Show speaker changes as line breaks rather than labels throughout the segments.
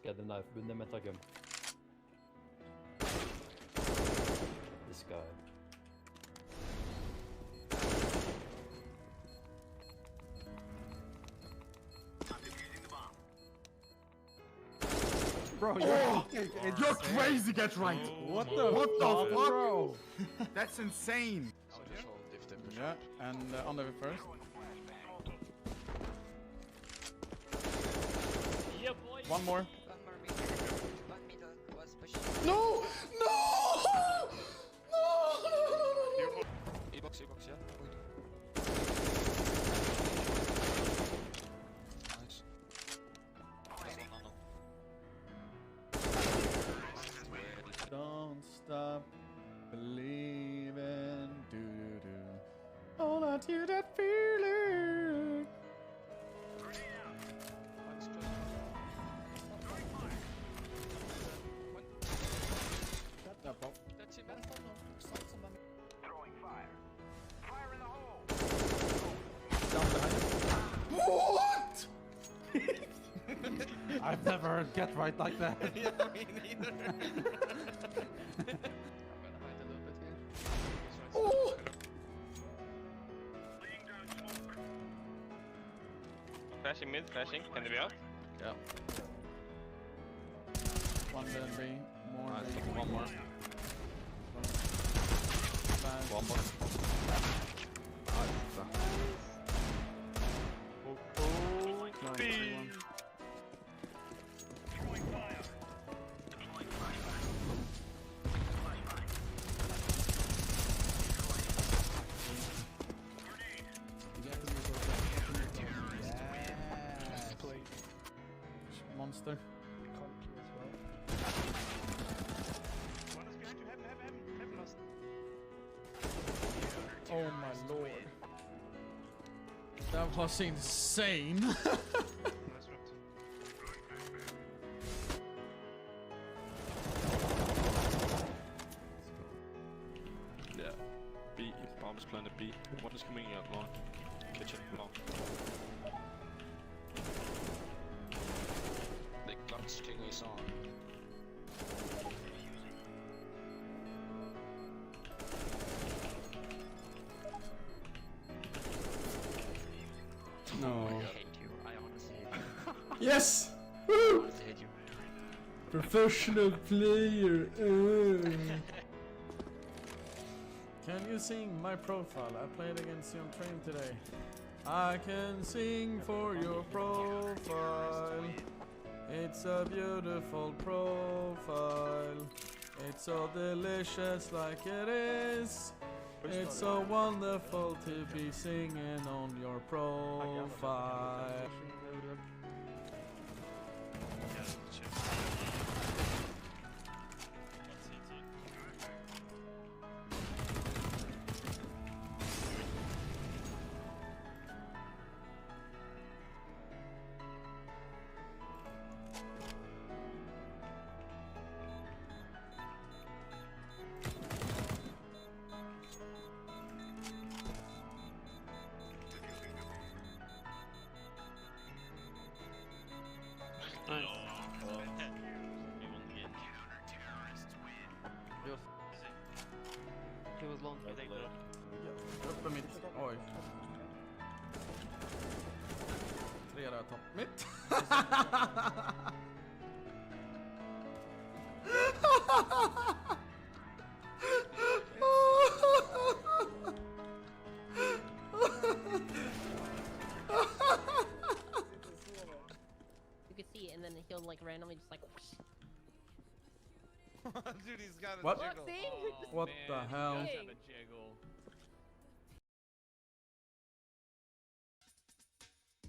Skal den der forbundet med metagum. This guy.
Bro,
you're crazy, get right!
What the fuck, bro?
That's insane!
Yeah, and under first.
Yeah, boy.
One more.
One middle was pushing.
No! No! No!
E-box, yeah. Nice.
Don't stop believing. Do. All out to that feeling.
That's it, man.
Throwing fire. Fire in the hole.
What? I've never heard get right like that.
Yeah, me neither. I'm gonna hide a little bit here.
Oh!
Laying down smoke.
Flashing mid, flashing. Can they be out?
Yeah.
One then B. More
Nice,
B.
one more.
Fast.
One more.
Close, 3-1.
Throwing fire. Deploying flashbang. Flashbang. Grenade.
Monster.
One is behind you. Heaven lost.
Oh my lord. That was insane.
Nice round.
Yeah. B. Bomb is planted B. One is coming out long. Kitchen long. The clock's king is on.
No.
I hate you. I honestly hate you.
Yes!
I
Woo!
honestly hate you.
Professional player. Can you sing my profile? I played against you on train today. I can sing for your profile. It's a beautiful profile. It's so delicious like it is. It's so wonderful to be singing on your profile.
He was long.
Uppe mitt. Oj. 3 där topp. Mitt.
You can see it, and then he'll like randomly just like. Whoosh.
Dude, he's got a
What?
jiggle.
See?
What the hell?
He's got a jiggle.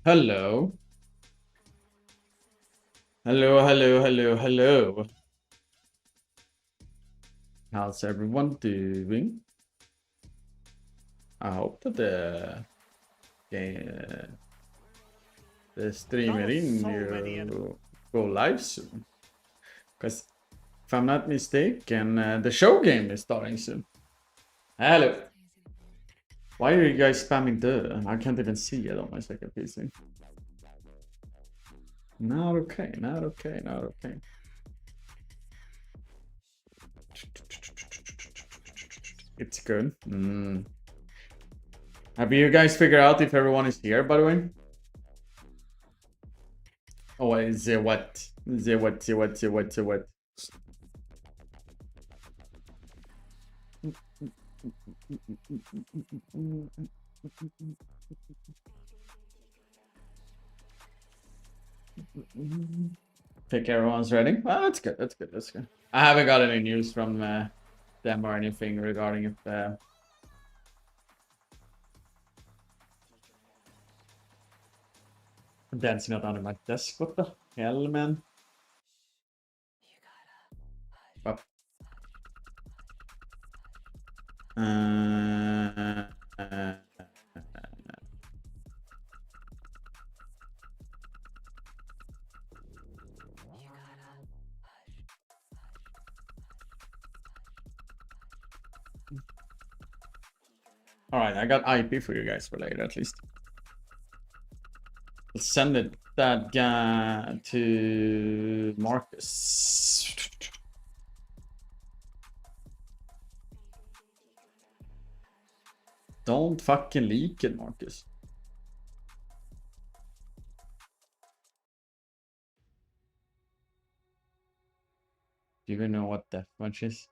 Hello. Hello. How's everyone doing? I hope that the streamer in go live soon. Because if I'm not mistaken, the show game is starting soon. Hello. Why are you guys spamming the? I can't even see it on my second PC.
Not okay, not okay, not okay. It's good. Have you guys figured out if everyone is here, by the way? Oh, is it what? Is it what? What? Think everyone's ready? Well, that's good. That's good. That's good. I haven't got any news from them or anything regarding if. I'm dancing out under my desk. What the hell, man? Well. All right, I got IP for you guys for later, at least. Let's send it that guy to Marcus. Don't fucking leak it, Marcus. Do you even know what deathmatch is?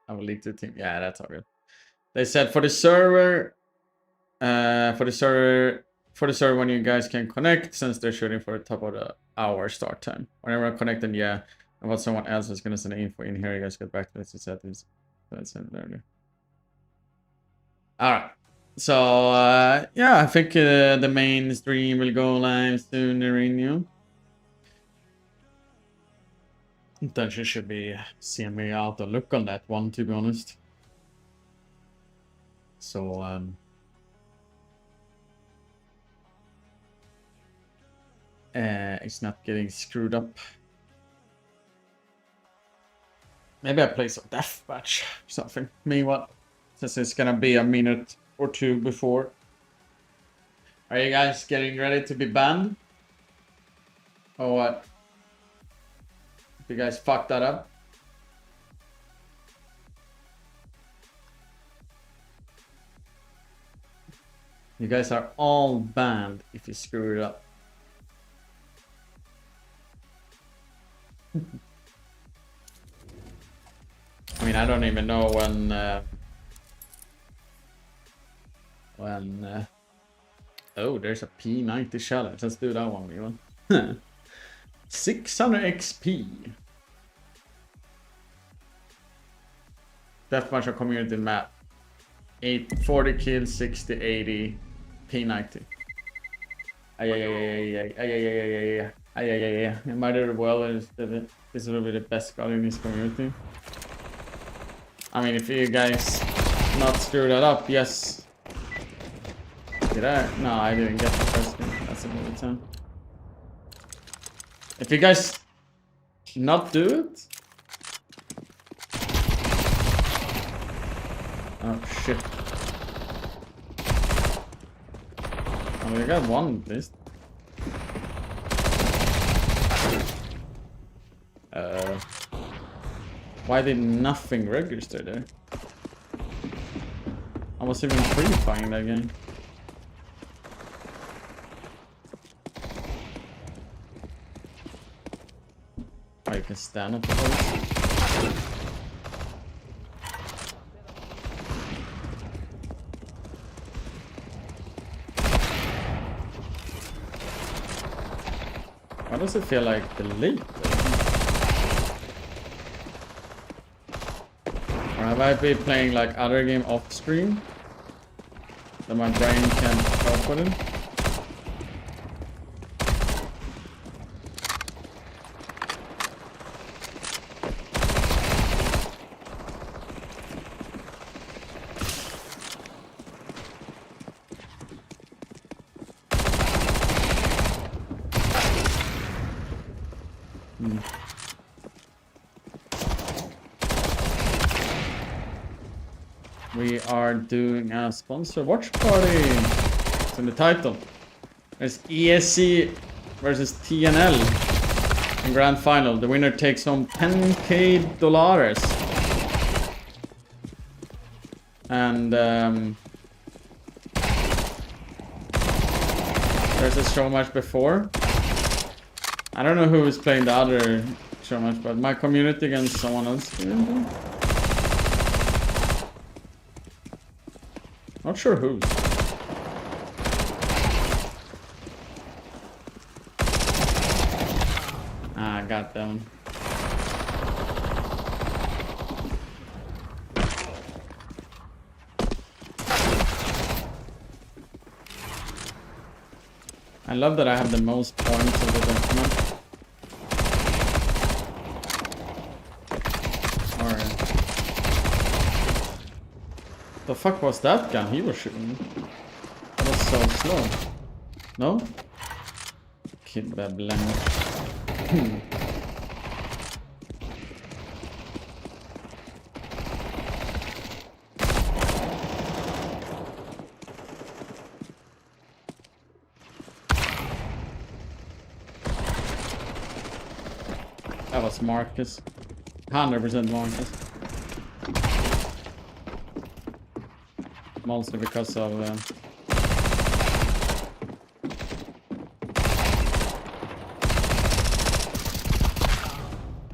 I will leak the team. Yeah, that's all good. They said for the server, when you guys can connect, since they're shooting for the top of the hour start time. Whenever I connect, then yeah, and what someone else is gonna send info in here, you guys get back to this. It's at this. That's it earlier. All right. So yeah, I think the main stream will go live soon, Irene. Intention should be seeing me out to look on that one, to be honest. So it's not getting screwed up. Maybe I play some deathmatch or something. Meanwhile, since it's gonna be a minute or two before. Are you guys getting ready to be banned? Or what? If you guys fucked that up? You guys are all banned if you screw it up. I mean, I don't even know when oh, there's a P90 challenge. Let's do that one, Leon. 600 XP. Deathmatch or community map. 40 kills, 60, 80, P90. It might as well is that this will be the best guy in this community. I mean, if you guys not screw that up, yes. Did I? No, I didn't get the first thing. That's another time. If you guys not do it. Oh shit. Oh, we got one at least. Why did nothing register there? I was even pre-firing that game. Oh, you can stand up the host. Why does it feel like the leak? Or have I been playing like other game off screen? That my brain can't cope with it? We are doing a sponsor watch party. It's in the title. There's ESC versus TNL in grand final. The winner takes home $10,000. And there's a show match before. I don't know who is playing the other show match, but my community against someone else. Not sure who's. Ah, got them. I love that I have the most points of the deathmatch. Alright. The fuck was that gun he was shooting? That was so slow. No? Kid babbling. That was Marcus. 100% Marcus. Mostly because of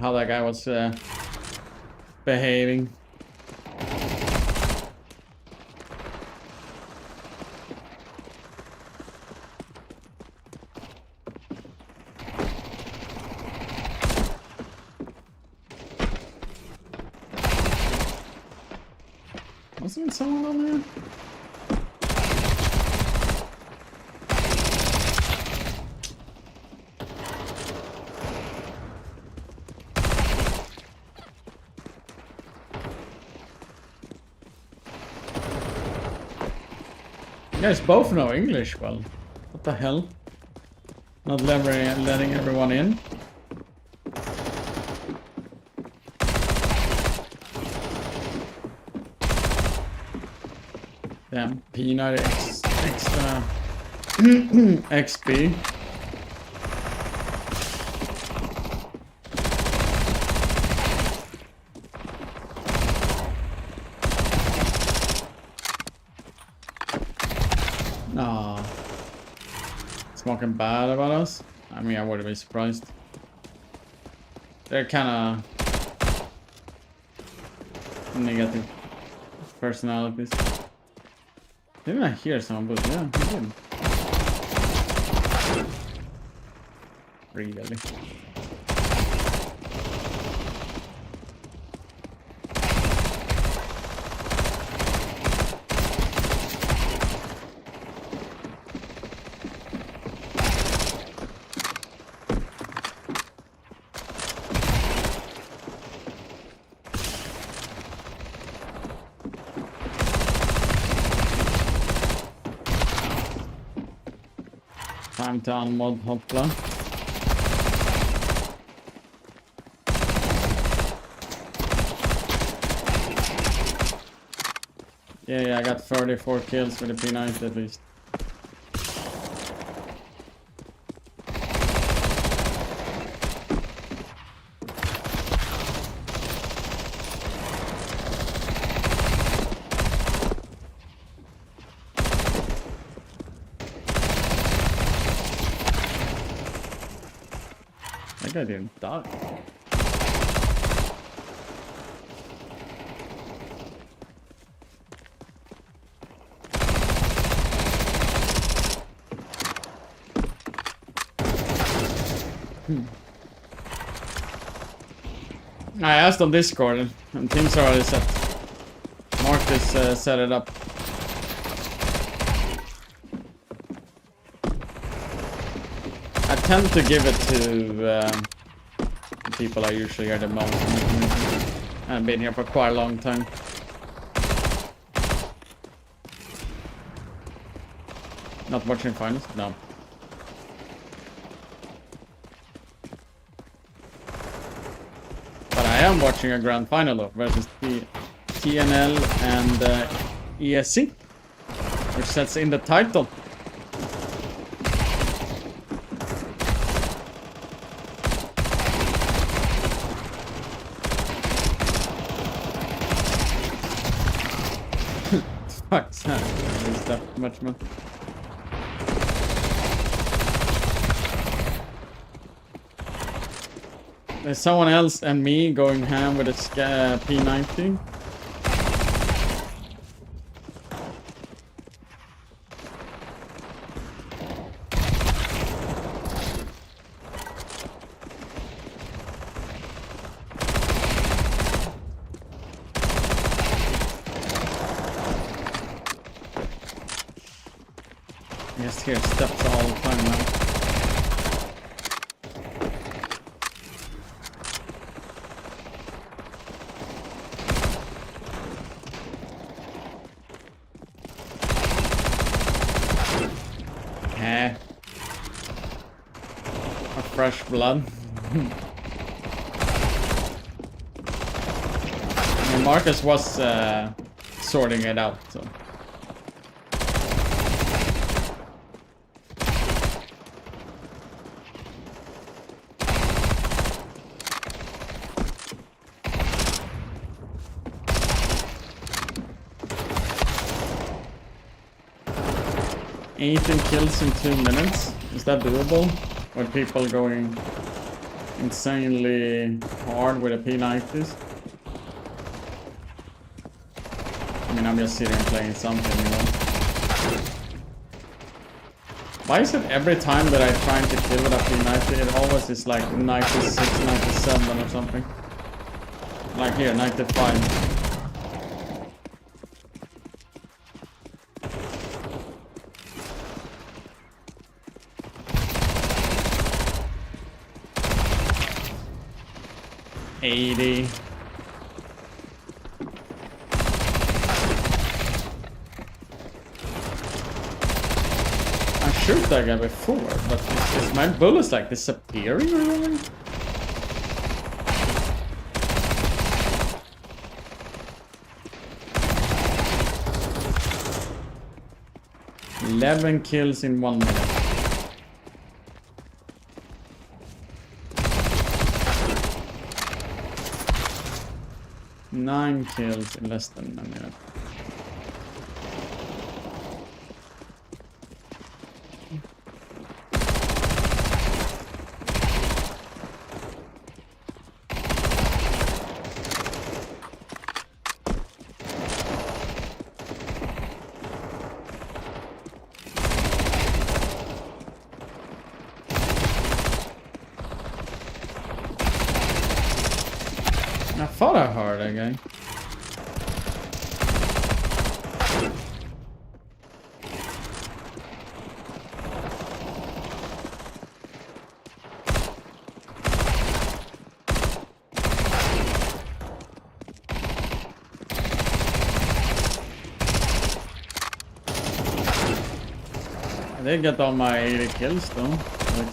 how that guy was behaving. Wasn't someone on there? You guys both know English well. What the hell? Not letting everyone in? Damn, peanut extra XP. Nah. Smoking bad about us? I mean, I wouldn't be surprised. They're kinda negative personalities. Didn't I hear someone? But yeah, I did. Really. Time to unmod Hopla. Yeah, I got 34 kills with the P90 at least. That guy didn't die. I asked on Discord and things are already set. Marcus set it up. I tend to give it to the people I usually are the most. I've been here for quite a long time. Not watching finals? No. But I am watching a grand final though, versus the TNL and ESC, which sets in the title. Fuck's that? Is that much more? There's someone else and me going ham with a P90. I just hear steps all the time now. A fresh blood. And Marcus was sorting it out, so. 18 kills in 2 minutes. Is that doable? With people going insanely hard with a P90s? I mean, I'm just sitting and playing something, you know. Why is it every time that I try to kill with a P90, it always is like 96, 97 or something? Like here, 95. 80. I shoot that guy before, but is my bullets like disappearing or something? $11 kills in 1 minute. 9 kills in less than a minute. I thought I heard again. I did get all my 80 kills though. Like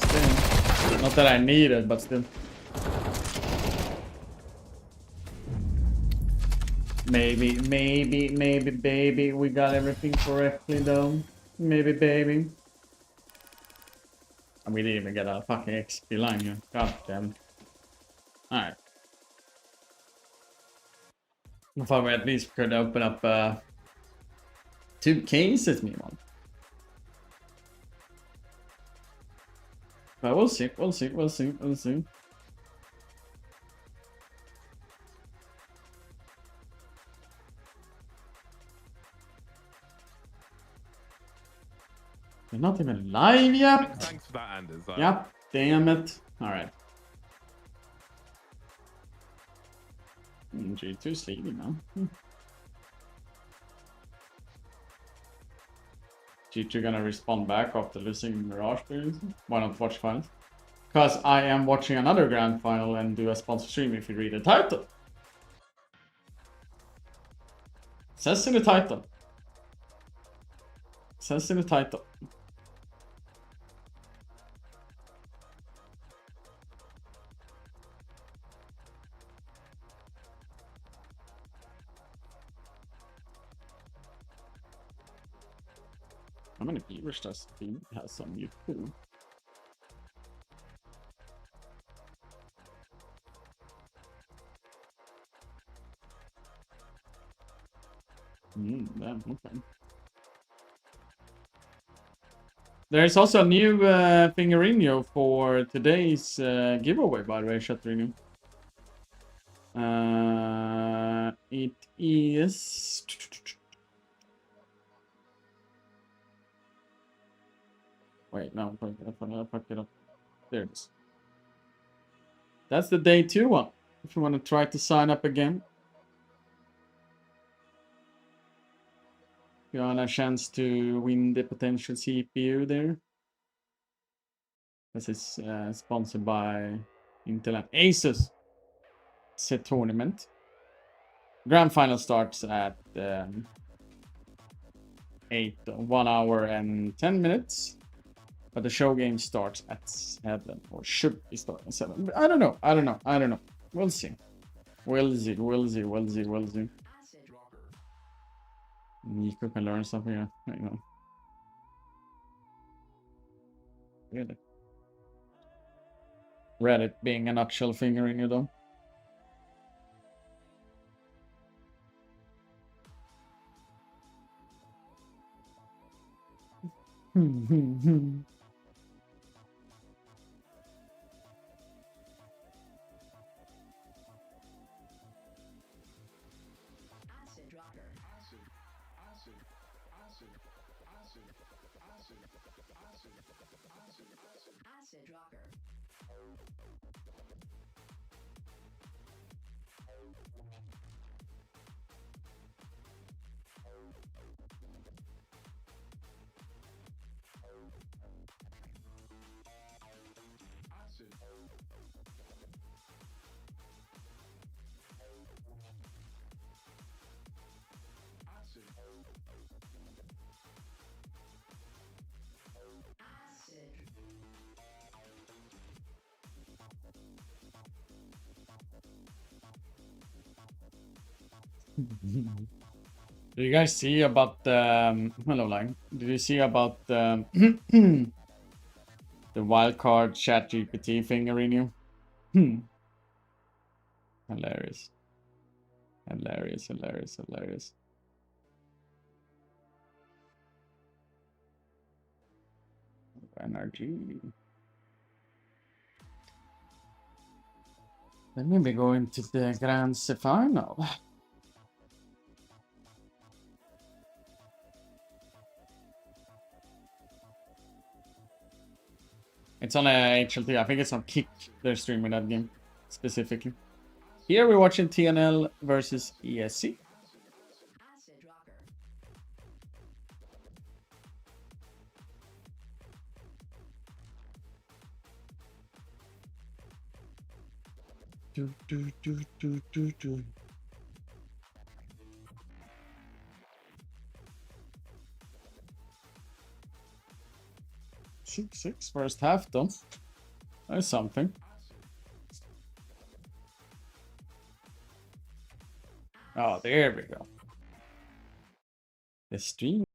still. Not that I need it, but still. Maybe, baby, we got everything correctly though. Maybe, baby. And we didn't even get a fucking XP line here. God damn. Alright. I thought we at least could open up 2 cases, meanwhile. But we'll see. They're not even live yet.
Thanks for that, Anders.
Yep, damn it. Alright. G2 sleepy now. G2 gonna respond back after losing Mirage Experience. Why not watch finals? Because I am watching another grand final and do a sponsor stream if you read the title. Says in the title. Says in the title. How many viewers does Team has on YouTube? Damn, okay. There's also a new fingerino for today's giveaway, by the way, Chatrino. It is... Wait, no, I fucked it up. There it is. That's the day 2 one. If you want to try to sign up again. You want a chance to win the potential CPU there. This is sponsored by Intel and Asus. It's a tournament. Grand final starts at 1 hour and 10 minutes. But the show game starts at 7, or should be starting at 7. But I don't know. We'll see. We'll see. Nico can learn something. Yeah, hang on. Really? Reddit being a nutshell finger in you though. Do you guys see about the hello line? Did you see about the wildcard chat GPT finger in you? Hilarious. Energy. Let me be going to the Grand Final. It's on a HLT. I think it's on Kick. They're streaming that game specifically. Here we're watching TNL versus ESC. Do. 6-6 first half though. That's something. Oh, there we go. The stream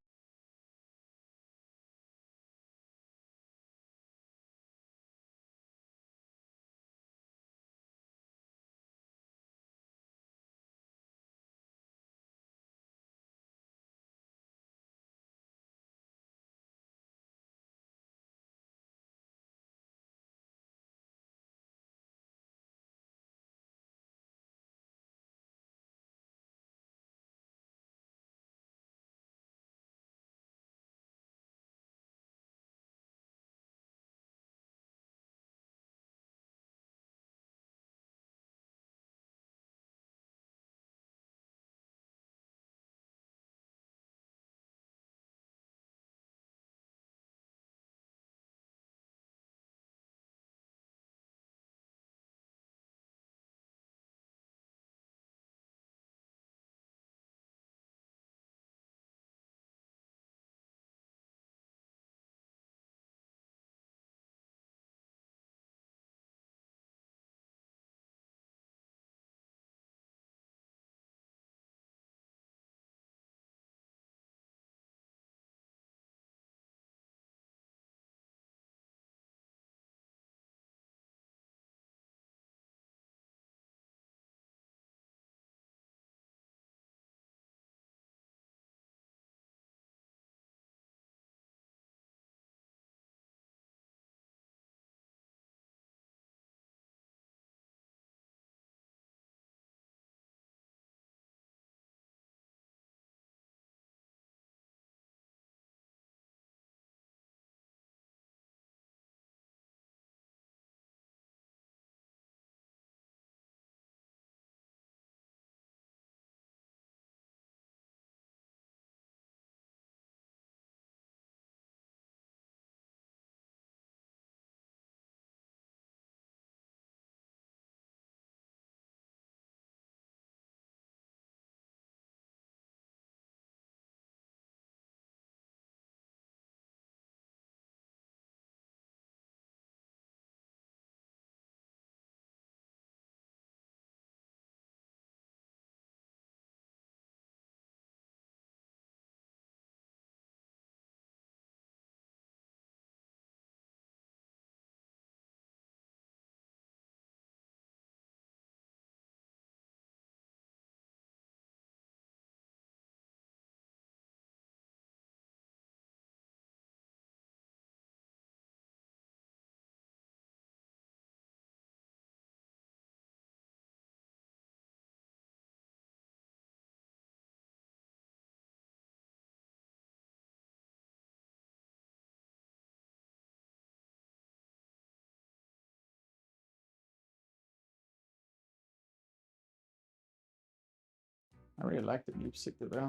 I really like the music there.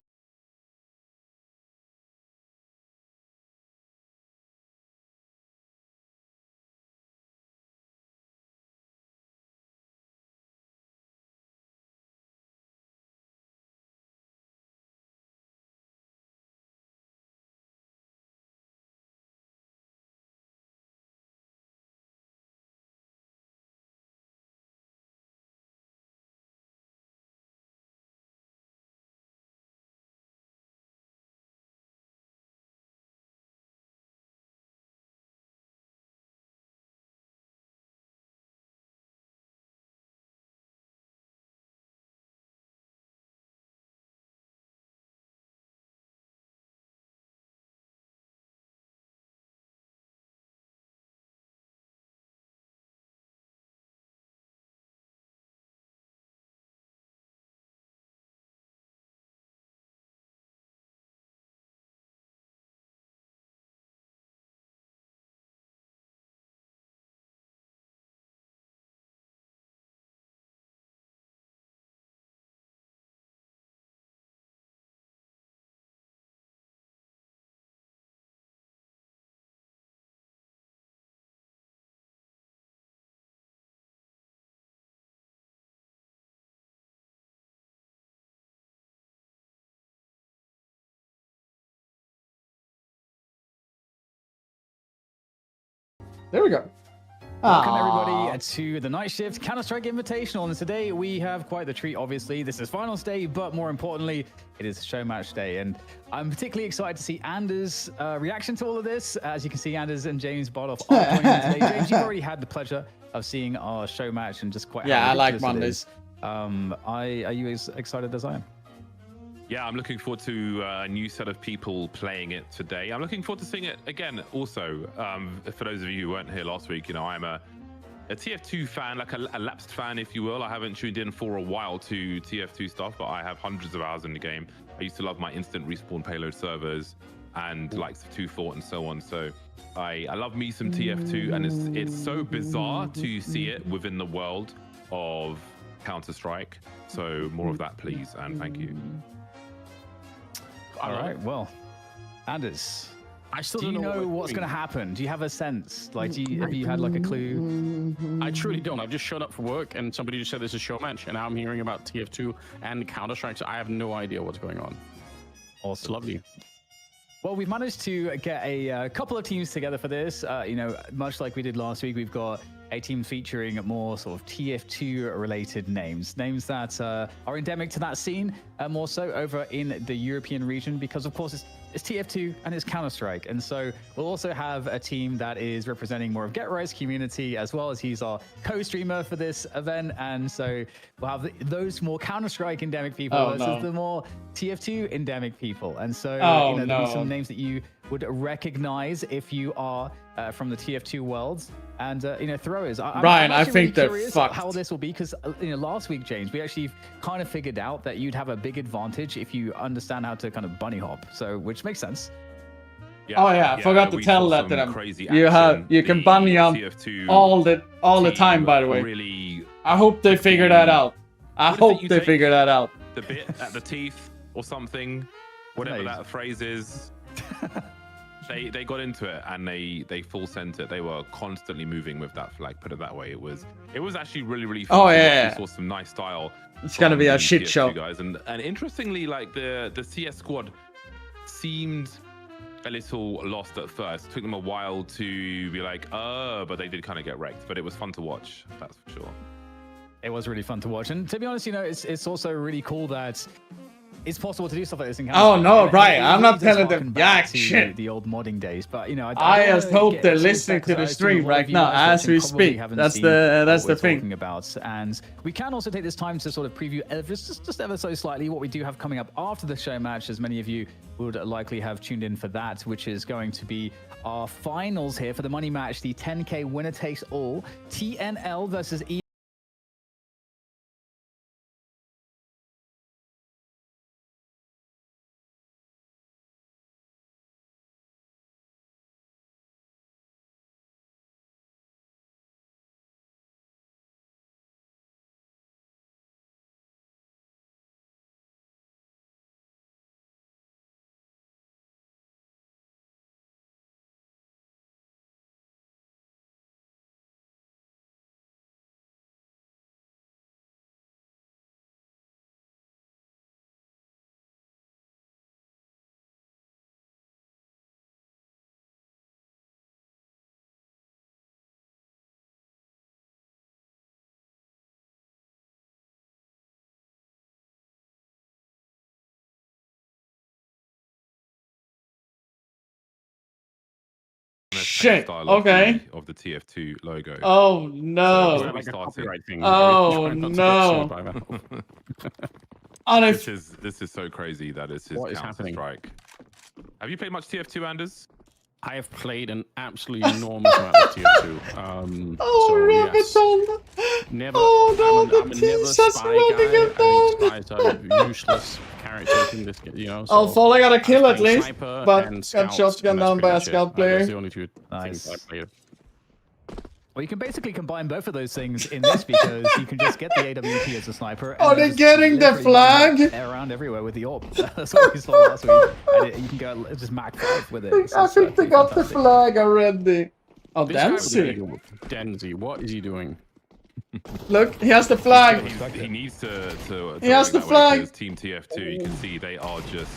There we go.
Welcome everybody to the Night Shift Counter-Strike Invitational, and today we have quite the treat. Obviously, this is finals day, but more importantly, it is show match day, and I'm particularly excited to see Anders' reaction to all of this. As you can see, Anders and James Bardoff are joining me today. James, you've already had the pleasure of seeing our show match and just quite
I like
ridiculous
Mondays.
Are you as excited as I am?
Yeah, I'm looking forward to a new set of people playing it today. I'm looking forward to seeing it again. Also, for those of you who weren't here last week, you know, I'm a TF2 fan, like a lapsed fan, if you will. I haven't tuned in for a while to TF2 stuff, but I have hundreds of hours in the game. I used to love my instant respawn payload servers and likes of 2 Fort and so on. So I love me some TF2, and it's so bizarre to see it within the world of Counter-Strike. So more of that, please, and thank you.
All right, well, Anders,
I still
do you
don't
know
what
what's going to happen? Do you have a sense? Like, have you had like a clue?
I truly don't. I've just showed up for work and somebody just said this is a show match, and now I'm hearing about TF2 and Counter-Strike, so I have no idea what's going on.
Awesome.
It's lovely.
Well, we've managed to get a couple of teams together for this. You know, much like we did last week, we've got a team featuring more sort of TF2 related names that are endemic to that scene, more so over in the European region, because of course it's TF2 and it's Counter-Strike. And so we'll also have a team that is representing more of Get Right's community, as well as he's our co-streamer for this event. And so we'll have those more Counter-Strike endemic people versus the more TF2 endemic people. And so there'll be some names that you would recognize if you are from the TF2 worlds. And throwers.
Brian, I think
really
they're fucked.
How this will be, because last week, James, we actually kind of figured out that you'd have a big advantage if you understand how to kind of bunny hop. So, which makes sense.
Yeah,
I forgot to tell that to them.
Crazy
You can bunny jump all the time. By the way,
really,
I hope they figure that out. I hope they figure that out.
The bit at the teeth or something, whatever that phrase is. They got into it and they full sent it. They were constantly moving with that flag. Put it that way. It was actually really fun. We saw some nice style.
It's gonna be a shit show,
guys. And interestingly, like the CS squad seemed a little lost at first. It took them a while to be like, but they did kind of get wrecked. But it was fun to watch. That's for sure.
It was really fun to watch, and to be honest, it's also really cool that it's possible to do stuff like this in Counter-Strike.
Oh no, Brian! I'm not telling them jack shit.
The old modding days, but
I just hope they're listening to the stream right now as we speak. That's the thing.
Talking about, and we can also take this time to sort of preview just ever so slightly what we do have coming up after the show match, as many of you would likely have tuned in for that, which is going to be our finals here for the money match, the 10K winner takes all TNL versus ESC.
shit.
style
Okay.
of the TF2 logo.
Oh
So
no.
when we started-
Oh no.
This is so crazy that it's his
What is
Counter
happening?
Strike. Have you played much TF2, Anders?
I have played an absolutely enormous amount of TF2.
Oh,
so, yes.
Rabbit
Never.
Oh no,
I'm
the
a never
team's just
spy
running
guy.
him
I
down.
think spies are useless characters in this game, you know.
Oh,
So
Fall, I got a kill
I was
at
playing
least,
sniper
but
and
got
scouts,
shotgun
and that's
down by a
pretty much it.
scout player.
That's the only two
Nice.
things I played.
Well, you can basically combine both of those things in this because you can just get the AWP as a sniper.
Oh,
and
they're
just
getting the
literally
flag?
around everywhere with the AWP. That's what we saw last week. And you can go just Mach 5 with it.
I think they got the flag already. Oh,
This guy with the
Dancy.
eagle, Denzi, what is he doing?
Look, he has the flag.
He needs to
He has
work
the
that way
flag.
because Team TF2, you can see they are just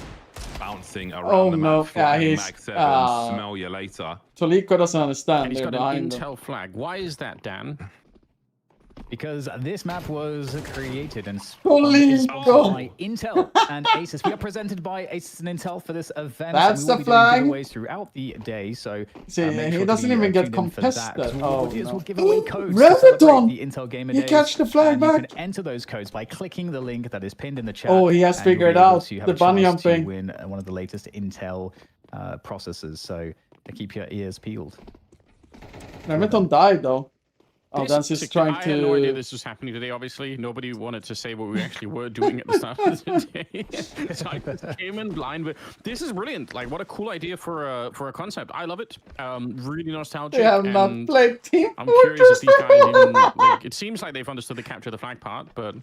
bouncing around
Oh,
the
no.
map, flying
Yeah, he's-
Mag 7, smell you later.
Tolico doesn't understand.
And he's
They're
got an
behind them.
intel flag. Why is that, Dan?
Because this map was created and
Holy
sponsored
God.
by Intel and Asus. We are presented by Asus and Intel for this event.
That's
and we will
the
be doing
flag.
giveaways throughout the day. So
See,
make
he
sure to
doesn't
be,
even get
tuned in for that.
contested.
So
Oh,
what we'll do is
no.
we'll give away codes to
Reventon!
celebrate the Intel Gamer
He
Days,
catch the flag
and you
back.
can enter those codes by clicking the link that is pinned in the chat.
Oh, he has
and you'll be
figured
able
out
to have
the
a
bunny
chance to
jumping.
win one of the latest Intel processors. So keep your ears peeled.
Rabbit died though. Oh,
This
Dancy's
is-
trying
I had no idea
to.
this was happening today, obviously. Nobody wanted to say what we actually were doing at the start of the day. So I just came in blind. But this is brilliant. Like, what a cool idea for a concept. I love it. Really nostalgic.
They have not
and
played Team
I'm curious if
Fortress.
these guys even... Like, it seems like they've understood the capture the flag part, but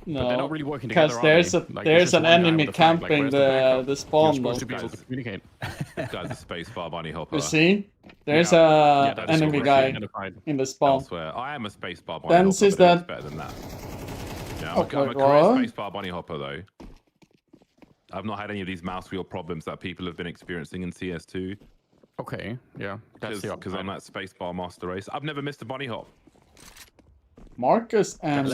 they're
No,
not really working together,
because
are
there's
they?
a
Like,
there's
just
an
one guy
enemy
with a flag. Like,
camping
where's the backup?
the
You're
spawn
supposed
though.
to be able to communicate.
This guy's a space bar bunny hopper.
You see, there's
Yeah,
a
that is
enemy
already
guy
identified.
in the spawn.
Elsewhere. I am a space bar bunny
Then
hopper,
says
but it looks
that-
better than that. Yeah, I'm,
Okay,
I'm a
what?
career space bar bunny hopper though. I've not had any of these mouse wheel problems that people have been experiencing in CS2
Okay, yeah. That's the
because I'm that space bar master race. I've never missed a bunny hop.
Marcus and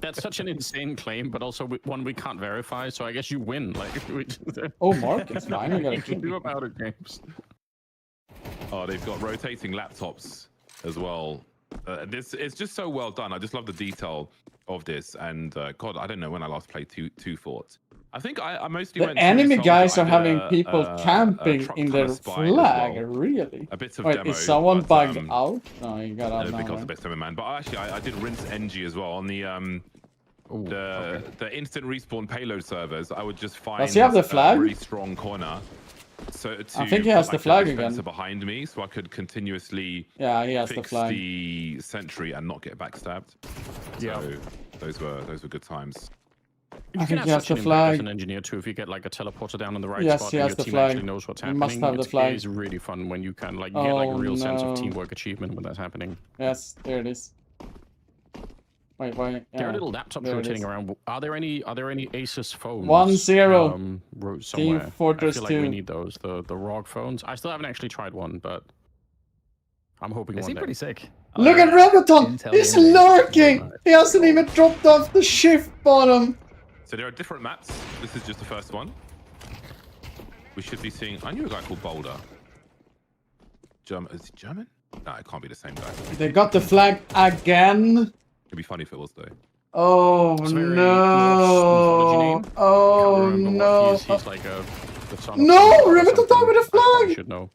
That's such an insane claim, but also one we can't verify. So I guess you win. Like,
oh, Marcus finally got a
what can
kill.
do about it, games?
Oh, they've got rotating laptops as well. This it's just so well done. I just love the detail of this. And God, I don't know when I last played two forts. I think I mostly
The
went. to
enemy
Soldier.
guys
I
are
did
having
a-
people
a
camping
truck
in
tunnel
their
spy as
flag.
well.
Really?
A bit of
Wait,
demo,
is someone
but,
bugged out? No, he got out now.
because
right?
the best ever man. But actually, I did rinse NG as well on the the instant respawn payload servers. I would just find
Does he have the flag?
a really strong corner. So to
I think he has
put,
the
like,
flag
a
again.
dispenser behind me, so I could continuously
Yeah, he has the
fix
flag.
the sentry and not get backstabbed.
Yeah.
So those were good times.
You
I
can
think
have
he has
such
the
an impact
flag.
as an engineer too if you get like a teleporter down in the right
Yes,
spot
he
and
has
your
the
team
flag.
actually knows what's
He
happening.
must have the
It
flag.
is really fun when you can like you get like a
Oh,
real sense of
no.
teamwork achievement when that's happening.
Yes, there it is. Wait.
There
Yeah,
are little laptops
there it
rotating
is.
around. Are there any Asus phones?
1-0.
Somewhere.
Team Fortress
I feel like
2.
we need those. The ROG phones. I still haven't actually tried one, but I'm hoping
They
one
seem
day.
pretty sick.
Look at Rabbit!
Intel
He's
Gamer Days.
lurking! He hasn't even dropped off the shift bottom!
So there are different maps. This is just the first one. We should be seeing. I knew a guy called Boulder. Is he German? No, it can't be the same guy.
They got the flag again.
It'd be funny if it was though.
Oh
It's very
no!
mythology name.
Oh
Can't remember
no!
what he is. He's like the son of
No!
something or
Rabbit
something.
died with a
I probably
flag!
should know.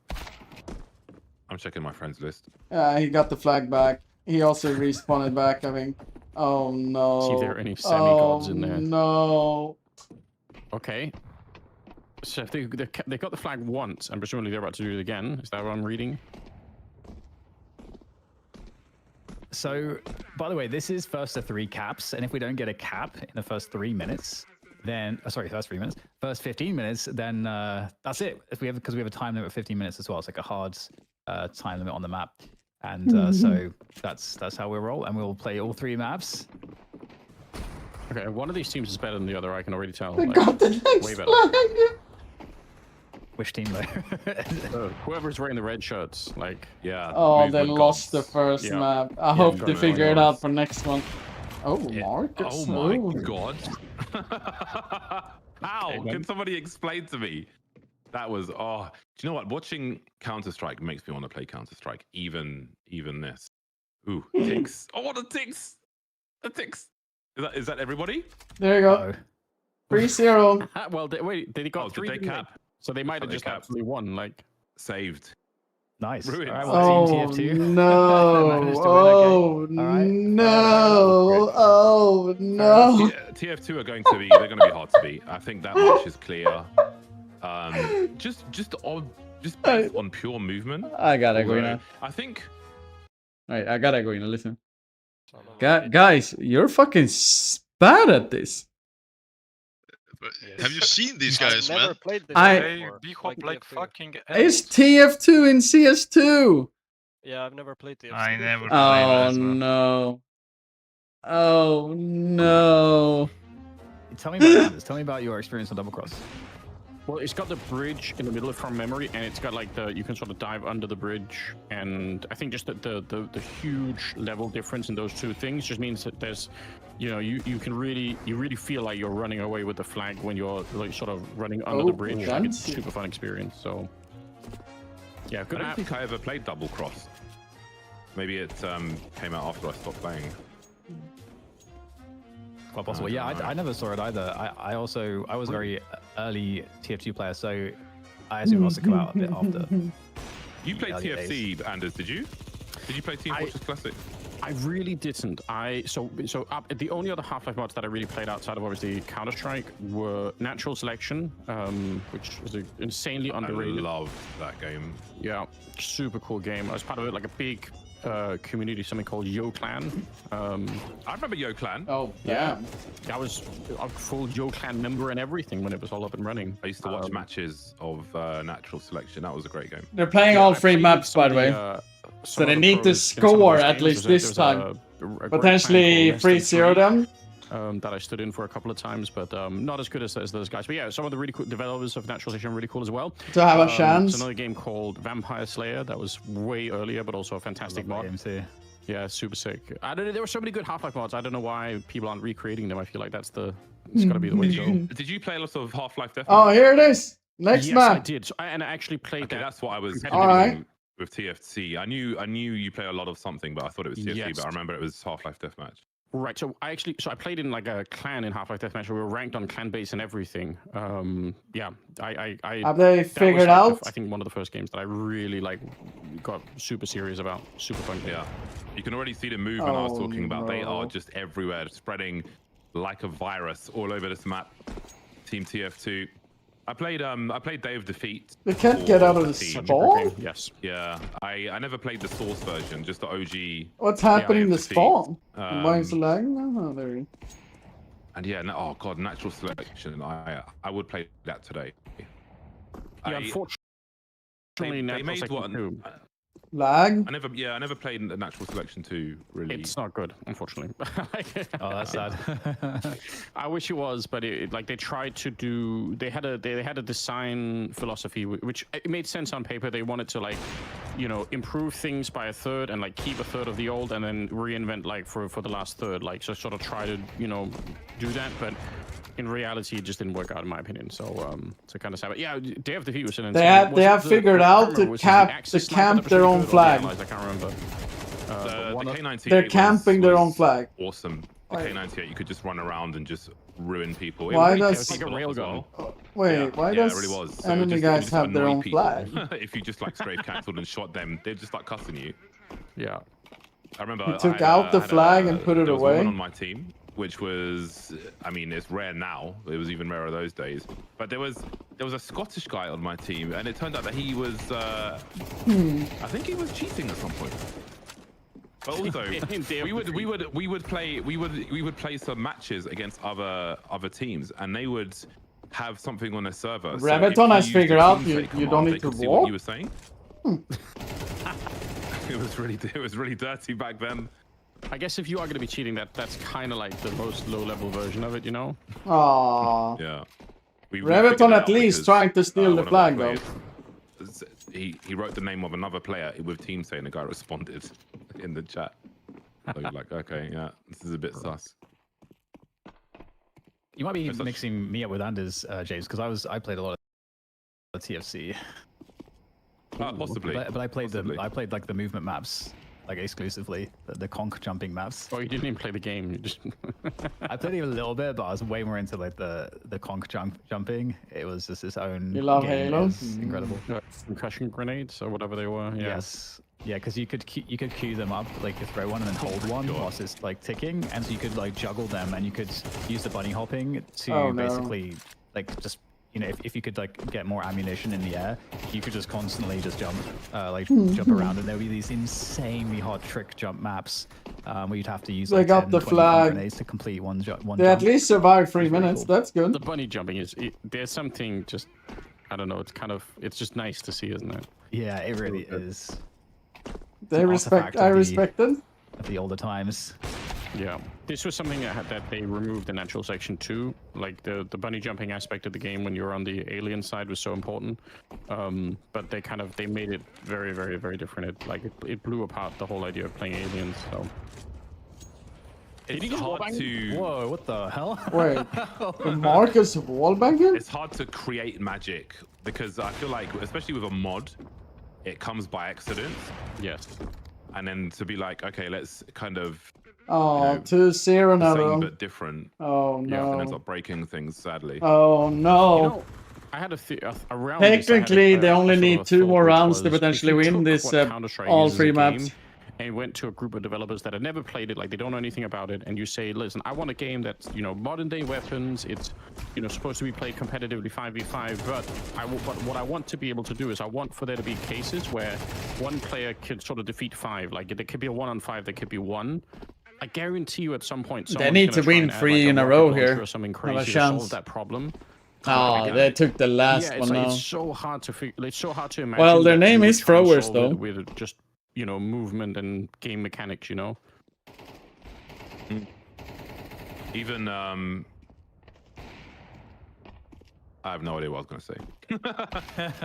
I'm checking my friends list.
Yeah, he got the flag back. He also respawned it back, I think. Oh no.
See if there are any semi-gods in there.
No.
Okay. So if they got the flag once, and presumably they're about to do it again. Is that what I'm reading?
So, by the way, this is first to 3 caps, and if we don't get a cap in the first 3 minutes, then first 3 minutes, first 15 minutes, then that's it. If we have because we have a time limit of 15 minutes as well. It's like a hard time limit on the map, and so that's how we roll, and we'll play all 3 maps.
Okay, one of these teams is better than the other. I can already tell.
They
like,
got the next
way better.
flag!
Which team though?
Whoever's wearing the red shirts, like
Yeah.
Oh, they
movement
lost
gods.
the first
Yeah.
map. I hope
got
they
it.
figure it out for next one. Oh,
Yeah.
Marcus.
Oh my
Ooh.
god. How?
Hey, man.
Can somebody explain to me? That was Do you know what? Watching Counter-Strike makes me want to play Counter-Strike. Even this. Ooh, ticks. Oh, the ticks. The ticks. Is that everybody?
There you go. 3-0.
Well, wait, they got
Did
3.
they cap?
So they might have
They
just
capped.
absolutely won. Like
Saved.
Nice.
Ruined.
All right, well,
Oh
Team TF2
no!
managed to win
Oh
that game. All right.
no! Oh no!
TF2 are going to be. They're going to be hard to beat. I think that much is clear. Just based on pure movement.
I gotta go now.
I think.
Alright, I gotta go now. Listen, guys, you're fucking bad at this.
Have you seen these guys, man?
It's TF2 in CS2.
Yeah, I've never played the.
I never played
Oh
as well.
no! Oh no!
Tell me about this. Tell me about your experience on Double Cross.
Well, it's got the bridge in the middle from memory, and it's got like you can sort of dive under the bridge, and I think just the huge level difference in those two things just means that there's, you know, you really feel like you're running away with the flag when you're like sort of running under the bridge. Like, it's a super fun experience. So yeah, good.
I don't think I ever played Double Cross. Maybe it came out after I stopped playing.
Quite possible. Yeah, I never saw it either. I was a very early TF2 player, so I assume it must have come out a bit after.
You played
early
TFC,
days.
Anders? Did you? Did you play Team Fortress Classic?
I really didn't. The only other Half-Life mods that I really played outside of obviously Counter-Strike were Natural Selection, which is an insanely underrated.
I love that game.
Yeah, super cool game. I was part of it, like a big community, something called Yo Clan.
I remember Yo Clan.
Oh damn!
I was a full Yo Clan member and everything when it was all up and running.
I used to watch matches of Natural Selection. That was a great game.
They're playing all 3 maps, by the way. So they need to score at least this time. Potentially 3-0 them.
That I stood in for a couple of times, but not as good as those guys. But yeah, some of the really cool developers of Natural Selection are really cool as well.
To have a chance.
There's another game called Vampire Slayer that was way earlier, but also a fantastic mod. Yeah, super sick. I don't know. There were so many good Half-Life mods. I don't know why people aren't recreating them. I feel like it's got to be the way to go.
Did you play a lot of Half-Life Deathmatch?
Oh, here it is. Next
yes,
map.
I did. And I actually played that.
That's what I was
All right.
with TFC. I knew you play a lot of something, but I thought it was TFC.
Yes.
But I remember it was Half-Life Deathmatch.
Right, so I played in like a clan in Half-Life Deathmatch. We were ranked on clan base and everything. Yeah, I
have they figured out?
I think one of the first games that I really got super serious about. Super fun game.
Yeah, you can already see the movement I was talking about. They are just everywhere, spreading like a virus all over this map. Team TF2. I played Day of Defeat.
They can't get out of the spawn?
Yes.
Yeah, I never played the source version, just the OG.
What's happening in the
Defeat.
spawn? Why is it lagging? Oh, there we go.
And yeah, oh god, Natural Selection. I would play that today.
Yeah, unfortunately,
they made one.
Too.
Lag?
I never played Natural Selection 2, really.
It's not good, unfortunately.
Oh, that's sad.
I wish it was, but they tried to do. They had a design philosophy which it made sense on paper. They wanted to improve things by a third and keep a third of the old and then reinvent for the last third. So sort of try to do that, but in reality, it just didn't work out in my opinion. So kind of sad. But yeah, Day of Defeat was an insane.
They have figured out to camp their own flag.
I can't remember.
The K98
they're camping their own flag.
Awesome. The K98, you could just run around and just ruin people.
Why
it
does
like a
railgun?
Why does
it really was. So
enemy guys have their own
people.
flag?
If you just strafe cancelled and shot them, they'd just cussing you.
Yeah.
I remember
He took out the flag and put it
there was
away.
one on my team, which was, I mean, it's rare now. It was even rarer those days. But there was a Scottish guy on my team, and it turned out that he was, I think he was cheating at some point. But also, we would play some matches against other teams, and they would have something on their server.
Rabbitton has figured out you don't need to
see
walk.
what you were saying. It was really dirty back then.
I guess if you are going to be cheating, that's kind of like the most low-level version of it, you know?
Aww.
Yeah.
Rabbitton at least trying to steal the flag, though.
He wrote the name of another player with team saying the guy responded in the chat. So you're like, okay, yeah, this is a bit sus.
You might be mixing me up with Anders, James, because I played a lot of TFC.
Possibly.
But I played
Possibly.
I played like the movement maps, like exclusively the conch jumping maps.
Oh, you didn't even play the game. You just.
I played it a little bit, but I was way more into like the conch jumping. It was just its own.
You love
game.
Halo?
It was incredible.
Concussion grenades or whatever they were. Yeah.
Yes. Yeah, because you could queue them up, like you throw one and then hold one whilst it's like ticking, and so you could like juggle them, and you could use the bunny hopping to
Oh, no.
basically like just if you could like get more ammunition in the air, you could just constantly just jump jump around, and there would be these insanely hard trick jump maps where you'd have to use
They
like
got
10,
the
20
flag.
grenades to complete one
They
jump.
at least survived 3
It's very
minutes.
cool.
That's good.
The bunny jumping there's something just, I don't know. It's just nice to see, isn't it?
Yeah, it really is.
They respect. I respect it.
At the older times.
Yeah, this was something that they removed in actual section 2. Like the bunny jumping aspect of the game when you're on the alien side was so important. But they made it very, very, very different. It blew apart the whole idea of playing aliens. So
It's hard to.
Whoa! What the hell?
Wait, Marcus wallbanging?
It's hard to create magic because I feel like, especially with a mod, it comes by accident.
Yes.
And then to be like, okay, let's kind of.
Oh, 2-0 now.
Same but different.
Oh
Yeah, and
no.
ends up breaking things sadly.
Oh no.
I had a round.
Technically, they only need 2 more rounds to potentially win this all 3 maps.
And you went to a group of developers that had never played it, like they don't know anything about it, and you say, listen, I want a game that's, modern day weapons, it's, supposed to be played competitively 5v5, but what I want to be able to do is I want for there to be cases where one player could sort of defeat 5, like there could be a 1-on-5, there could be 1. I guarantee you at some point
They need to win 3 in a row here.
Or something
Have a
crazy to
chance.
solve that problem.
Oh, they took the last one now.
It's so hard to figure. It's so hard to imagine.
Well, their
that
name
you would
is
try and
Throwers,
solve
though.
it with just movement and game mechanics.
Even I have no idea what I was going to say.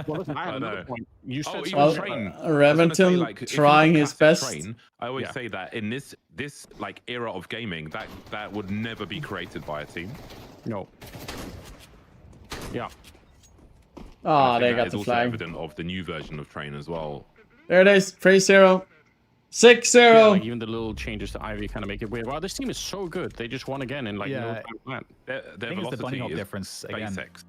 Well, listen, I have another
know.
point. You said
even
something-
train.
Reventon
if you
trying
look
his
at
best.
Train, I always
Yeah.
say that in this like era of gaming, that would never be created by a team.
No. Yeah.
Ah,
I think
they
that
got
is
the
also
flag.
evident of the new version of Train as well.
There it is. 3-0. 6-0.
Yeah, like even the little changes to Ivy kind of make it weird. Wow, this team is so good. They just won again in
Yeah.
no time flat.
Their
I think it's the
velocity
bunny hop
is
difference again.
SpaceX.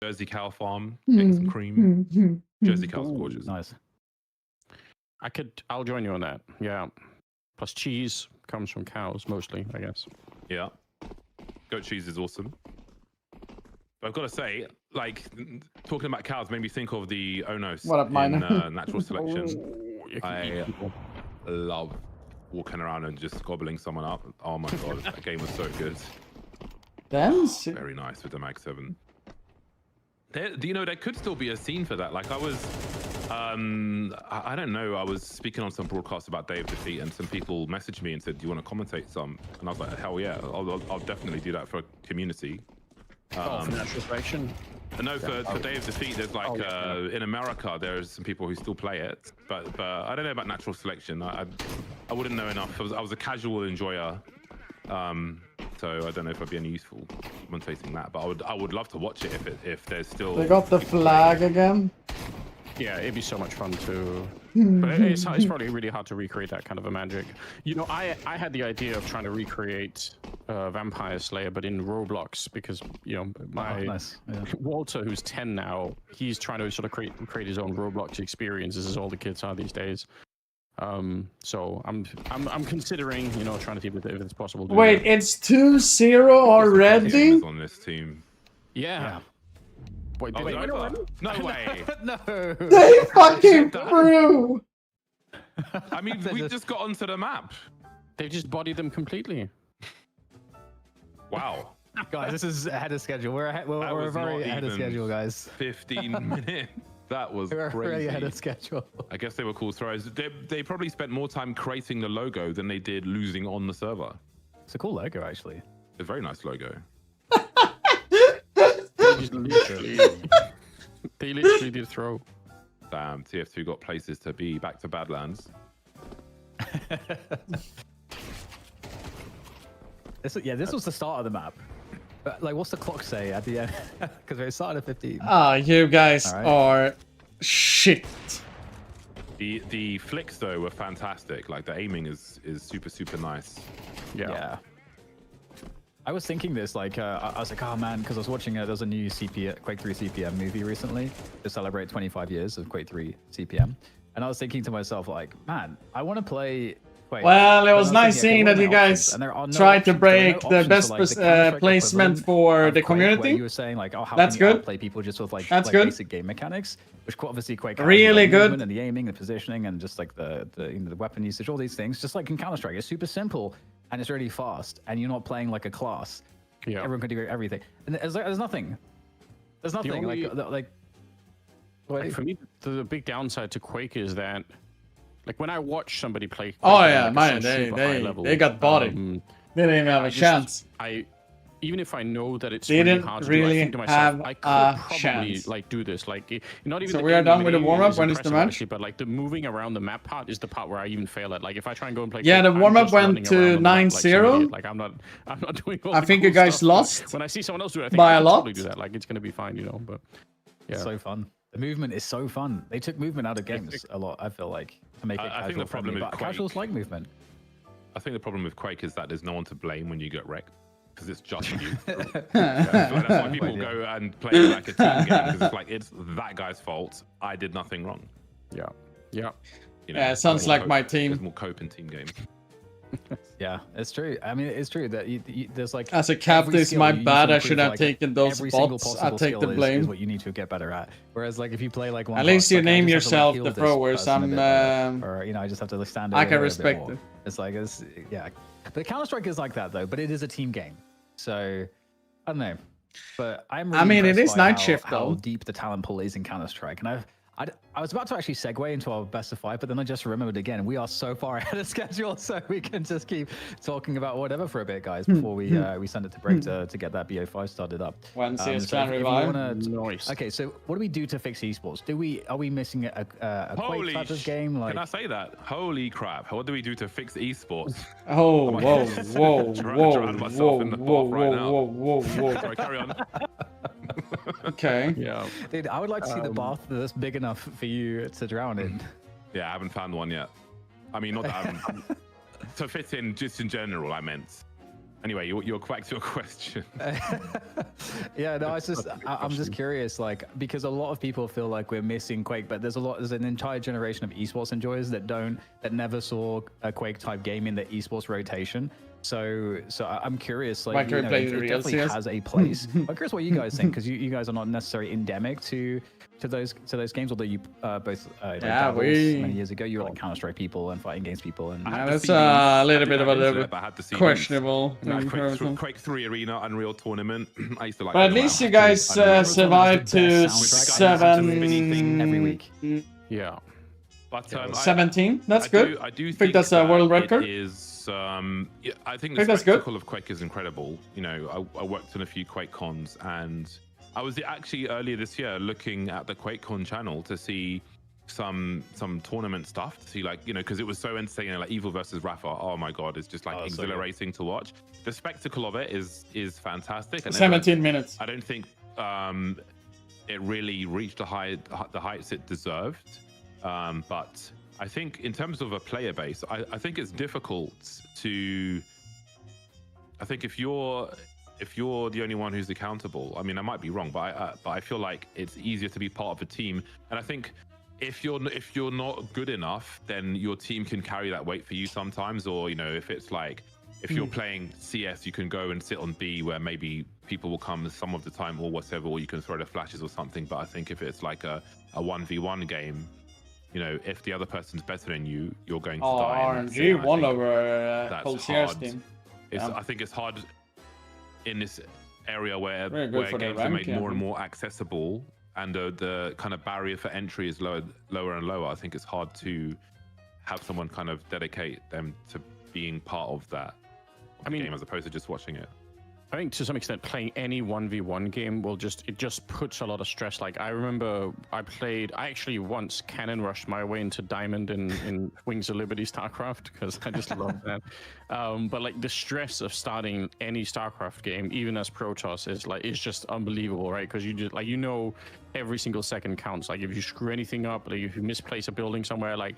Jersey cow farm, getting some cream. Jersey cow's gorgeous.
Nice.
I'll join you on that. Yeah. Plus cheese comes from cows mostly, I guess.
Yeah. Goat cheese is awesome. But I've got to say, like, talking about cows made me think of the Onos
What up,
in
Miner?
Natural Selection. I love walking around and just gobbling someone up. Oh my god, that game was so good.
Dance?
Very nice with the Mag 7. You know, there could still be a scene for that. Like I was, I don't know, I was speaking on some broadcast about Day of Defeat and some people messaged me and said, do you want to commentate some? And I was like, hell yeah, I'll definitely do that for a community.
For Natural Selection?
No, for Day of Defeat, there's like, in America, there's some people who still play it, but I don't know about Natural Selection. I wouldn't know enough. I was a casual enjoyer. So I don't know if I'd be any useful commentating that, but I would love to watch it if there's still.
They got the flag again.
Yeah, it'd be so much fun to. But it's probably really hard to recreate that kind of a magic. You know, I had the idea of trying to recreate Vampire Slayer, but in Roblox, because you know Walter, who's 10 now, he's trying to sort of create his own Roblox experiences, as all the kids are these days. So I'm considering, you know, trying to see if it's possible. To
Wait, it's 2-0 already?
On this team.
Yeah. Wait,
did they win already? No way.
No.
They fucking threw.
I mean, we just got onto the map.
They just bodied them completely.
Wow.
Guys, this is ahead of schedule. We're very ahead of schedule, guys.
15 minutes. That was
We're
crazy.
very ahead of schedule.
I guess they were cool throws. They probably spent more time creating the logo than they did losing on the server.
It's a cool logo, actually.
It's a very nice logo.
They literally did throw.
Damn, TF2 got places to be. Back to Badlands.
This was the start of the map. But, like, what's the clock say at the end? Because we started at 15.
Ah, you guys are shit.
The flicks though were fantastic. Like the aiming is super nice.
Yeah. I was thinking this, like, I was like, oh man, because I was watching, there was a new Quake 3 CPM movie recently to celebrate 25 years of Quake 3 CPM. And I was thinking to myself, like, man, I want to play Quake.
Well, it was nice seeing that you guys tried to break the best placement for the community.
You were saying, like, oh, how
that's
can you
good.
Play people just with like,
that's good.
Basic game mechanics, which obviously Quake has,
really
like,
good,
and the aiming, the positioning, and just like the weapon usage, all these things, just like in Counter-Strike, it's super simple and it's really fast, and you're not playing like a class. Yeah, everyone can do everything, and there's nothing. There's nothing like
for me, the big downside to Quake is that, like, when I watch somebody play Quake,
oh yeah, man, they got bodied. They didn't even have a chance.
Even if I know that it's
they
really
didn't
hard to
really
do, I think to myself,
have
I could
a
probably
chance.
like do this. Like, not even.
So
the
we are
game
done with the
is
warm up. When is the
impressive,
match?
actually, but like the moving around the map part is the part where I even fail at. Like if I try and go and play.
Yeah,
Quake,
the warm up went to 9-0.
Like I'm not doing. All
I
the
think
cool
you guys
stuff.
lost.
When I see someone else do it, I think
by
I
a
can
lot.
totally do that. Like it's gonna be fine, you know. But yeah,
so fun. The movement is so fun. They took movement out of games a lot. I feel like to make it casual.
I think the problem with
casuals like movement.
I think the problem with Quake is that there's no one to blame when you get wrecked. Because it's just you. That's why people go and play like a team game, because it's like it's that guy's fault. I did nothing wrong.
Yeah.
You know,
yeah, it sounds like my team.
There's more cope in team games.
Yeah, it's true. I mean, it's true that there's like.
As a captain, it's my bad. I should have taken those bots. I take the blame.
Is what you need to get better at. Whereas, like, if you play like one.
At least you
like,
name yourself the throwers. I'm.
Or you know, I just have to stand.
I can respect it.
It's like yeah, but Counter-Strike is like that though. But it is a team game, so I don't know. But I'm. Really
I mean, it is
by
night shift though.
How deep the talent pool is in Counter-Strike, and I was about to actually segue into our best of 5, but then I just remembered again, we are so far ahead of schedule, so we can just keep talking about whatever for a bit, guys, before we send it to break to get that BO5 started up.
When CS can revive.
Nice.
Okay, so what do we do to fix esports? Are we missing a Quake type of game? Like...
Can I say that? Holy crap! What do we do to fix esports?
Oh, whoa.
Sorry, carry on.
Okay.
Yeah.
Dude, I would like to see the bath that's big enough for you to drown in.
Yeah, I haven't found one yet. I mean, not that to fit in, just in general, I meant. Anyway, you're back to your question.
Yeah, no, I'm just curious, like, because a lot of people feel like we're missing Quake, but there's an entire generation of esports enjoyers that never saw a Quake type game in the esports rotation. So I'm curious, like, you know, it definitely has a place. I'm curious what you guys think, because you guys are not necessarily endemic to those games, although you both many years ago you were like Counter-Strike people and fighting games people, and
that's a little bit of a questionable.
Quake 3 Arena Unreal Tournament. I used to like.
But at least you guys survived to 7
every week.
Yeah.
But
17. That's good.
I do
think that's a world record.
It is. Yeah, I think
the
spectacle of Quake is incredible. You know, I worked in a few Quake cons, and I was actually earlier this year looking at the QuakeCon channel to see some tournament stuff, to see, like, you know, because it was so entertaining, like Evil versus Rafa. Oh my god, it's just like exhilarating to watch. The spectacle of it is fantastic. And
17 minutes.
I don't think it really reached the heights it deserved. But I think in terms of a player base, I think it's difficult to. I think if you're the only one who's accountable, I mean, I might be wrong, but I feel like it's easier to be part of a team. And I think if you're not good enough, then your team can carry that weight for you sometimes. Or, you know, if it's like, if you're playing CS, you can go and sit on B where maybe people will come some of the time or whatever, or you can throw the flashes or something. But I think if it's like a 1v1 game, you know, if the other person's better than you, you're going to die.
RNG won over whole CS team.
I think it's hard in this area where games are made more and more accessible, and the kind of barrier for entry is lower and lower. I think it's hard to have someone kind of dedicate them to being part of that game as opposed to just watching it.
I think to some extent playing any 1v1 game it just puts a lot of stress. Like, I remember I actually once cannon rushed my way into Diamond in Wings of Liberty StarCraft, because I just love that. But like the stress of starting any StarCraft game, even as Protoss, is just unbelievable, right? Because you just, like, you know, every single second counts. Like, if you screw anything up, like if you misplace a building somewhere, like,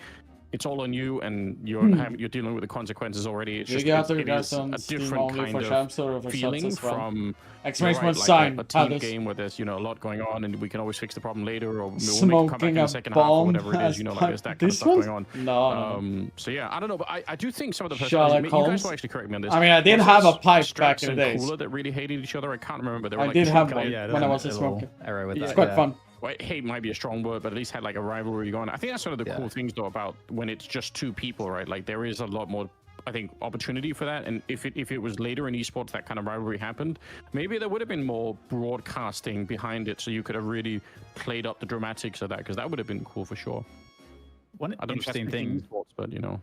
it's all on you, and you're dealing with the consequences already. It's just a different kind of feeling from a team game where there's, you know, a lot going on, and we can always fix the problem later, or we'll make come back in the second half or whatever it is. You know, like there's that kind of stuff going on.
No.
So yeah, I don't know, but I do think some of the personalities, you guys will actually correct me on this.
I mean, I did have a pipe back in the days.
Cooler that really hated each other. I can't remember. They were
I did have one when I was a smoker. It's quite fun.
Well, hate might be a strong word, but at least had like a rivalry going. I think that's one of the cool things though about when it's just two people, right? Like, there is a lot more, I think, opportunity for that. And if it was later in esports that kind of rivalry happened, maybe there would have been more broadcasting behind it, so you could have really played up the dramatics of that, because that would have been cool for sure.
One interesting thing,
esports, but you know.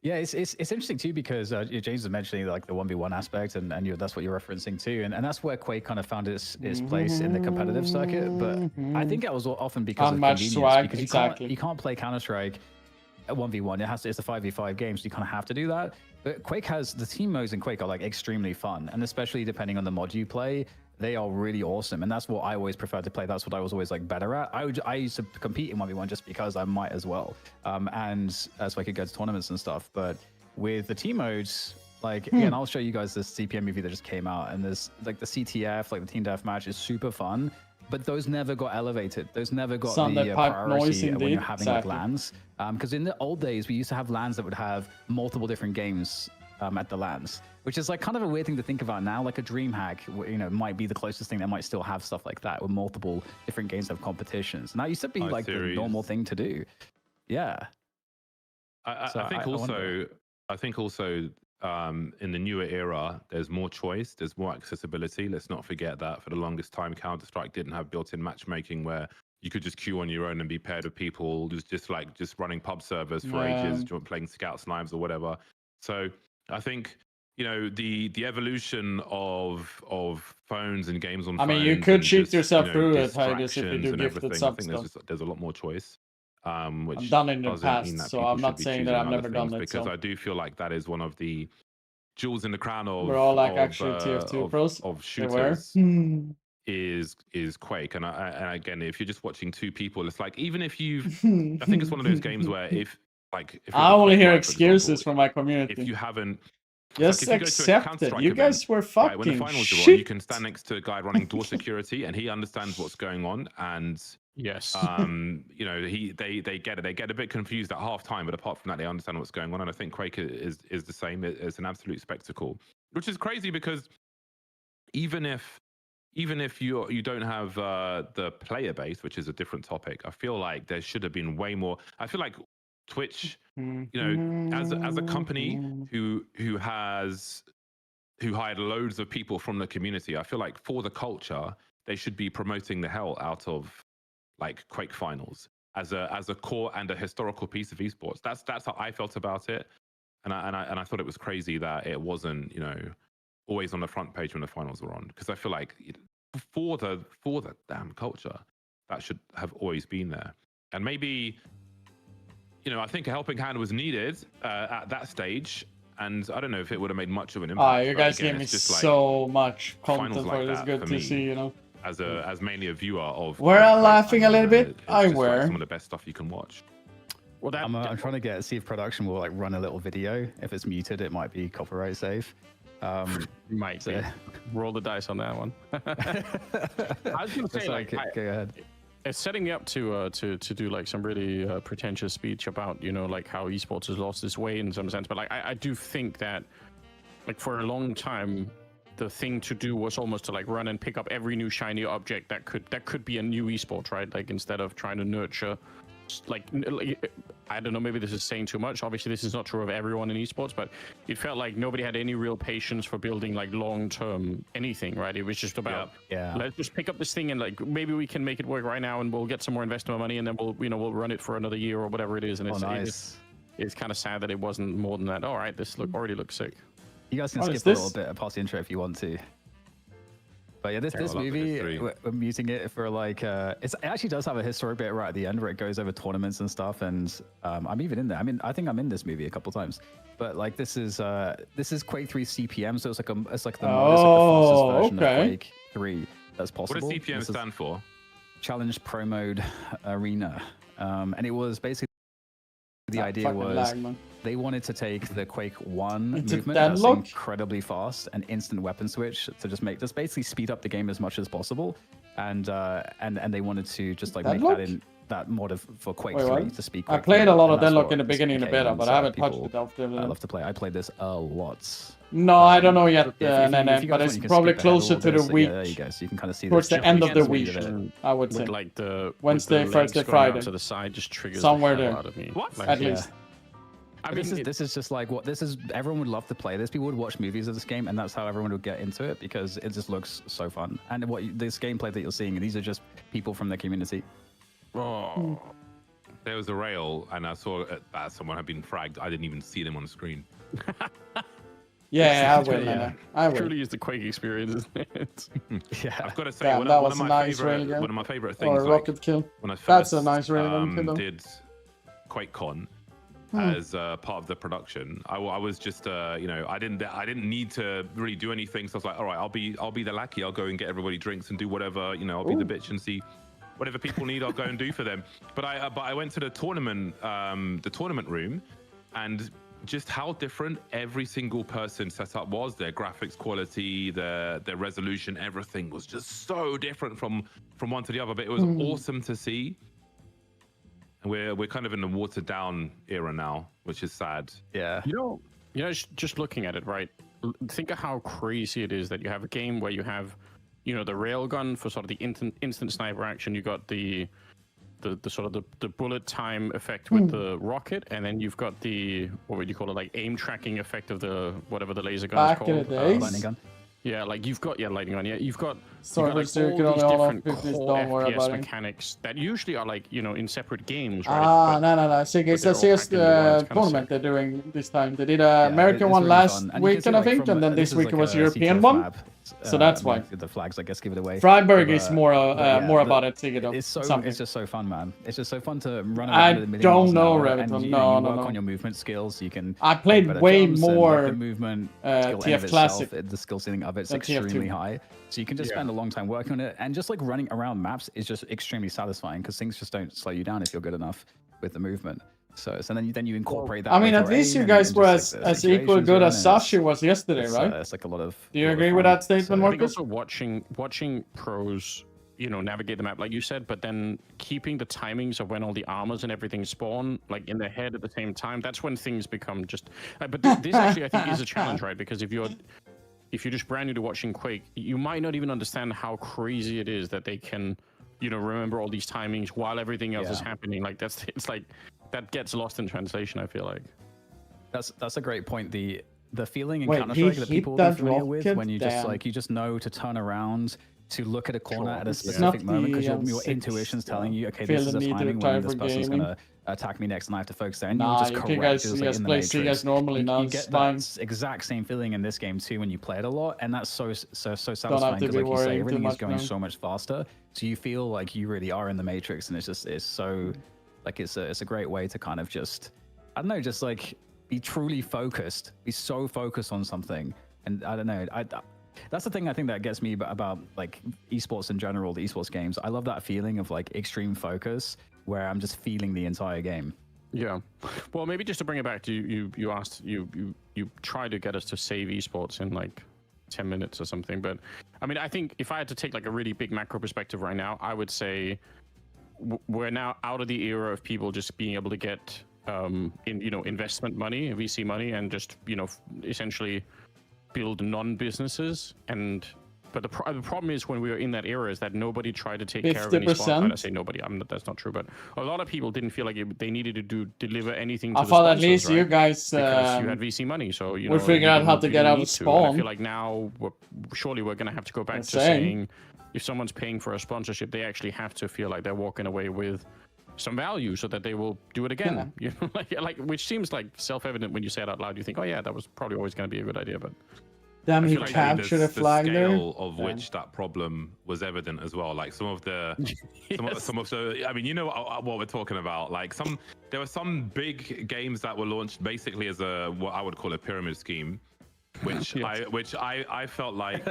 Yeah, it's interesting too, because James was mentioning like the 1v1 aspect, and that's what you're referencing too, and that's where Quake kind of found its place in the competitive circuit. But I think that was often because of convenience, because you can't play Counter-Strike at 1v1. It's a 5v5 game, so you kind of have to do that. But Quake has the team modes in Quake are like extremely fun, and especially depending on the mod you play, they are really awesome, and that's what I always preferred to play. That's what I was always like better at. I used to compete in 1v1 just because I might as well, and so I could go to tournaments and stuff. But with the team modes, like, again, I'll show you guys this CPM movie that just came out, and there's like the CTF, like the team deathmatch, is super fun. But those never got elevated. Those never got the priority when you're having like LANs. Because in the old days, we used to have LANs that would have multiple different games at the LANs, which is like kind of a weird thing to think about now. Like a DreamHack, you know, might be the closest thing that might still have stuff like that, where multiple different games have competitions. And that used to be like the normal thing to do. Yeah.
I think also in the newer era, there's more choice, there's more accessibility. Let's not forget that for the longest time, Counter-Strike didn't have built-in matchmaking where you could just queue on your own and be paired with people just running pub servers for ages, playing Scouts Knives or whatever. So I think, you know, the evolution of phones and games on phones.
I mean, you could cheat yourself through it, if you do gifted sub stuff.
There's a lot more choice. Which
I've done it in the past, so I'm not saying that I've never done it.
Because I do feel like that is one of the jewels in the crown of
we're all like actually TF2 pros
of shooters. Is Quake, and again, if you're just watching two people, it's like, even if you've, I think it's one of those games where if
I only hear excuses from my community.
If you haven't
Just
if you go to a
accept it.
Counter-Strike
You
event,
guys were fucking
right, when the finals are on,
shit.
you can stand next to a guy running door security, and he understands what's going on. And
Yes.
you know, they get it. They get a bit confused at halftime, but apart from that, they understand what's going on. And I think Quake is the same. It's an absolute spectacle, which is crazy because even if you don't have the player base, which is a different topic, I feel like there should have been way more. I feel like Twitch, you know, as a company who hired loads of people from the community, I feel like for the culture, they should be promoting the hell out of like Quake finals as a core and a historical piece of esports. That's how I felt about it, and I thought it was crazy that it wasn't, you know, always on the front page when the finals were on, because I feel like for the damn culture, that should have always been there. And maybe, you know, I think a helping hand was needed at that stage, and I don't know if it would have made much of an impact.
You guys gave me so much content for it. It's good to see, you know.
As mainly a viewer of.
Were I laughing a little bit? I were.
Like some of the best stuff you can watch.
Well, I'm trying to see if production will like run a little video. If it's muted, it might be copyright safe.
Might be. Roll the dice on that one. I was going to say, like,
go ahead.
It's setting me up to do like some really pretentious speech about, you know, like how esports has lost its way in some sense. But like, I do think that, like, for a long time, the thing to do was almost to like run and pick up every new shiny object that could be a new esport, right? Like, instead of trying to nurture, like I don't know, maybe this is saying too much. Obviously, this is not true of everyone in esports, but it felt like nobody had any real patience for building like long-term anything, right? It was just about, let's just pick up this thing and like maybe we can make it work right now, and we'll get some more investment money, and then we'll run it for another year or whatever it is. And it's kind of sad that it wasn't more than that. All right, this already looks sick.
You guys can skip a little bit past the intro if you want to. But yeah, this movie, I'm using it for like, it actually does have a historic bit right at the end where it goes over tournaments and stuff, and I'm even in there. I mean, I think I'm in this movie a couple times. But like, this is Quake 3 CPM, so it's like the fastest version of Quake 3 that's possible.
What does CPM stand for?
Challenge Pro Mode Arena, and it was basically the idea was they wanted to take the Quake 1 movement that's incredibly fast and instant weapon switch to just basically speed up the game as much as possible, and they wanted to just like make that mod for Quake 3 to speak.
I played a lot of Deadlock in the beginning in the beta, but I haven't touched it after.
I love to play. I played this a lot.
No, I don't know yet, but it's probably closer to the week.
There you go. So you can kind of see
towards the end of the week, I would say.
Like the
Wednesday, Thursday, Friday.
To the side just triggers
somewhere
the hell
there.
out of me.
What?
Like,
at least.
I mean, this is just like everyone would love to play this. People would watch movies of this game, and that's how everyone would get into it because it just looks so fun. And this gameplay that you're seeing, these are just people from the community.
Oh. There was a rail, and I saw that someone had been fragged. I didn't even see them on the screen.
Yeah, I will. I will.
Truly is the Quake experience, isn't it?
Yeah. I've got to say, one of my favorite things.
Or rocket kill.
When I first,
that's a nice railgun kill.
Did QuakeCon as part of the production, I was just you know, I didn't need to really do anything, so I was like, all right, I'll be the lackey. I'll go and get everybody drinks and do whatever, you know, I'll be the bitch and see whatever people need, I'll go and do for them. But I went to the tournament room, and just how different every single person setup was. Their graphics quality, their resolution, everything was just so different from one to the other. But it was awesome to see. And we're kind of in the watered down era now, which is sad.
Yeah.
You know, just looking at it, right? Think of how crazy it is that you have a game where you have, you know, the railgun for sort of the instant sniper action. You got the sort of the bullet time effect with the rocket, and then you've got the, what would you call it, like aim tracking effect of the whatever the laser gun is called.
Back in the days.
Lightning gun.
Yeah, like you've got lightning gun. Yeah, you've got
like
all these different core FPS mechanics that usually are like, you know, in separate games, right?
No. It's a CS tournament they're doing this time. They did an American one last weekend, I think, and then this week it was a European one. So that's why.
The flags, I guess, give it away.
Freiburg is more about it. It's
just so fun, man. It's just so fun to run around with a million
don't know,
Reviton.
No.
Work on your movement skills. You can.
I played way more
movement
TF Classic.
The skill ceiling of it's extremely high, so you can just spend a long time working on it, and just like running around maps is just extremely satisfying because things just don't slow you down if you're good enough with the movement. So then you incorporate that.
I mean,
with
at
your
least
aim
you guys
and
were
just, like, the
as equal
situations
good
you're in,
as
and
Sashi was yesterday,
it's,
right?
it's like a lot of.
Do you
lot of
agree with
fun.
that statement,
I think
Marcus?
also watching pros, you know, navigate the map like you said, but then keeping the timings of when all the armors and everything spawn like in their head at the same time. That's when things become just. But this actually I think is a challenge, right? Because if you're just brand new to watching Quake, you might not even understand how crazy it is that they can, you know, remember all these timings while everything else is happening. Like it's like that gets lost in translation. I feel like.
That's a great point. The feeling in
Wait,
Counter-Strike
he
that
hit
people will be
that
familiar with
rocket?
when you
Damn.
just you just know to turn around, to look at a corner at a
It's
specific
not
moment because
the
your
M6,
intuition's telling you, okay,
feel
this is
the
a
need to
timing
retire
when this
for
person's
gaming.
gonna attack me next, and I have to focus there. And
Nah,
you'll just
you
correct,
can guys
just like in the
play
Matrix.
CS normally now.
You
It's
get
fine.
that exact same feeling in this game too when you play it a lot, and that's so
Don't
satisfying
have to
because,
be
like you say,
worrying too
everything is
much,
going
man.
so much faster. So you feel like you really are in the Matrix, and it's so like it's a great way to kind of just, I don't know, just like be truly focused, be so focused on something. And I don't know, that's the thing I think that gets me about like esports in general, the esports games. I love that feeling of like extreme focus where I'm just feeling the entire game.
Yeah, well, maybe just to bring it back to you asked you tried to get us to save esports in like 10 minutes or something, but I mean, I think if I had to take like a really big macro perspective right now, I would say we're now out of the era of people just being able to get investment money, VC money, and just essentially build non-businesses. But the problem is when we were in that era is that nobody tried to take care of any sponsors. I say nobody, that's not true, but a lot of people didn't feel like they needed to deliver anything to
I
the
thought
sponsors,
at least
right?
you guys
because you had VC money, so
we figured out how to get out of
I
spawn.
feel like now surely we're going to have to go back to saying if someone's paying for a sponsorship, they actually have to feel like they're walking away with some value so that they will do it again. You know, like which seems like self-evident when you say it out loud. You think, oh yeah, that was probably always going to be a good idea, but
damn, he
like
captured a flag there.
The scale of which that problem was evident as well. Like some of the, I mean, you know what we're talking about. Like there were some big games that were launched basically as what I would call a pyramid scheme, which I felt like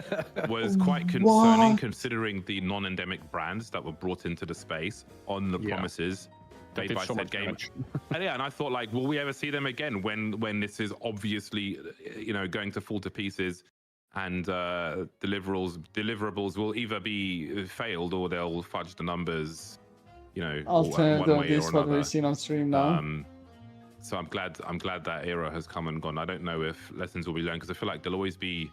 was quite concerning considering the non-endemic brands that were brought into the space on the promises made by said game. And I thought, like, will we ever see them again when this is obviously going to fall to pieces, and deliverables will either be failed or they'll fudge the numbers,
alternative is what we've seen on stream now.
So I'm glad that era has come and gone. I don't know if lessons will be learned, because I feel like there'll always be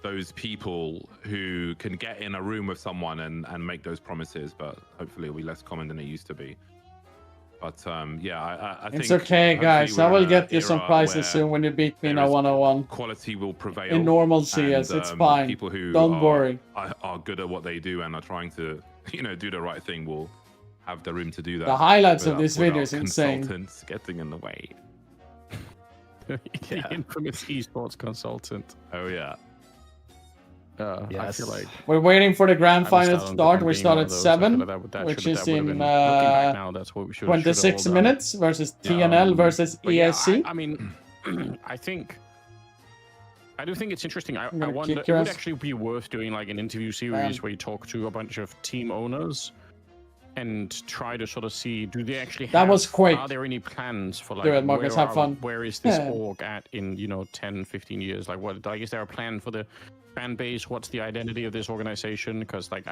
those people who can get in a room with someone and make those promises, but hopefully it'll be less common than it used to be. But I think
it's okay, guys. I will get you some prizes soon when you beat me in a 101.
Quality will prevail.
In normal CS, it's fine.
People who
don't worry.
Are good at what they do and are trying to, do the right thing will have the room to do that.
The highlights of this video is insane.
Consultants getting in the way.
The infamous esports consultant.
Oh yeah.
I feel like
we're waiting for the grand final to start. We start at 7, which is in 26 minutes versus TNL versus ESC.
I mean, I do think it's interesting. I wonder, it would actually be worth doing like an interview series where you talk to a bunch of team owners and try to sort of see, do they actually have,
that was Quake.
Are there any plans for like,
do it, Marcus, have fun.
Where is this org at in 10, 15 years? Like, what, like, is there a plan for the fan base? What's the identity of this organization? Because like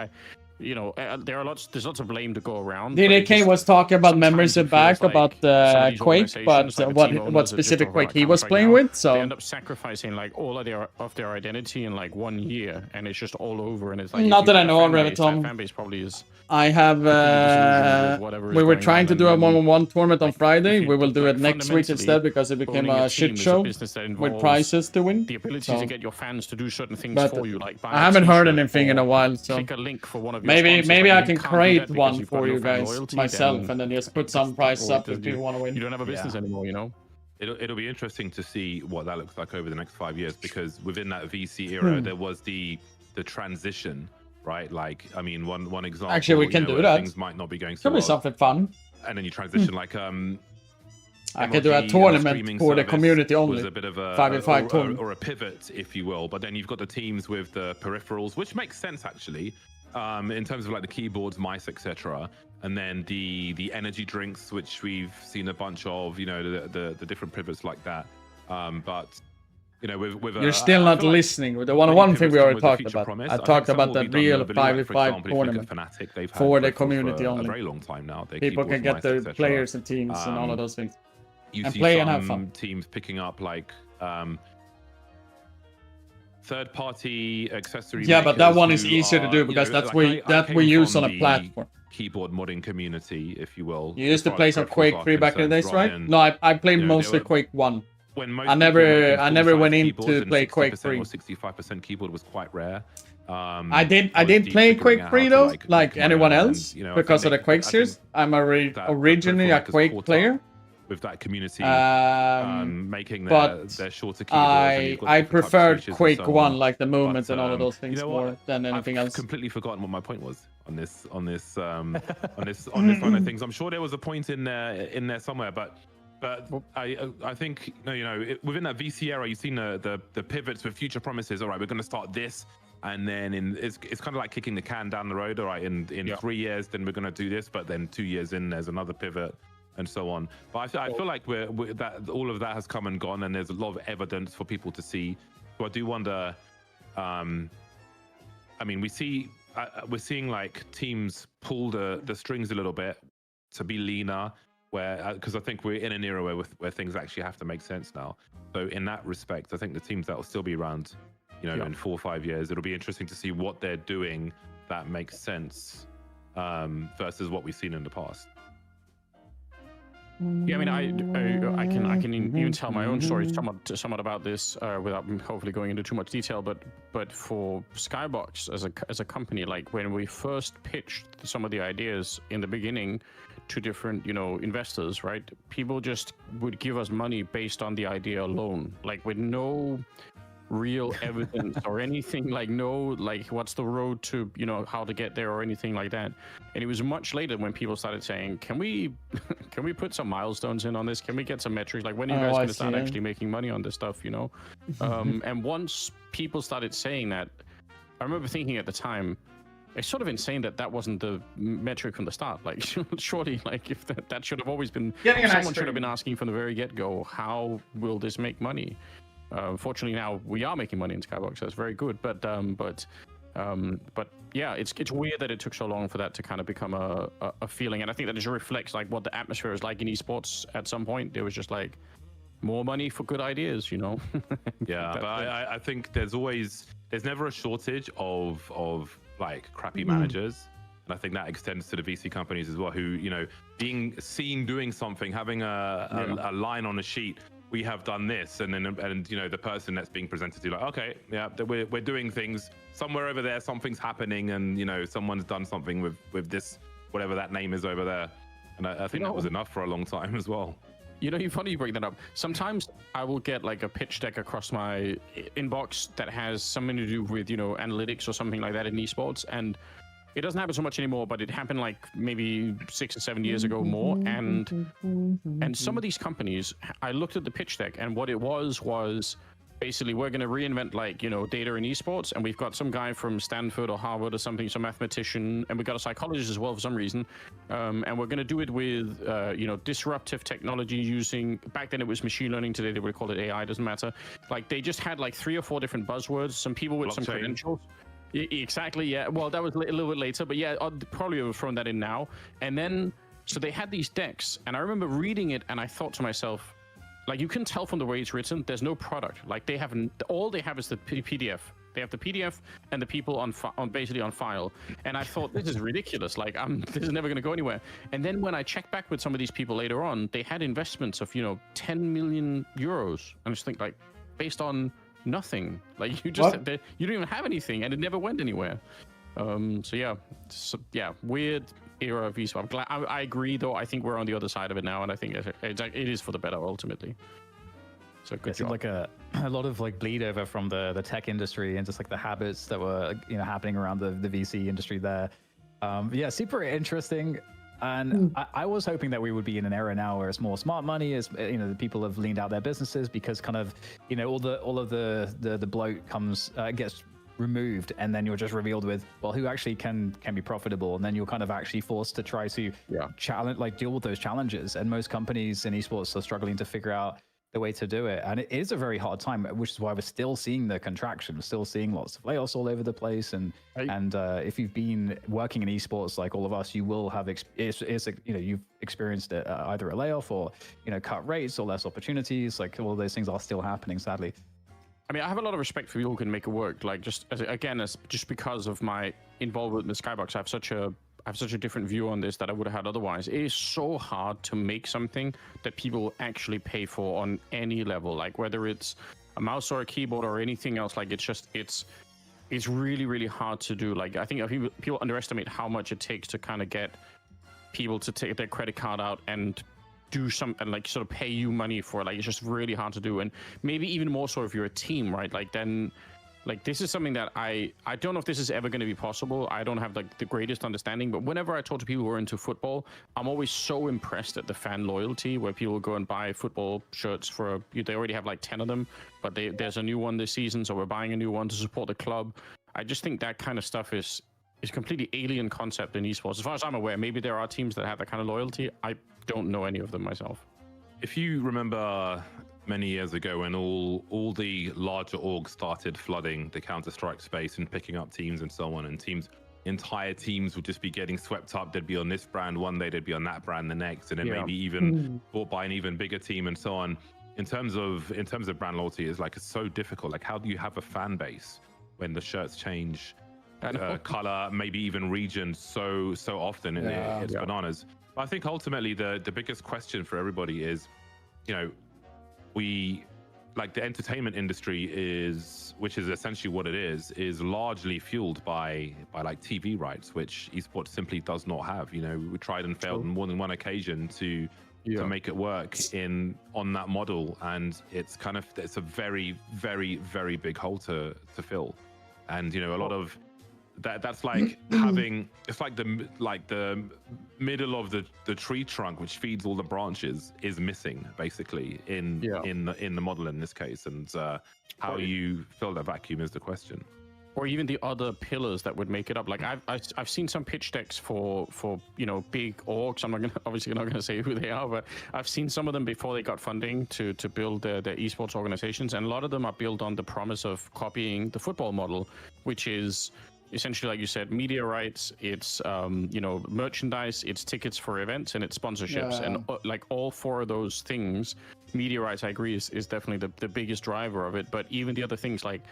there's lots of blame to go around.
DDK was talking about membership back about Quake, but what specific Quake he was playing with, so
they end up sacrificing like all of their identity in like 1 year, and it's just all over. And it's like,
not that I know already, Tom.
Fan base probably is.
I have we were trying to do a 1-on-1 tournament on Friday. We will do it next week instead because it became a shit show with prizes to win.
The ability to get your fans to do certain things for you, like
I haven't heard anything in a while, so
click a link for one of your
maybe I can create one for you guys myself, and then just put some price up if people want to win.
You don't have a business anymore,
It'll be interesting to see what that looks like over the next 5 years, because within that VC era there was the transition, right? Like, I mean, one example.
Actually, we can do that.
Things might not be going so
well. Could be something fun.
And then you transition like
I could do a tournament for the community only.
Was a bit of a
5v5 tournament,
or a pivot, if you will. But then you've got the teams with the peripherals, which makes sense actually. in terms of like the keyboards, mice, etc. And then the energy drinks, which we've seen a bunch of, you know, the different pivots like that. But you know, with
You're still not listening. The one thing we already talked about. I talked about the real 5v5 tournament for the community only.
A very long time now.
People can get their players and teams and all of those things.
You
and
see
play
some
and have fun.
Teams picking up like third-party accessories.
Yeah, but that one is easier to do because that's we use on a platform.
Keyboard modding community, if you will.
You used to play some Quake 3 back in the days, right? No, I played mostly Quake 1. I never went in to play Quake 3.
65% keyboard was quite rare.
I did play Quake 3 though, like anyone else, because of the Quake series. I'm originally a Quake player.
With that community making
their
shorter keyboards.
I preferred Quake 1, like the movement and all of those things more than anything else.
I've completely forgotten what my point was on this line of things. I'm sure there was a point in there somewhere, but I think within that VC era, you've seen the pivots with future promises. All right, we're going to start this, and then it's kind of like kicking the can down the road. All right, in 3 years, then we're going to do this, but then 2 years in, there's another pivot. And so on, but I feel like that all of that has come and gone, and there's a lot of evidence for people to see. So I do wonder. I mean, we're seeing like teams pull the strings a little bit to be leaner, because I think we're in an era where things actually have to make sense now. So in that respect, I think the teams that will still be around, in 4 or 5 years, it'll be interesting to see what they're doing that makes sense versus what we've seen in the past.
Yeah, I mean, I can even tell my own story somewhat about this without hopefully going into too much detail. But for Skybox as a company, like when we first pitched some of the ideas in the beginning to different investors, right? People just would give us money based on the idea alone, like with no real evidence or anything, like what's the road to how to get there or anything like that. And it was much later when people started saying, can we put some milestones in on this, can we get some metrics, like when are you guys going to start actually making money on this stuff, and once people started saying that, I remember thinking at the time, it's sort of insane that wasn't the metric from the start. Like surely, like if that should have always been, someone should have been asking from the very get-go, how will this make money? Fortunately, now we are making money in Skybox. That's very good. But yeah, it's weird that it took so long for that to kind of become a feeling. And I think that just reflects like what the atmosphere is like in esports. At some point, there was just like more money for good ideas, Yeah,
but I think there's never a shortage of like crappy managers. And I think that extends to the VC companies as well, who being seen doing something, having a line on a sheet. We have done this, and the person that's being presented to, like, okay, yeah, we're doing things somewhere over there, something's happening, and someone's done something with this, whatever that name is over there, and I think that was enough for a long time as well.
You're funny you bring that up. Sometimes I will get like a pitch deck across my inbox that has something to do with analytics or something like that in esports, and it doesn't happen so much anymore, but it happened like maybe 6 or 7 years ago more. And some of these companies, I looked at the pitch deck, and what it was basically, we're going to reinvent like, data in esports. And we've got some guy from Stanford or Harvard or something, some mathematician, and we've got a psychologist as well for some reason. And we're going to do it with, disruptive technology using, back then it was machine learning, today they would call it AI, doesn't matter. Like they just had like 3 or 4 different buzzwords, some people with some credentials. Exactly, yeah. Well, that was a little bit later, but yeah, I'd probably have thrown that in now. And then, so they had these decks, and I remember reading it, and I thought to myself, like, you can tell from the way it's written, there's no product. Like, all they have is the PDF. They have the PDF and the people basically on file. And I thought, this is ridiculous. Like, this is never going to go anywhere. And then when I checked back with some of these people later on, they had investments of, 10 million euros. And I just think, like, based on nothing, like you don't even have anything, and it never went anywhere. So yeah, weird era of esports. I'm glad. I agree, though. I think we're on the other side of it now, and I think it is for the better ultimately. So good job.
Like a lot of like bleed over from the tech industry and just like the habits that were happening around the VC industry there. Yeah, super interesting. And I was hoping that we would be in an era now where it's more smart money, as the people have leaned out their businesses because kind of all of the bloat gets removed, and then you're just revealed with, well, who actually can be profitable, and then you're kind of actually forced to try to challenge, like deal with those challenges. And most companies in esports are struggling to figure out the way to do it, and it is a very hard time, which is why we're still seeing the contraction. We're still seeing lots of layoffs all over the place, and if you've been working in esports like all of us, you will have you've experienced either a layoff or cut rates or less opportunities. Like all those things are still happening, sadly.
I mean, I have a lot of respect for people who can make it work. Like just because of my involvement with Skybox, I have such a different view on this that I would have had otherwise. It is so hard to make something that people actually pay for on any level, like whether it's a mouse or a keyboard or anything else. Like it's really, really hard to do. Like I think people underestimate how much it takes to kind of get people to take their credit card out and do something, like sort of pay you money for it. Like it's just really hard to do. And maybe even more so if you're a team, right? Like then, like this is something that I don't know if this is ever going to be possible. I don't have like the greatest understanding, but whenever I talk to people who are into football, I'm always so impressed at the fan loyalty where people go and buy football shirts they already have like 10 of them, but there's a new one this season, so we're buying a new one to support the club. I just think that kind of stuff is completely alien concept in esports. As far as I'm aware, maybe there are teams that have that kind of loyalty. I don't know any of them myself.
If you remember many years ago when all the larger orgs started flooding the Counter-Strike space and picking up teams and so on, and entire teams would just be getting swept up. They'd be on this brand one day, they'd be on that brand the next, and then maybe even bought by an even bigger team and so on. In terms of brand loyalty, it's so difficult. Like, how do you have a fan base when the shirts change color, maybe even region so often? It's bananas. But I think ultimately the biggest question for everybody is, we, like, the entertainment industry which is essentially what it is largely fueled by like TV rights, which esports simply does not have. We tried and failed on more than one occasion to make it work on that model, and it's a very, very, very big hole to fill. And a lot of that's like having, it's like the middle of the tree trunk which feeds all the branches is missing basically in the model in this case, and how you fill that vacuum is the question.
Or even the other pillars that would make it up. Like I've seen some pitch decks for big orgs. I'm obviously not gonna say who they are, but I've seen some of them before they got funding to build their esports organizations, and a lot of them are built on the promise of copying the football model, which is essentially, like you said, media rights, it's merchandise, it's tickets for events, and it's sponsorships. And like all four of those things, media rights, I agree, is definitely the biggest driver of it. But even the other things, like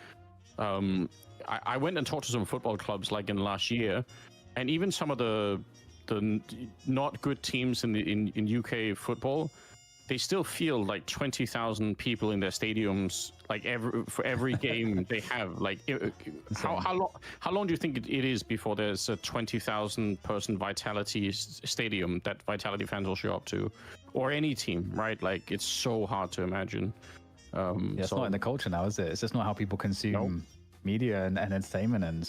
I went and talked to some football clubs like in the last year, and even some of the not good teams in UK football, they still feel like 20,000 people in their stadiums, like for every game they have. Like, how long do you think it is before there's a 20,000 person Vitality stadium that Vitality fans will show up to, or any team, right? Like, it's so hard to imagine.
It's not in the culture now, is it? It's just not how people consume media and entertainment, and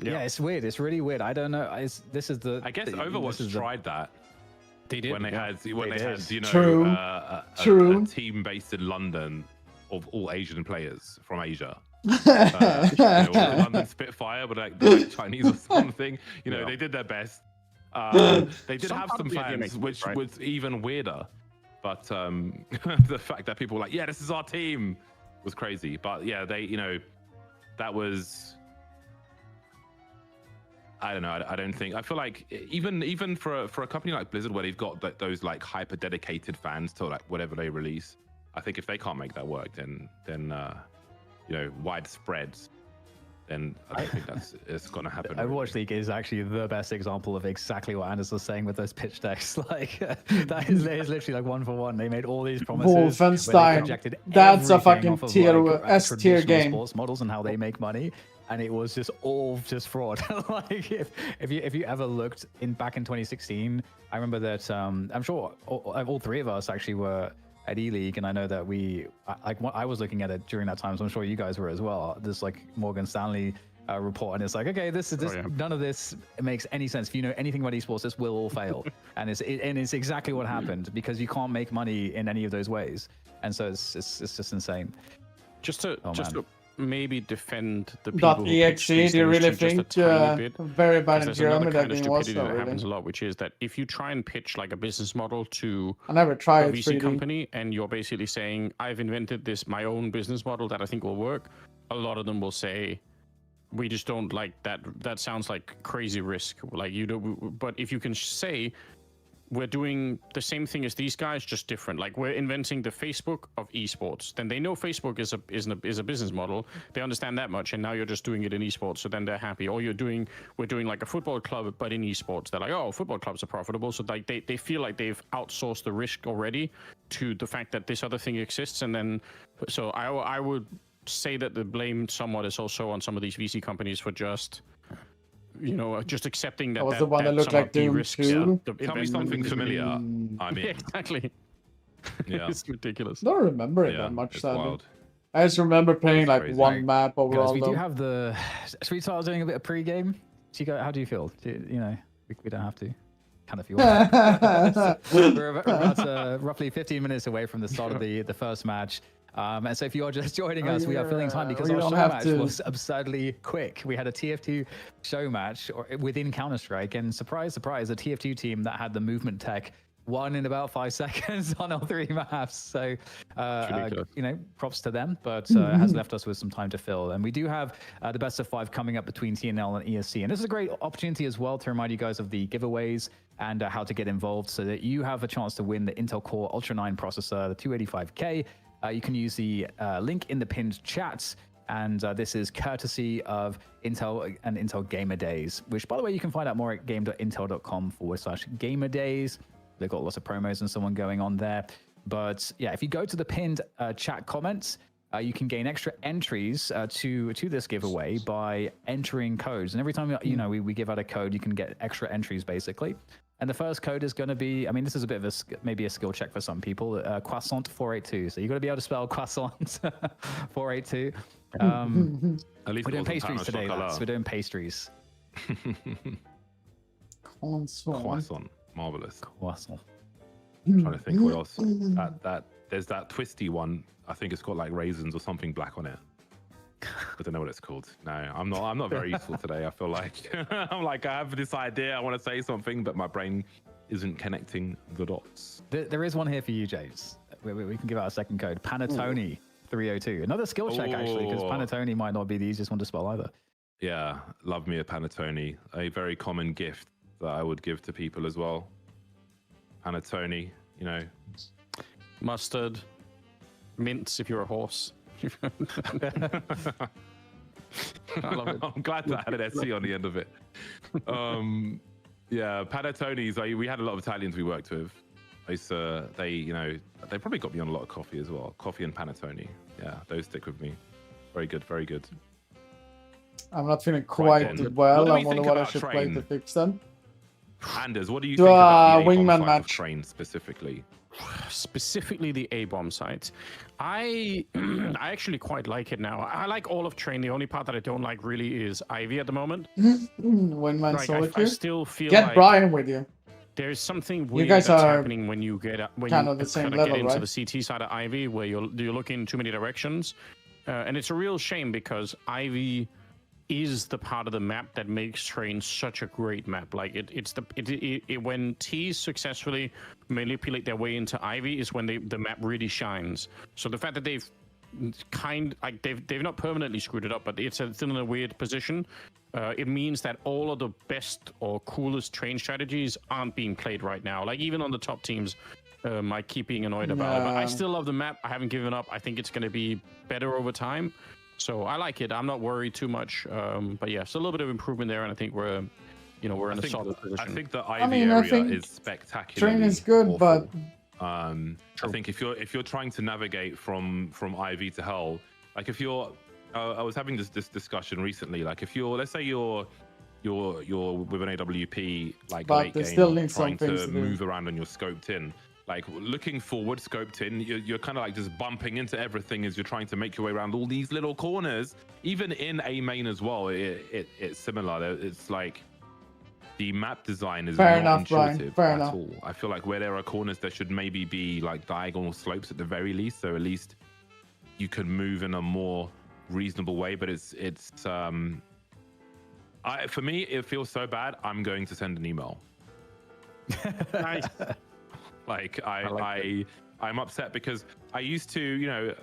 it's weird. It's really weird. I don't know. I guess
Overwatch tried that.
They did
when they had
True.
A team based in London of all Asian players from Asia. London Spitfire, but like Chinese or something. They did their best. They did have some fans, which was even weirder. But the fact that people were like, this is our team, was crazy. But that was, I don't know. I don't think, I feel like even for a company like Blizzard, where they've got those like hyper dedicated fans to like whatever they release, I think if they can't make that work, then widespread, then I don't think it's going to happen.
Overwatch League is actually the best example of exactly what Anders was saying with those pitch decks. Like that is literally like one for one. They made all these promises.
Wolfenstein. That's a fucking S-tier game.
Sports models and how they make money, and it was just all just fraud. Like if you ever looked back in 2016, I remember that I'm sure all three of us actually were at E-League, and I know that I was looking at it during that time, so I'm sure you guys were as well. This like Morgan Stanley report, and it's like, okay, none of this makes any sense. If you know anything about esports, this will all fail, and it's exactly what happened, because you can't make money in any of those ways, and so it's just insane.
Just to maybe defend the people who pitch
.exe,
these
do you
things
really
to just a
think
tiny bit.
very bad in
There's another
German
kind of
that game was
stupidity that
though,
happens a
really?
lot, which is that if you try and pitch like a business model to
I never tried
a
it
VC
3D.
company, and you're basically saying, I've invented my own business model that I think will work, a lot of them will say, we just don't like that. That sounds like crazy risk. Like you do, but if you can say, we're doing the same thing as these guys, just different. Like we're inventing the Facebook of esports. Then they know Facebook is a business model. They understand that much, and now you're just doing it in esports. So then they're happy. Or we're doing like a football club, but in esports. They're like, oh, football clubs are profitable. So like they feel like they've outsourced the risk already to the fact that this other thing exists. And then, so I would say that the blame somewhat is also on some of these VC companies for just, just accepting that.
That was the one that looked like Doom 2.
Tell me something familiar. I mean,
Yeah, exactly.
Yeah.
It's ridiculous.
Don't remember it
Yeah,
that much,
it's
sadly.
wild.
I just remember playing like
crazy.
one map overall.
Guys, we do
though.
have the. Should we start doing a bit of pre-game? How do you feel? We don't have to. Kind of if you want. We're about roughly 15 minutes away from the start of the first match. And so if you're just joining us, we are filling time because our show match was absurdly quick. We had a TF2 show match within Counter-Strike, and surprise, surprise, the TF2 team that had the movement tech won in about 5 seconds on all 3 maps. So, props to them, but it has left us with some time to fill. And we do have the best of 5 coming up between TNL and ESC. And this is a great opportunity as well to remind you guys of the giveaways and how to get involved so that you have a chance to win the Intel Core Ultra 9 processor, the 285K. You can use the link in the pinned chat, and this is courtesy of Intel and Intel Gamer Days, which, by the way, you can find out more at game.intel.com/gamerdays. They've got lots of promos and so on going on there. But yeah, if you go to the pinned chat comments, you can gain extra entries to this giveaway by entering codes. And every time we give out a code, you can get extra entries basically. And the first code is going to be, I mean, this is a bit of maybe a skill check for some people, croissant 482. So you've got to be able to spell croissant 482.
At least
we're doing pastries today, lads. We're doing pastries.
Croissant. Marvelous.
Croissant.
I'm trying to think what else. There's that twisty one. I think it's got like raisins or something black on it. I don't know what it's called. No, I'm not very useful today. I feel like I have this idea. I want to say something, but my brain isn't connecting the dots.
There is one here for you, James. We can give out a second code. Panettone 302. Another skill check actually, because Panettone might not be the easiest one to spell either.
Yeah, love me a panettone. A very common gift that I would give to people as well. Panettone,
mustard, mints if you're a horse. I love it.
I'm glad that I had an SC on the end of it. Yeah, panettones. We had a lot of Italians we worked with. They probably got me on a lot of coffee as well. Coffee and panettone. Yeah, those stick with me. Very good, very good.
I'm not feeling quite well. I wonder what I should play to fix them.
Anders, what do you think about the
wingman
A-bomb
match
Train specifically?
Specifically the A-bomb site. I actually quite like it now. I like all of Train. The only part that I don't like really is Ivy at the moment.
Wingman solitude.
I still feel
Get
like
Brian with you.
there's something weird
guys
that's
are
happening when you get
kind of the same level,
get into
right?
the CT side of Ivy, where you look in too many directions, and it's a real shame because Ivy is the part of the map that makes Train such a great map. Like when T's successfully manipulate their way into Ivy is when the map really shines. So the fact that they've not permanently screwed it up, but it's still in a weird position. It means that all of the best or coolest Train strategies aren't being played right now. Like even on the top teams, I keep being annoyed about it. But I still love the map. I haven't given up. I think it's going to be better over time. So I like it. I'm not worried too much. But yeah, it's a little bit of improvement there, and I think we're in a solid position.
I think the Ivy area is spectacular.
Train is good, but
I think if you're trying to navigate from Ivy to Hell, like if you're, I was having this discussion recently. Like if let's say you're with an AWP like late game, trying to move around and you're scoped in. Like looking forward, scoped in, you're kind of like just bumping into everything as you're trying to make your way around all these little corners. Even in A main as well, it's similar. It's like the map design is not intuitive at all. I feel like where there are corners, there should maybe be like diagonal slopes at the very least, so at least you could move in a more reasonable way, but for me, it feels so bad. I'm going to send an email.
Nice.
I'm upset because I used to,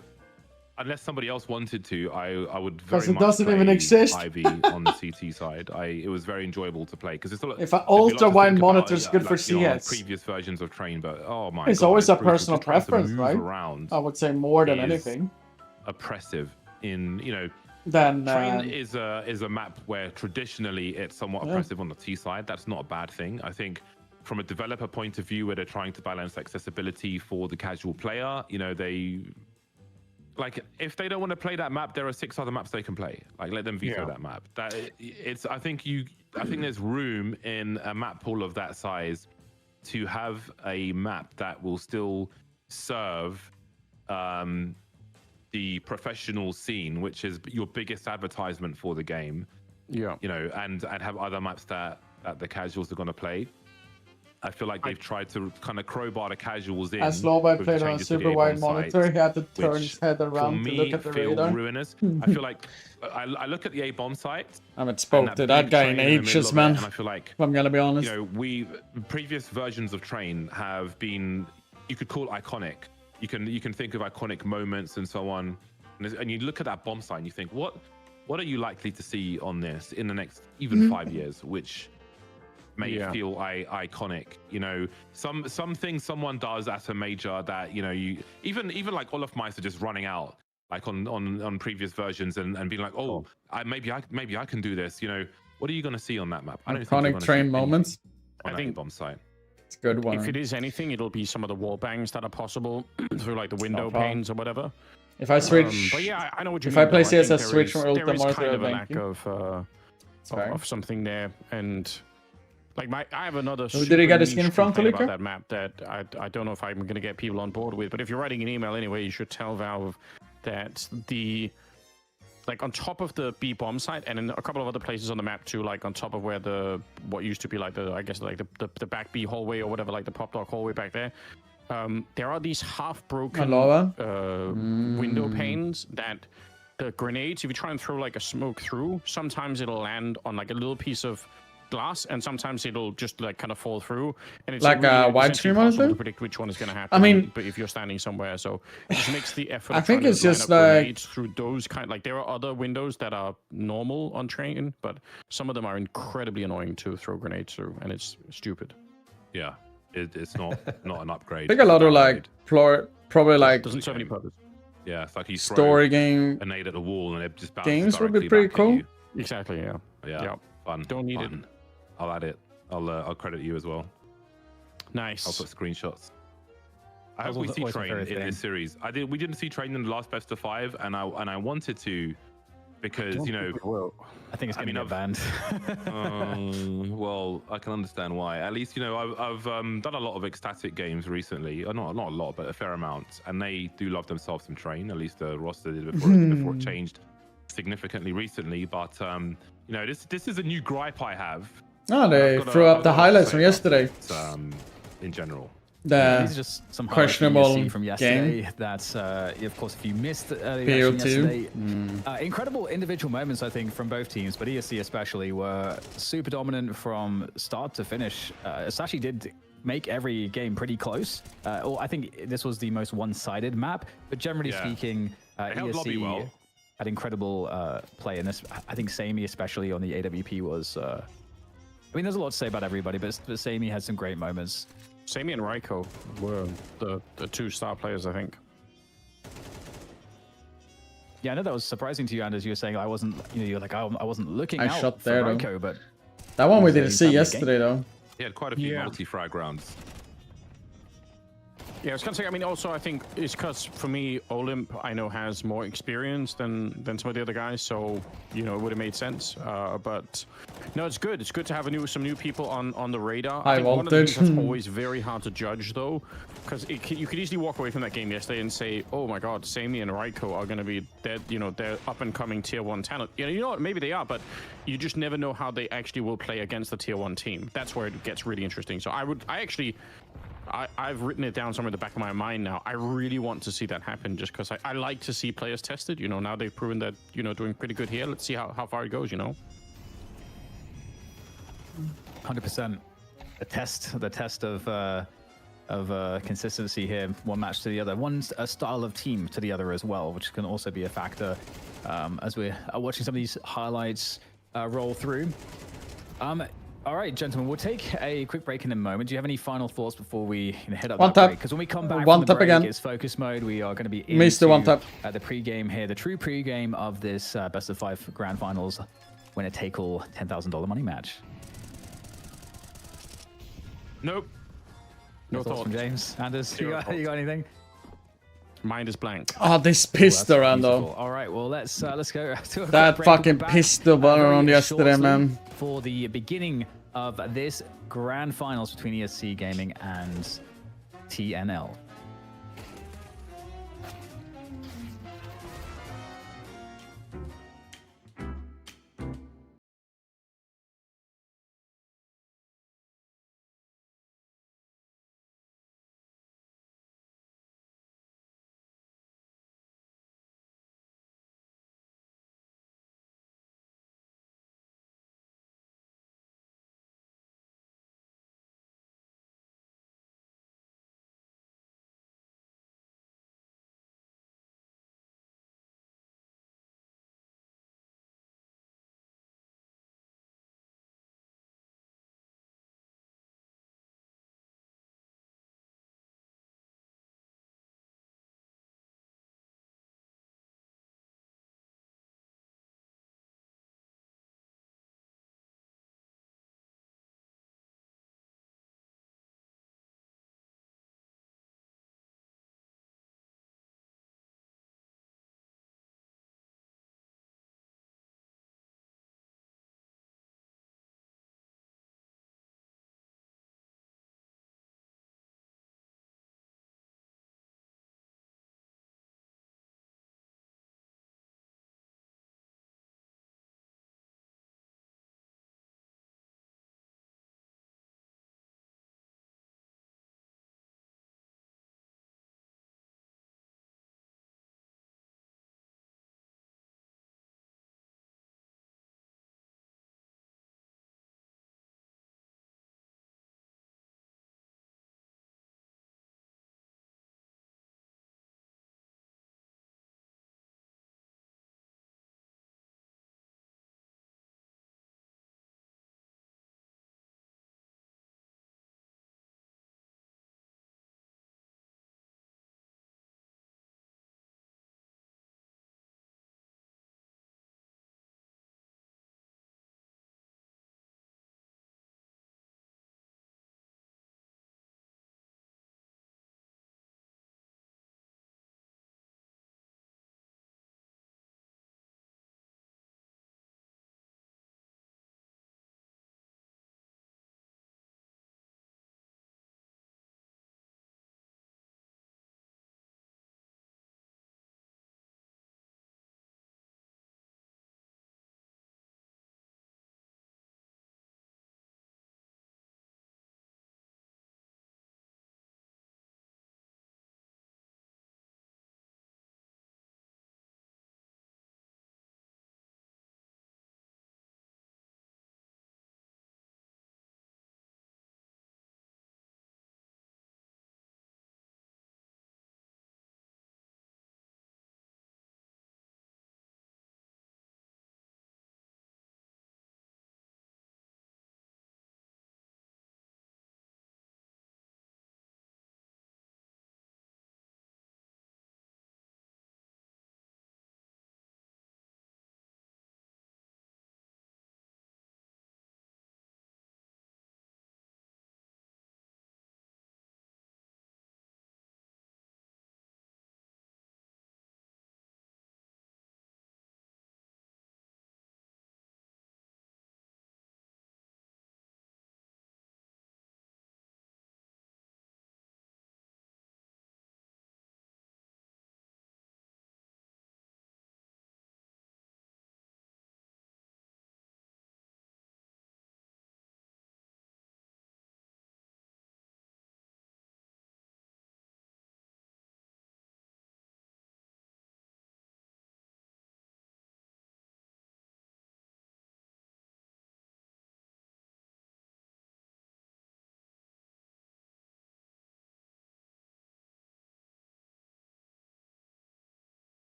unless somebody else wanted to, I would very much
it doesn't even
play
exist.
Ivy on the CT side. It was very enjoyable to play because it's a lot.
If an ultra wide monitor is good for CS,
previous versions of Train, but oh my,
it's
God,
always a
brutal.
personal
Just trying to
preference,
move
right?
around
I would say more than
is
anything.
Oppressive in
Then
Train is a map where traditionally it's somewhat oppressive on the T side. That's not a bad thing. I think from a developer point of view, where they're trying to balance accessibility for the casual player, they if they don't want to play that map, there are 6 other maps they can play. Let them veto that map. I think there's room in a map pool of that size to have a map that will still serve the professional scene, which is your biggest advertisement for the game.
Yeah.
And have other maps that the casuals are going to play. I feel like they've tried to kind of crowbar the casuals in.
as Loba played on a super wide monitor, he had to turn his head around to look at the radar.
Ruinous. I feel like I look at the A-bomb site.
I haven't spoke to that guy in ages, man.
And I feel like,
if I'm gonna be honest,
previous versions of Train have been, you could call iconic. You can think of iconic moments and so on. And you look at that bomb site and you think, what are you likely to see on this in the next even 5 years, which may feel iconic. Some things someone does at a major that you even like Olaf Meister just running out on previous versions and being like, maybe I can do this. What are you going to see on that map? I don't think
iconic Train moments.
I think bomb site.
It's a good one.
If it is anything, it'll be some of the wall bangs that are possible through the window panes or whatever.
If I switch,
but yeah, I know what you
if
mean.
I play CS, I
there
switch
is-
from
there
ultra
is
monitor
kind
to
of a lack
banking.
of something there, and I have another.
Did he get a skin
niche
from
complaint
Kalika?
about that map that I don't know if I'm going to get people on board with. But if you're writing an email anyway, you should tell Valve that on top of the B bomb site and in a couple of other places on the map too, on top of where what used to be the back B hallway or whatever, the pop dog hallway back there. There are these half broken window panes that the grenades, if you try and throw a smoke through, sometimes it'll land on a little piece of glass, and sometimes it'll just kind of fall through, and it's
like a
essentially
widescreen
impossible
monitor
to predict which one is going to happen.
I mean,
but if you're standing somewhere, so it just makes the effort.
I
of
think
trying
it's
to line
just
up
like
grenades through those there are other windows that are normal on Train, but some of them are incredibly annoying to throw grenades through, and it's stupid.
Yeah, it's not an upgrade.
I think a lot of probably
doesn't serve any purpose.
Yeah, it's like you throw
story game
a nade at a wall and it just bounces
games would be
directly
pretty
back at
cool.
you.
Exactly. Yeah.
Yeah. Fun.
Don't need
fun.
it.
I'll add it. I'll credit you as well.
Nice.
I'll put screenshots. I hope we see Train in this series. We didn't see Train in the last best of 5, and I wanted to, because
I think it's going to get banned.
Well, I can understand why. At least I've done a lot of ecstatic games recently. Not a lot, but a fair amount, and they do love themselves some Train. At least the roster did before it changed significantally recently. But this is a new gripe I have.
Oh, they threw up the highlights from yesterday.
In general.
These are just some
questionable
from yesterday.
game.
That's of course, if you missed the early action yesterday, incredible individual moments I think from both teams, but ESC especially were super dominant from start to finish. Asashi did make every game pretty close. I think this was the most one-sided map, but generally speaking, ESC had incredible play in this. I think Sammy, especially on the AWP, was. I mean, there's a lot to say about everybody, but Sammy had some great moments.
Sammy and Raiko were the 2 star players, I think.
Yeah, I know that was surprising to you, Anders. You were saying I wasn't, you're like, I wasn't looking out
shot
for
there,
Raiko, but
that one we didn't see yesterday, though.
He had quite a few multi-frag rounds.
Yeah, I was going to say, I mean, also, I think it's because, for me, Olymp, I know, has more experience than some of the other guys, so, it would have made sense. But, no, it's good. It's good to have some new people on the radar.
High
I think
voltage.
one of the things that's always very hard to judge, though, because you could easily walk away from that game yesterday and say, oh, my God, Sammy and Raiko are going to be dead, they're up-and-coming Tier 1 talent. You know what, maybe they are, but you just never know how they actually will play against the Tier 1 team. That's where it gets really interesting. So I actually I've written it down somewhere in the back of my mind now. I really want to see that happen just because I like to see players tested. You know, now they've proven that, you know, doing pretty good here. Let's see how far it goes, you know.
100%. The test of consistency here, one match to the other, one style of team to the other as well, which can also be a factor as we're watching some of these highlights roll through. All right, gentlemen, we'll take a quick break in a moment. Do you have any final thoughts before we hit up
One
that
tap.
break? Because when we come back
One
from the
tap
break,
again.
it's focus mode. We are going to be
Missed the one tap.
the pre-game here, the true pre-game of this best of 5 grand finals winner take all $10,000 money match.
Nope. No
Thoughts from
thoughts.
James. Anders, you got anything?
Mind is blank.
Oh, this pistol
That's
random.
beautiful. All right, well let's go to a
That
quick break.
fucking
We'll be back,
pistol
very
around yesterday,
shortly
man.
For the beginning of this grand finals between ESC Gaming and TNL.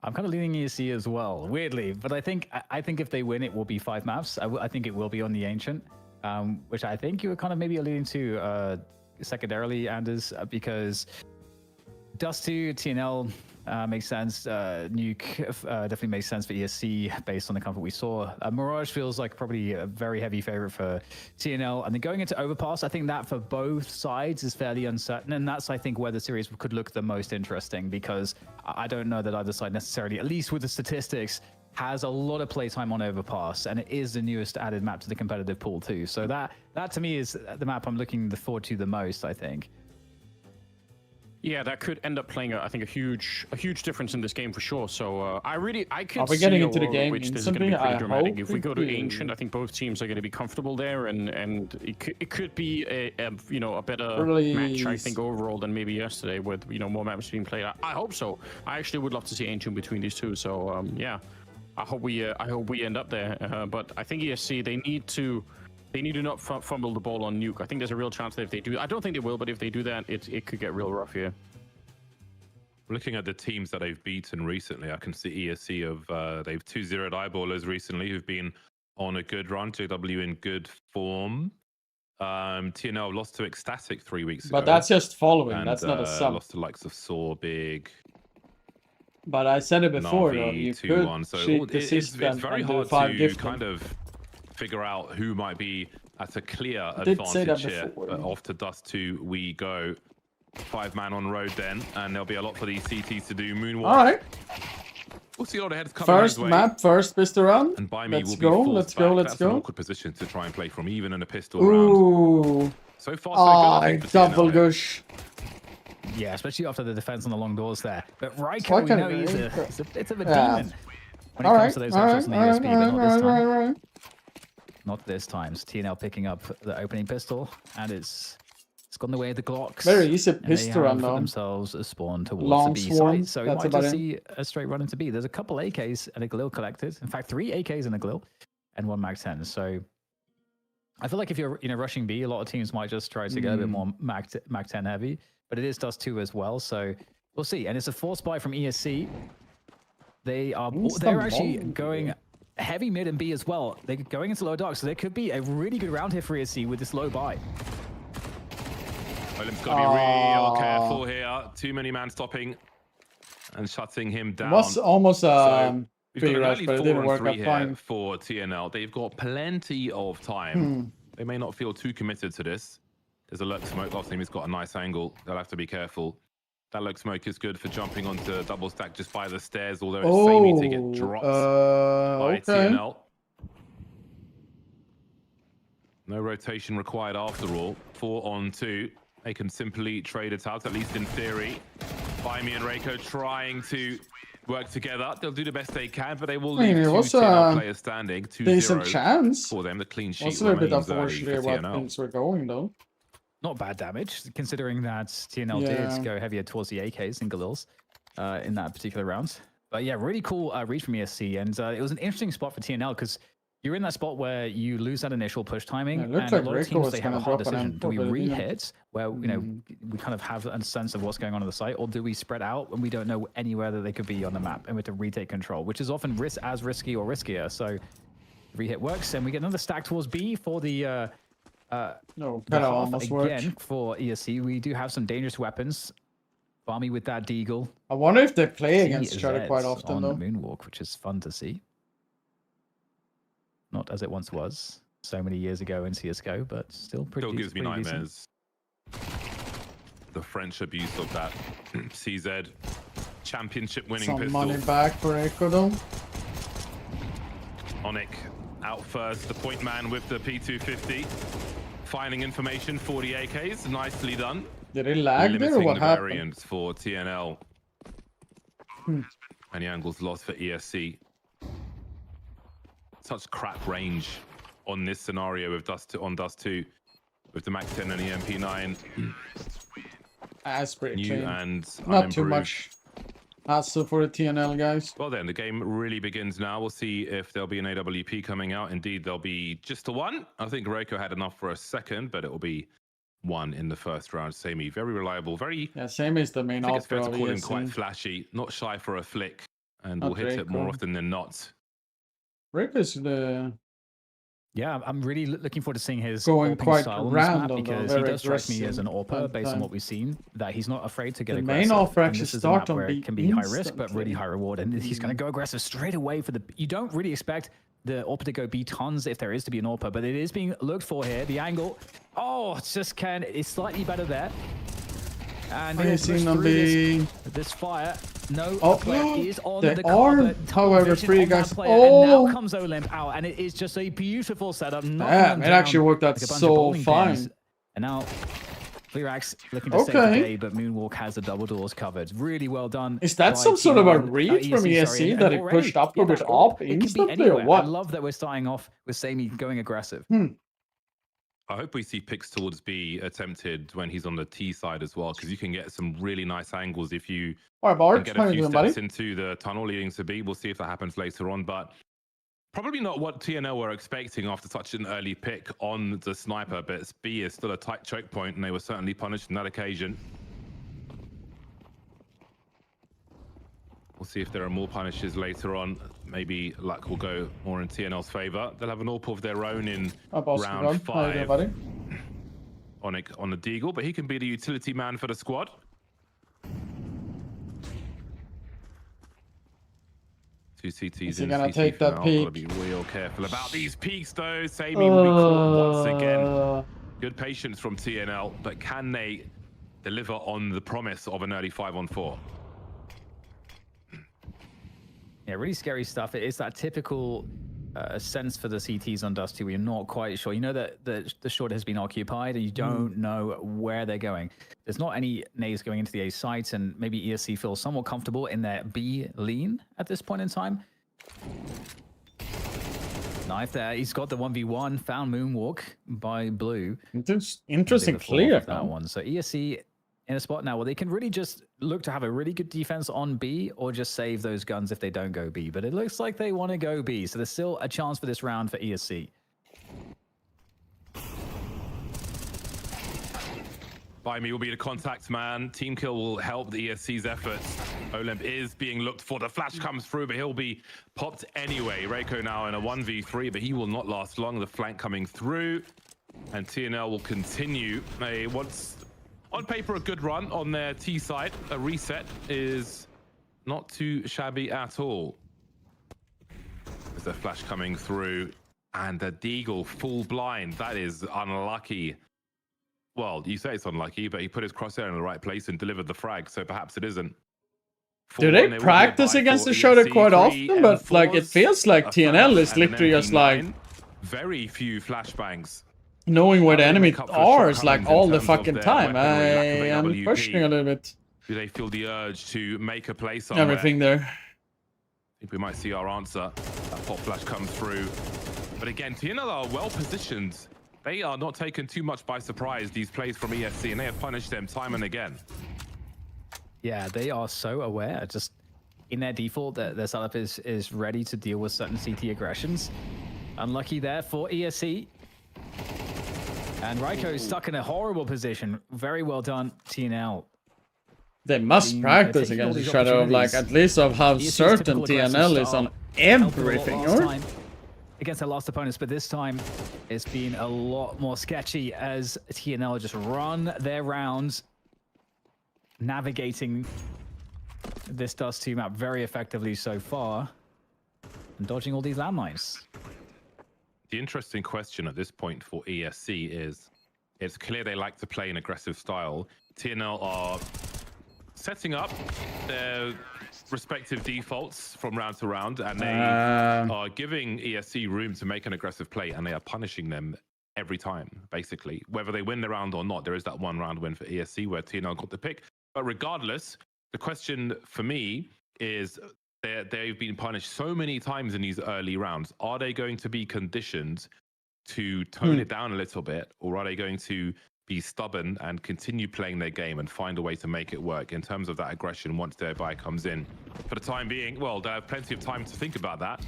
I'm kind of leaning ESC as well, weirdly. But I think if they win, it will be 5 maps. I think it will be on the Ancient, which I think you were kind of maybe alluding to secondarily, Anders, because Dust 2, TNL makes sense. Nuke definitely makes sense for ESC based on the comfort we saw. Mirage feels like probably a very heavy favorite for TNL. And then going into Overpass, I think that for both sides is fairly uncertain. And that's, I think, where the series could look the most interesting, because I don't know that either side necessarily, at least with the statistics, has a lot of playtime on Overpass, and it is the newest added map to the competitive pool too. So that to me is the map I'm looking forward to the most, I think.
Yeah, that could end up playing, I think, a huge difference in this game for sure. So I could
Are we
see
getting into the
a world
game
in which this is going to be
instantly?
pretty
I
dramatic.
hope
If we
we
go to
do.
Ancient, I think both teams are going to be comfortable there, and it could be a better match, I think, overall than maybe yesterday with more maps being played. I hope so. I actually would love to see Ancient between these two. So yeah, I hope we end up there. But I think ESC, they need to not fumble the ball on Nuke. I think there's a real chance that if they do, I don't think they will, but if they do that, it could get real rough here.
Looking at the teams that they've beaten recently, I can see ESC they've 2-0'd Eyeballers recently, who've been on a good run. JW in good form. TNL lost to Ecstatic 3 weeks ago.
But that's just following.
And,
That's not a sub.
Lost to likes of Saw, Big.
But I said it before, though.
Navi,
You
2-1.
could
So
cheat the
it's
system
very
and do
hard
5
to
different.
kind of figure out who might be at a clear
I did say that
advantage here.
before.
But off to Dust 2 we go. 5-man on road then, and there'll be a lot for these CTs to do. Moonwalk.
All right.
We'll see a lot of heads coming
First
his way.
map, first pistol round.
And by me
Let's
will be
go.
forced
Let's
back.
go. Let's
That's an
go.
awkward position to try and play from, even in a pistol round.
Ooh.
So far, so good. I think, for
Double
TNL.
gush.
Yeah, especially after the defense on the long doors there. But Raiko, we know he's a bit of a demon when it comes to those headshots on the USB, but not this time. Not this time. So TNL picking up the opening pistol, and it's gone the way of the Glocks.
Very easy
and
pistol
they
run
have
though.
themselves a spawn towards
Long
the B
swarm,
side. So we
that's
might
about
just
it.
see a straight run into B. There's a couple AKs and a Glil collected. In fact, 3 AKs and a Glil, and 1 Mag 10. So I feel like if you're rushing B, a lot of teams might just try to get a bit more Mag 10 heavy. But it is Dust 2 as well, so we'll see. And it's a force buy from ESC. They're actually going heavy mid and B as well. They're going into low dark, so there could be a really good round here for ESC with this low buy.
William's got to be real careful here. Too many man stopping and shutting him down.
It was almost
We've got
free
an
rush,
early
but it didn't
4-on-3
work out
here
fine.
for TNL. They've got plenty of time. They may not feel too committed to this. There's a lurk smoke. Last time he's got a nice angle. They'll have to be careful. That lurk smoke is good for jumping onto double stack just by the stairs, although it's samey to get dropped by TNL. No rotation required after all. 4-on-2. They can simply trade it out, at least in theory. Baimi and Reiko trying to work together. They'll do the best they can, but they will leave two TNL players standing. 2-0
decent chance.
for them. The clean sheet
Was a little bit
remains early
unfortunate
for
where
TNL.
things were going though.
Not bad damage, considering that TNL did go heavier towards the AKs and Galils in that particular round. But yeah, really cool read from ESC. And it was an interesting spot for TNL because you're in that spot where you lose that initial push timing.
It looked
and
like
a lot of
Rico
teams,
was
they have a
gonna
hard
drop an
decision. Do we
M4,
re-hit where, we kind of have a sense of what's going on the site, or do we spread out when we don't know anywhere that they could be on the map and we have to retake control, which is often as risky or riskier. So re-hit works, and we get another stack towards B for the
No,
the
kind of
half
almost
again
worked.
for ESC. We do have some dangerous weapons. Barmy with that Deagle.
I wonder if they play against each other
TZ
quite often
on
though.
the Moonwalk, which is fun to see. Not as it once was so many years ago in CSGO, but still pretty
Still gives me
pretty
nightmares. The French abuse of that CZ championship winning
Some
pistol.
money back for Echo though.
Onic out first, the point man with the P250. Finding information, 40 AKs, nicely done.
Did it lag there or
Limiting
what
the
happened?
variance for TNL. Any angles lost for ESC. Such crap range on this scenario with on Dust 2 with the Mac 10 and the MP9.
That's pretty
New
clean.
and
Not too
unimproved.
much hassle for the TNL guys.
Well then, the game really begins now. We'll see if there'll be an AWP coming out. Indeed, there'll be just a one. I think Reiko had enough for a second, but it will be one in the first round. Sammy, very reliable, very...
Yeah, same as the main
I think it's fair to
offer
call
of
him quite
ESC.
flashy, not shy for a flick. and
Not
will hit it more
Draco.
often than not.
Rick is the
Yeah, I'm really looking forward to seeing his
going
AWPing
quite
style on this map
random, though,
because he
very
does strike me as an
aggressive
AWPer based on
time.
what we've seen, that he's not afraid to get
The
aggressive.
main offer
And
actually
this is a
start
map
on
where
B
it can be high risk but
instantly.
really high reward, and he's going to go aggressive straight away for the. You don't really expect the AWPer to go B tons if there is to be an AWPer, but it is being looked for here. The angle, it's slightly better there. And he'll push through this fire. No,
Oh,
the player is on
they
the
are,
carpet.
however,
Vision
free
on that
guys.
player, and
Oh,
now comes Olymp out, and it is just a beautiful setup.
damn, it actually worked out
like a bunch of
so
bowling
fine.
pins. And now Fleerax looking to save the day, but Moonwalk has the double doors covered. Really well done.
Is that
by
some sort of a
TNL,
read from
sorry,
ESC
and
that it
already,
pushed upward with
that
AWP
it can be
instantly, or
anywhere.
what?
I love that we're starting off with Sammy going aggressive.
I hope we see picks towards B attempted when he's on the T side as well, because you can get some really nice angles if you
All right, Bart,
can get
how
a
you
few
doing,
steps
buddy?
into the tunnel leading to B. We'll see if that happens later on, but probably not what TNL were expecting after such an early pick on the sniper, but B is still a tight choke point, and they were certainly punished on that occasion. We'll see if there are more punishes later on. Maybe luck will go more in TNL's favor. They'll have an AWP of their own in round 5
buddy?
on the Deagle, but he can be the utility man for the squad. Two CTs
Is he
in
gonna
CT
take
for
that
now.
peek?
Gotta be real careful about these peaks though. Sammy will be caught once again. Good patience from TNL, but can they deliver on the promise of an early 5-on-4?
Yeah, really scary stuff. It is that typical sense for the CTs on Dust 2 where you're not quite sure. You know that the short has been occupied and you don't know where they're going. There's not any nades going into the A site, and maybe ESC feels somewhat comfortable in their B lean at this point in time. Knife there. He's got the 1v1. Found Moonwalk by Blue.
Interesting clear.
That one. So ESC in a spot now where they can really just look to have a really good defense on B or just save those guns if they don't go B. But it looks like they want to go B. So there's still a chance for this round for ESC.
By me will be the contact man. Team kill will help the ESC's efforts. Olymp is being looked for. The flash comes through, but he'll be popped anyway. Reiko now in a 1v3, but he will not last long. The flank coming through, and TNL will continue. They once on paper a good run on their T side. A reset is not too shabby at all. There's a flash coming through, and the Deagle full blind. That is unlucky. Well, you say it's unlucky, but he put his crosshair in the right place and delivered the frag, so perhaps it isn't.
Do they practice against the Shoulder quite often? But like, it feels like TNL is literally just like
very few flashbangs.
Knowing where the enemy are is like all the fucking time. I am questioning a little bit.
Do they feel the urge to make a play somewhere?
Everything there.
I think we might see our answer. That pop flash comes through. But again, TNL are well positioned. They are not taken too much by surprise, these plays from ESC, and they have punished them time and again.
Yeah, they are so aware. Just in their default, their setup is ready to deal with certain CT aggressions. Unlucky there for ESC. And Raiko is stuck in a horrible position. Very well done, TNL.
They must practice against the Shadow, like at least of how certain TNL is on everything, or?
Against their last opponents, but this time it's been a lot more sketchy as TNL just run their rounds, navigating this Dust 2 map very effectively so far, and dodging all these landmines.
The interesting question at this point for ESC is, it's clear they like to play an aggressive style. TNL are setting up their respective defaults from round to round, and they are giving ESC room to make an aggressive play, and they are punishing them every time, basically. Whether they win the round or not, there is that one round win for ESC where TNL got the pick. But regardless, the question for me is, they've been punished so many times in these early rounds. Are they going to be conditioned to tone it down a little bit, or are they going to be stubborn and continue playing their game and find a way to make it work in terms of that aggression once their buy comes in? For the time being, well, they have plenty of time to think about that.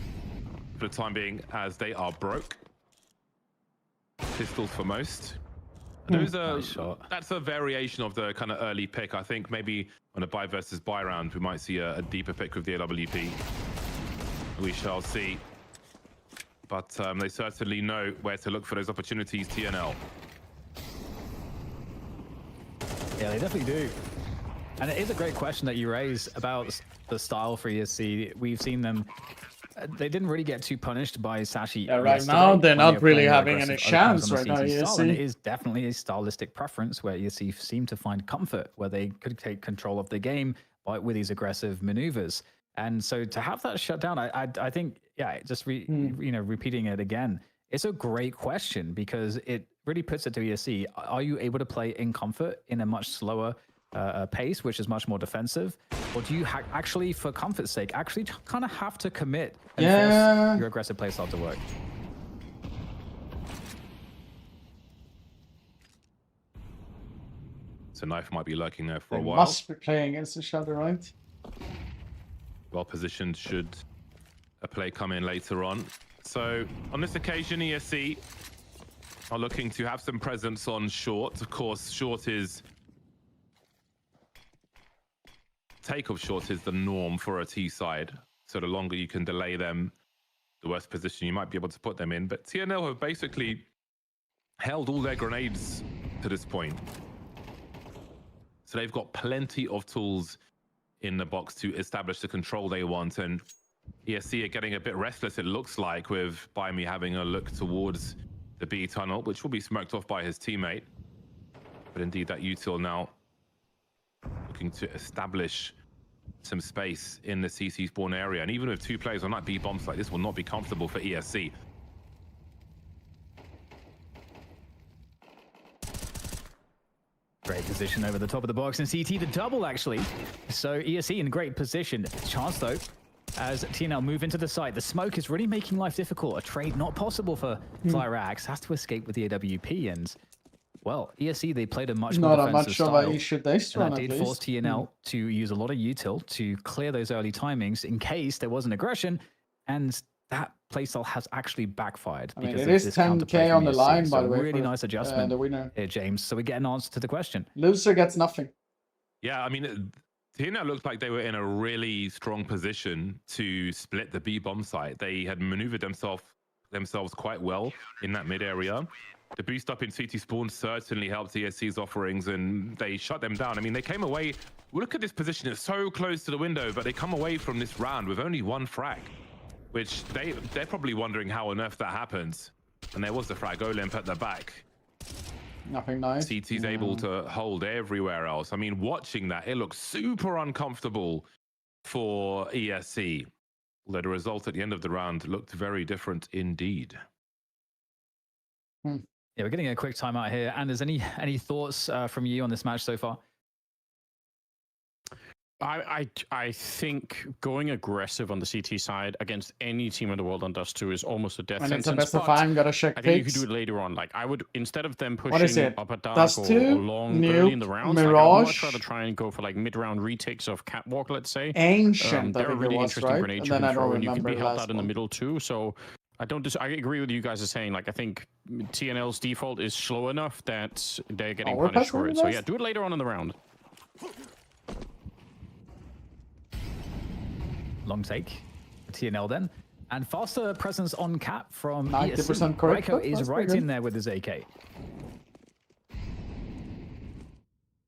For the time being, as they are broke. Pistols for most. Those
Nice shot.
that's a variation of the kind of early pick. I think maybe on a buy versus buy round, we might see a deeper pick with the AWP. We shall see. But they certainly know where to look for those opportunities, TNL.
Yeah, they definitely do. And it is a great question that you raise about the style for ESC. We've seen them. They didn't really get too punished by Sashi.
Yeah, right
yesterday
now they're
when
not
were
really
playing
having
aggressive
any
opens
chance
on
right
the
now,
CT style, and it
ESC.
is definitely a stylistic preference where ESC seem to find comfort, where they could take control of the game with these aggressive maneuvers. And so to have that shut down, I think, yeah, just repeating it again, it's a great question because it really puts it to ESC. Are you able to play in comfort in a much slower pace, which is much more defensive, or do you actually, for comfort's sake, actually kind of have to commit and force your aggressive play style to work?
So Knife might be lurking there for
They
a while.
must be playing against each other, right?
Well positioned should a play come in later on. So on this occasion, ESC are looking to have some presence on short. Of course, short is... Take of short is the norm for a T side. So the longer you can delay them, the worse position you might be able to put them in. But TNL have basically held all their grenades to this point. So they've got plenty of tools in the box to establish the control they want. And ESC are getting a bit restless, it looks like, with Baimi having a look towards the B tunnel, which will be smoked off by his teammate. But indeed, that util now looking to establish some space in the CC spawn area. And even with two players on that B bomb site, this will not be comfortable for ESC.
Great position over the top of the box, and CT the double, actually. So ESC in great position. Chance, though, as TNL move into the site. The smoke is really making life difficult. A trade not possible for Flyrax. Has to escape with the AWP, and, well, ESC, they played a much more defensive style.
Not much of an issue this
And
run,
that
at
did force
least.
TNL to use a lot of util to clear those early timings in case there was an aggression, and that playstyle has actually backfired.
I mean,
because
it
of
is
this counterplay
10K
from
on the
ESC.
line,
So
by the way,
really
for,
nice adjustment
the winner.
here, James. So we get an answer to the question.
Loser gets nothing.
Yeah, I mean, TNL looked like they were in a really strong position to split the B bomb site. They had maneuvered themselves quite well in that mid area. The boost up in CT spawn certainly helped ESC's offerings, and they shut them down. I mean, they came away. Look at this position; it's so close to the window, but they come away from this round with only one frag, which they're probably wondering how on earth that happens. And there was the frag Olymp at the back.
Nothing nice.
CT's able to hold everywhere else. I mean, watching that, it looks super uncomfortable for ESC. Although the result at the end of the round looked very different indeed.
Yeah, we're getting a quick timeout here. Anders, any thoughts from you on this match so far?
I think going aggressive on the CT side against any team in the world on Dust 2 is almost a death
When it's
sentence.
a best of 5, gotta check
I think you
picks.
could do it later on. Like, I would, instead of them
What is
pushing
it?
up a dark
Dust
or
2,
long early in the
Nuke,
rounds, like, I would
Mirage,
much rather try and go for like mid-round retakes of Catwalk, let's say.
Ancient, I
They're a
think
really
it was,
interesting
right?
grenade
And
you
then
can
I don't
throw, and you can
remember
be
the
helped
last
out in the
one.
middle too. So I agree with you guys are saying. Like, I think TNL's default is slow enough that they're getting
we're
punished for
passing
it.
the
So
last?
yeah, do it later on in the round.
Long take. TNL then. And faster presence on cap from
90%
ESC.
correct.
Raiko is
That's
right
pretty
in
good.
there with his AK.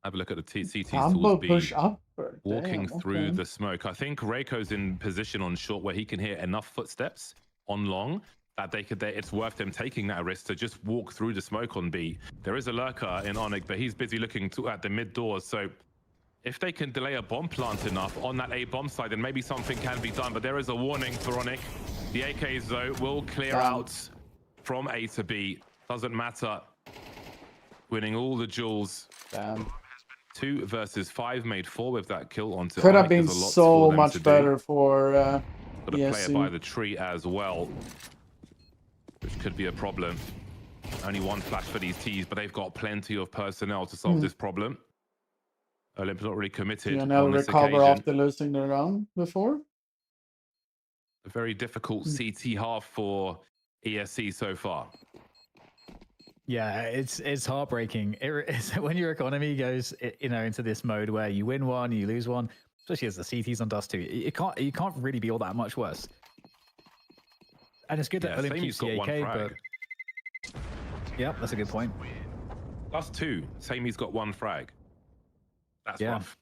Have a look at the CT
Combo
tools B.
push up.
Walking
Damn,
through
okay.
the smoke. I think Reiko's in position on short where he can hear enough footsteps on long that it's worth them taking that risk to just walk through the smoke on B. There is a lurker in Onyx, but he's busy looking at the mid doors. So if they can delay a bomb plant enough on that A bomb side, then maybe something can be done. But there is a warning for Onyx. The AKs, though, will clear out from A to B. Doesn't matter. Winning all the jewels.
Damn.
2 versus 5 made 4 with that kill onto
Could have
Onyx.
been
There's a lot
so
for them to
much
do.
better for
Got a player
ESC.
by the tree as well, which could be a problem. Only one flash for these T's, but they've got plenty of personnel to solve this problem. Olymp's not really committed on
TNL
this
recover
occasion.
after losing the round before.
A very difficult CT half for ESC so far.
Yeah, it's heartbreaking. It's when your economy goes, into this mode where you win one, you lose one, especially as the CT's on dust too. You can't really be all that much worse. And it's good that Olymp keeps the AK, but yeah, that's a good point.
+2. Samey's got 1 frag. That's rough.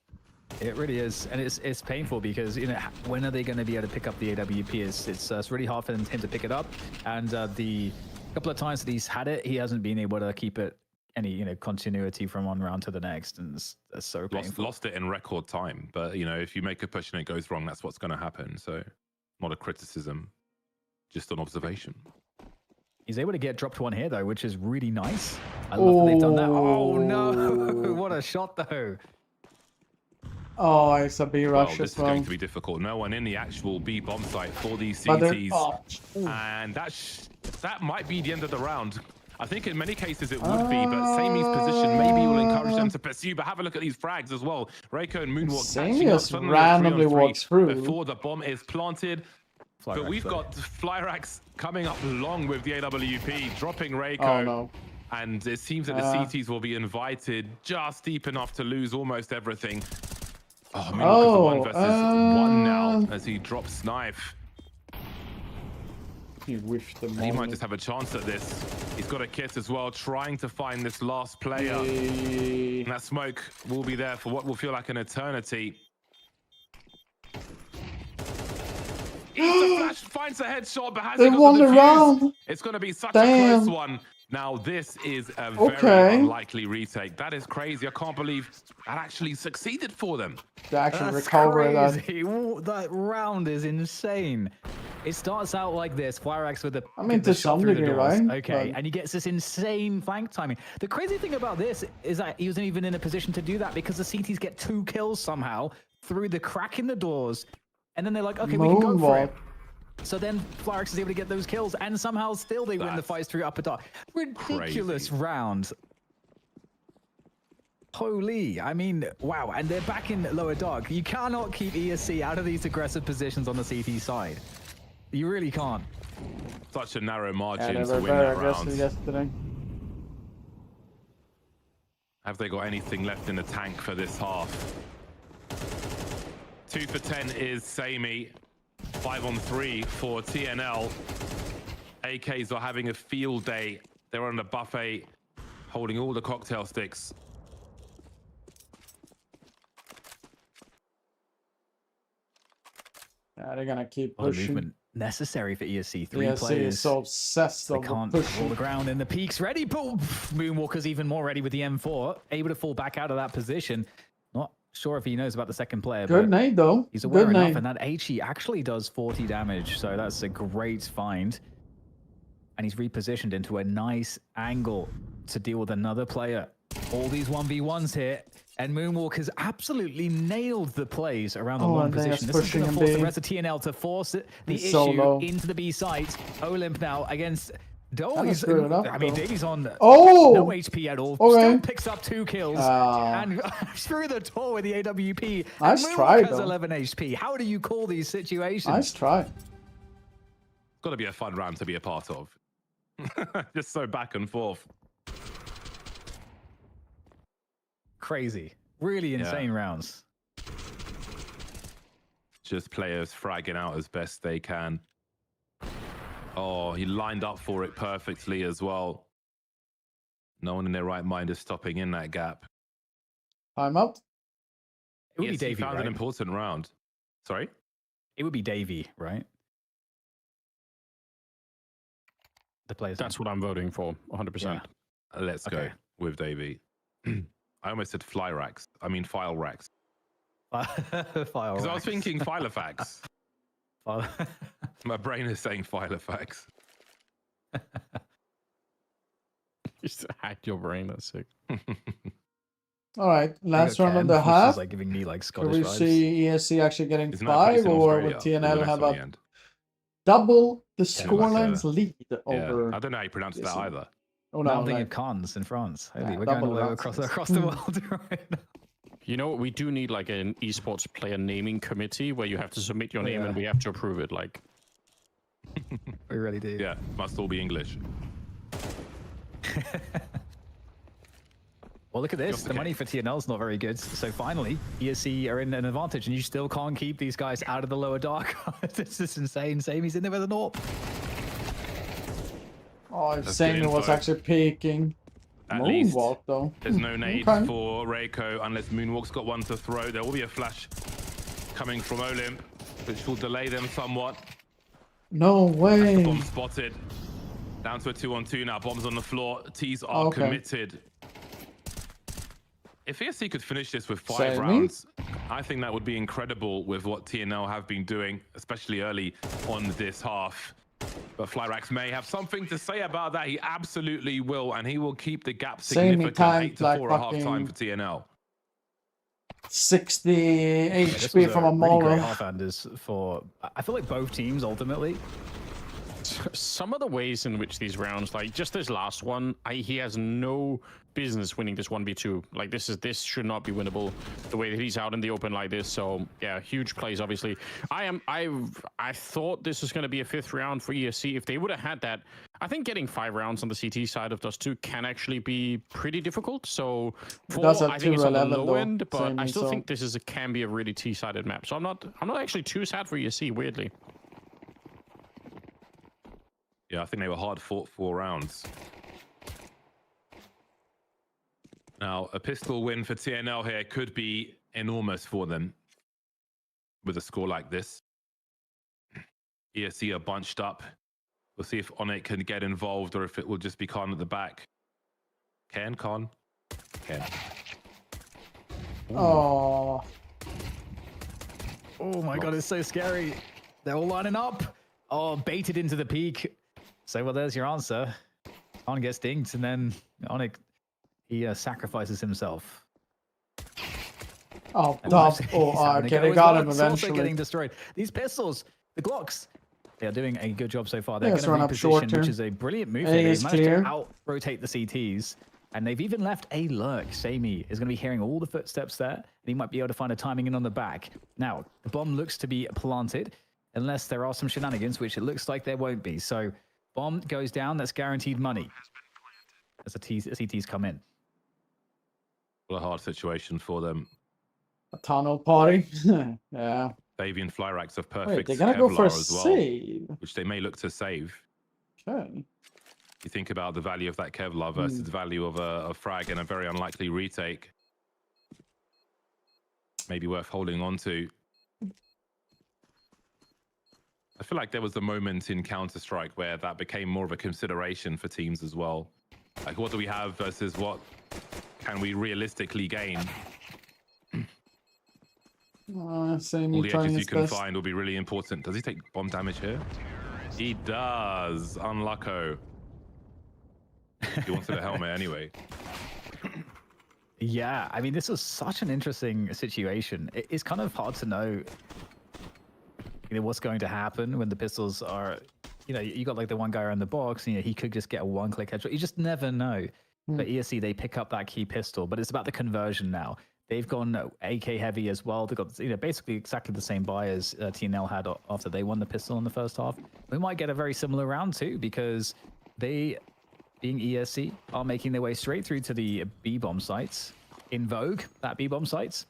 It really is, and it's painful because when are they going to be able to pick up the AWP? It's really hard for him to pick it up, and the couple of times that he's had it, he hasn't been able to keep it any continuity from one round to the next, and it's so painful.
Lost it in record time, but if you make a push and it goes wrong, that's what's going to happen. So, not a criticism, just an observation.
He's able to get dropped one here though, which is really nice. I love that they've done that. Oh no! What a shot though.
Oh, it's a B rush
this
as well.
is going to be difficult. No one in the actual B bomb site for these CTs, and that might be the end of the round. I think in many cases it would be, but Samey's position maybe will encourage them to pursue. But have a look at these frags as well. Reiko and Moonwalk
Samey just randomly walks through
before the bomb is planted. But we've got Flyrax coming up long with the AWP, dropping Reiko.
Oh no.
And it seems that the CTs will be invited just deep enough to lose almost everything. Oh, Moonwalk is 1 versus 1 now as he drops Knife.
He wished them.
He might just have a chance at this. He's got a kit as well, trying to find this last player. And that smoke will be there for what will feel like an eternity. Flash finds a headshot, but has
they won the round.
It's going to be such a close one. Now, this is a very unlikely retake. That is crazy. I can't believe that actually succeeded for them.
They actually recovered that.
That round is insane. It starts out like this, Flyrax with the
to some degree, right?
Okay, and he gets this insane flank timing. The crazy thing about this is that he wasn't even in a position to do that because the CTs get 2 kills somehow through the crack in the doors. And then they're like, okay, we can go for it. So then Flyrax is able to get those kills, and somehow still they win the fights through upper dark. Ridiculous round. Holy, I mean, wow. And they're back in lower dark. You cannot keep ESC out of these aggressive positions on the CT side. You really can't.
Such a narrow margin
to
win that round.
Yesterday.
Have they got anything left in the tank for this half? 2 for 10 is Samey. 5 on 3 for TNL. AKs are having a field day. They're on the buffet, holding all the cocktail sticks.
Yeah, they're gonna keep pushing.
Movement necessary for ESC. 3
ESC
players.
is so obsessed.
They can't roll the ground, and the peak's ready. Boom! Moonwalker's even more ready with the M4, able to fall back out of that position. Not sure if he knows about the second player.
Good nade though.
He's aware enough, and that HE actually does 40 damage, so that's a great find. And he's repositioned into a nice angle to deal with another player. All these 1v1s here, and Moonwalk has absolutely nailed the plays around the long position. This is going to force the rest of TNL to force the issue into the B site. Olymp now against Davey's on no HP at all. Still picks up 2 kills and through the door with the AWP.
Nice
and
try,
has 11 HP. How do you call these situations?
Nice try.
Got to be a fun round to be a part of. Just so back and forth.
Crazy. Really insane rounds.
Just players fragging out as best they can. Oh, he lined up for it perfectly as well. No one in their right mind is stopping in that gap.
I'm up.
It would be Davey,
he found an important round. Sorry?
It would be Davey, right? The players.
That's what I'm voting for, 100%.
Yeah. Let's go with Davey. I almost said Flyrax. I mean File Rax. Because I was thinking Filofax. My brain is saying Filofax.
Just hacked your brain. That's sick.
All right, last round of the half.
Like giving me like
Scottish vibes. See ESC actually getting
Isn't
5, or would TNL have a double the scoreline's lead over?
I don't know how you pronounce that either.
Oh no, I'm thinking of Cannes in France. Holy, we're going all the way across the world right now.
You know, we do need like an esports player naming committee where you have to submit your name and we have to approve it. Like,
we really do.
Yeah, must all be English.
Well, look at this. The money for TNL is not very good. So finally, ESC are in an advantage, and you still can't keep these guys out of the lower dark. This is insane. Samey's in there with an AWP.
Oh, if Samey was actually peeking.
At least
Moonwalk, though.
there's no nade
Okay.
for Reiko unless Moonwalk's got one to throw. There will be a flash coming from Olymp, which will delay them somewhat.
No way.
Bomb spotted. Down to a 2-on-2 now. Bombs on the floor. T's are committed. If ESC could finish this with 5 rounds, I think that would be incredible with what TNL have been doing, especially early on this half. But Flyrax may have something to say about that. He absolutely will, and he will keep the gap significant. 8-4 at halftime for TNL.
60 HP
Yeah,
from a
really
Molo.
great half-handers for... I feel like both teams, ultimately.
Some of the ways in which these rounds, like just this last one, he has no business winning this 1v2. Like this should not be winnable the way that he's out in the open like this. So yeah, huge plays obviously. I thought this was going to be a 5th round for ESC. If they would have had that, I think getting 5 rounds on the CT side of Dust 2 can actually be pretty difficult. So 4, I think it's on the low end, but I still think this can be a really T-sided map. So I'm not actually too sad for ESC, weirdly.
Yeah, I think they were hard fought 4 rounds. Now, a pistol win for TNL here could be enormous for them with a score like this. ESC are bunched up. We'll see if Onyx can get involved or if it will just be Khan at the back. Khan.
Oh.
Oh my god, it's so scary. They're all lining up. Oh, baited into the peak. So, well, there's your answer. On gets dinged, and then Onyx, he sacrifices himself.
Oh, top. Oh, okay, they got him
Also
eventually.
getting destroyed. These pistols, the Glocks, they are doing a good job so far. They're
Let's
going
run
to
up short
reposition,
here.
which is a brilliant move.
A
They
is
managed
clear.
to out-rotate the CTs, and they've even left a lurk. Samey is going to be hearing all the footsteps there, and he might be able to find a timing in on the back. Now, the bomb looks to be planted, unless there are some shenanigans, which it looks like there won't be. So, bomb goes down, that's guaranteed money as the CTs come in.
What a hard situation for them.
A tunnel party. Yeah.
Davian Flyrax of
Wait,
perfect
they're gonna go for a
as well,
save.
which they may look to save.
Okay.
You think about the value of that Kevlar versus the value of a frag and a very unlikely retake. Maybe worth holding on to. I feel like there was a moment in Counter-Strike where that became more of a consideration for teams as well. Like, what do we have versus what can we realistically gain?
Samey
All the
trying
edges you
his
can
best.
find will be really important. Does he take bomb damage here? He does. Unlucko. He wanted a helmet anyway.
Yeah, I mean, this was such an interesting situation. It's kind of hard to know, what's going to happen when the pistols are, you got like the one guy around the box, and he could just get a one-click headshot. You just never know. But ESC, they pick up that key pistol, but it's about the conversion now. They've gone AK heavy as well. They've got basically exactly the same buy as TNL had after they won the pistol in the first half. We might get a very similar round too, because they, being ESC, are making their way straight through to the B-bomb sites. In vogue, that B-bomb sites.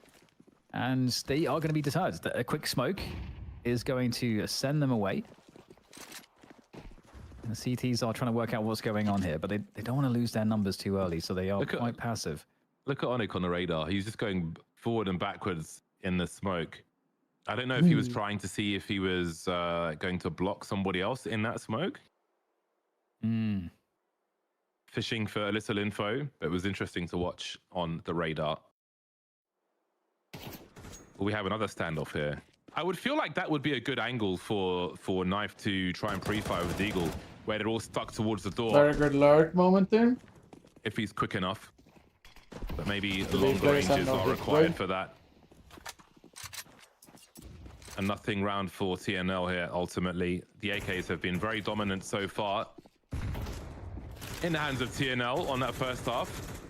And they are going to be deterred. A quick smoke is going to send them away. And the CTs are trying to work out what's going on here, but they don't want to lose their numbers too early, so they are quite passive.
Look at Onyx on the radar. He's just going forward and backwards in the smoke. I don't know if he was trying to see if he was going to block somebody else in that smoke. Fishing for a little info, but it was interesting to watch on the radar. Well, we have another standoff here. I would feel like that would be a good angle for Knife to try and pre-fire with Deagle, where they're all stuck towards the door.
Very good lurk moment there.
If he's quick enough. But maybe longer ranges are required for that. And nothing round for TNL here, ultimately. The AKs have been very dominant so far. In the hands of TNL on that first half.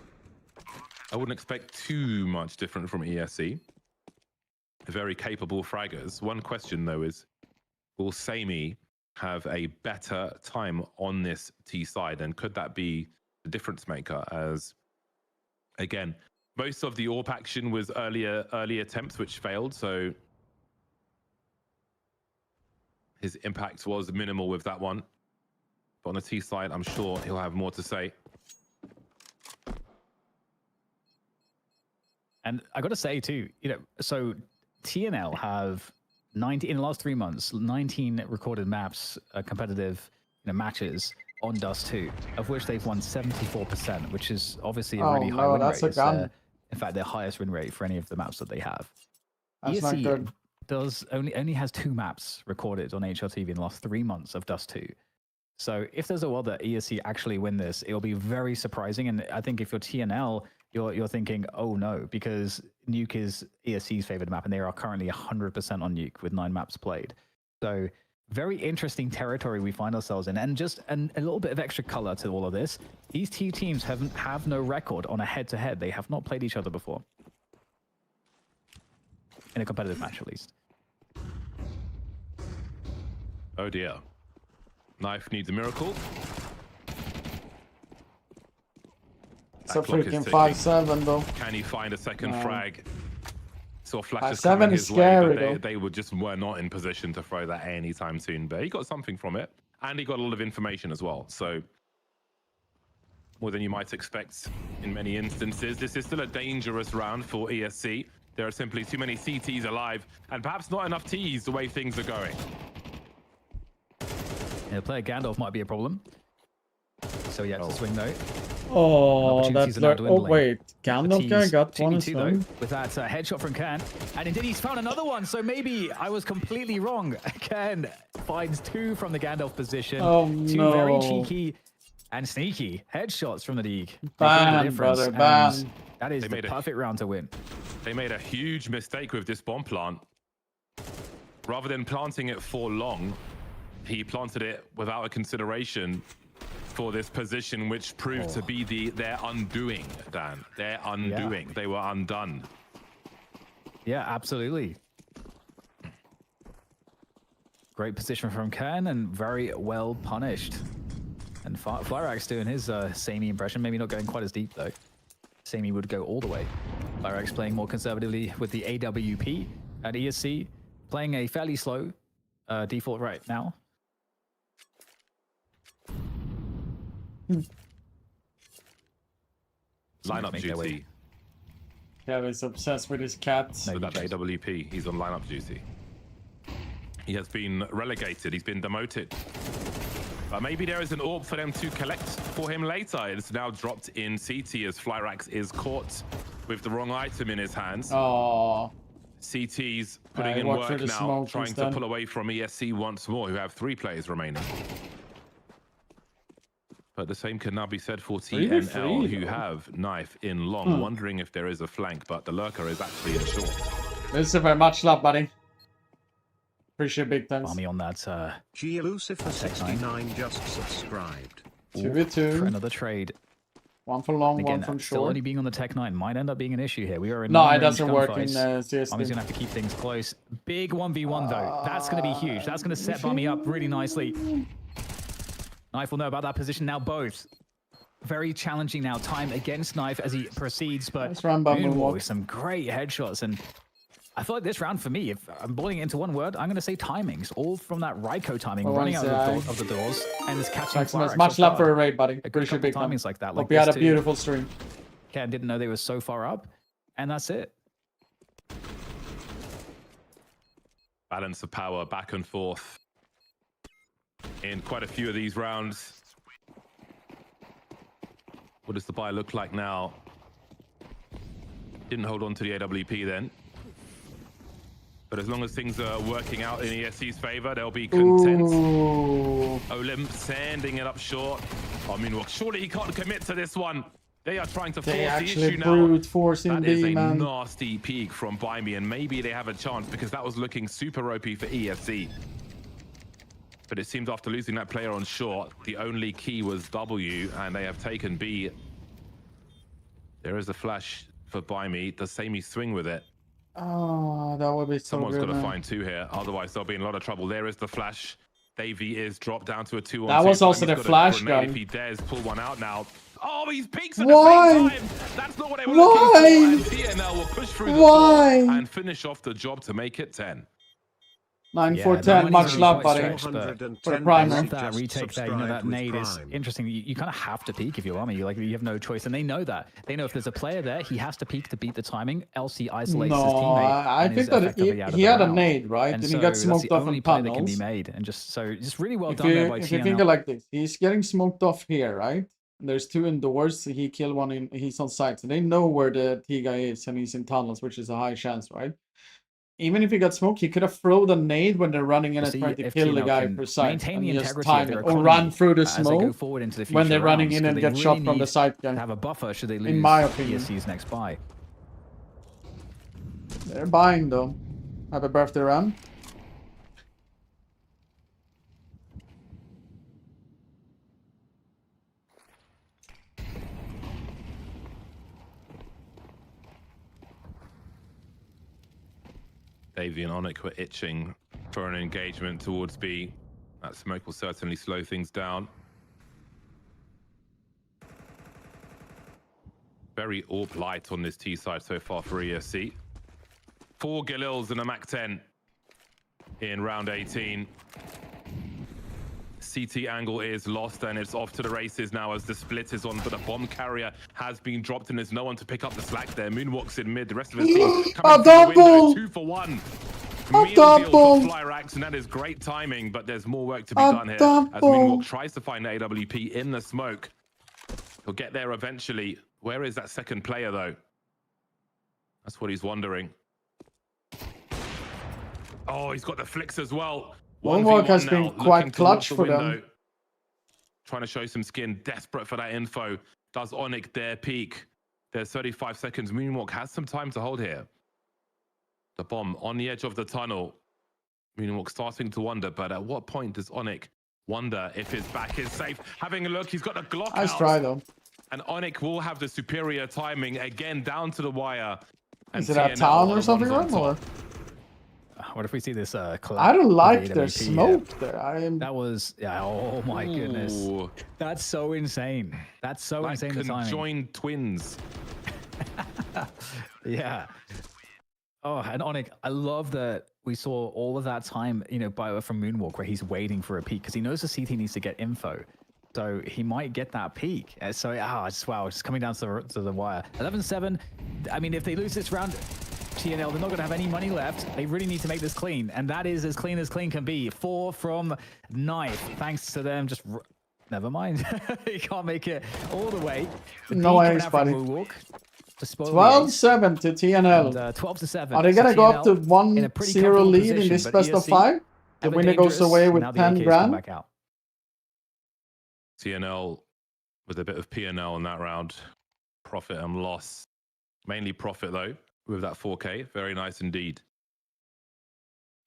I wouldn't expect too much different from ESC. Very capable fraggers. One question, though, is will Samey have a better time on this T side? And could that be the difference maker. As again, most of the AWP action was early attempts which failed, so his impact was minimal with that one. But on the T side, I'm sure he'll have more to say.
And I got to say too, so TNL have 90 in the last 3 months, 19 recorded maps, competitive matches on Dust 2, of which they've won 74%, which is obviously a really high win rate. It's in fact their highest win rate for any of the maps that they have.
That's not good.
Only has 2 maps recorded on HLTV in the last 3 months of Dust 2. So if there's a world that ESC actually win this, it'll be very surprising. And I think if you're TNL, you're thinking, oh no, because Nuke is ESC's favorite map, and they are currently 100% on Nuke with 9 maps played. So very interesting territory we find ourselves in. And just a little bit of extra color to all of this. These 2 teams have no record on a head-to-head. They have not played each other before. In a competitive match, at least.
Oh dear. Knife needs a miracle.
It's a freaking 5-7 though.
Can he find a second frag? Saw flashes
5-7 is scary though.
They were not in position to throw that anytime soon. But he got something from it, and he got a lot of information as well. So more than you might expect in many instances. This is still a dangerous round for ESC. There are simply too many CTs alive, and perhaps not enough Ts the way things are going.
Yeah, player Gandalf might be a problem. So yeah, it's a swing note.
Oh, that's like, oh wait, Gandalf guy got one as well.
With that headshot from Can, and indeed he's found another one. So maybe I was completely wrong. Can finds 2 from the Gandalf position.
Oh
2
no.
very cheeky and sneaky headshots from the league.
Ban, brother, ban.
That is the perfect round to win.
They made a huge mistake with this bomb plant. Rather than planting it for long, he planted it without a consideration for this position, which proved to be their undoing, Dan. Their undoing. Yeah. They were undone.
Yeah, absolutely. Great position from Kern and very well punished. And Flyrax doing his samey impression, maybe not going quite as deep though. Samey would go all the way. Flyrax playing more conservatively with the AWP at ESC, playing a fairly slow default right now.
Lineup duty.
Yeah, he's obsessed with his cats.
So that's AWP. He's on lineup duty. He has been relegated. He's been demoted. But maybe there is an AWP for them to collect for him later. It's now dropped in CT as Flyrax is caught with the wrong item in his hands.
Oh.
CT's putting in work now, trying to pull away from ESC once more, who have 3 players remaining. But the same can now be said for TNL, who have knife in long, wondering if there is a flank, but the lurker is actually in short.
This is very much love, buddy. Appreciate big thanks.
Army on that.
Lucifer69 just subscribed.
2v2
for another trade.
1 for long,
again,
1 from
still
short.
only being on the Tech 9 might end up being an issue here. We are in
no, it doesn't work in CSD.
Army's gonna have to keep things close. Big 1v1 though. That's gonna be huge. That's gonna set Bummy up really nicely. Knife will know about that position now. Both very challenging now. Time against Knife as he proceeds, but with some great headshots. And I feel like this round for me, if I'm boiling it into one word, I'm going to say timings. All from that Ryko timing, running out of the doors and just catching fire.
Much love for a raid, buddy. Appreciate big
timings like that.
Hope you had a beautiful stream.
Ken didn't know they were so far up, and that's it.
Balance of power back and forth in quite a few of these rounds. What does the buy look like now? Didn't hold on to the AWP then. But as long as things are working out in ESC's favor, they'll be content. Olymp sending it up short. I mean, well, surely he can't commit to this one. They are trying to force the issue now. That is a nasty peek from Buy Me, and maybe they have a chance because that was looking super OP for ESC. But it seems after losing that player on short, the only key was W, and they have taken B. There is a flash for Buy Me. Does Sammy swing with it?
Oh, that would be so
Someone's
good,
got to find 2 here, otherwise they'll be in a lot of trouble. There is the flash. Davey is dropped down to a 2-on-2.
That was also the flash gun.
If he dares pull one out now. Oh, he's peaks at
Why?
the same time. That's not what they were looking for. And TNL will push through the door and finish off the job to make it 10.
9
Yeah,
for
that
10.
money's
Much
really
love,
quite
buddy.
stretched, but
For the
I
primer.
love that retake there. You know, that nade is interesting. You kind of have to peek if you're Army. You have no choice, and they know that. They know if there's a player there, he has to peek to beat the timing, else he isolates his teammate.
I think that he had a nade, right? And he got smoked off in tunnels.
That can be made, and just really well
If
done there by
you think
TNL.
of like this, he's getting smoked off here, right? There's two indoors. He killed one in. He's on site, so they know where the T guy is, and he's in tunnels, which is a high chance, right? Even if he got smoked, he could have thrown the nade when they're running in and trying to kill the guy for sight,
maintain the
and just
integrity
time
of their
it, or run
economy
through the
as they go
smoke
forward into the
when they're
future
running
rounds,
in and
they
get
really
shot from the
need
sight
to
gun.
have a buffer should they lose
In my opinion,
ESC's next buy.
They're buying though. Have a birthday run.
Davey and Onyx were itching for an engagement towards B. That smoke will certainly slow things down. Very AWP light on this T side so far for ESC. 4 Galils and a MAC-10 in round 18. CT angle is lost and it's off to the races now as the split is on, but a bomb carrier has been dropped and there's no one to pick up the slack there. Moonwalk's in mid, the rest of his team coming through the window, 2 for 1. Meal deal for Flyrax, and that is great timing, but there's more work to be done here as Moonwalk tries to find the AWP in the smoke. He'll get there eventually. Where is that second player though? That's what he's wondering. Oh, he's got the flicks as well.
Moonwalk has been quite clutch for them.
Trying to show some skin, desperate for that info. Does Onyx dare peek? There's 35 seconds. Moonwalk has some time to hold here. The bomb on the edge of the tunnel. Moonwalk starting to wonder, but at what point does Onyx wonder if his back is safe? Having a look, he's got a Glock
Nice try though.
And Onyx will have the superior timing again down to the wire. And
is it a town or something wrong? Or?
What if we see this
I don't like their smoke there.
That was oh my goodness. That's so insane. That's so
like
insane. The timing.
Conjoined twins.
Yeah. Oh, and Onyx, I love that we saw all of that time, from Moonwalk where he's waiting for a peek because he knows the CT needs to get info. So he might get that peek. So, it's coming down to the wire. 11-7. I mean, if they lose this round, TNL, they're not going to have any money left. They really need to make this clean. And that is as clean can be. 4 from Knife. Thanks to them. Just never mind. You can't make it all the way.
No worries, buddy. 12-7 to TNL.
12-7.
Are they going to go up to 1-0 lead in this best of 5? The winner goes away with 10 grand.
TNL with a bit of P&L in that round. Profit and loss. Mainly profit though, with that 4K. Very nice indeed.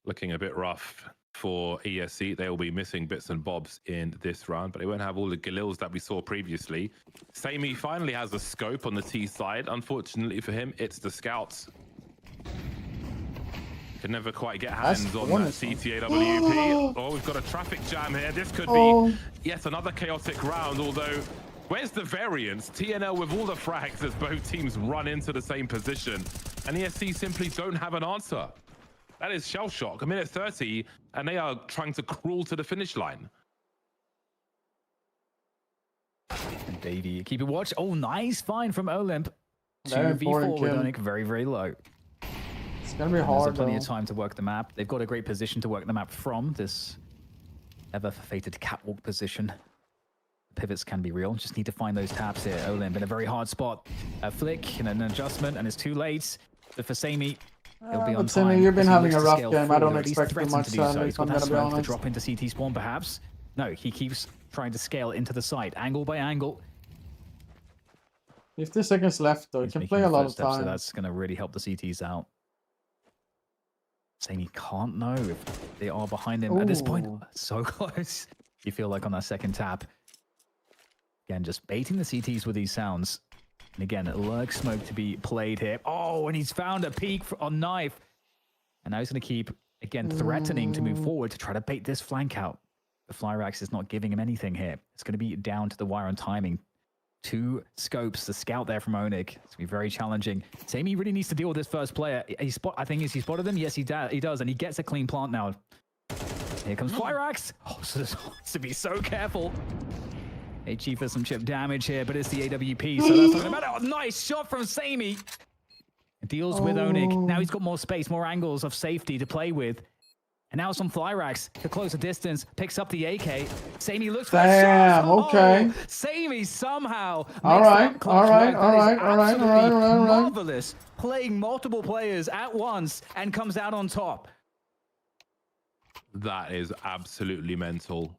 Looking a bit rough for ESC. They will be missing bits and bobs in this round, but they won't have all the Galils that we saw previously. Samey finally has a scope on the T side. Unfortunately for him, it's the scouts. Can never quite get hands on that CTAWP. Oh, we've got a traffic jam here. This could be yet another chaotic round, although where's the variance? TNL with all the frags as both teams run into the same position, and ESC simply don't have an answer. That is shell shock. A minute 30, and they are trying to crawl to the finish line.
And Davey, keep it watch. Oh, nice find from Olymp.
2v4
with Onyx, very, very low.
It's gonna be hard.
There's plenty of time to work the map. They've got a great position to work the map from this ever-fated catwalk position. The pivots can be real. Just need to find those taps here. Olymp in a very hard spot. A flick and an adjustment, and it's too late. But for Samey, he'll be on time.
You've been having a rough game.
Forward.
I don't expect too much.
He's got that smoke to drop into CT spawn, perhaps. No, he keeps trying to scale into the site, angle by angle.
50 seconds left, though. He can play a lot of time.
So that's going to really help the CTs out. Saying he can't know if they are behind him at this point. So close. You feel like on that second tap. Again, just baiting the CTs with these sounds. And again, lurk smoke to be played here. Oh, and he's found a peek on Knife. And now he's going to keep, again, threatening to move forward to try to bait this flank out. The Flyrax is not giving him anything here. It's going to be down to the wire on timing. 2 scopes. The scout there from Onyx. It's going to be very challenging. Sammy really needs to deal with this first player. I think he spotted him. Yes, he does. And he gets a clean plant now. Here comes Flyrax. Oh, so this has to be so careful. HE for some chip damage here, but it's the AWP, so that's not gonna matter. Oh, nice shot from Sammy. Deals with Onyx. Now he's got more space, more angles of safety to play with. And now some Flyrax to close the distance, picks up the AK. Sammy looks for a shot.
Okay.
Oh, Sammy somehow.
All right.
Marvelous. Playing multiple players at once and comes out on top.
That is absolutely mental.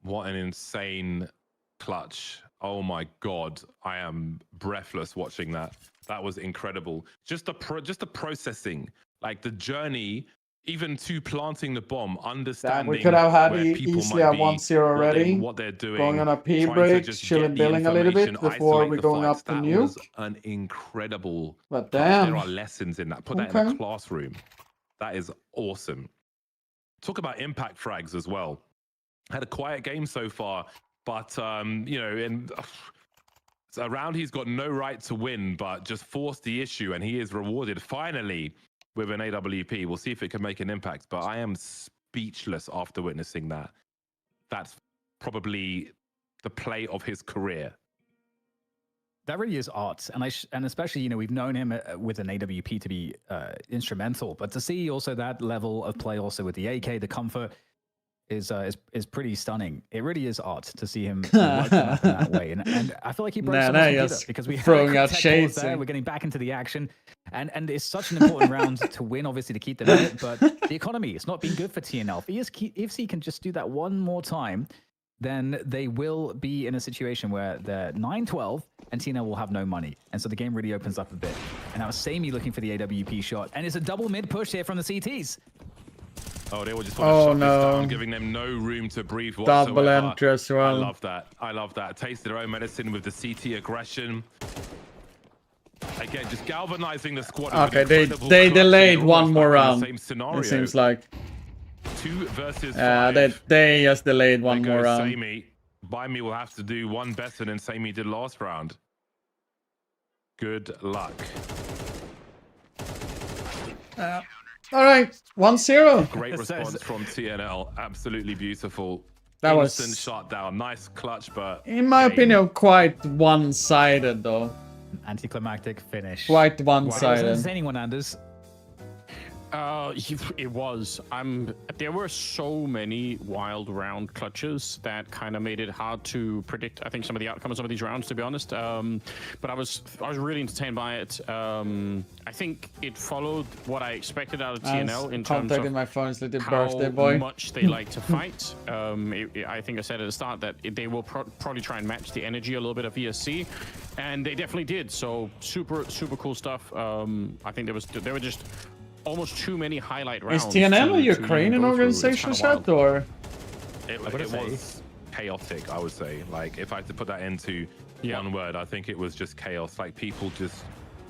What an insane clutch. Oh my God. I am breathless watching that. That was incredible. Just the processing, like the journey, even to planting the bomb, understanding
we could have had
people
easily
might
at
be,
1-0 already.
what they're doing,
Going on a P
trying to
break,
just
chilling,
get the
billing a little bit
information,
before
isolate
we're
the
going
fights.
up to
That
Nuke.
was an incredible
But
clutch.
damn.
There are lessons in that. Put that in a classroom. That is awesome. Talk about impact frags as well. Had a quiet game so far, but you know, in a round he's got no right to win, but just forced the issue, and he is rewarded finally with an AWP. We'll see if it can make an impact, but I am speechless after witnessing that. That's probably the play of his career.
That really is art, and especially, you know, we've known him with an AWP to be instrumental, but to see also that level of play also with the AK, the comfort, is pretty stunning. It really is art to see him lighten up in that way, and I feel like he broke some computer because we
throwing out shades
there. We're getting back into the action, and it's such an important round to win, obviously, to keep them in it. But the economy, it's not been good for TNL. If ESC can just do that one more time, then they will be in a situation where they're 9-12 and TNL will have no money. And so the game really opens up a bit. And that was Sammy looking for the AWP shot, and it's a double mid push here from the CTs.
Oh, they were just shut this down, giving them no room to breathe whatsoever.
Double entry as well.
I love that. I love that. Taste their own medicine with the CT aggression. Again, just galvanizing the squad.
Okay, they delayed one more round. It seems like
2 versus 5.
They just delayed one more round.
Sammy. Buy will have to do one better than Sammy did last round. Good luck.
All right, 1-0.
Great response from TNL. Absolutely beautiful.
That
Instant
was
shot down. Nice clutch, but
in my opinion, quite one-sided though.
Anticlimactic finish.
Quite
Wow.
one-sided.
Is anyone, Anders?
It was. There were so many wild round clutches that kind of made it hard to predict, I think, some of the outcomes of these rounds, to be honest. But I was really entertained by it. I think it followed what I expected out of TNL in terms of
my phone, little
how
birthday boy.
much they like to fight. I think I said at the start that they will probably try and match the energy a little bit of ESC, and they definitely did. So super cool stuff. I think there were just almost too many highlight rounds.
Is TNL a Ukrainian organization, chat, or?
It was chaotic, I would say. Like, if I had to put that into one word, I think it was just chaos. Like, people just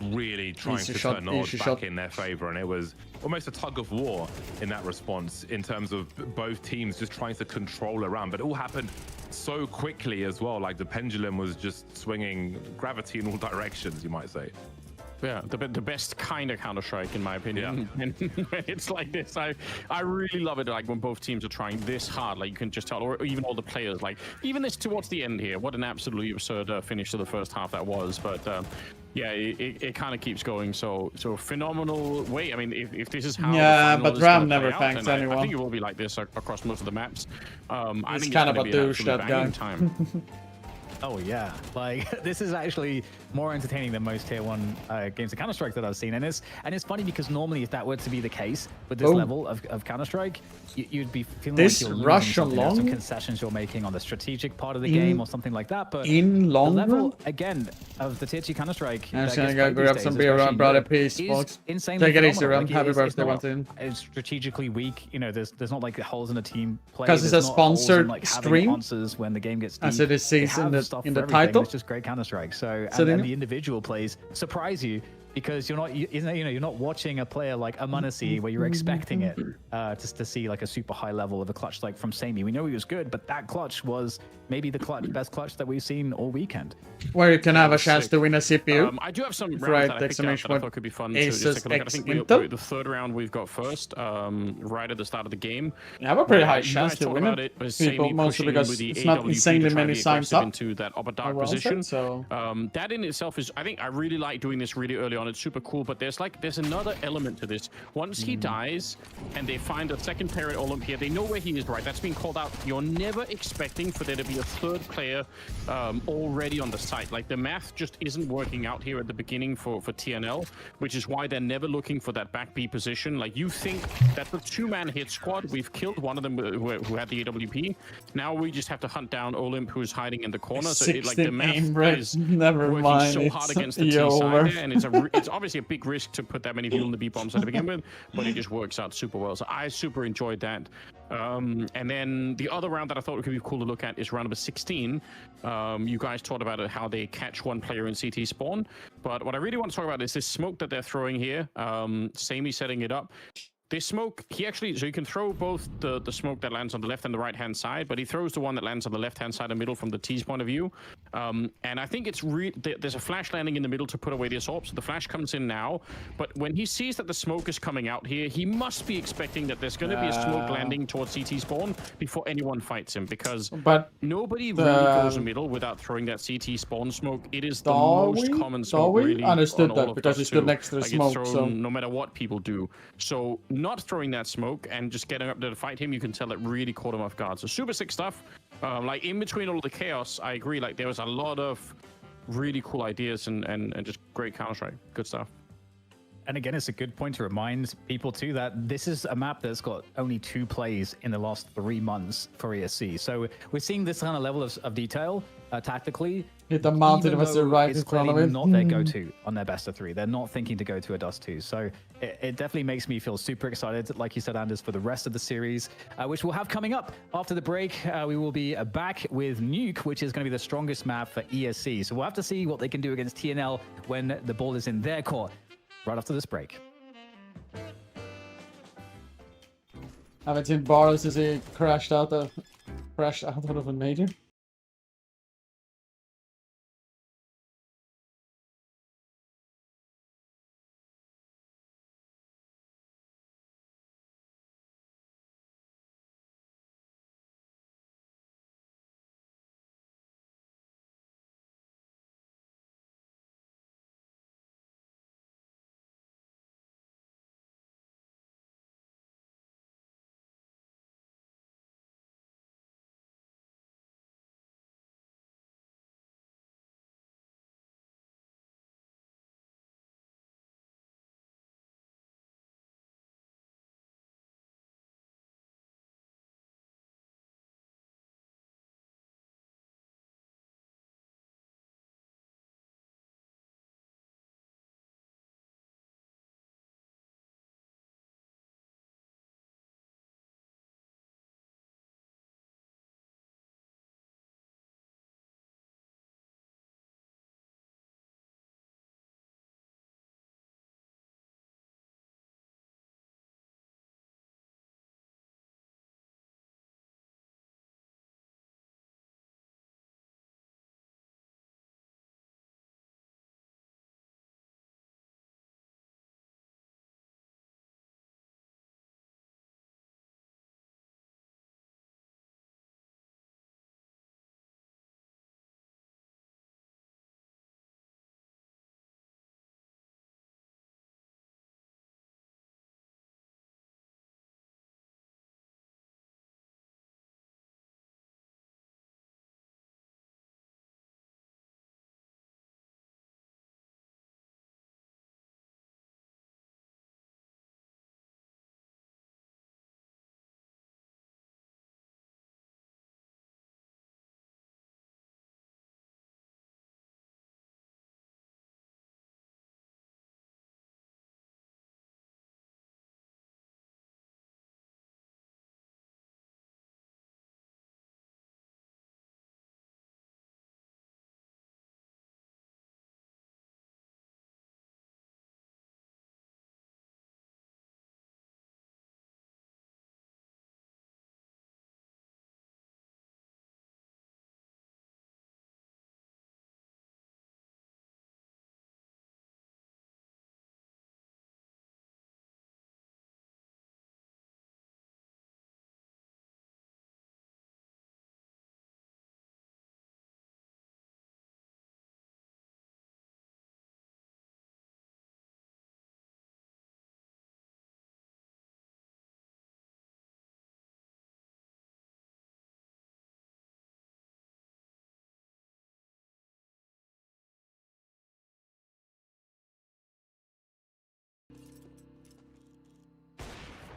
really trying to turn the odds back in their favor, and it was almost a tug of war in that response in terms of both teams just trying to control around. But it all happened so quickly as well. Like, the pendulum was just swinging gravity in all directions, you might say.
Yeah, the best kind of Counter-Strike, in my opinion. Yeah. And when it's like this, I really love it, like when both teams are trying this hard, like you can just tell, or even all the players, like even this towards the end here, what an absolutely absurd finish to the first half that was. But yeah, it kind of keeps going. So phenomenal way. I mean, if this is how
but Ram never thanks anyone.
I think it will be like this across most of the maps. I
He's
think
kind
it's
of a douche, that guy.
Time.
Oh yeah, like this is actually more entertaining than most tier 1 games of Counter-Strike that I've seen, and it's funny because normally if that were to be the case with this level of Counter-Strike, you'd be feeling
this
like you're
rush
losing
along
some concessions you're making on the strategic part of the game or something like that. But
in long
the level
run?
again of the tier 2 Counter-Strike,
I'm just gonna go grab some beer around brother peace, folks.
Insanely
take it easy, Ram.
like,
Happy birthday,
not,
Martin.
It's strategically weak. You know, there's not like holes in the team play.
Because it's a sponsored stream.
Answers when the game gets deep.
As it is in the title.
It's just great Counter-Strike. So
the
the individual plays surprise you because you're not you're not watching a player like Amanasi where you're expecting it just to see like a super high level of a clutch like from Samey. We know he was good, but that clutch was maybe the best clutch that we've seen all weekend.
Where you can have a chance to win a CPU.
I do have some rounds
Right,
that I picked out that I thought could be fun to just take a look at. I think the third round we've got first, right at the start of the game.
You have a pretty high
You
chance
guys
to
talk
win
about
it.
was
People,
Samey
mostly
pushing
because
with the
it's not
AWP
insanely
to try
many
to be
signs
aggressive
up.
into that upper dark
Well
position.
said, so
that in itself is, I think I really like doing this really early on. It's super cool, but there's another element to this. Once he dies and they find a second player at Olympia, they know where he is, right? That's been called out. You're never expecting for there to be a third player already on the site. Like the math just isn't working out here at the beginning for TNL, which is why they're never looking for that back B position. Like you think that the two-man hit squad, we've killed one of them who had the AWP. Now we just have to hunt down Olymp, who's hiding in the corner. So like the math is working so hard against the T side there, and it's obviously a big risk to put that many people in the B bombs to begin with, but it just works out super well. So I super enjoyed that. And then the other round that I thought could be cool to look at is round number 16. You guys talked about how they catch one player in CT spawn, but what I really want to talk about is this smoke that they're throwing here. Samey setting it up. This smoke, so you can throw both the smoke that lands on the left and the right hand side, but he throws the one that lands on the left hand side and middle from the T's point of view. And I think it's there's a flash landing in the middle to put away the assault, so the flash comes in now. But when he sees that the smoke is coming out here, he must be expecting that there's going to be a smoke landing towards CT spawn before anyone fights him, because nobody really goes in middle without throwing that CT spawn smoke. It is the most common smoke really
understood
on all
that
of
because
Dust
he stood
2.
next to the
Like,
smoke.
it's
So
thrown no matter what people do. So not throwing that smoke and just getting up there to fight him, you can tell it really caught him off guard. So super sick stuff. Like in between all of the chaos, I agree. Like there was a lot of really cool ideas and just great Counter-Strike. Good stuff.
And again, it's a good point to remind people too that this is a map that's got only 2 plays in the last 3 months for ESC. So we're seeing this kind of level of detail tactically.
hit the mountain was right
it's
in front of
clearly
it.
not their go-to on their best of 3. They're not thinking to go to a Dust 2. So it definitely makes me feel super excited, like you said, Anders, for the rest of the series, which we'll have coming up after the break. We will be back with Nuke, which is going to be the strongest map for ESC. So we'll have to see what they can do against TNL when the ball is in their court right after this break.
Haven't seen Barlow since he crashed out of a major.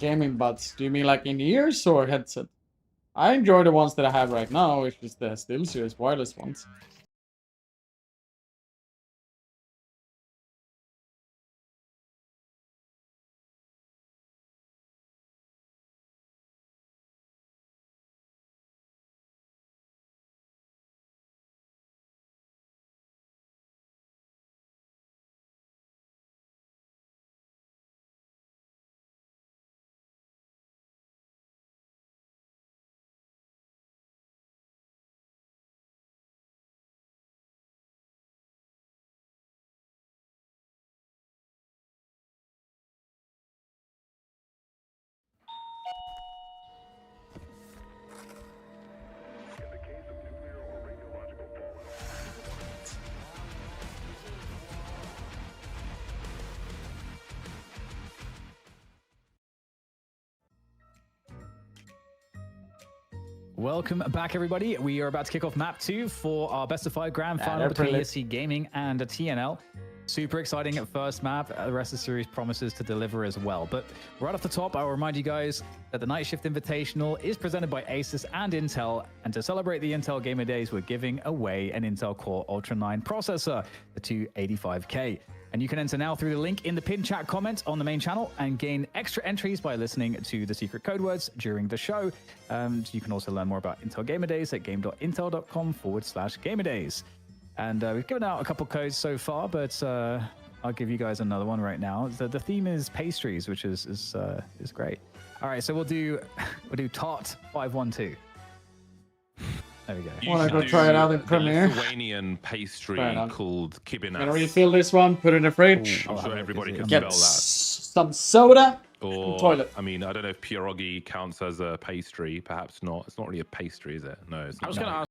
gaming buds? Do you mean like in ears or headset? I enjoy the ones that I have right now, which is the SteelSeries wireless ones.
Welcome back, everybody. We are about to kick off map 2 for our best of 5 grand final
they're
between
pretty
ESC Gaming and TNL. Super exciting at first map. The rest of the series promises to deliver as well. But right off the top, I'll remind you guys that the Night Shift Invitational is presented by Asus and Intel. And to celebrate the Intel Gamer Days, we're giving away an Intel Core Ultra 9 processor, the 285K. And you can enter now through the link in the pinned chat comment on the main channel and gain extra entries by listening to the secret code words during the show. You can also learn more about Intel Gamer Days at game.intel.com/gamerdays. And we've given out a couple codes so far, but I'll give you guys another one right now. The theme is pastries, which is great. All right, so we'll do Tart 512. There we go.
Want to go try it out in Premiere?
Lithuanian pastry called kibinas.
Gonna refill this one, put it in the fridge.
I'm sure everybody can
Get
spell that.
some soda.
Or
toilet.
I mean, I don't know if pierogi counts as a pastry. Perhaps not. It's not really a pastry, is it? No, it's not.
I was going to ask.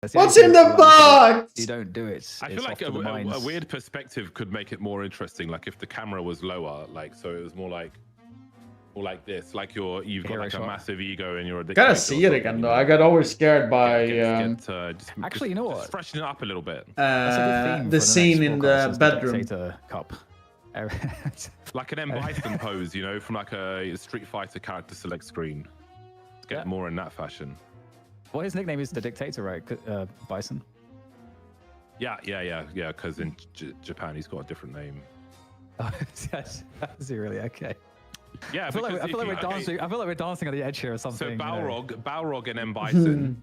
That's the
What's
only
in
thing
the
that's
box?
You don't do it.
I feel
It's
like
off to the
a
mines.
weird perspective could make it more interesting. Like if the camera was lower, like so it was more like this, like you've got
Hero
like
shot.
a massive ego and you're a
Gotta
dictator or
see it
something,
again
you
though.
know?
I got always scared by
Actually, you know what?
Just freshen it up a little bit.
That's a good theme
the
for
scene
next
in
broadcast,
the
is
bedroom.
Dictator Cup.
Like an M. Bison pose, you know, from like a Street Fighter character select screen. Let's get more in that fashion.
Well, his nickname is the Dictator, right? Bison.
Yeah. Because in Japan, he's got a different name.
Oh, yes. Is he really? Okay.
Yeah,
I feel like we're dancing. I feel like we're dancing on the edge here or something.
So
you
Balrog and M. Bison,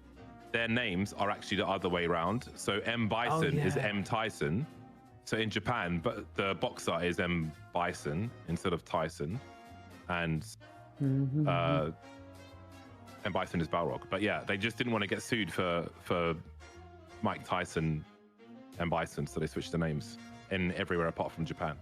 their names are actually the other way around. So M. Bison is M. Tyson. So in Japan, but the boxer is M. Bison instead of Tyson, and M. Bison is Balrog. But yeah, they just didn't want to get sued for Mike Tyson, M. Bison, so they switched the names in everywhere apart from Japan.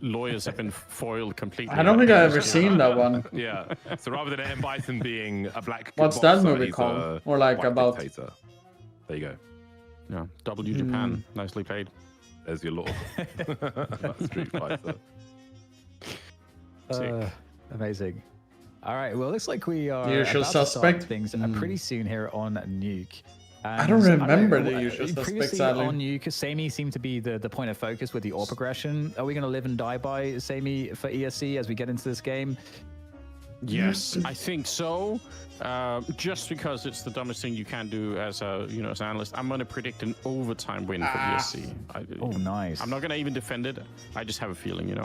Lawyers have been foiled completely.
I don't think I've ever seen that one.
Yeah. So rather than M. Bison being a black
What's
boxer,
that movie
he's
called?
a
Or like
white
about?
dictator. There you go.
Yeah, W Japan, nicely played.
There's your law. Street Fighter.
Amazing. All right. Well, looks like we are
The Usual
about to start
Suspect.
things pretty soon here on Nuke.
I don't remember
know,
The Usual Suspect,
previously
sadly.
on Nuke, Samey seemed to be the point of focus with the AWP progression. Are we going to live and die by Samey for ESC as we get into this game?
Yes, I think so. Just because it's the dumbest thing you can do as a as an analyst, I'm gonna predict an overtime win for ESC.
Oh, nice.
I'm not gonna even defend it. I just have a feeling,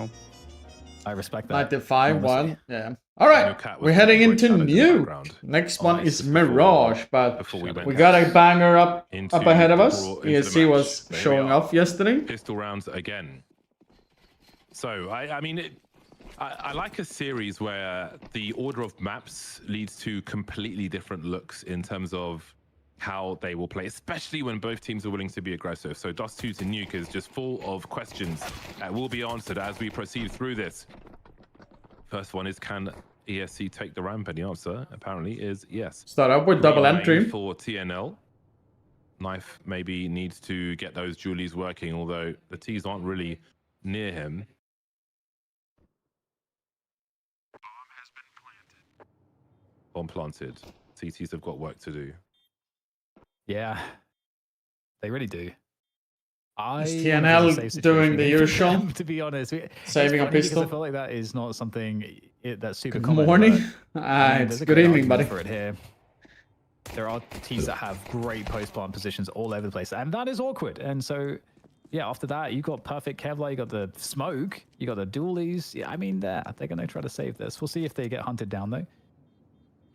I respect that.
95-1. Yeah. All right. We're heading into Nuke. Next one is Mirage, but we got a banger up ahead of us. ESC was showing off yesterday.
Pistol rounds again. So I mean, I like a series where the order of maps leads to completely different looks in terms of how they will play, especially when both teams are willing to be aggressive. So Dust 2 to Nuke is just full of questions that will be answered as we proceed through this. First one is, can ESC take the ramp? And the answer apparently is yes.
Start up with double entry.
For TNL. Knife maybe needs to get those Julies working, although the T's aren't really near him. Bomb planted. CTs have got work to do.
Yeah, they really do.
Is TNL doing the usual?
To be honest,
saving a pistol.
I feel like that is not something that's super
Good
common.
morning.
There's a
Good
great
evening,
argument
buddy.
For it here. There are teams that have great post-plant positions all over the place, and that is awkward. And so, yeah, after that, you've got perfect Kevlar, you got the smoke, you got the dualies. Yeah, I mean, they're going to try to save this. We'll see if they get hunted down, though.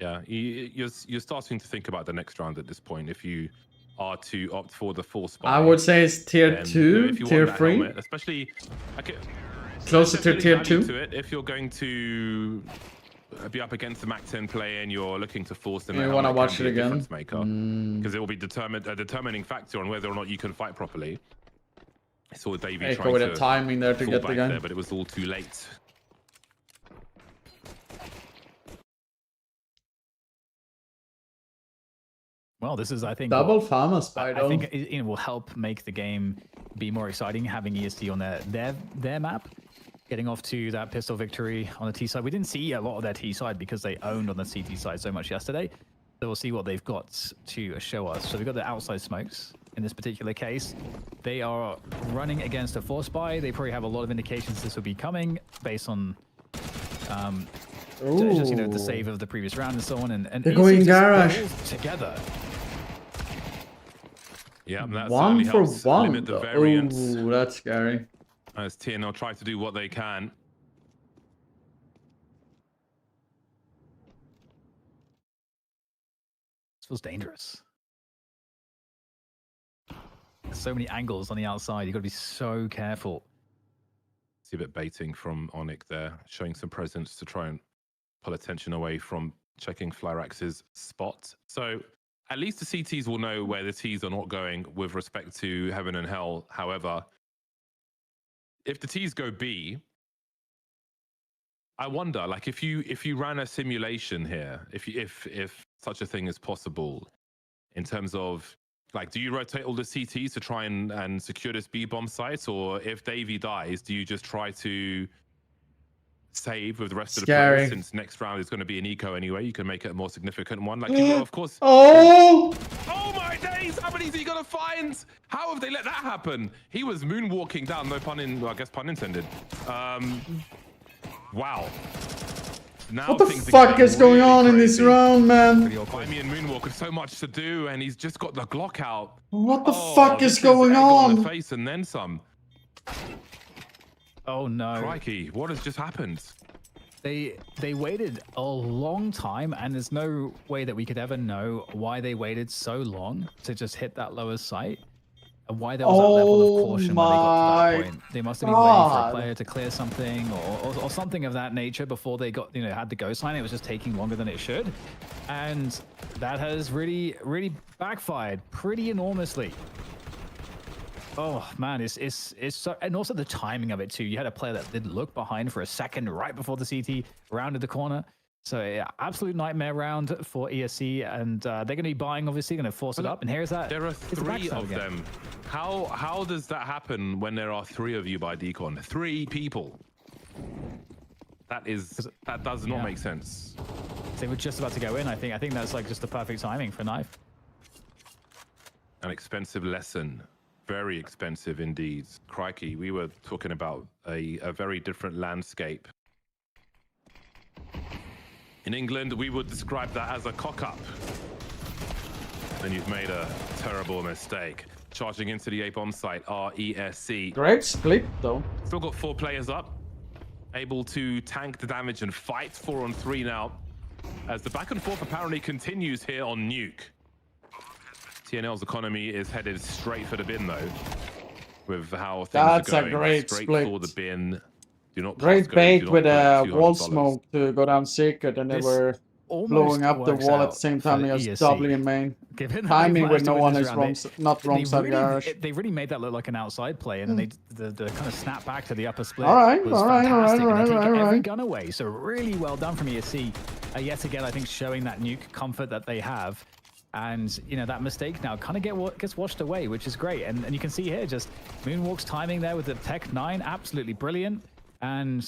Yeah, you're starting to think about the next round at this point. If you are to opt for the full spot,
I would say it's tier 2, tier 3.
Helmet, especially
closer to tier 2.
To it, if you're going to be up against the Mac 10 player and you're looking to force them,
You want to watch it again?
Because it will be a determining factor on whether or not you can fight properly. I saw Davey
Echo
trying
with
to
a timing there to
fall
get
back
the guy.
there, but it was all too late.
Well, this is, I think,
double farmer spider.
I think it will help make the game be more exciting, having ESC on their map, getting off to that pistol victory on the T side. We didn't see a lot of their T side because they owned on the CT side so much yesterday. So we'll see what they've got to show us. So we've got the outside smokes in this particular case. They are running against a force buy. They probably have a lot of indications this will be coming based on just the save of the previous round and so on. And
they're going garage
together.
Yeah, that
one for one.
Limit the variance.
Oh, that's scary.
As TNL try to do what they can.
This feels dangerous. So many angles on the outside. You've got to be so careful.
See a bit baiting from Onyx there, showing some presence to try and pull attention away from checking Flyrax's spot. So at least the CTs will know where the Ts are not going with respect to Heaven and Hell. However, if the Ts go B, I wonder, like if you ran a simulation here, if such a thing is possible, in terms of Like, do you rotate all the CTs to try and secure this B-bomb site? Or if Davey dies, do you just try to save with the rest of the players? Since next round is going to be an eco anyway, you can make it a more significant one. Like, of course.
Oh!
Oh my days! How many is he gonna find? How have they let that happen? He was moonwalking down. No pun in. Well, I guess pun intended. Wow. Now
What the fuck is going on in this round, man?
Vimy and Moonwalk with so much to do, and he's just got the Glock out.
What the fuck is going on?
The face and then some.
Oh no!
Crikey! What has just happened?
They waited a long time, and there's no way that we could ever know why they waited so long to just hit that lower site, and why there was that level of caution when they got to that point. They must have been waiting for a player to clear something or something of that nature before they got had the go sign. It was just taking longer than it should, and that has really backfired pretty enormously. Oh man, it's so, and also the timing of it too. You had a player that didn't look behind for a second right before the CT rounded the corner. So yeah, absolute nightmare round for ESC, and they're going to be buying, obviously, going to force it up. And here's that.
There are 3 of them. How does that happen when there are 3 of you by Decon? 3 people. That does not make sense.
They were just about to go in. I think that's like just the perfect timing for Knife.
An expensive lesson. Very expensive indeed. Crikey, we were talking about a very different landscape. In England, we would describe that as a cock-up. And you've made a terrible mistake. Charging into the A-bomb site are ESC.
Great split, though.
Still got 4 players up. Able to tank the damage and fight 4-on-3 now. As the back and forth apparently continues here on Nuke. TNL's economy is headed straight for the bin, though, with how things are going.
A great
straight
split.
For the bin. Do not
great bait with a wall smoke to go down secret, and they were blowing up the wall at the same time. He was doubling in main. Timing when no one is not wrong side garage.
They really made that look like an outside play, and then the kind of snap back to the upper split.
All right.
Every gun away. So really well done from ESC. Yet again, I think showing that Nuke comfort that they have. And that mistake now kind of gets washed away, which is great. And you can see here just Moonwalk's timing there with the Tech 9, absolutely brilliant. And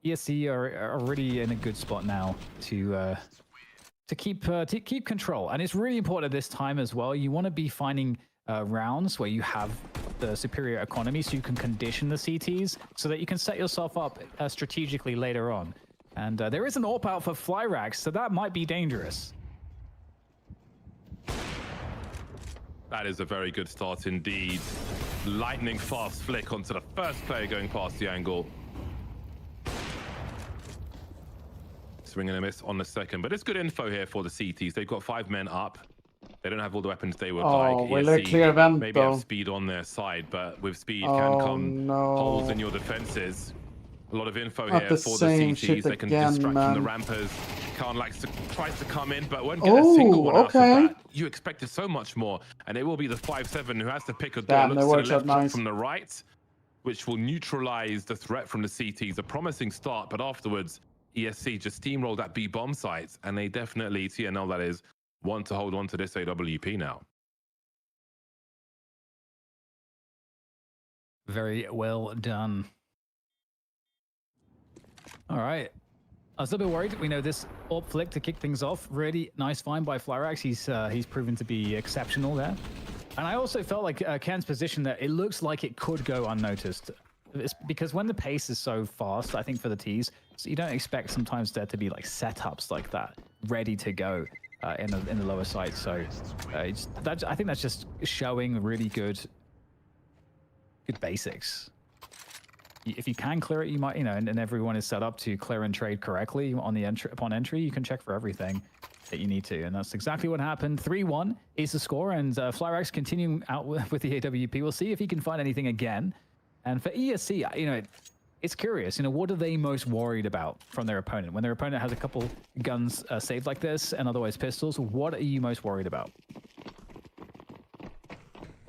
ESC are really in a good spot now to keep control. And it's really important at this time as well. You want to be finding rounds where you have the superior economy, so you can condition the CTs, so that you can set yourself up strategically later on. And there is an AWP out for Flyrax, so that might be dangerous.
That is a very good start indeed. Lightning fast flick onto the first player going past the angle. Swing and a miss on the second, but it's good info here for the CTs. They've got 5 men up. They don't have all the weapons they would like.
Well, a clear event,
maybe have speed on their side, but with speed can come holes in your defenses. A lot of info here for the CTs. They can distract from the rampers. Khan tries to come in, but won't get a single one out of that. You expected so much more, and it will be the 5-7 who has to pick a door. Looks to the left from the right, which will neutralize the threat from the CTs. A promising start, but afterwards, ESC just steamrolled that B bomb sites, and they definitely, TNL that is, want to hold on to this AWP now.
Very well done. All right. I was a little bit worried. We know this AWP flick to kick things off. Really nice find by Flyrax. He's proven to be exceptional there. And I also felt like Ken's position that it looks like it could go unnoticed. It's because when the pace is so fast, I think for the T's, so you don't expect sometimes there to be like setups like that ready to go in the lower side. So I think that's just showing really good basics. If you can clear it, you might, and everyone is set up to clear and trade correctly on the upon entry, you can check for everything that you need to. And that's exactly what happened. 3-1 is the score, and Flyrax continuing out with the AWP. We'll see if he can find anything again. And for ESC, it's curious, what are they most worried about from their opponent? When their opponent has a couple guns saved like this and otherwise pistols, what are you most worried about?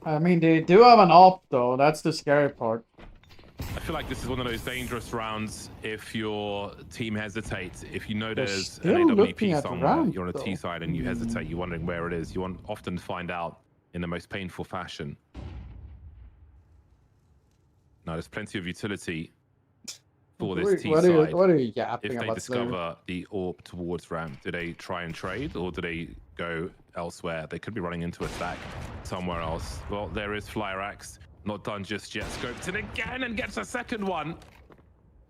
I mean, they do have an AWP though. That's the scary part.
I feel like this is one of those dangerous rounds if your team hesitates. If you know there's an AWP somewhere, you're on a T side and you hesitate, you're wondering where it is. You often find out in the most painful fashion. Now, there's plenty of utility for this T side.
What are you yapping
if they
about,
discover the AWP towards ramp, do they try and trade or do they go elsewhere? They could be running into a stack somewhere else. Well, there is Flyrax, not done just yet. Scoped it again and gets a second one.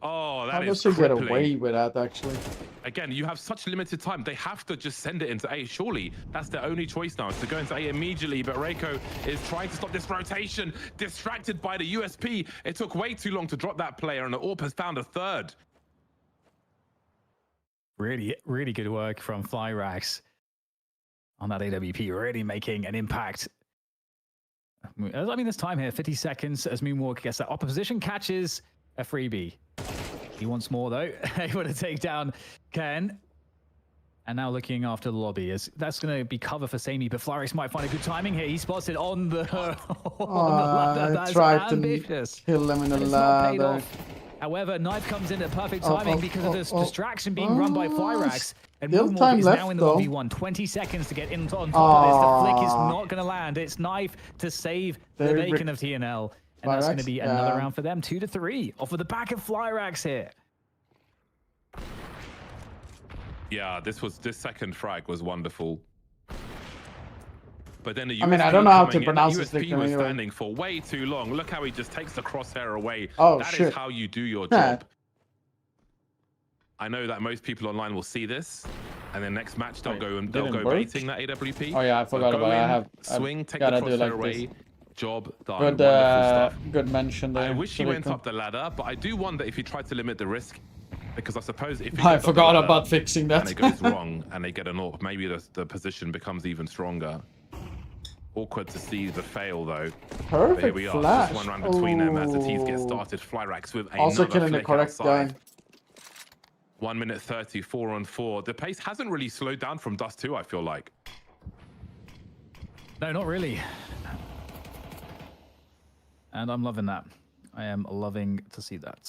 Oh, that is
crippling. How does he
crippling.
get away with that, actually?
Again, you have such limited time. They have to just send it into A. Surely that's their only choice now, is to go into A immediately. But Reiko is trying to stop this rotation, distracted by the USP. It took way too long to drop that player, and the AWP has found a third.
Really, really good work from Flyrax on that AWP, really making an impact. I mean, there's time here, 50 seconds as Moonwalk gets that opposition, catches a freebie. He wants more though, able to take down Ken. And now looking after the lobby, as that's going to be cover for Sammy, but Flyrax might find a good timing here. He spots it on the, on the ladder. That's ambitious.
To kill him in the
It's not paid
ladder.
off. However, Knife comes in at perfect timing because of this distraction being run by Flyrax. And
Still
Moonwalk
time
is
left,
now in the
though.
1v1. 20 seconds to get on top of this. The flick is not going to land. It's Knife to save the
Very
bacon of TNL. And that's going to
Flyrax,
be another round for them. 2-3 off of the back of Flyrax here.
Yeah, this second frag was wonderful. But then the USP,
I mean, I don't know how to
coming in,
pronounce
the
this
USP
nickname
was
anyway.
standing for way too long. Look how he just takes the crosshair away.
Oh,
That
shit.
is how you do your
Yeah.
job. I know that most people online will see this, and then next match they'll go
work?
baiting that AWP.
Oh yeah, I forgot
Go
about it.
in,
I've
swing, take the
gotta do
crosshair
like
away.
this.
Job done.
Good,
Wonderful stuff.
good mention there.
I wish he went
Rico.
up the ladder, but I do wonder if he tried to limit the risk, because I suppose if he
I
goes up the
forgot
ladder
about fixing that.
and it goes wrong and they get an AWP, maybe the position becomes even stronger. Awkward to see the fail though. But here
Perfect
we are.
flash.
Just one round between them as the teams get
Oh.
started. Flyrax with another
Also killing the
flick
correct
outside.
guy.
1 minute 30, 4-on-4. The pace hasn't really slowed down from Dust 2, I feel like.
No, not really. And I'm loving that. I am loving to see that.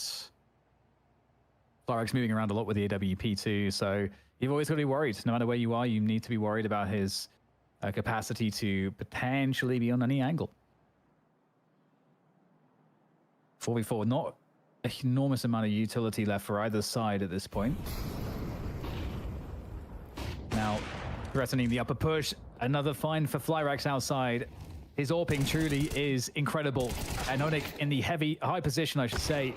Flyrax moving around a lot with the AWP too, so you've always got to be worried. No matter where you are, you need to be worried about his capacity to potentially be on any angle. 4v4, not an enormous amount of utility left for either side at this point. Now, threatening the upper push. Another find for Flyrax outside. His AWPing truly is incredible. And Onyx in the high position, I should say,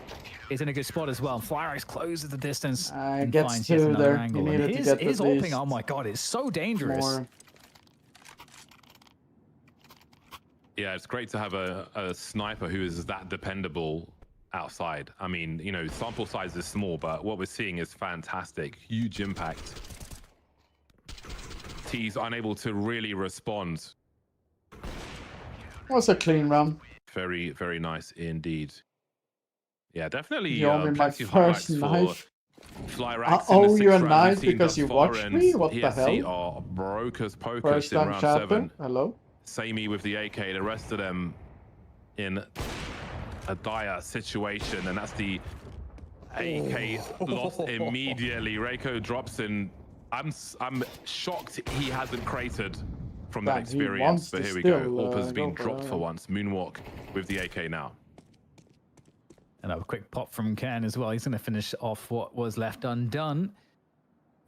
is in a good spot as well. Flyrax closes the distance and
Gets
finds yet
two
another
there.
angle.
He
And
needed to
his
get at
AWPing,
least
oh my god, it's so dangerous.
more.
Yeah, it's great to have a sniper who is that dependable outside. I mean, you know, sample size is small, but what we're seeing is fantastic. Huge impact. T's unable to really respond.
Was a clean run.
Very, very nice indeed. Yeah, definitely.
You owe me my
plenty of
first
highlights
knife.
for Flyrax
I
in the
owe you a
6th round.
knife
We've seen
because
thus
you
far,
watched
and
me? What the
ESC
hell?
are broke as pokers
First
in
time
round
chatter.
7.
Hello.
Samey with the AK, the rest of them in a dire situation, and that's the AK lost immediately. Reiko drops in. I'm shocked he hasn't crated from that
Man, he
experience,
wants
but
to
here we go.
still,
AWP has been
go for
dropped
it.
for once. Moonwalk with the AK now.
And a quick pop from Ken as well. He's going to finish off what was left undone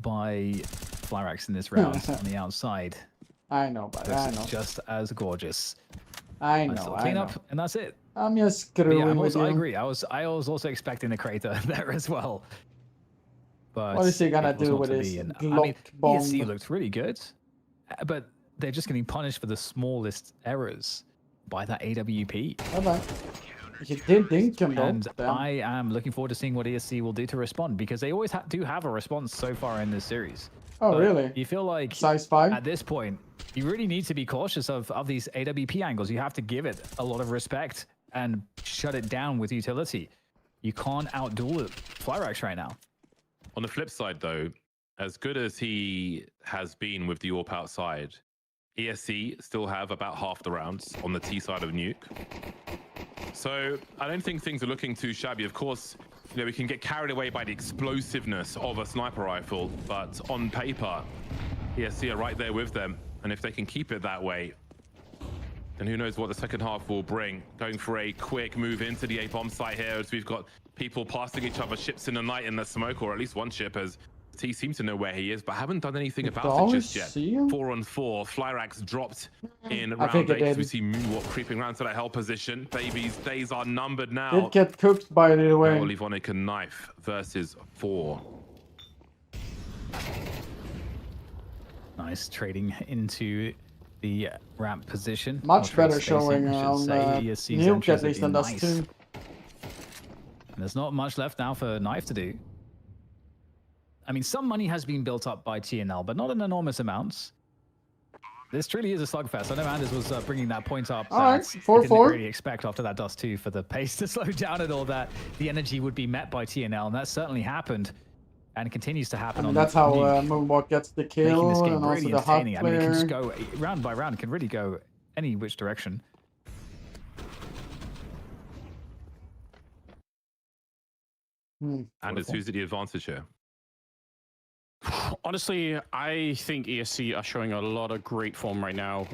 by Flyrax in this round on the outside.
I know, but I
Looks
know.
just as gorgeous.
I
Nice
know.
little
I
clean
know.
up, and that's it.
I'm just
But
screwing
yeah,
with you.
I agree. I was also expecting a crater there as well. But
What is he gonna
it was
do
not
with
to
his
be, and,
Glock bomb?
ESC looked really good, but they're just getting punished for the smallest errors by that AWP.
Bye-bye. You did dink him though.
And
Damn.
I am looking forward to seeing what ESC will do to respond, because they always do have a response so far in this series.
Oh,
But
really?
You feel like
Size 5?
at this point, you really need to be cautious of these AWP angles. You have to give it a lot of respect and shut it down with utility. You can't outduel it. Flyrax right now.
On the flip side, though, as good as he has been with the AWP outside, ESC still have about half the rounds on the T side of Nuke. So I don't think things are looking too shabby. Of course, you know, we can get carried away by the explosiveness of a sniper rifle, but on paper, ESC are right there with them. And if they can keep it that way, And who knows what the second half will bring. Going for a quick move into the A bomb site here as we've got people passing each other ships in the night in the smoke, or at least one ship as T seems to know where he is, but haven't done anything about it just yet. 4-on-4. Flyrax dropped in round 8. We see Moonwalk creeping around to that hell position. Baby's days are numbered now.
Did get cooked by the way.
Now Livonic and Knife versus 4.
Nice trading into the ramp position.
Much better showing on Nuke at least than Dust 2.
And there's not much left now for Knife to do. I mean, some money has been built up by TNL, but not in enormous amounts. This truly is a slugfest. I know Anders was bringing that point up.
All right,
4-4. Didn't really expect after that Dust 2 for the pace to slow down and all that. The energy would be met by TNL, and that certainly happened. And continues to happen.
I mean, that's how Moonwalk gets the kill,
this game
and
really
also the hot
entertaining.
player.
I mean, it can just go round by round. It can really go any which direction.
Anders, who's at the advantage here?
Honestly, I think ESC are showing a lot of great form right now.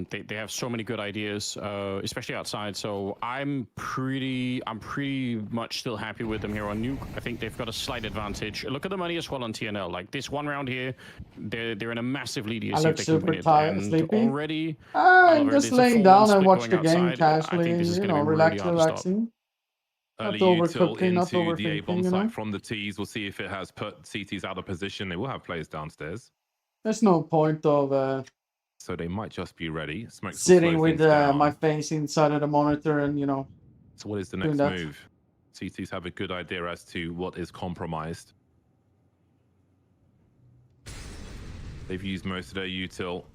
They have so many good ideas, especially outside. So I'm pretty much still happy with them here on Nuke. I think they've got a slight advantage. Look at the money as well on TNL. Like this one round here, they're in a massive lead.
I look super tired, sleepy.
Already,
I'm just laying down and watch the game casually. You know, relaxing.
Early
Not
util
overcooking, not
into the A
overthinking,
bomb
you
site
know?
from the T's. We'll see if it has put CTs out of position. They will have players downstairs,
There's no point of
so they might just be ready. Smoke will
sitting
slow
with
things down.
my face inside of the monitor and, you know.
So what is the
doing
next
that.
move? CTs have a good idea as to what is compromised. They've used most of their util.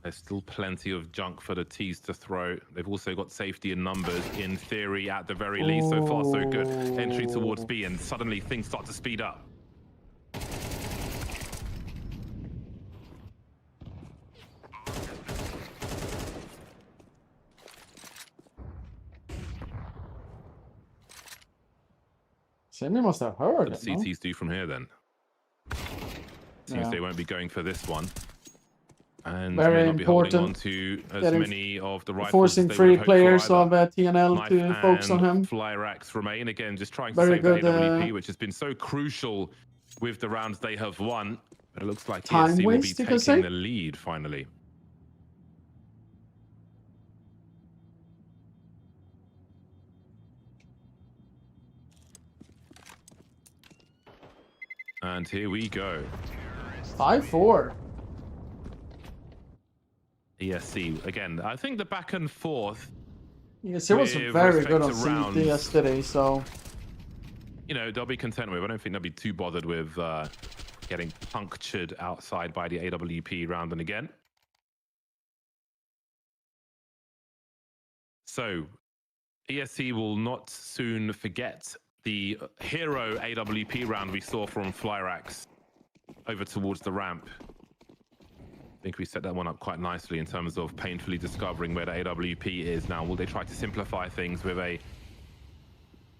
There's still plenty of junk for the T's to throw. They've also got safety in numbers, in theory, at the very least. So far, so good. Entry towards B, and suddenly things start to speed up.
Sammy must have heard
What
it,
do
no?
CTs do from here, then? Seems
Yeah.
they won't be going for this one. And
Very
may not be holding on
important.
to as
Getting-
many of the rifles
Forcing
as they
three
would have hoped
players
for either.
of TNL
Knife
to focus on
and
him.
Flyrax remain. Again, just trying to
Very
save
good,
the AWP, which has been so crucial with the rounds they have won. But it looks like
Time
ESC will be
waste, you could
taking
say?
the lead finally. And here we go.
5-4.
ESC again. I think the back and forth,
Yes, it was
with
very
respect
good on
to
CT
rounds,
yesterday, so
you know, they'll be content with. I don't think they'll be too bothered with getting punctured outside by the AWP round and again. So ESC will not soon forget the hero AWP round we saw from Flyrax over towards the ramp. I think we set that one up quite nicely in terms of painfully discovering where the AWP is now. Will they try to simplify things with a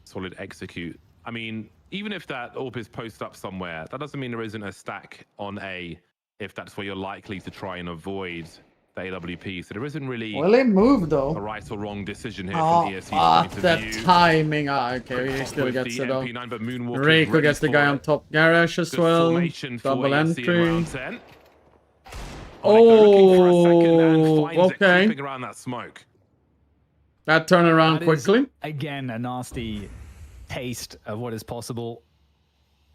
solid execute? I mean, even if that AWP is posted up somewhere, that doesn't mean there isn't a stack on A if that's where you're likely to try and avoid the AWP. So there isn't really
well, it moved though.
a right or wrong decision here
Oh,
from ESC's point of
the
view.
timing. Okay, he
Pop
still
with
gets
the
it though.
MP9, but Moonwalker
Rico
ready
gets the
for
guy
it.
on top garage as
Good
well.
formation for
Double
ESC in
entry.
round 10. Looking for a second and finds it
okay.
creeping around that smoke.
That turnaround
That is,
quickly.
again, a nasty taste of what is possible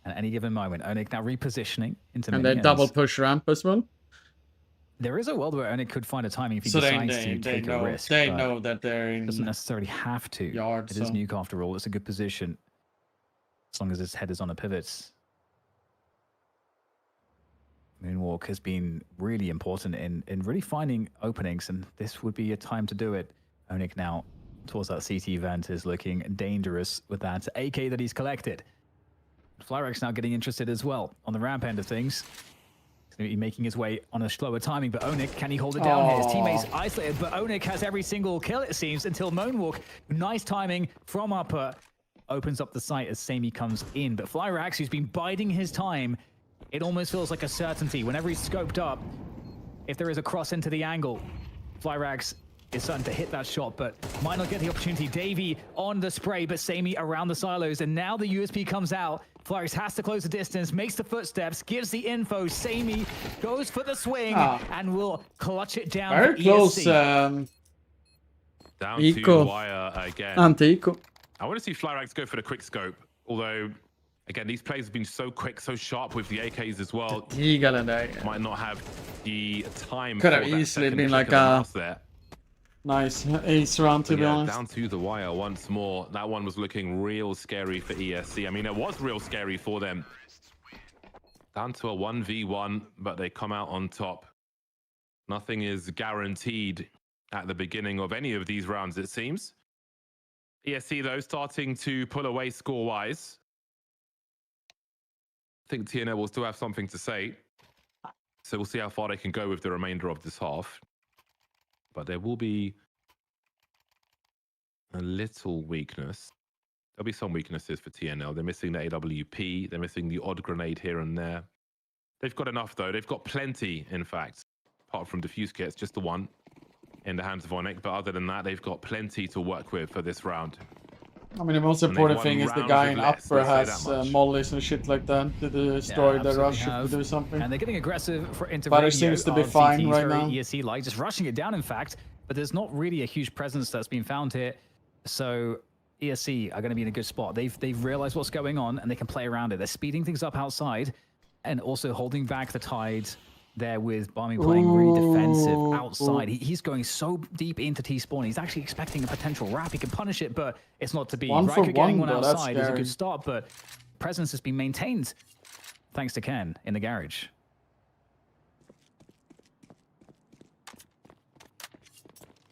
at any given moment. Onik now repositioning into
And then
minions.
double push ramp as well.
There is a world where Onik could find a timing if he
So
decides to take a risk.
they
but
know that they're in
doesn't necessarily have to.
yard.
It is
So.
Nuke after all. It's a good position. As long as his head is on a pivot. Moonwalk has been really important in really finding openings, and this would be a time to do it. Onik now towards that CT vent is looking dangerous with that AK that he's collected. Flyrax now getting interested as well on the ramp end of things. He's going to be making his way on a slower timing, but Onik, can he hold it down here? His teammates isolated, but Onik has every single kill, it seems, until Moonwalk, nice timing from upper, opens up the site as Sammy comes in. But Flyrax, who's been biding his time, it almost feels like a certainty. Whenever he's scoped up, if there is a cross into the angle, Flyrax is starting to hit that shot, but might not get the opportunity. Davey on the spray, but Sammy around the silos, and now the USP comes out. Flyrix has to close the distance, makes the footsteps, gives the info. Sammy goes for the swing and will clutch it down.
Very close.
Down to the wire again.
Anti-eco.
I want to see Flyrix go for the quick scope, although, again, these players have been so quick, so sharp with the AKs as well. Might not have the time.
Could have easily been like a nice ace round, to be honest.
Down to the wire once more. That one was looking real scary for ESC. I mean, it was real scary for them. Down to a 1v1, but they come out on top. Nothing is guaranteed at the beginning of any of these rounds, it seems. ESC, though, starting to pull away score-wise. I think TNL will still have something to say. So we'll see how far they can go with the remainder of this half. But there will be a little weakness. There'll be some weaknesses for TNL. They're missing the AWP. They're missing the odd grenade here and there. They've got enough, though. They've got plenty, in fact. Apart from diffuse kits, just the one in the hands of Onyx. But other than that, they've got plenty to work with for this round.
I mean, the most important thing is the guy in upper has mollies and shit like that to destroy the rush if they do something.
And they're getting aggressive into
but it seems to be fine right now.
ESC like just rushing it down, in fact, but there's not really a huge presence that's been found here. So ESC are going to be in a good spot. They've realized what's going on and they can play around it. They're speeding things up outside and also holding back the tide there with Barmy playing really defensive outside. He's going so deep into T-spawn. He's actually expecting a potential wrap. He can punish it, but it's not to be. Riker getting one outside is a good start, but presence has been maintained thanks to Ken in the garage.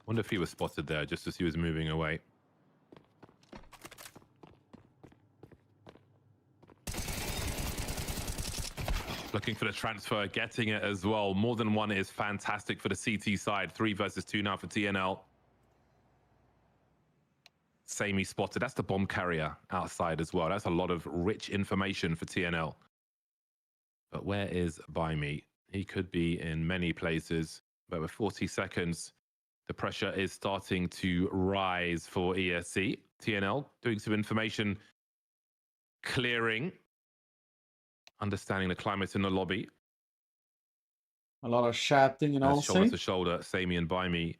Wonder if he was spotted there just as he was moving away. Looking for the transfer, getting it as well. More than one is fantastic for the CT side. 3 versus 2 now for TNL. Sammy spotted. That's the bomb carrier outside as well. That's a lot of rich information for TNL. But where is By Me? He could be in many places. But with 40 seconds, the pressure is starting to rise for ESC. TNL doing some information clearing. Understanding the climate in the lobby.
A lot of chatting and all.
Shoulder to shoulder, Sammy and By Me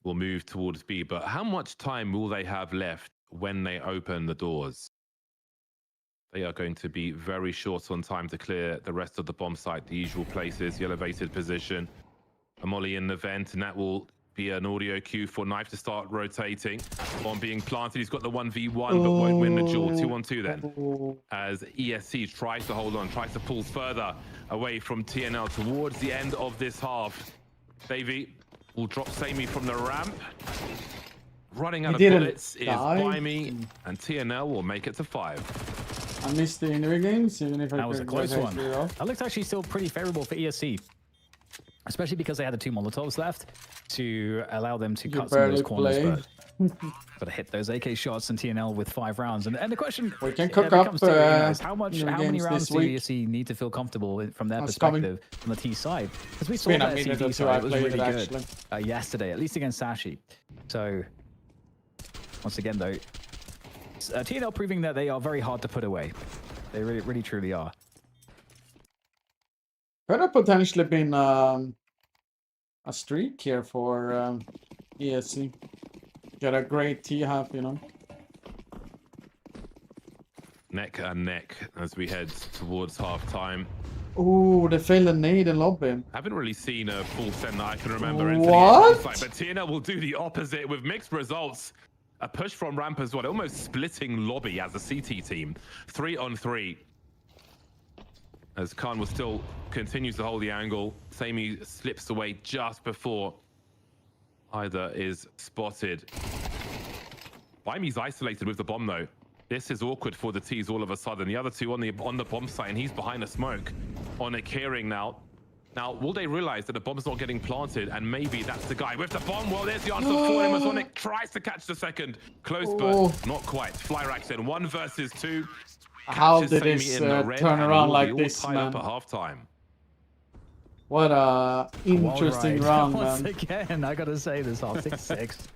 will move towards B. But how much time will they have left when they open the doors? They are going to be very short on time to clear the rest of the bomb site. The usual places, the elevated position. A molly in the vent, and that will be an audio cue for Knife to start rotating. Bomb being planted. He's got the 1v1, but won't win the duel. 2-on-2 then. As ESC tries to hold on, tries to pull further away from TNL towards the end of this half. Davey will drop Sammy from the ramp. Running out of bullets is By Me, and TNL will make it to 5.
I missed the interview games, even if
that was a close one. That looks actually still pretty favorable for ESC. Especially because they had the 2 Molotovs left to allow them to cut some of those corners, but hit those AK shots and TNL with 5 rounds. And the question
we can cook up
is how many rounds do ESC need to feel comfortable from their perspective from the T side? Because we saw that CD side was really good yesterday, at least against Sashi. So once again, though, TNL proving that they are very hard to put away. They really truly are.
Could have potentially been a streak here for ESC. Get a great T-half, you know.
Neck and neck as we head towards half-time.
Ooh, they failed a nade in lobby.
Haven't really seen a full send that I can remember.
What?
But TNL will do the opposite with mixed results. A push from ramp as well, almost splitting lobby as a CT team. 3-on-3. As Khan will still continues to hold the angle. Sammy slips away just before either is spotted. By Me's isolated with the bomb though. This is awkward for the T's all of a sudden. The other 2 on the bomb site, and he's behind the smoke. Onyx hearing now. Now, will they realize that the bomb's not getting planted, and maybe that's the guy with the bomb? Well, there's the answer for him as Onyx tries to catch the second. Close, but not quite. Flyrix in 1 versus 2.
How did this turn around like this, man?
Up at halftime.
What a interesting round,
Once
man.
again, I gotta say this half 6-6.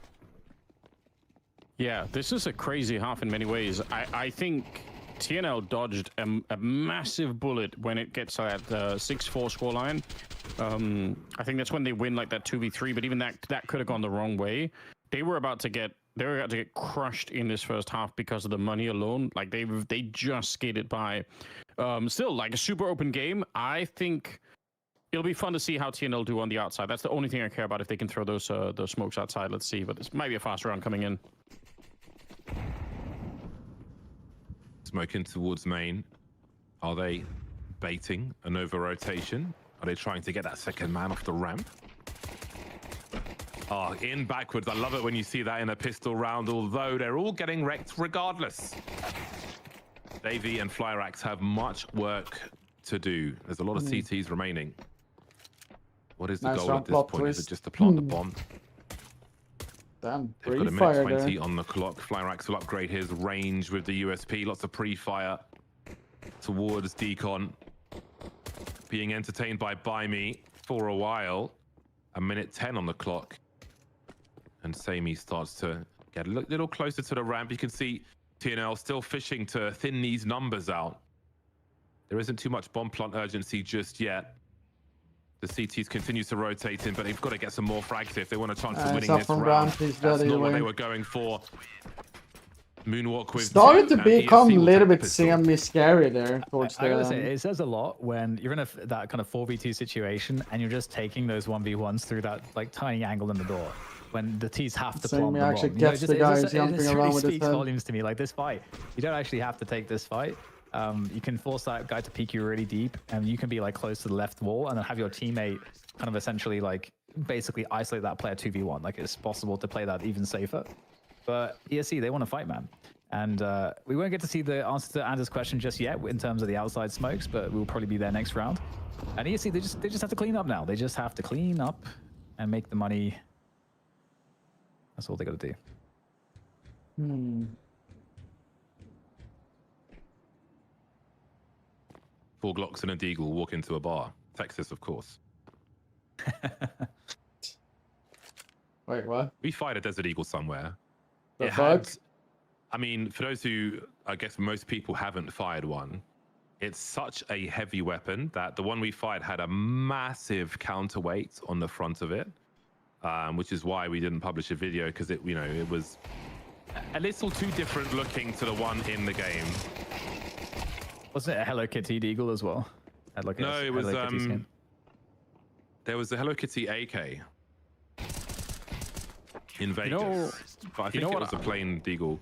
Yeah, this is a crazy half in many ways. I think TNL dodged a massive bullet when it gets at the 6-4 scoreline. I think that's when they win like that 2v3, but even that could have gone the wrong way. They were about to get crushed in this first half because of the money alone. Like they just skated by. Still, like a super open game. I think it'll be fun to see how TNL do on the outside. That's the only thing I care about, if they can throw those smokes outside. Let's see, but this might be a fast round coming in.
Smoking towards main. Are they baiting an over rotation? Are they trying to get that second man off the ramp? Oh, in backwards. I love it when you see that in a pistol round, although they're all getting wrecked regardless. Davey and Flyrax have much work to do. There's a lot of CTs remaining. What is the goal at this point? Is it just to plant the bomb?
Damn,
They've got a minute 20 on the clock. Flyrax will upgrade his range with the USP. Lots of pre-fire towards Deacon. Being entertained by me for a while. A minute 10 on the clock. And Sammy starts to get a little closer to the ramp. You can see TNL still fishing to thin these numbers out. There isn't too much bomb plant urgency just yet. The CTs continue to rotate in, but they've got to get some more frags if they want a chance of winning this round. That's not what they were going for. Moonwalk with
started to become a little bit semi-scary there towards
I gotta say, it says a lot when you're in that kind of 4v2 situation and you're just taking those 1v1s through that like tiny angle in the door. When the T's have to plant them
actually
on.
gets the guys jumping around
really
with his
speaks
head.
volumes to me. Like this fight, you don't actually have to take this fight. You can force that guy to peek you really deep, and you can be like close to the left wall, and then have your teammate kind of essentially like basically isolate that player 2v1. Like it's possible to play that even safer. But ESC, they want to fight, man. And we won't get to see the answer to Anders' question just yet in terms of the outside smokes, but we'll probably be there next round. And ESC, they just have to clean up now. They just have to clean up and make the money. That's all they got to do.
4 Glocks and a Deagle walk into a bar. Texas, of course.
Wait, what?
We fired a Desert Eagle somewhere.
The fuck?
I mean, for those who, I guess most people haven't fired one, it's such a heavy weapon that the one we fired had a massive counterweight on the front of it, which is why we didn't publish a video, because it, it was a little too different looking to the one in the game.
Wasn't it a Hello Kitty Deagle as well?
No, it was there was a Hello Kitty AK in Vegas, but I think it was a plain Deagle.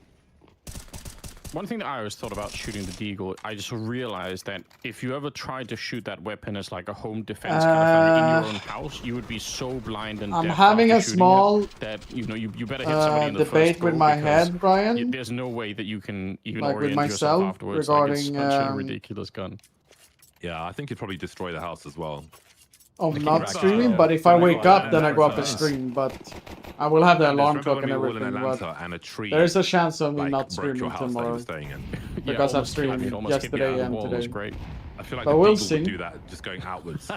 One thing that I always thought about shooting the Deagle, I just realized that if you ever tried to shoot that weapon as like a home defense kind of thing in your own house, you would be so blind and
I'm
deaf
having a
after shooting
small
that you better hit somebody in the
debate
first
with
go,
my
because
head, Brian.
there's no way that you can even
Like with
orient yourself
myself
afterwards.
regarding
like, it's such a ridiculous gun.
Yeah, I think it'd probably destroy the house as well.
Of not streaming, but if I wake up, then I go up and stream. But I will have the alarm clock and everything. But there is a chance of me not streaming tomorrow because I've streamed yesterday and today.
Great.
I feel like
but
the
we'll
Deagle
see.
would do that, just going outwards.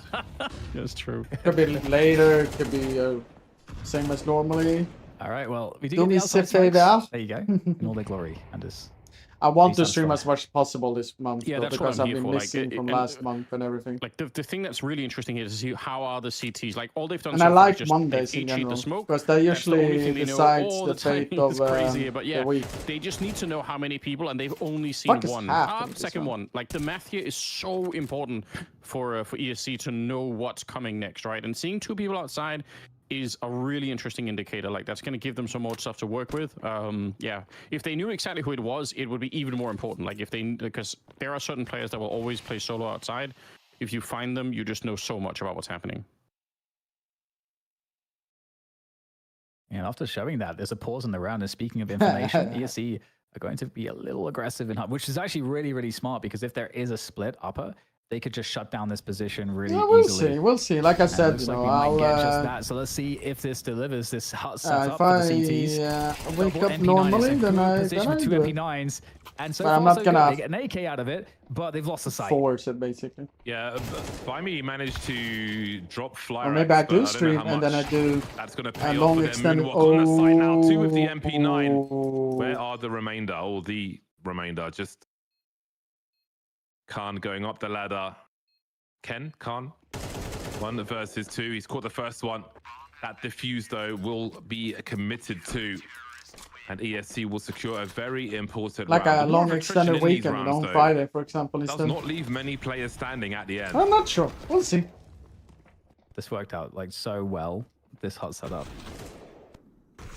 That's true.
Could be later. Could be same as normally.
All right. Well, we do
Do
get the
we
outside
sit
smokes. There you go. In all their glory, Anders.
I want to
Please
stream
answer.
as much as possible this month,
Yeah,
though,
that's what
because
I'm
I've
here
been
for.
missing from last month and everything.
Like the thing that's really interesting here is to see how are the CTs. Like all they've done
And
so
I
far
like
is just
Mondays
they've
in
eat
general,
the smoke.
because that
That's the only
usually
thing they know
decides
all
the
time.
fate of
It's crazy here, but
the
yeah,
week.
they just need to know how many people, and they've only seen
Fuck is
one.
happening this
Second one. Like the math here is so important for ESC to know what's coming next, right? And seeing 2 people outside is a really interesting indicator. Like that's going to give them some more stuff to work with. Yeah, if they knew exactly who it was, it would be even more important. Like because there are certain players that will always play solo outside. If you find them, you just know so much about what's happening.
And after showing that, there's a pause in the round. And speaking of information, ESC are going to be a little aggressive in hub, which is actually really, really smart, because if there is a split upper, they could just shut down this position really
Yeah, we'll
easily.
see. We'll see. Like I
And it
said,
looks
you
like
know,
we might
I'll.
get just that. So let's see if this delivers this hut setup
If
for the
I
CTs.
wake
Double
up
MP9
normally,
is a
then
good
I
position with two
do it.
MP9s. And so
But
far,
I'm not
so
gonna
good. They get an AK out of it, but they've lost the sight.
force it basically.
Yeah, Bimey managed to drop fly.
Or maybe I do stream and then I do a long extended.
On the site now, 2 with the MP9. Where are the remainder? All the remainder. Just Khan going up the ladder. Khan. 1 versus 2. He's caught the first one. That defuse though will be committed to. And ESC will secure a very important
like
round.
a long extended weekend, you know, on Friday, for example.
Does not leave many players standing at the end.
I'm not sure. We'll see.
This worked out like so well. This hut setup.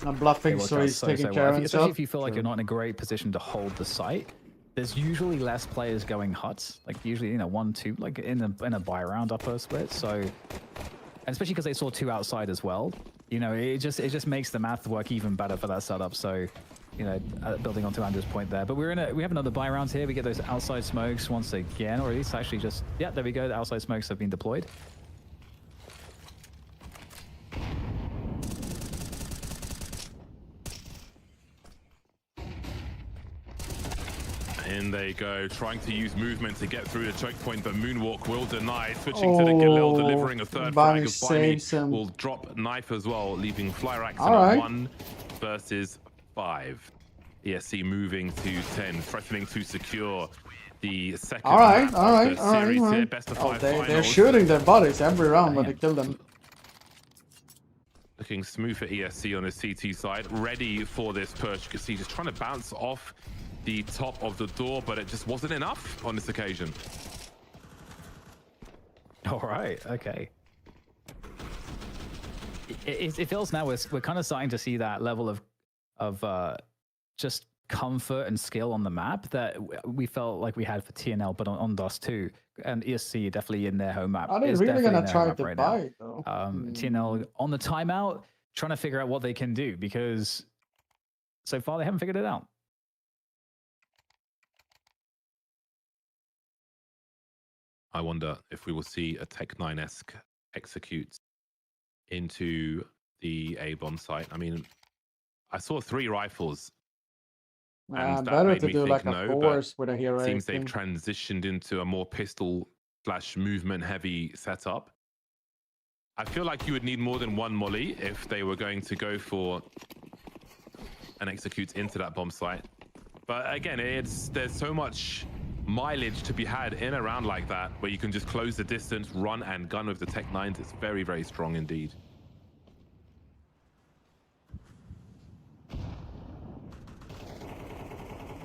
I'm bluffing, so he's taking care of himself.
Especially if you feel like you're not in a great position to hold the site. There's usually less players going huts. Like usually, you know, 1, 2, like in a buy round upper split. So, and especially because they saw 2 outside as well. You know, it just makes the math work even better for that setup. So, you know, building onto Andrew's point there. But we have another buy round here. We get those outside smokes once again, or at least actually just there we go. The outside smokes have been deployed.
In they go, trying to use movement to get through the choke point, but Moonwalk will deny. Switching to the Galil, delivering a third frag of Bimey. Will drop knife as well, leaving Flyrax in 1 versus 5. ESC moving to 10, threatening to secure the second
All right.
Here. Best of 5
they're shooting their bodies every round, but they kill them.
Looking smooth for ESC on the CT side, ready for this push. You can see just trying to bounce off the top of the door, but it just wasn't enough on this occasion.
All right, okay. It feels now we're kind of starting to see that level of just comfort and skill on the map that we felt like we had for TNL, but on Dust 2 and ESC definitely in their home map.
Are they really gonna try to buy it though?
TNL on the timeout, trying to figure out what they can do because so far they haven't figured it out.
I wonder if we will see a Tech-9-esque execute into the A-bomb site. I mean, I saw 3 rifles. And that
better
made
to
me
do
think
like
no,
a force with a hero.
it seems they've transitioned into a more pistol/movement-heavy setup. I feel like you would need more than 1 molly if they were going to go for an execute into that bomb site. But again, there's so much mileage to be had in a round like that where you can just close the distance, run and gun with the Tech-9s. It's very, very strong indeed.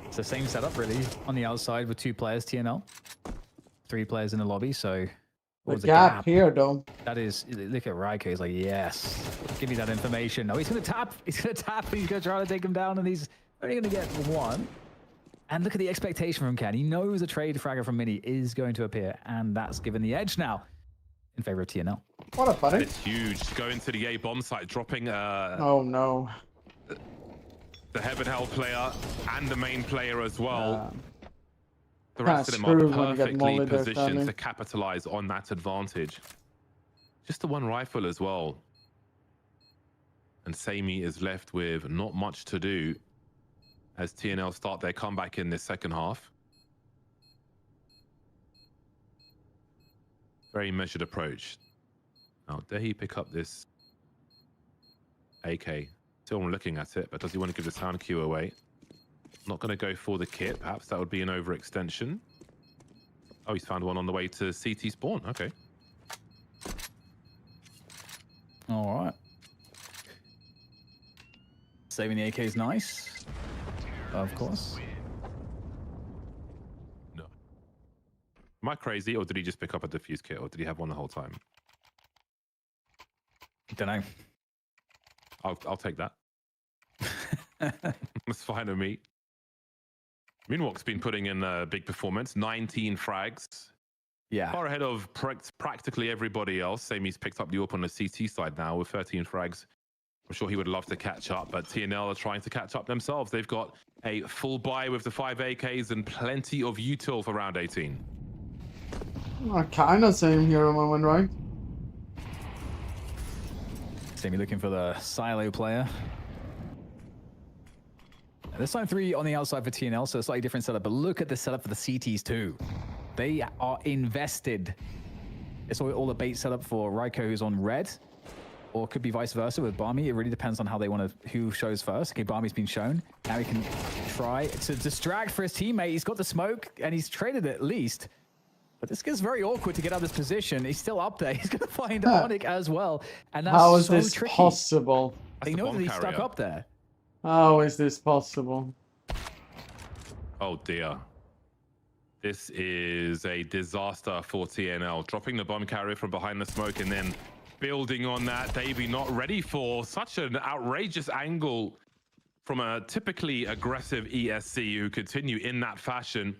It's the same setup really on the outside with 2 players TNL, 3 players in the lobby. So
the gap here though.
That is, look at Raiko. He's like, yes, give me that information. No, he's gonna tap. He's gonna tap. He's gonna try to take him down, and he's only gonna get 1. And look at the expectation from Ken. He knows a trade fragger from Mini is going to appear, and that's given the edge now in favor of TNL.
What a buddy.
It's huge. Going to the A bomb site, dropping
oh no.
The Heaven Hell player and the main player as well. The rest of them
screwed
are
when you get
perfectly
mollied there,
positioned
sadly.
to capitalize on that advantage. Just the 1 rifle as well. And Sammy is left with not much to do as TNL start their comeback in this second half. Very measured approach. Now, dare he pick up this AK? Still looking at it, but does he want to give the sound cue away? Not going to go for the kit. Perhaps that would be an overextension. Oh, he's found one on the way to CT spawn. Okay.
All right. Saving the AK is nice. Of course.
No. Am I crazy, or did he just pick up a defuse kit, or did he have one the whole time?
Don't know.
I'll take that. That's fine with me. Moonwalk's been putting in a big performance. 19 frags.
Yeah.
Far ahead of practically everybody else. Samy's picked up the AWP on the CT side now with 13 frags. I'm sure he would love to catch up, but TNL are trying to catch up themselves. They've got a full buy with the 5 AKs and plenty of util for round 18.
Kind of same hero moment, right?
Sammy looking for the silo player. This time 3 on the outside for TNL, so a slightly different setup. But look at the setup for the CTs too. They are invested. It's all the bait setup for Raiko, who's on red. Or it could be vice versa with Barmy. It really depends on how they want to, who shows first. Okay, Barmy's been shown. Now he can try to distract for his teammate. He's got the smoke and he's traded it at least. But this gets very awkward to get out of this position. He's still up there. He's going to find Onyx as well. And that's
How is
so
this
tricky.
possible?
They know that he's stuck up there.
How is this possible?
Oh dear. This is a disaster for TNL. Dropping the bomb carrier from behind the smoke and then building on that. Davey not ready for such an outrageous angle from a typically aggressive ESC who continue in that fashion.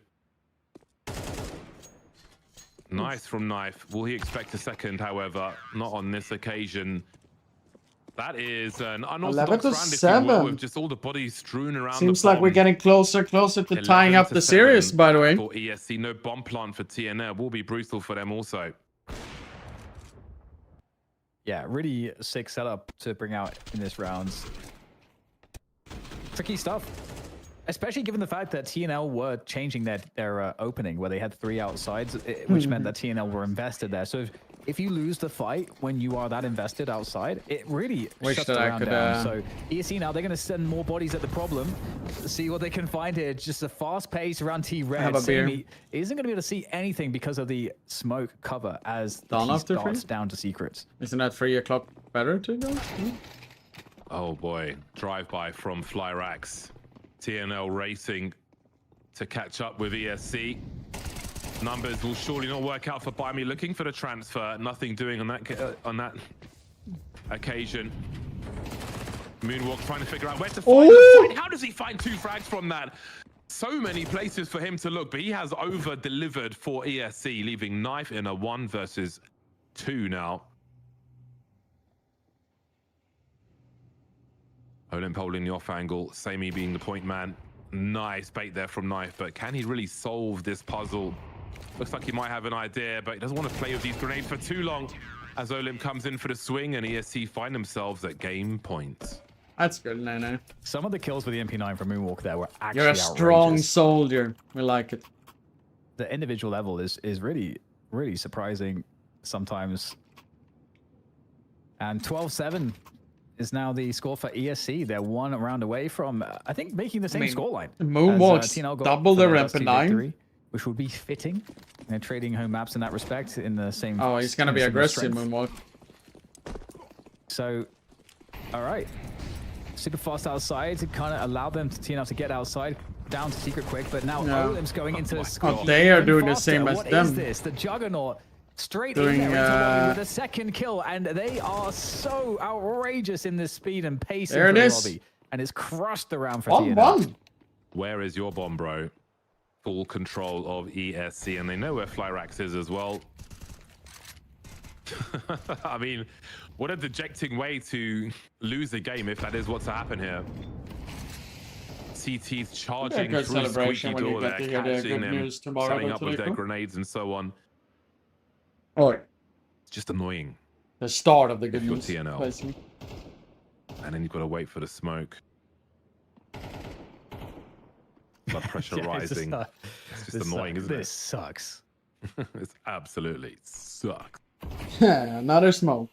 Nice from Knife. Will he expect a second, however? Not on this occasion. That is an unorthodox round, if you will, with just all the bodies strewn around.
Seems like we're getting closer to tying up the series, by the way.
For ESC, no bomb plant for TNL. Will be brutal for them also.
Yeah, really sick setup to bring out in this round. Tricky stuff. Especially given the fact that TNL were changing their opening, where they had 3 outsides, which meant that TNL were invested there. So if you lose the fight when you are that invested outside, it really shuts the round down. So ESC now, they're going to send more bodies at the problem. See what they can find here. Just a fast pace around T-Red.
Have a beer.
Isn't going to be able to see anything because of the smoke cover as the T starts down to secrets.
Isn't that 3 o'clock better to go?
Oh boy, drive-by from Flyrax. TNL racing to catch up with ESC. Numbers will surely not work out for Barmy. Looking for the transfer, nothing doing on that occasion. Moonwalk trying to figure out where to find the fight. How does he find 2 frags from that? So many places for him to look, but he has over-delivered for ESC, leaving Knife in a 1 versus 2 now. Olymp holding the off angle, Sammy being the point man. Nice bait there from Knife, but can he really solve this puzzle? Looks like he might have an idea, but he doesn't want to play with these grenades for too long as Olymp comes in for the swing and ESC find themselves at game point.
That's good, Nene.
Some of the kills with the MP9 from Moonwalk there were actually
You're a strong soldier. We like it.
The individual level is really, really surprising sometimes. And 12-7 is now the score for ESC. They're 1 round away from, I think, making the same scoreline.
Moonwalk's double their MP9.
Which would be fitting. They're trading home maps in that respect in the same.
Oh, he's going to be aggressive, Moonwalk.
So, all right. Super fast outside to kind of allow them to TNL to get outside. Down to secret quick, but now Olimp's going into
Oh, they are doing the same as them.
What is this? The Juggernaut straight in there into with a second kill, and they are so outrageous in this speed and pace
there
of the
it is.
lobby. And it's crushed the round for TNL.
Where is your bomb, bro? Full control of ESC, and they know where Flyrax is as well. I mean, what a dejecting way to lose a game if that is what's to happen here. CT's charging through squeaky door there, catching them, setting up with their grenades and so on.
Oh,
it's just annoying.
The start of the good news.
TNL. And then you've got to wait for the smoke. Blood pressure rising. It's just annoying, isn't it?
This sucks.
It absolutely sucks.
Another smoke.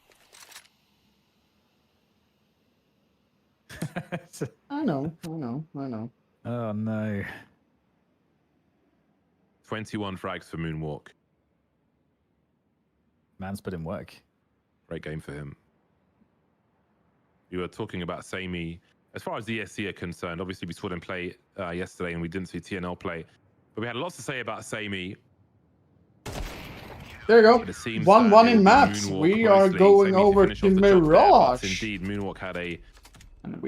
I know.
Oh no.
21 frags for Moonwalk.
Man's put in work.
Great game for him. You were talking about Sammy. As far as the ESC are concerned, obviously we saw them play yesterday and we didn't see TNL play. But we had lots to say about Sammy.
There you go. 1-1 in maps. We are going over to Mirage.
Indeed, Moonwalk had a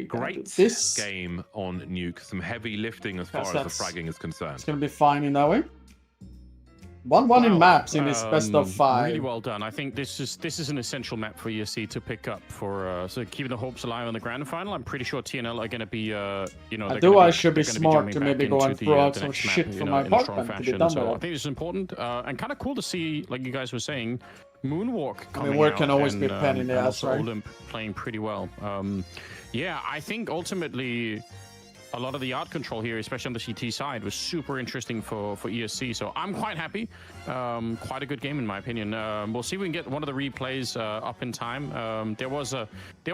great game on Nuke. Some heavy lifting as far as the fragging is concerned.
It's going to be fine in that way. 1-1 in
Wow.
maps in this best of 5.
Really well done. I think this is an essential map for ESC to pick up for so keeping the hopes alive on the grand final. I'm pretty sure TNL are going to be you know.
I should be smart to maybe go and throw out some shit for my apartment to be done
So
with
I think it's important and kind of cool to see, like you guys were saying, Moonwalk coming
I mean, word
out
can always
and,
be a pen in the
and
ass,
also
right?
Olymp playing pretty well. Yeah, I think ultimately a lot of the art control here, especially on the CT side, was super interesting for ESC. So I'm quite happy. Quite a good game in my opinion. We'll see if we can get one of the replays up in time. There was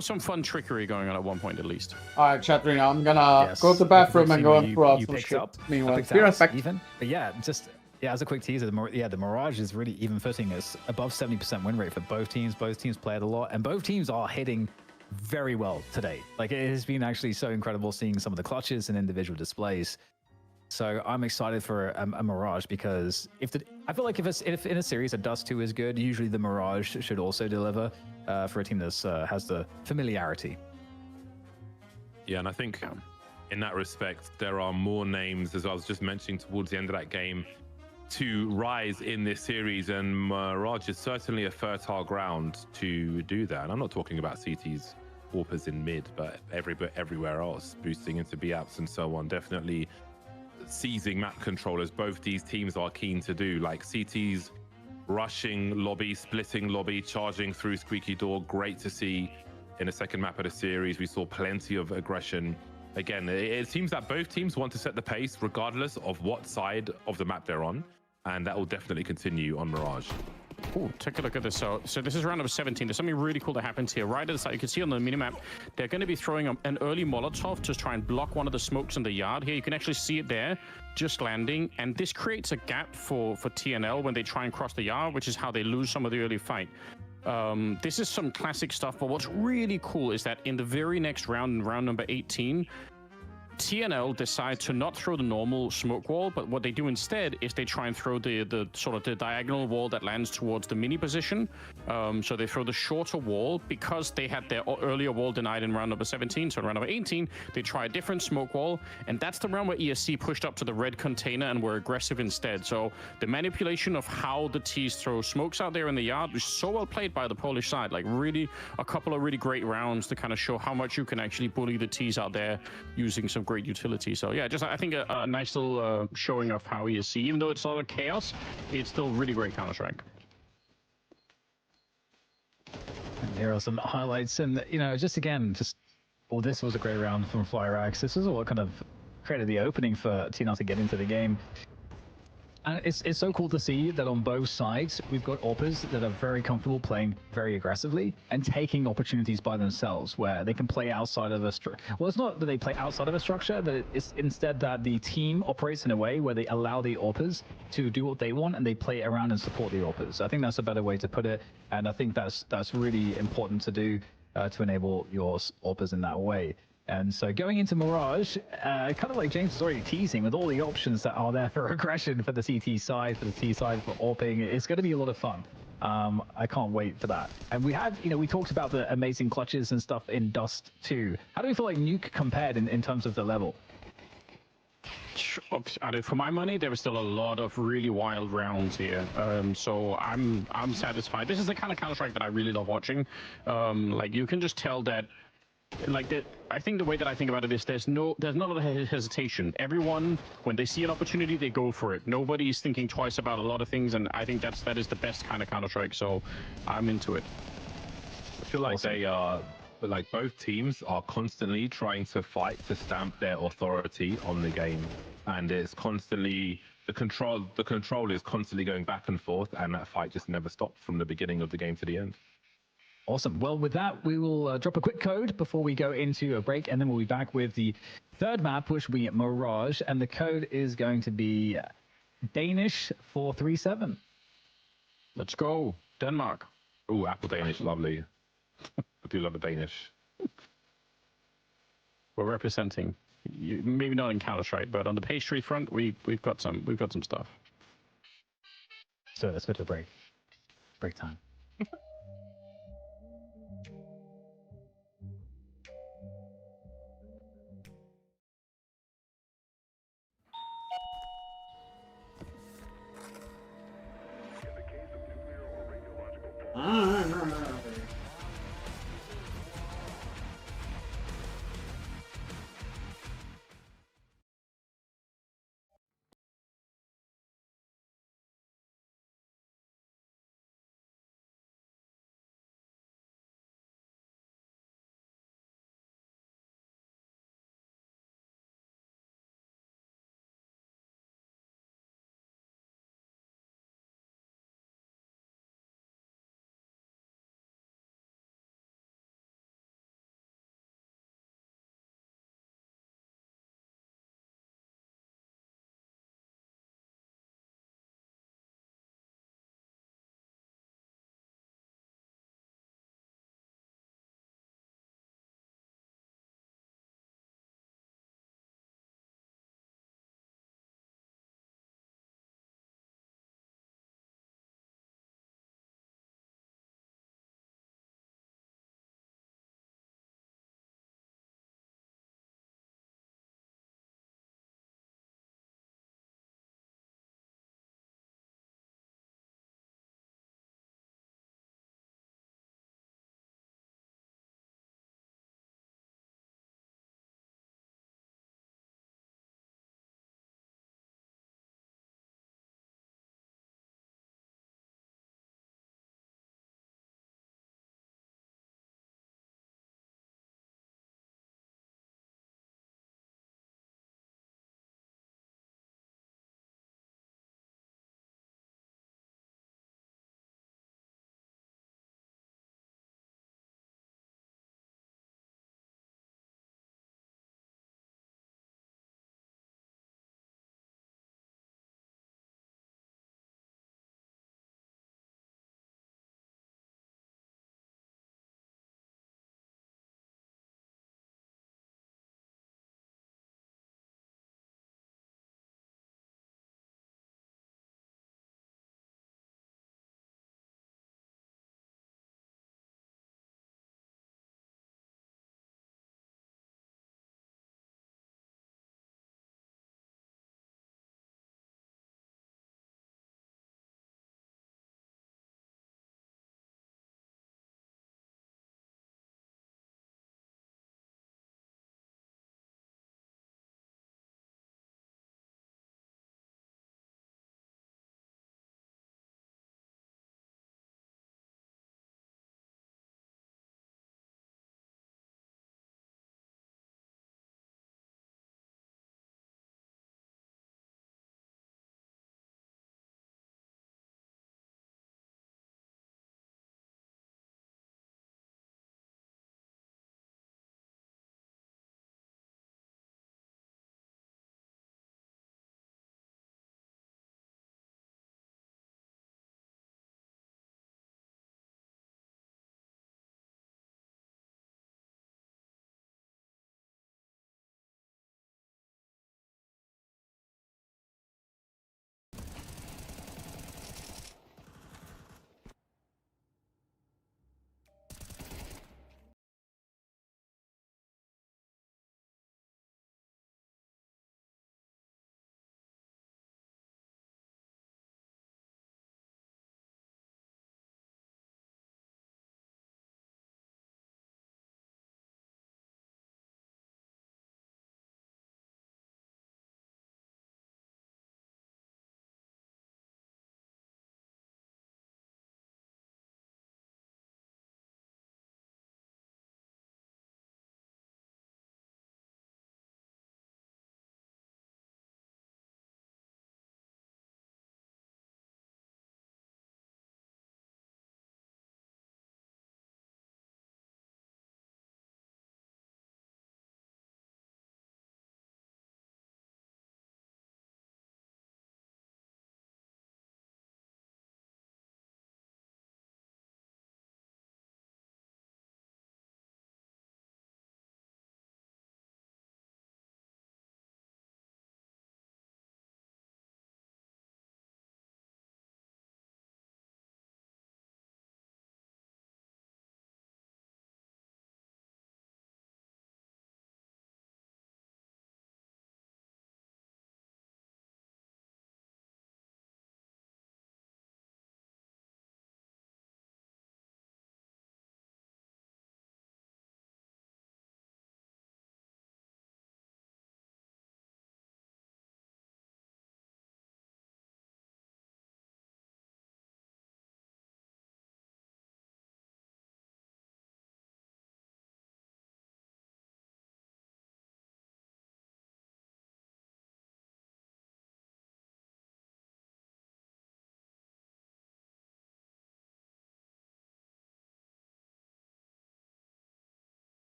some fun trickery going on at one point at least.
All right, chat right now. I'm gonna go to the bathroom and go and throw out some shit. Meanwhile, be right back.
Even, but yeah, just as a quick teaser, the Mirage is really even footing. It's above 70% win rate for both teams. Both teams played a lot, and both teams are hitting very well today. Like, it has been actually so incredible seeing some of the clutches and individual displays. So I'm excited for a Mirage, because I feel like if in a series a Dust 2 is good, usually the Mirage should also deliver for a team that has the familiarity.
Yeah, and I think in that respect, there are more names, as I was just mentioning towards the end of that game, to rise in this series, and Mirage is certainly a fertile ground to do that. And I'm not talking about CT's Warpers in mid, but everywhere else, boosting into B-apps and so on. Definitely seizing map control, as both these teams are keen to do. Like CT's rushing lobby, splitting lobby, charging through Squeaky Door. Great to see in a second map of the series. We saw plenty of aggression. Again, it seems that both teams want to set the pace regardless of what side of the map they're on, and that will definitely continue on Mirage.
Oh, take a look at this. So this is round number 17. There's something really cool that happens here. Right at the side, you can see on the minimap, they're going to be throwing an early Molotov to try and block one of the smokes in the yard here. You can actually see it there, just landing. And this creates a gap for TNL when they try and cross the yard, which is how they lose some of the early fight. This is some classic stuff, but what's really cool is that in the very next round, in round number 18, TNL decide to not throw the normal smoke wall, but what they do instead is they try and throw the sort of the diagonal wall that lands towards the mini position. So they throw the shorter wall because they had their earlier wall denied in round number 17. So in round number 18, they try a different smoke wall, and that's the round where ESC pushed up to the red container and were aggressive instead. So the manipulation of how the T's throw smokes out there in the yard was so well played by the Polish side. Like, really, a couple of really great rounds to kind of show how much you can actually bully the T's out there using some great utility. So yeah, just I think a nice little showing of how ESC, even though it's a lot of chaos, it's still really great Counter-Strike.
And here are some highlights, and just again, this was a great round from Flyrax. This is what kind of created the opening for TNL to get into the game. And it's so cool to see that on both sides, we've got AWPers that are very comfortable playing very aggressively and taking opportunities by themselves, where they can play outside of a structure. Well, it's not that they play outside of a structure, that it's instead that the team operates in a way where they allow the AWPers to do what they want and they play around and support the AWPers. I think that's a better way to put it, and I think that's really important to do to enable your AWPers in that way. And so going into Mirage, kind of like James was already teasing, with all the options that are there for aggression for the CT side, for the T side, for AWPing, it's going to be a lot of fun. I can't wait for that. And we had, we talked about the amazing clutches and stuff in Dust 2. How do we feel like Nuke compared in terms of the level?
For my money, there was still a lot of really wild rounds here, so I'm satisfied. This is the kind of Counter-Strike that I really love watching. Like, you can just tell that. I think the way that I think about it is there's not a lot of hesitation. Everyone, when they see an opportunity, they go for it. Nobody's thinking twice about a lot of things, and I think that is the best kind of Counter-Strike. So I'm into it.
I feel like they are, like, both teams are constantly trying to fight to stamp their authority on the game, and it's constantly the control is constantly going back and forth, and that fight just never stops from the beginning of the game to the end.
Awesome. Well, with that, we will drop a quick code before we go into a break, and then we'll be back with the third map, which will be Mirage, and the code is going to be Danish 437.
Let's go, Denmark.
Oh, Apple Danish, lovely. I do love a Danish.
We're representing. Maybe not in Counter-Strike, but on the pastry front, we've got some stuff.
So let's go to break. Break time.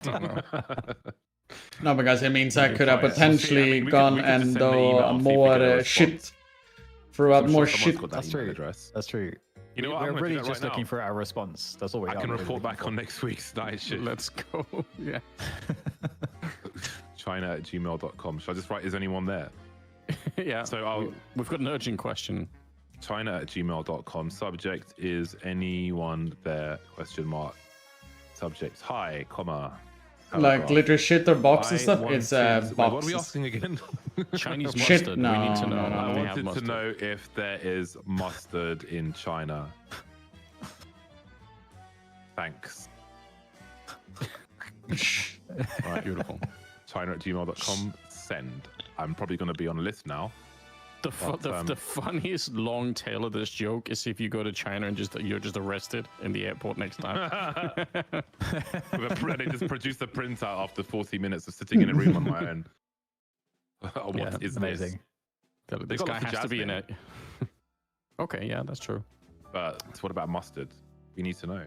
don't know.
No, because it means I could have
We'll see.
potentially gone
we can just
and
send
do
the email, see if we get a
more
response.
shit. Throughout
I'm
more
sure
shit.
someone's got that
That's
email
true.
address.
That's true.
You know what?
We're
I'm gonna do
really
that
just
right
looking
now.
for our response. That's all we
I
are
can
really
report
looking
back on next week's night shift.
Let's go. Yeah.
China@gmail.com. Should I just write, is anyone there?
Yeah.
So
we've got an urgent question.
China@gmail.com. Subject is anyone there? Question mark. Subject hi, comma.
Like glitter shit or box and
I
stuff?
wanted-
It's
Wait, what are we
boxes.
asking again?
Chinese
Shit,
mustard.
no,
we need to know.
no, no,
I
no.
if they have
wanted to
mustard.
know if there is mustard in China. Thanks.
All right, beautiful.
China@gmail.com. Send. I'm probably going to be on a list now.
The funniest long tail of this joke is if you go to China and you're just arrested in the airport next time.
They just produce a printout after 40 minutes of sitting in a room on my own. What is
amazing.
this?
This
got
guy
lots of
has to be in
jazz
it. Okay, yeah, that's true.
But what about mustard? We need to know.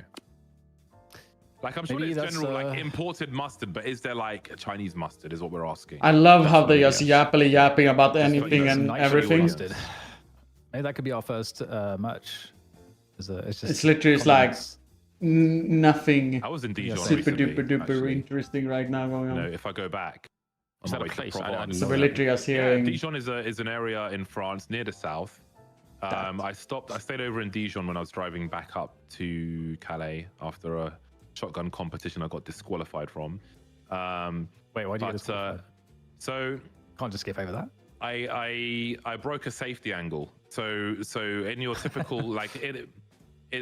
Like, I'm sure
Maybe
it's general,
that's,
like, imported mustard, but is there, like, a Chinese mustard is what we're asking.
I love
That's
how
what
they
I'm
just
guessing.
yappily yapping about
Just like,
anything
you know,
and
Nice
everything.
mustard. Maybe that could be our first merch. It's just
It's literally like
comments.
nothing
I was in Dijon
super
recently,
duper duper
actually.
interesting right now going
You
on.
know, if I go back,
Is
on
that
my
a
way to
place? I
Provence.
didn't
So
know
we're
that.
literally just
Yeah,
hearing.
Dijon is an area in France near the south. I stayed over in Dijon when I was driving back up to Calais after a shotgun competition I got disqualified from.
Wait, why do you get disqualified?
So
Can't just skip over that.
I broke a safety angle. So in your typical like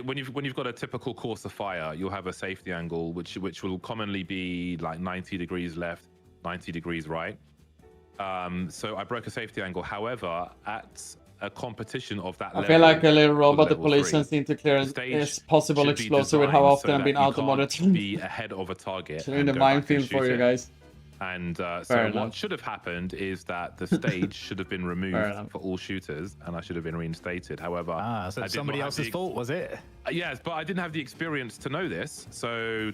when you've got a typical course of fire, you'll have a safety angle which will commonly be like 90 degrees left, 90 degrees right. So I broke a safety angle. However, at a competition of that
I
level,
feel like a little robot. The
level
policemen
three,
seem to clear
the stage
is possible
should be
explosive with how
designed
often
so
I've been
that you
out of
can't
mode.
be ahead of a target.
Clearing
and
the
go back and
minefield for
shoot
you
it.
guys.
And
Fair
so
enough.
what should have happened is that the stage should have been
Fair
removed
enough.
for all shooters, and I should have been reinstated. However,
So
I
it's
did
somebody
not have
else's
the
fault, was it?
Yes, but I didn't have the experience to know this. So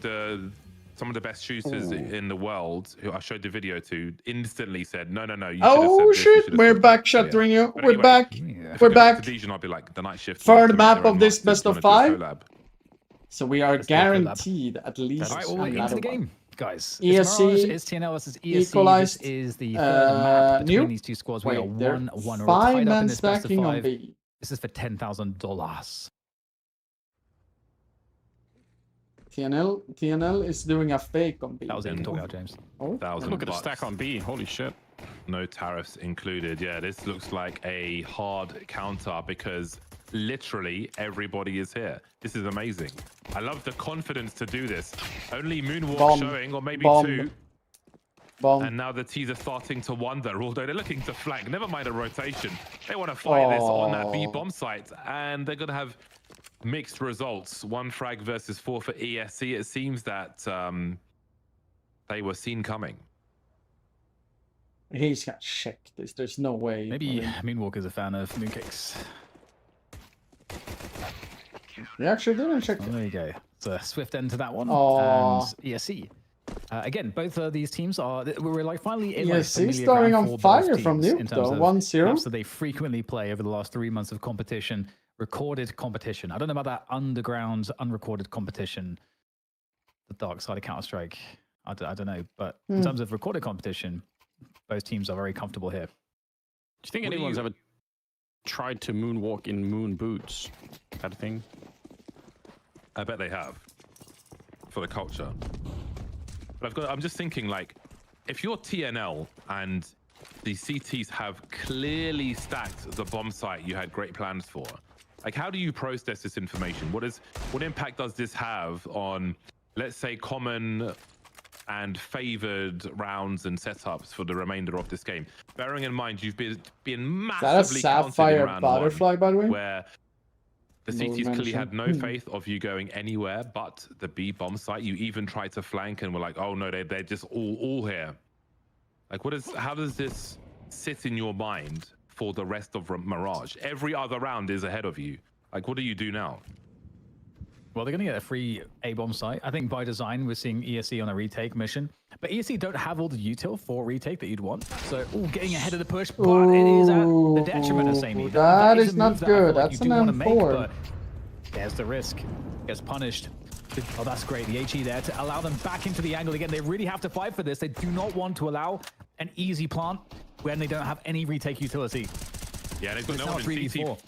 some of the best shooters in the world, who I showed the video to, instantly said, "No, you should have said
Oh
this, you
shit,
should have
we're
said
back,
that." So, yeah.
shattering you.
But
We're
anyway,
back.
Yeah.
If I
We're
go back
back.
to Dijon, I'll be like the night shift.
Third
wants to make
map
their own
of this
mustard.
best
Do you
of
wanna do a
5?
collab?
So we are
Let's do a collab.
guaranteed at least
All right, well, we're into
another
the
one.
game, guys.
ESC,
It's Mirage, it's TNL versus ESC.
equalized,
This is the third map between
Nuke.
these two squads. We are
Wait, they're
1-1. We're all tied up in
5-man
this best of
stacking on
5.
B.
This is for $10,000.
TNL is doing a fake on B.
That was it. Talk out, James.
Oh,
$1,000
Look at the stack on B. Holy shit.
No tariffs included. Yeah, this looks like a hard counter because literally everybody is here. This is amazing. I love the confidence to do this. Only Moonwalk
Bomb.
showing, or maybe
Bomb.
2.
Bomb.
And now the T's are starting to wonder, although they're looking to flank. Never mind a rotation. They want to fight this on that B bomb site, and they're going to have mixed results. 1 frag versus 4 for ESC. It seems that they were seen coming.
He's got checked this. There's no way.
Maybe Moonwalker's a fan of mooncakes.
They actually didn't check
Oh,
it.
there you go. It's a swift end to that one.
Aw.
And ESC. Again, both of these teams are. We're like finally in like
ESC
familiar
starting
ground
on
for both
fire from
teams
Nuke
in terms
though.
of
1-0.
maps that they frequently play over the last 3 months of competition. Recorded competition. I don't know about that underground, unrecorded competition. The dark side of Counter-Strike. I don't know. But in terms of recorded competition, both teams are very comfortable here.
Do you think
What do
anyone's
you-
ever tried to moonwalk in moon boots? That a thing?
I bet they have for the culture. But I'm just thinking, like, if you're TNL and the CTs have clearly stacked the bomb site you had great plans for, like, how do you process this information? What impact does this have on, let's say, common and favored rounds and setups for the remainder of this game? Bearing in mind you've been
Is that a
massively counted in
sapphire
round
butterfly, by the way?
1, where the
No
CTs clearly had no
mention.
faith of you going anywhere but the B bomb site. You even tried to flank and were like, oh no, they're just all here. Like, how does this sit in your mind for the rest of Mirage? Every other round is ahead of you. Like, what do you do now?
Well, they're going to get a free A-bomb site. I think by design, we're seeing ESC on a retake mission. But ESC don't have all the util for retake that you'd want. So, getting ahead of the push, but it is at the detriment of Samey.
That
is
is
a
not
move that I feel
good.
like
That's
you do
an
want to make,
M4.
but there's the risk. Gets punished. Oh, that's great. The HE there to allow them back into the angle again. They really have to fight for this. They do not want to allow an easy plant when they don't have any retake utility.
Yeah, they've got no one in CT.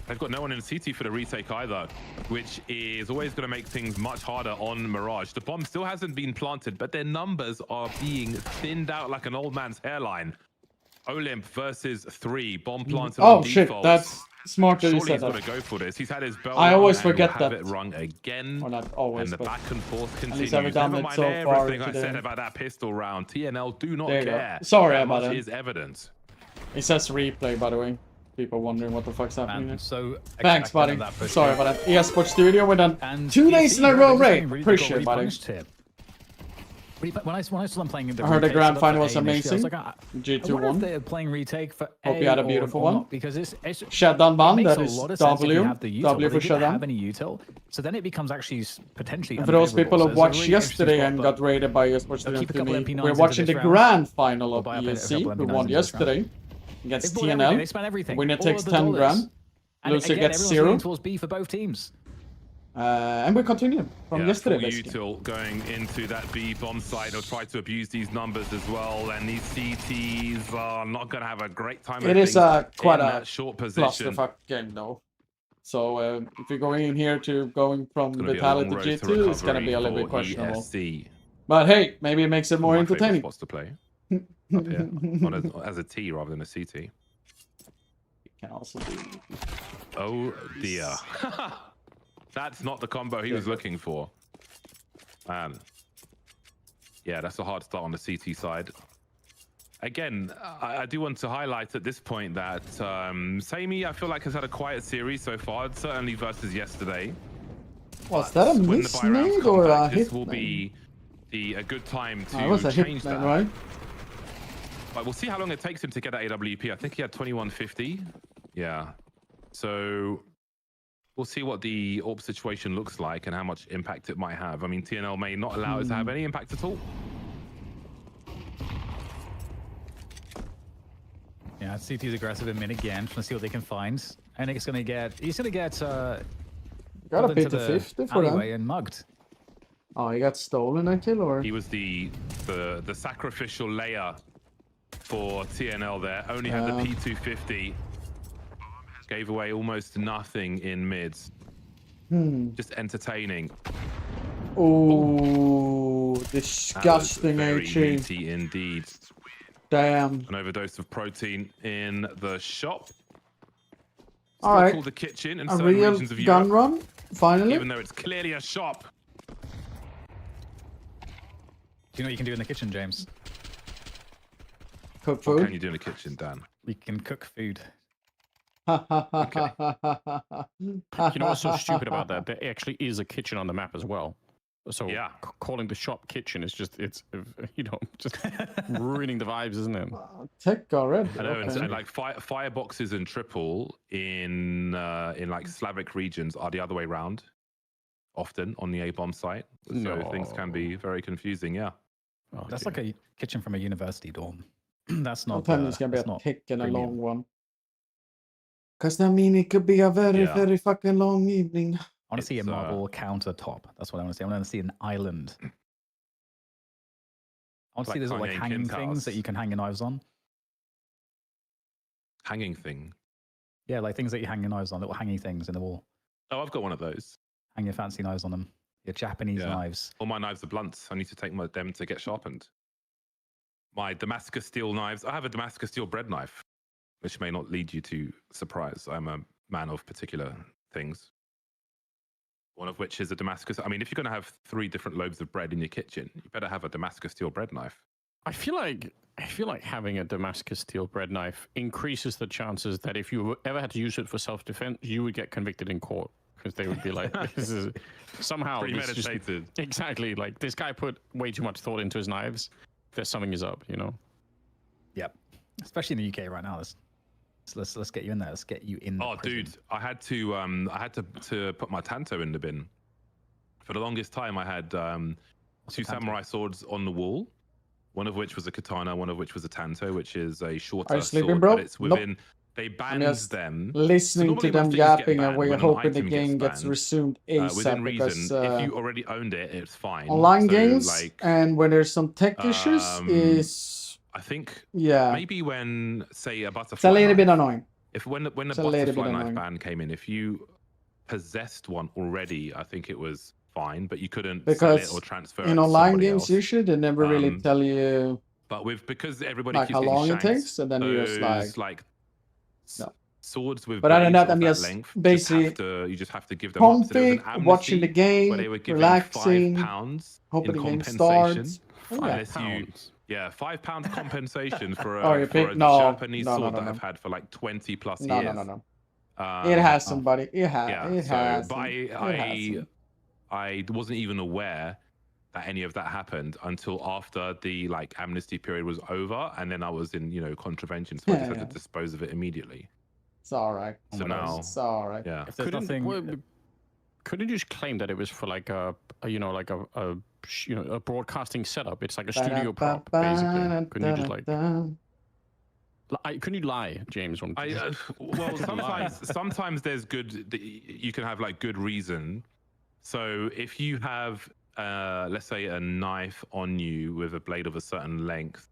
They've got no one in CT for the retake either, which is always going to make things much harder on Mirage. The bomb still hasn't been planted, but their numbers are being thinned out like an old man's hairline. Olymp versus 3, bomb planted on
shit,
default.
that's smart that you
Surely
said
he's
that.
got to go for this. He's had his bell
I
rung
always
and
forget
will have
that.
it rung again.
Or not always,
and the
but
back and forth
at least
continues.
I've done
Never
it
mind
so far
everything I
today.
said about that pistol round. TNL do not
There you go.
care.
Sorry
that
about
much
it.
is evidence.
It says replay, by the way. People wondering what the fuck's happening there.
So
Thanks, buddy. Sorry about that. Esports Studio, we're done.
And
2 days in a row, Ray.
Really
Appreciate it, buddy.
When I saw them playing in the
I heard the
retake
grand
setup
final
for
was
A initially, I was
amazing.
like, I
G2
wonder if
won.
they're playing retake for
Hope
A
you had a
or-
beautiful
or
one.
not, because
Shutdown bomb,
it makes
that
a
is
lot of sense if you
W.
have the util,
W
but
for
they didn't
shutdown.
have any util, so then it becomes actually potentially
And for those people who
unfavourable. So
watched
it's a really interesting
yesterday
spot,
and
but
got raided by Esports
they'll keep a
Studio,
couple MP9s
we're
into
watching
this
the
round.
grand final of
We'll buy up a
ESC,
couple
who
MP9s
won
into this round.
yesterday against
They've bought everything, they
TNL.
spent everything.
Winner
All
takes
of the
10
dollars.
grand.
And
Loser
again,
gets
everyone's
0.
leaning towards B for both teams.
And we continue from yesterday,
full
basically.
util going into that B bomb site. They'll try to abuse these numbers as well, and these CTs are not going to have a great time.
It is quite
in
a
that short position.
clusterfuck game, though. So if you're going in here to going from
It's gonna be a
Vitality
long
to
road to
G2, it's going to
recovery
be a little bit
for
questionable.
ESC.
But hey, maybe it makes it more
My favorite
entertaining.
spots to play up here as a T rather than a CT.
You can also do.
Oh dear. That's not the combo he was looking for. Man. Yeah, that's a hard start on the CT side. Again, I do want to highlight at this point that Samey, I feel like, has had a quiet series so far, certainly versus yesterday.
Was that a
When the buy rounds
misnade
come
or a
back,
hit?
this will be a good time
It was
to
a
change
hitman,
that.
right?
But we'll see how long it takes him to get that AWP. I think he had 2150. Yeah. So we'll see what the AWP situation looks like and how much impact it might have. I mean, TNL may not allow it to have any impact at all.
Yeah, CT's aggressive in mid again, trying to see what they can find. And he's gonna get
Got a
into
bit
the
to 50 for
alleyway
them.
and mugged.
Oh, he got stolen that kill, or?
He was the sacrificial layer for TNL there. Only had the P250. Gave away almost nothing in mids. Just entertaining.
Oh, disgusting
very
HE.
meaty indeed.
Damn.
An overdose of protein in the shop.
All right.
Called the kitchen in
A
certain
real
regions of
gun
Europe,
run, finally.
even though it's clearly a shop.
Do you know what you can do in the kitchen, James?
Cook
What can
food.
you do in the kitchen, Dan?
We can cook food.
You know what's so stupid about that? There actually is a kitchen on the map as well. So
Yeah.
calling the shop kitchen is just, it's just ruining the vibes, isn't it?
Tech already.
I know,
okay.
and like fireboxes and triple in like Slavic regions are the other way around, often on the A-bomb site. So things can be very confusing. Yeah.
Oh,
That's
dear.
like a kitchen from a university dorm. That's not.
Sometimes it's gonna be
that's
a
not
thick and a
premium.
long one. Because I mean, it could be a very,
Yeah.
very fucking long evening.
I want to see a
It's,
marble countertop. That's what I want to see. I want to see an island. I want to
Like
see those like
Kanye
hanging
Kim's
things
house.
that you can hang your knives on.
Hanging thing.
Yeah, like things that you hang your knives on, little hanging things in the wall.
Oh, I've got one of those.
Hang your fancy knives on them. Your Japanese
Yeah.
knives.
All my knives are blunt. I need to take them to get sharpened. My Damascus steel knives. I have a Damascus steel bread knife, which may not lead you to surprise. I'm a man of particular things. One of which is a Damascus. I mean, if you're going to have 3 different loaves of bread in your kitchen, you better have a Damascus steel bread knife.
I feel like having a Damascus steel bread knife increases the chances that if you ever had to use it for self-defense, you would get convicted in court, because they would be like, "This is somehow this just-"
Premeditated.
Exactly, like this guy put way too much thought into his knives. There's something is up, you know.
Yep. Especially in the UK right now. Let's get you in there. Let's get you in.
Oh,
prison.
dude, I had to put my Tanto in the bin For the longest time, I had two samurai swords on the wall. One of which was a katana, one of which was a tanto, which is a shorter
Are you sleeping,
sword,
bro?
but it's within. They banned them.
Listening to
normally when
them
things get
yapping, and
banned,
we're
when an
hoping the
item
game gets
banned,
resumed
within
ASAP
reason,
because
if you already owned it, it's fine.
online
So,
games
like,
and when there's some tech issues is
I think
yeah,
maybe when say a
it's
butterfly
a little
knife,
bit annoying.
if when the
It's a little bit
butterfly knife
annoying.
ban came in, if you possessed one already, I think it was fine, but you couldn't sell it
Because
or transfer it
in
to
online
somebody
games,
else.
usually they never really tell you
But because everybody
like
keeps
how
getting
long it
shanked,
takes, and then you're just
those
like no.
swords with
But other than
blades
that,
of
I'm
that
just
length,
basically
you just have to give them up. So there was an
pumping, watching the
amnesty where they
game,
were giving
relaxing,
£5
hoping
in
the game
compensation.
starts. Oh, yeah.
Unless you, yeah, £5 compensation for
Oh,
a,
you
for
think?
a
No,
Japanese
no, no,
sword
no,
that
no.
I've had for like 20 plus
No,
years.
no, no, no. It has somebody. It has.
Yeah,
It
so,
has.
but I wasn't even aware that any of that happened until after the like amnesty period was over, and then I was in contravention, so I just had to dispose of it immediately.
It's all right.
So now
it's all right.
Yeah.
If there's nothing,
couldn't you just claim that it was for like a broadcasting setup? It's like a studio prop, basically. Couldn't you just like? Couldn't you lie, James?
Well, sometimes there's good. You can have like good reason. So if you have, let's say, a knife on you with a blade of a certain length,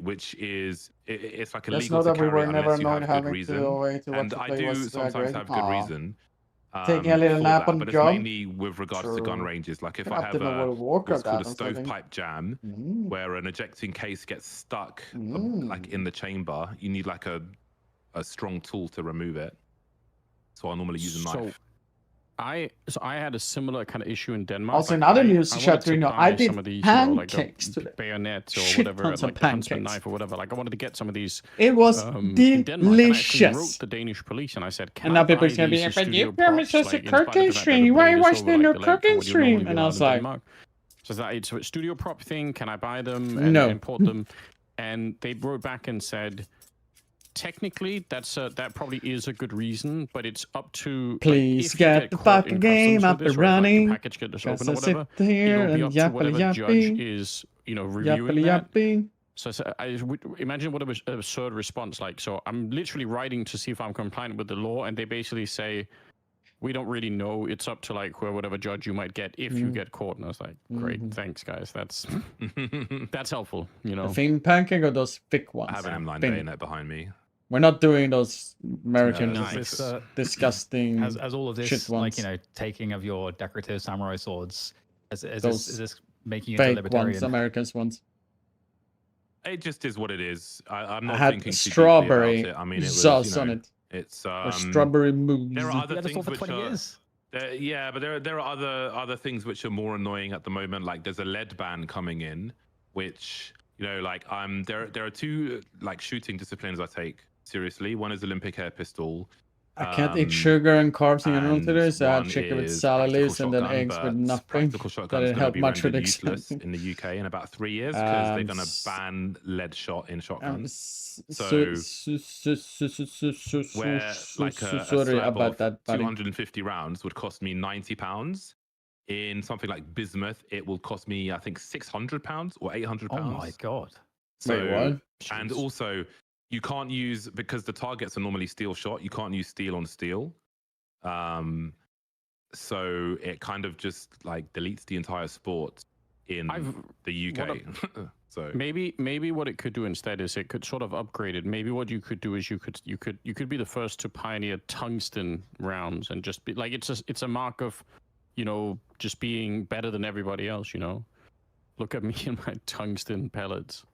which is it's like illegal to carry unless you have good reason. And I do sometimes have good reason.
Taking a little nap on the
but
job.
it's mainly with regards to gun ranges. Like if I have what's called a stovepipe jam, where an ejecting case gets stuck like in the chamber, you need like a strong tool to remove it. So I normally use a knife.
I had a similar kind of issue in Denmark.
Also, in other news, I did
some of these,
pancakes
today. Bayonets or
Shit
whatever,
tons of
like the huntsman
pancakes.
knife or whatever. Like I wanted to get some of these.
It was
in Denmark. And I actually
delicious.
wrote the Danish police and I said, "Can
And now
I buy
people's gonna be
these
like, but
studio
you promised
props,
us a
like, in spite of
cooking
the fact that
stream.
the
Why are you
blade is
watching
over,
the
like, the length of
cooking
what you're
stream?
normally
And I
allowed
was
in
like,
Denmark. So that it's a studio prop thing. Can I buy them and
No.
import them? And they wrote back and said, technically, that probably is a good reason, but it's up to
please get the fucking game up and running.
Like the package gets open or
Just sit
whatever.
here
It'll be
and
up to whatever judge
yappy.
is reviewing that.
Yappy.
So I imagine what an absurd response like. So I'm literally writing to see if I'm compliant with the law, and they basically say, we don't really know. It's up to like whatever judge you might get if you get caught. And I was like, great, thanks guys. That's helpful.
The thin pancake or those thick ones?
I have an M9 bayonet behind me.
We're not doing those American disgusting
as all of this,
shit ones.
like taking of your decorative samurai swords, is this making you
fake
a libertarian?
ones, Americans ones.
It just is what it is. I'm not
I had
thinking too
strawberry
deeply about it. I mean, it was,
sauce on it.
It's
or strawberry mousse.
There are other things
for
which
20
are.
years.
Yeah, but there are other things which are more annoying at the moment. Like there's a lead ban coming in, which like there are two like shooting disciplines I take seriously. One is Olympic air pistol.
I can't eat sugar and carbs in general today, so I had chicken with salad leaves and then eggs with nothing.
Practical shotgun
That helped much with
useless in the UK in about 3 years because they're going to ban lead shot in shotguns. So where like a slab of 250 rounds would cost me £90. In something like bismuth, it will cost me, I think, £600 or £800.
Oh my god!
So,
wait, what?
And also, you can't use, because the targets are normally steel shot, you can't use steel on steel. So it kind of just like deletes the entire sport in the UK. So
maybe what it could do instead is it could sort of upgrade it. Maybe what you could do is you could be the first to pioneer tungsten rounds and just be like it's a mark of just being better than everybody else. Look at me and my tungsten pellets.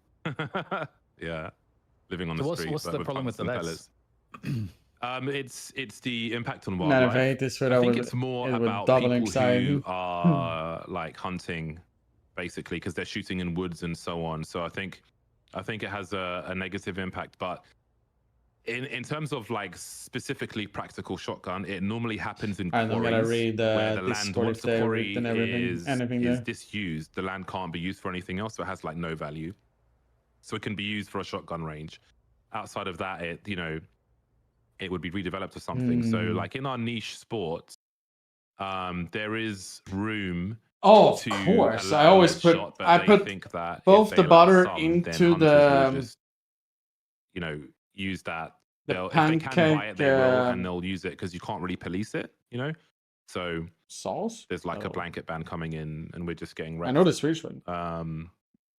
Yeah. Living on the street.
What's the problem with the
pellets? It's the impact on
None
wildlife.
of it is what
I think it's more about
double
people
anxiety.
who are like hunting, basically, because they're shooting in woods and so on. So I think it has a negative impact. But in terms of like specifically practical shotgun, it normally happens in quarries
I'm gonna read
where the land,
Discord
once
if
the
they
quarry
written everything,
is disused, the land can't be used for anything else, so it has like no value. So it can be used for a shotgun range. Outside of that, it would be redeveloped or something. So like in our niche sports, there is room.
Oh, of
to
course. I
allow
always
a
put
shot, but
I
they
put
think that if
both
they
the
allow
butter
some, then
into
hunters will
the
just, you know, use that.
the
If they can buy it,
pancake
they will, and they'll use it because you can't really police it, you know. So
sauce.
there's like a
Oh.
blanket ban coming in, and we're just getting
I
wrecked.
know this region.
On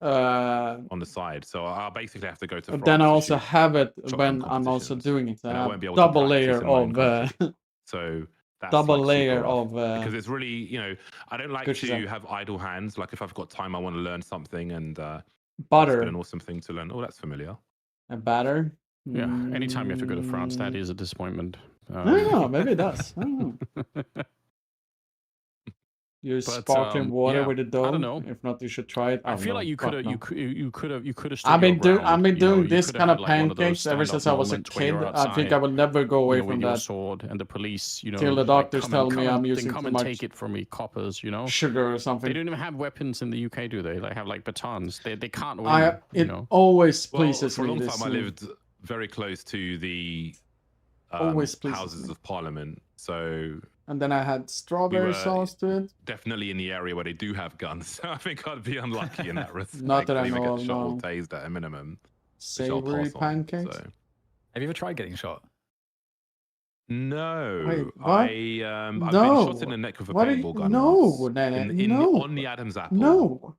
the side, so I'll basically have to go to.
But
France
then I
to
also
shoot
have it when
shotgun
I'm also
competitions,
doing it.
and I won't be able
Double
to practice
layer
in my own
of
country. So that's
double
like
layer
super rough,
of
because it's really, you know, I don't like
Gucci
to
Zan.
have idle hands. Like if I've got time, I want to learn something, and it's been
butter
an awesome thing to learn. Oh, that's familiar.
and batter.
Yeah, anytime you have to go to France, that is a disappointment.
I don't know. Maybe it does. I don't know. Use sparkling water
yeah,
with the dough.
I don't know.
If not, you should try it.
I feel like you could have,
no.
you could have.
I've been doing this kind of pancakes ever since I was a kid. I think I would never go away from that.
Sword and the police, you know,
till the doctors tell me I'm using
come
too
and
much
take it from me, coppers, you know,
sugar or something.
They don't even have weapons in the UK, do they? They have like batons. They can't win.
It always pleases
for a
me.
long time, I lived very close to the Houses of Parliament, so.
And then I had strawberry sauce to it.
Definitely in the area where they do have guns. So I think I'd be unlucky in that respect.
Not that I
know
know
get
of,
shot
no.
or tased at a minimum.
Savory pancakes.
So.
Have you ever tried getting shot?
No.
Wait, what?
I've been shot in the neck with a paintball gun.
No,
on the Adam's apple.
No.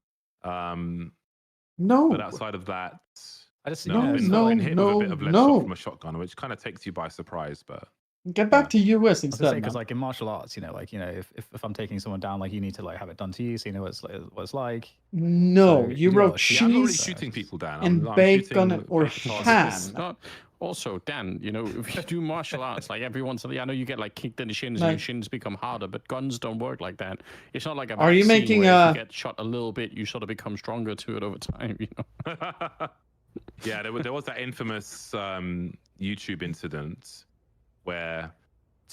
No.
But outside of that,
I just
I've been hit with a bit of lead shot from a shotgun, which kind of takes you by surprise, but.
Get back to US instead.
Because like in martial arts, you know, like, you know, if I'm taking someone down, like you need to like have it done to you, so you know what it's like.
No,
so
you wrote cheese.
I'm not really shooting people down.
And bacon or ham.
Also, Dan, you know, if you do martial arts, like every once in a while, I know you get like kicked in the shins and your shins become harder, but guns don't work like that. It's not like a
Are you making
where if you get shot a little bit, you sort of become stronger to it over time, you know?
Yeah, there was that infamous YouTube incident where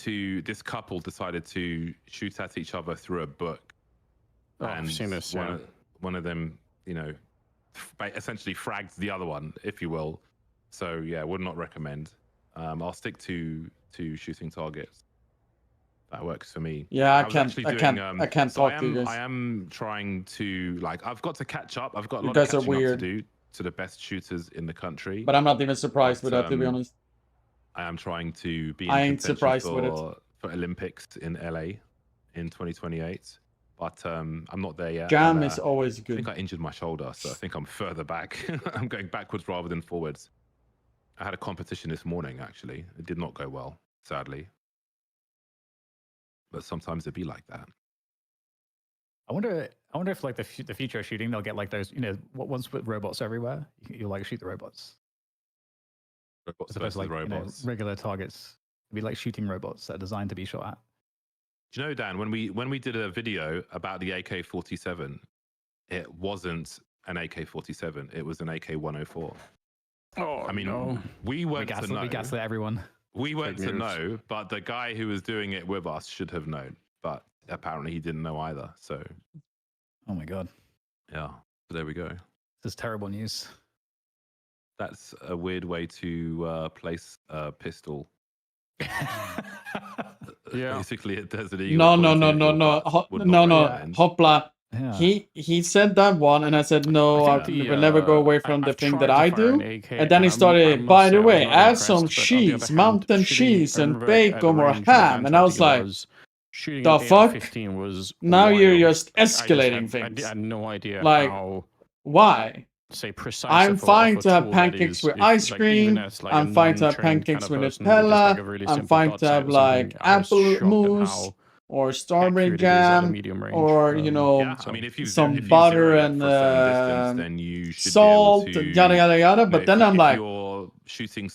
this couple decided to shoot at each other through a book.
I've seen this,
one of them, you know, essentially fragged the other one, if you will. So yeah, would not recommend. I'll stick to shooting targets. That works for me.
Yeah, I can't talk to you guys.
I am trying to, like, I've got to catch up. I've got a lot
of
catching up
weird.
to do to the best shooters in the country.
But I'm not even surprised with that, to be honest.
I am trying to be in
I ain't
contention
surprised with it.
for Olympics in LA in 2028. But I'm not there yet.
Jam is always good.
I think I injured my shoulder, so I think I'm further back. I'm going backwards rather than forwards. I had a competition this morning, actually. It did not go well, sadly. But sometimes it'd be like that.
I wonder if like the future of shooting, they'll get like those, you know, once with robots everywhere, you'll like shoot the robots.
Robots
as opposed to like
robots.
You know, regular targets. It'd be like shooting robots that are designed to be shot at.
Do you know, Dan, when we did a video about the AK-47, it wasn't an AK-47, it was an AK-104.
Oh,
I mean, we weren't to know.
We gaslit everyone.
We weren't to know, but the guy who was doing it with us should have known. But apparently he didn't know either. So,
oh my god.
Yeah. So there we go.
This is terrible news.
That's a weird way to place a pistol.
Yeah.
Basically, it does it. No.
Hopla. Yeah. He said that one, and I said no. I will never go away from the thing that I do. And then he started. By the way, add some cheese, mountain cheese, and bacon or ham. And I was like, the fuck? Now you're just escalating things.
I had no idea.
Like, why?
Say precise.
I'm fine to have pancakes with ice cream. I'm fine to have pancakes with Nutella. I'm fine to have like apple mousse or strawberry jam, or you know,
I mean, if
some butter and
then you should
salt, yada yada yada. But then I'm like,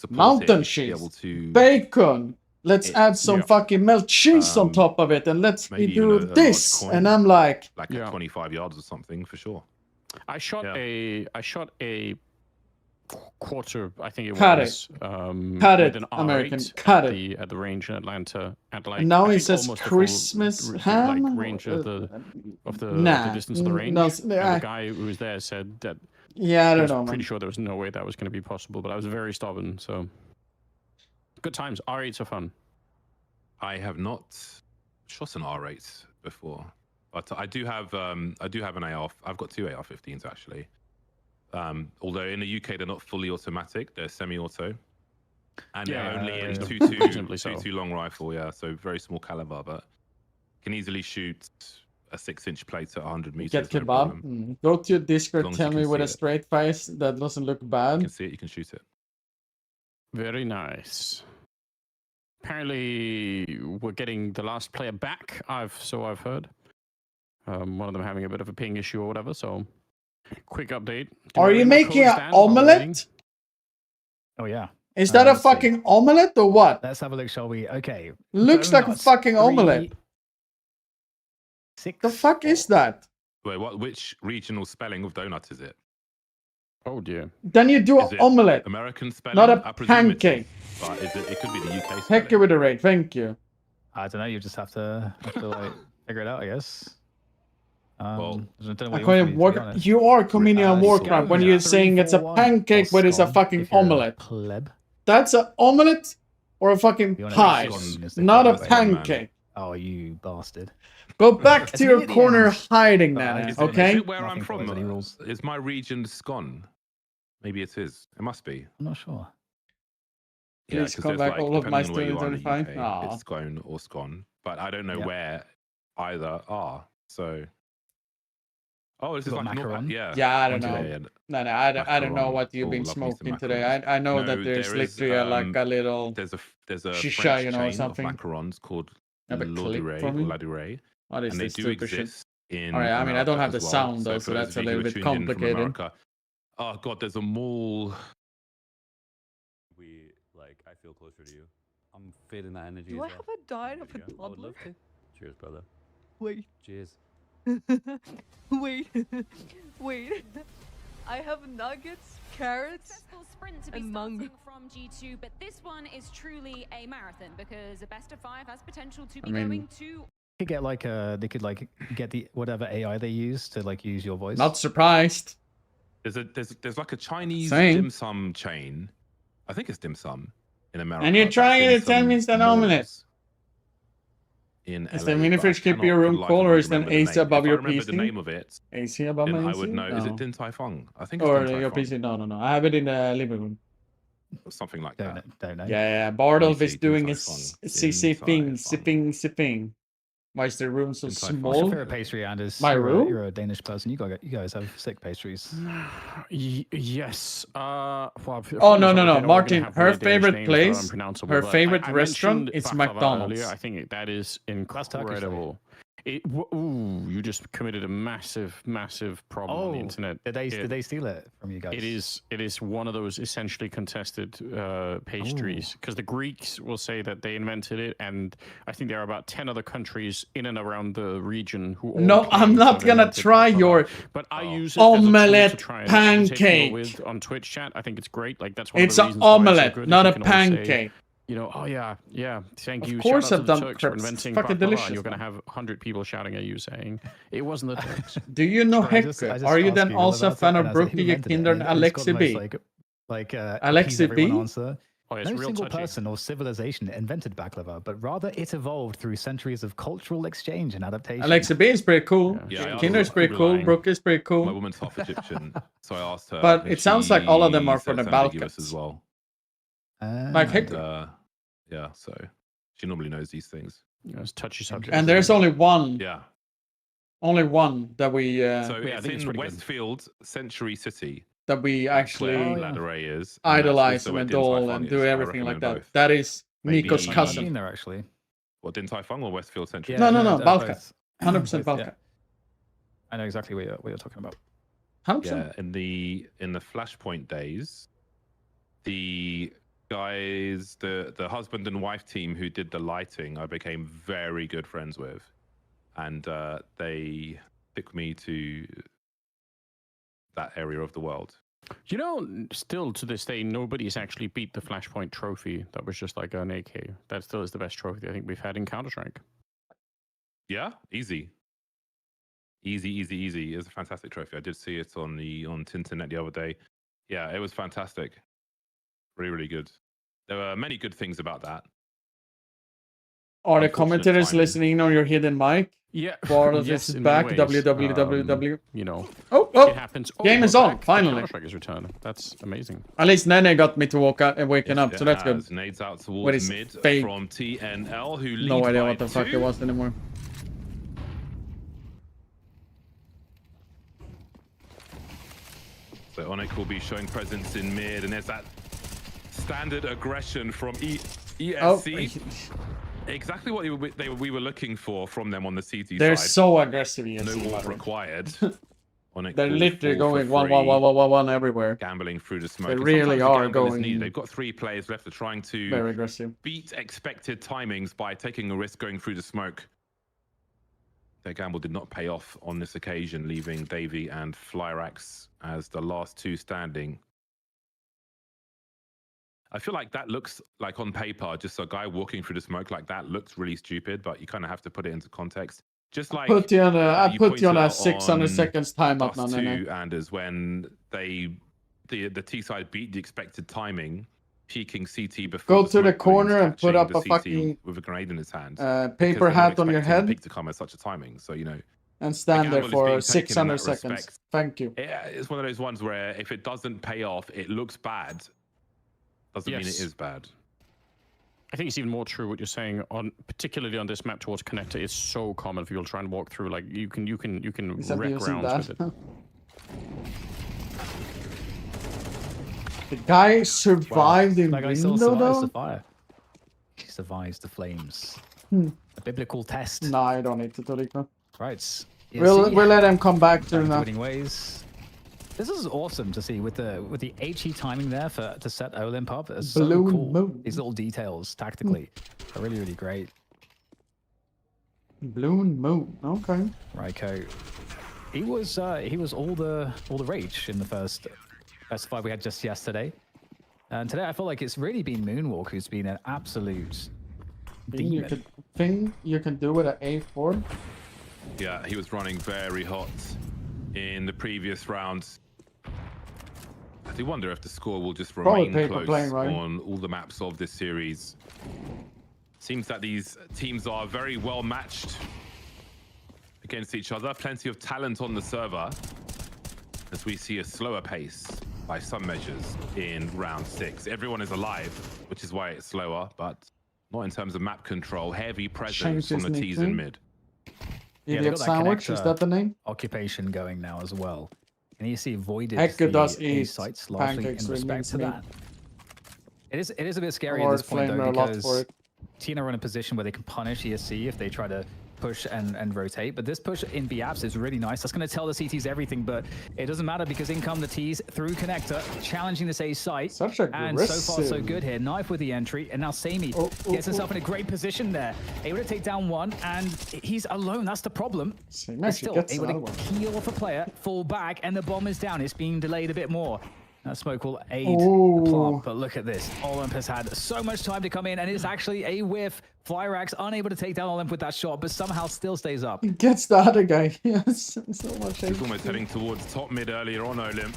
mountain cheese, bacon. Let's add some fucking melt cheese on top of it, and let's do this. And I'm like
at 25 yards or something for sure.
I shot a quarter, I think it was.
Cut it, American. Cut it.
At the range in Atlanta. At like,
and now it says Christmas ham.
Like range of the distance of the range. No, and the guy who was there said that.
Yeah, I don't know.
Pretty sure there was no way that was going to be possible, but I was very stubborn. So good times. R8s are fun.
I have not shot an R8 before, but I do have an AR. I've got 2 AR-15s actually. Although in the UK they're not fully automatic, they're semi-auto, and they're only in 2.2 long rifle. Yeah, so very small caliber, but can easily shoot a 6-inch plate at 100 meters.
Get
no
kebab.
problem.
Go to your Discord.
As long as
Tell
you
me
can
with
see
a
it.
straight face that doesn't look
You
bad.
can see it. You can shoot it.
Very nice. Apparently, we're getting the last player back. I've heard. One of them having a bit of a ping issue or whatever. So, quick update.
Are you making an omelette?
Oh yeah.
Is that a fucking omelette or what?
Let's have a look, shall we? Okay.
Looks like a fucking omelette. The fuck is that?
Wait, what? Which regional spelling of donut is it?
Oh dear.
Then you do an omelette.
American spelling?
Not a
I presume it's-
pancake.
But it could be the UK spelling.
Heck with the rate. Thank you.
I don't know. You just have to like figure it out, I guess.
Well,
You are committing a war crime when you're saying it's a pancake, but it's a fucking omelette. That's an omelette or a fucking pie, not a pancake.
Oh, you bastard.
Go back to your corner hiding, Nana, okay?
Is it where I'm from? Is my region scone? Maybe it is. It must be.
I'm not sure.
Yeah,
Please come back, all of my students 35.
It's scone or scone, but I don't know where either are. So, oh, this is like
macaron.
Yeah, I don't know. No, I don't know what you've been smoking today. I know that there's literally like a little
there's a
shisha,
French
you know,
chain
something.
of macarons called
Have a click
Ladurée
for me?
or Ladurée.
What is
And they
this
do
stupid shit?
exist in
Alright, I mean, I don't
America
have the
as well.
sound though,
for
so
those
that's
of
a
you who
little
are
bit
tuned in from
complicated.
America, oh god, there's a mall.
I feel closer to you. I'm feeling that energy.
Do I
as
have
well.
a diet of a
There you go. I would
toddler?
love to. Cheers, brother.
Wait.
Cheers.
Wait. Wait. I have nuggets, carrots,
sprint to be
and mango.
from G2, but this one is truly a marathon because a best of 5 has potential to be
I mean-
going to.
Could get like they could like get the whatever AI they use to like use your voice.
Not surprised.
There's like a Chinese
Same.
dim sum chain. I think it's dim sum in America.
And you're trying
that's
to
in
tell me
some
it's an omelette.
malls In
Is
LA,
the mini
but I
fridge keep
cannot
your
for the
room
life
cool,
of
or
me
is there an
remember the
AC
name.
above
If
your
I remember
PC?
the name of it,
AC above
then
my
I
AC?
would know. Is
No.
it Din Tai Fung? I think it's
Or
Din Tai
your
Fung.
PC? No. I have it in the living room.
Something like that.
Don't know.
Yeah. Bardolph
Let me
is
see,
doing
Din
his
Tai Fung.
CC thing,
Din Tai
sipping. Why is the room so
Din Tai Fung.
What's your
small?
favorite pastry, Anders?
My room?
You're a Danish person. You guys have sick pastries.
Yes.
Oh no. Martin, her favorite place, her favorite restaurant is McDonald's.
I think that is incredible. You just committed a massive problem on the internet.
Did they steal it from you guys?
It is one of those essentially contested pastries because the Greeks will say that they invented it, and I think there are about 10 other countries in and around the region who.
No, I'm not gonna try your
But I use it
omelette
as a tool to try and irritate people
pancake.
with on Twitch chat. I think it's great. Like that's one
It's
of the
an
reasons why it's so
omelette,
good,
not
is
a
you can always say,
pancake.
you know, oh yeah, thank you.
Of course
Shout out
I've
to the
done
Turks for
crepes. It's
inventing
fucking
baklava,
delicious,
and you're gonna
man.
have 100 people shouting at you saying it wasn't the Turks.
Do you know
I just
Hector?
asked
Are you then
Google
also a
about
fan
it,
of
and I was like,
Brookie,
who invented it?
Kinder, and
And it's got the
Alexi
most,
B?
appease
Alexi
everyone
B?
answer.
Oh, it's
No
real
single
touchy.
person or civilization invented baklava, but rather it evolved through centuries of cultural exchange and adaptation.
Alexi B is pretty cool.
Yeah, I
Kinder's
was
pretty cool.
relying-
Brooke is pretty
My
cool.
woman's half Egyptian, so I asked her.
But
and
it sounds like all of them are
she
from
said
the
it's ambiguous
Balkans.
as well.
Like
And,
Hector.
yeah, so she normally knows these things.
Yeah, it's touchy subject.
And there's only one.
Yeah.
Only one that we
So
Yeah, I
it's
think it's
in
pretty good.
Westfield, Century City.
that we actually
Where
yeah.
Ladurée is. and that's
idolize
also
and
where Din Tai
adore
Fung
and
is.
do
I
everything like
recommend
that.
both.
That is
Maybe-
Nico's
I've
cousin.
been there actually.
What, Din Tai Fung or Westfield Century?
Yeah,
No, Balkan.
both.
100%
Both, yeah.
Balkan.
I know exactly what you're talking about.
100%.
Yeah, in the Flashpoint days, the guys, the husband and wife team who did the lighting, I became very good friends with, and they took me to that area of the world.
You know, still to this day, nobody's actually beat the Flashpoint trophy. That was just like an AK. That still is the best trophy I think we've had in Counter-Strike.
Yeah, easy. Easy. It's a fantastic trophy. I did see it on Tinternet the other day. Yeah, it was fantastic. Really, really good. There were many good things about that.
Are the
Unfortunate
commentators
timing.
listening on your hidden mic?
Yeah.
Borderlands
Yes,
is
in
back.
many ways.
www.
You know,
Oh,
it happens. Oh,
game
we're
is on,
back. The
finally.
Counter-Strike is returned. That's amazing.
At least Nene got me to waking
Yes,
up, so that's good.
has. Nades out
With
towards
his
mid
fake.
from TNL, who leads
No idea
by
what the fuck
2.
it was anymore.
So Onyx will be showing presence in mid, and there's that standard aggression from ESC. Exactly what we were looking for from them on the CT
They're
side.
so aggressive, ESC.
No ult required. Onyx
They're
will
literally
fall
going
for
one everywhere.
gambling through the smoke.
They
And
really
sometimes the
are
gamble is
going
needed. They've got 3 players left. They're trying to
very aggressive.
beat expected timings by taking a risk going through the smoke. Their gamble did not pay off on this occasion, leaving Davey and Flyrax as the last 2 standing. I feel like that looks like on paper, just a guy walking through the smoke like that looks really stupid, but you kind of have to put it into context. Just like
Put you on a, I put you on a
pointed out
600 seconds time up now,
Dust
Nene.
2, and as when the T side beat the expected timing, peeking CT before
Go to the
smoke
corner
balloons,
and put
catching
up
the
a
CT
fucking
with a grenade in his hand.
paper
because they're not
hat on your
expecting the
head.
peak to come at such a timing. So you know,
And stand there
gamble is being
for
taken in
600
that
seconds.
respect.
Thank you.
Yeah, it's one of those ones where if it doesn't pay off, it looks bad. Doesn't mean it is bad.
I think it's even more true what you're saying on, particularly on this map towards connector. It's so common for people to try and walk through. Like you can wreck rounds with it.
The guy survived in
That guy still
window
survives the
though?
fire. He survives the flames.
Hmm.
A biblical test.
No, I don't need to, Toriko.
Right.
We'll let him come back to now.
Winning ways. This is awesome to see with the HE timing there to set Olymp up. It's so
Balloon
cool.
moon.
These little details tactically are really, really great.
Balloon moon. Okay.
Raiko. He was all the rage in the first best 5 we had just yesterday. And today I feel like it's really been Moonwalk who's been an absolute demon.
You can do it at A4.
Yeah, he was running very hot in the previous rounds. I do wonder if the score will just remain close on all the maps of this series. Seems that these teams are very well matched against each other. Plenty of talent on the server, as we see a slower pace by some measures in round 6. Everyone is alive, which is why it's slower, but not in terms of map control. Heavy presence from the T's in mid.
Idiot Sandwich, is that the name?
Occupation going now as well. And you see voided
Hector does
the
eat
sites largely in
pancakes with
respect to
mincemeat.
that. It is a bit scary at
Lord
this point though,
Flamer a lot for
because
it.
TNL are in a position where they can punish ESC if they try to push and rotate. But this push in B apps is really nice. That's going to tell the CTs everything, but it doesn't matter because in come the T's through connector, challenging this A site.
Such a
and so far so good here. Knife with the entry, and now Sammy gets himself in a great position there. Able to take down one, and he's alone. That's the problem. But still able to keel off a player, fall back, and the bomb is down. It's being delayed a bit more. That smoke will aid the plant, but look at this. Olymp has had so much time to come in, and it's actually a whiff. Flyrax unable to take down Olymp with that shot, but somehow still stays up.
Gets the other guy. Yes, so much.
He's almost heading towards top mid earlier on Olymp.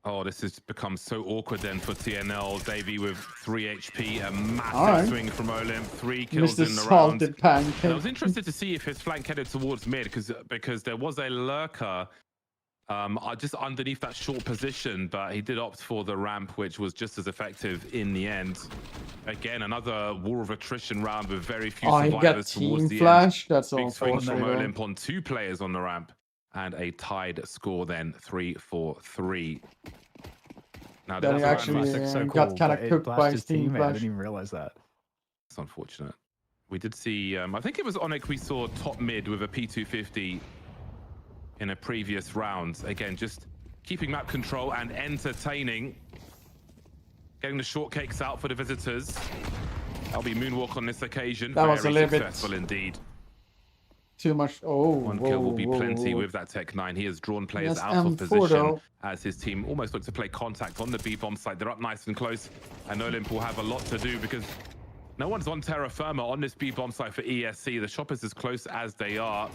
Oh, this has become so awkward then for TNL. Davey with 3 HP, a massive swing from Olymp, 3 kills in the round. And I was interested to see if his flank headed towards mid because there was a lurker just underneath that short position, but he did opt for the ramp, which was just as effective in the end. Again, another war of attrition round with very few survivors towards the end.
That's
Big
all.
swings from Olymp on 2 players on the ramp, and a tied score then 3-4-3. Now
Then he actually got kind of cooked by his team flash.
I didn't even realize that.
It's unfortunate. We did see, I think it was Onyx we saw top mid with a P250 in a previous round. Again, just keeping map control and entertaining. Getting the shortcakes out for the visitors. That'll be Moonwalk on this occasion.
That was a little bit
successful indeed.
Too much.
One kill will be plenty with that Tech 9. He has drawn players out of position as his team almost look to play contact on the B bomb site. They're up nice and close, and Olymp will have a lot to do because no one's on terra firma on this B bomb site for ESC. The shop is as close as they are.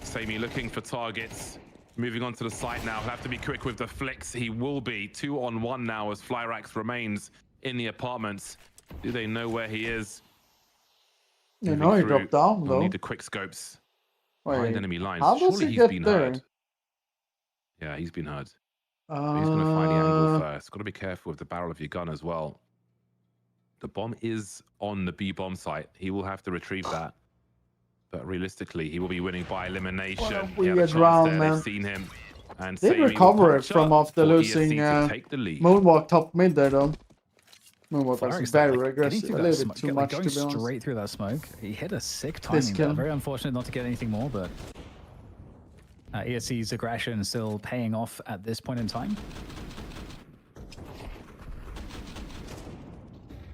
Sammy looking for targets. Moving on to the site now. He'll have to be quick with the flicks. He will be 2-on-1 now as Flyrax remains in the apartments. Do they know where he is?
You know, he dropped down
We'll
though.
need the quick scopes
Wait,
behind enemy lines.
how does
Surely
he
he's
get
been
there?
hurt. Yeah, he's been hurt. But he's going to find the angle first. Got to be careful with the barrel of your gun as well. The bomb is on the B bomb site. He will have to retrieve that. But realistically, he will be winning by elimination.
What a
He had
weird
chance
round,
there.
man.
They've seen him. And
Did
Sammy will
recover it
punch
from
up
after
for
losing
ESC to take the lead.
Moonwalk top mid there though. Moonwalk was
Flarex,
very
like, getting
aggressive,
through
a
that
little bit
smoke,
too
like,
much
going
to be honest.
straight through that smoke. He hit a sick
This
timing.
kill.
Very unfortunate not to get anything more, but ESC's aggression is still paying off at this point in time.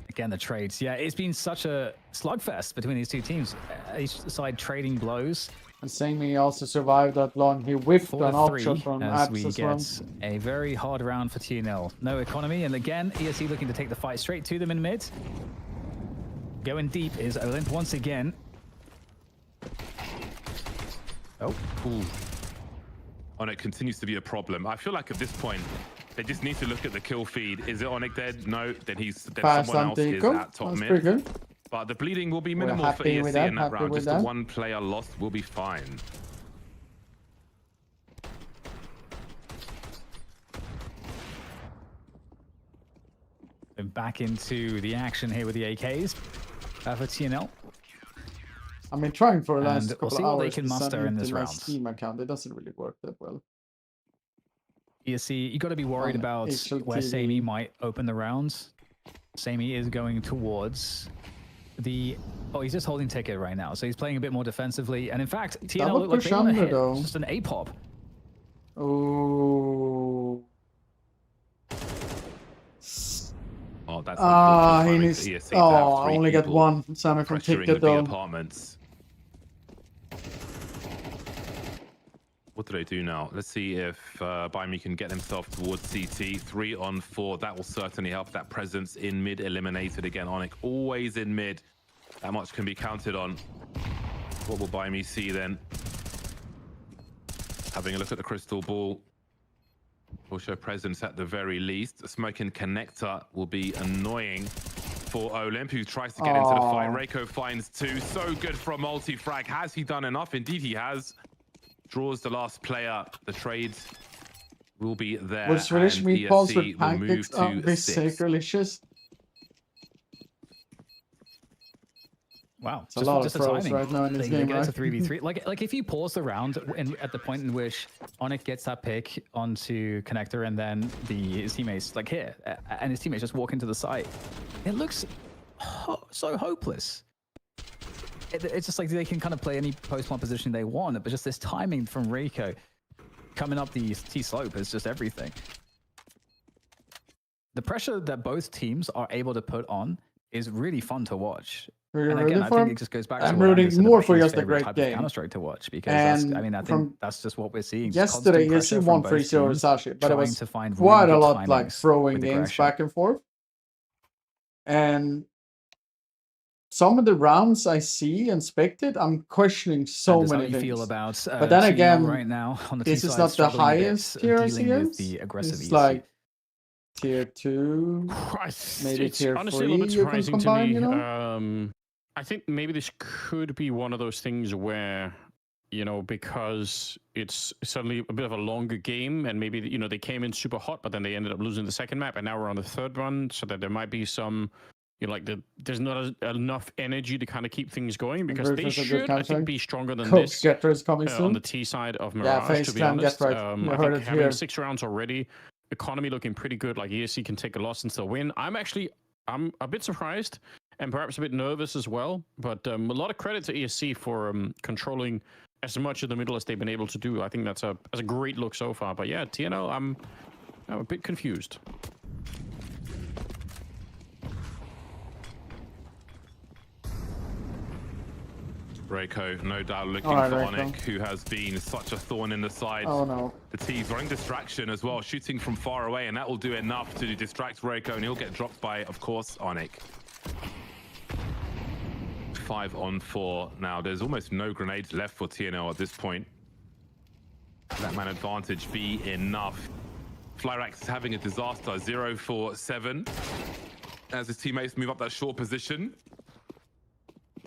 Again, the trades. Yeah, it's been such a slugfest between these two teams. Each side trading blows.
And Sammy also survived that long. He whiffed an off
4-3
shot from
as we
Abs
get
as well.
a very hard round for TNL. No economy, and again, ESC looking to take the fight straight to them in mid. Going deep is Olymp once again. Oh.
Ooh. Onyx continues to be a problem. I feel like at this point, they just need to look at the kill feed. Is it Onyx dead? No. Then someone else is at top
That's
mid.
pretty good.
But the bleeding will be
We're
minimal for
happy with
ESC
that,
in that
happy
round.
with
Just the
that.
one player lost will be fine.
And back into the action here with the AKs for TNL.
I mean, trying for the last
And we'll
couple
see
of
what they
hours
can
to
muster
send
in this
into my
round.
Steam account. It doesn't really work that well.
ESC, you got to be worried
On
about
HLTV.
where Sammy might open the rounds. Sammy is going towards the... Oh, he's just holding ticket right now, so he's playing a bit more defensively. And in fact, TNL
Double
look like
push
they want to
under,
hit
though.
just an A-pop.
Oh.
Oh, that's
He needs.
ESC
Oh, I only got one. Sammy from
pressuring the
ticket
B
though.
apartments. What do they do now? Let's see if Baimi can get himself towards CT. 3 on 4. That will certainly help. That presence in mid eliminated again. Onyx always in mid. That much can be counted on. What will Baimi see then? Having a look at the crystal ball. Will show presence at the very least. A smoking connector will be annoying for Olymp, who tries to get into the fight. Reiko finds 2. So good for a multi-frag. Has he done enough? Indeed he has. Draws the last player. The trade will be there.
Would Swedish
and
meatballs
ESC
with
will move
pancakes
to
be
6.
sacrilegious?
Wow,
It's a lot of
the
throws
timing.
right now in this
They
game,
get it
right?
to 3v3. Like if you pause the round at the point in which Onyx gets that pick onto connector and then his teammates like here and his teammates just walk into the site, it looks so hopeless. It's just like they can kind of play any post-plant position they want, but just this timing from Reiko coming up the T slope is just everything. The pressure that both teams are able to put on is really fun to watch.
Are you
And
ready
again, I
for
think
him?
it just goes back
I'm
to what
rooting
Andy said
more
about
for
his
just a
favorite
great
type of
game.
Counter-Strike to watch because that's,
And
I mean, I think
from
that's just what we're seeing.
Yesterday,
Constant
ESC
pressure
won
from both
3-0
teams
Sashi, but it
trying
was
to find
quite
really
a
good
lot like
timings
throwing
with
games
aggression.
back and forth. And some of the rounds I see inspected, I'm questioning so
And
many
how you
things.
feel about
But then
TNL
again,
right now on the
this
T
is
side,
not the
struggling a bit,
highest tier
dealing with
ICMs.
the aggressive
It's
ESC.
like tier 2, maybe
It's
tier
honestly
3
a little bit
you can
surprising to
combine,
me.
you know?
I think maybe this could be one of those things where, you know, because it's suddenly a bit of a longer game and maybe, you know, they came in super hot, but then they ended up losing the second map and now we're on the third one, so that there might be some, you know, like there's not enough energy to kind of keep things going because they should, I think, be stronger than
Coach
this
Getter is coming
on
soon.
the T side of
Yeah,
Mirage,
face
to be
clan,
honest.
get right. You
I
heard
think
it
having
here.
6 rounds already, economy looking pretty good, like ESC can take a loss and still win. I'm a bit surprised and perhaps a bit nervous as well, but a lot of credit to ESC for controlling as much of the middle as they've been able to do. I think that's a great look so far. But yeah, TNL, I'm a bit confused.
Reiko, no doubt looking
All right,
for
Reiko.
Onyx, who has been such a thorn in the side.
Oh no.
The T's running distraction as well, shooting from far away, and that will do enough to distract Reiko, and he'll get dropped by, of course, Onyx. 5 on 4 now. There's almost no grenades left for TNL at this point. That man advantage be enough. Flyrax is having a disaster. 0 for 7 as his teammates move up that short position.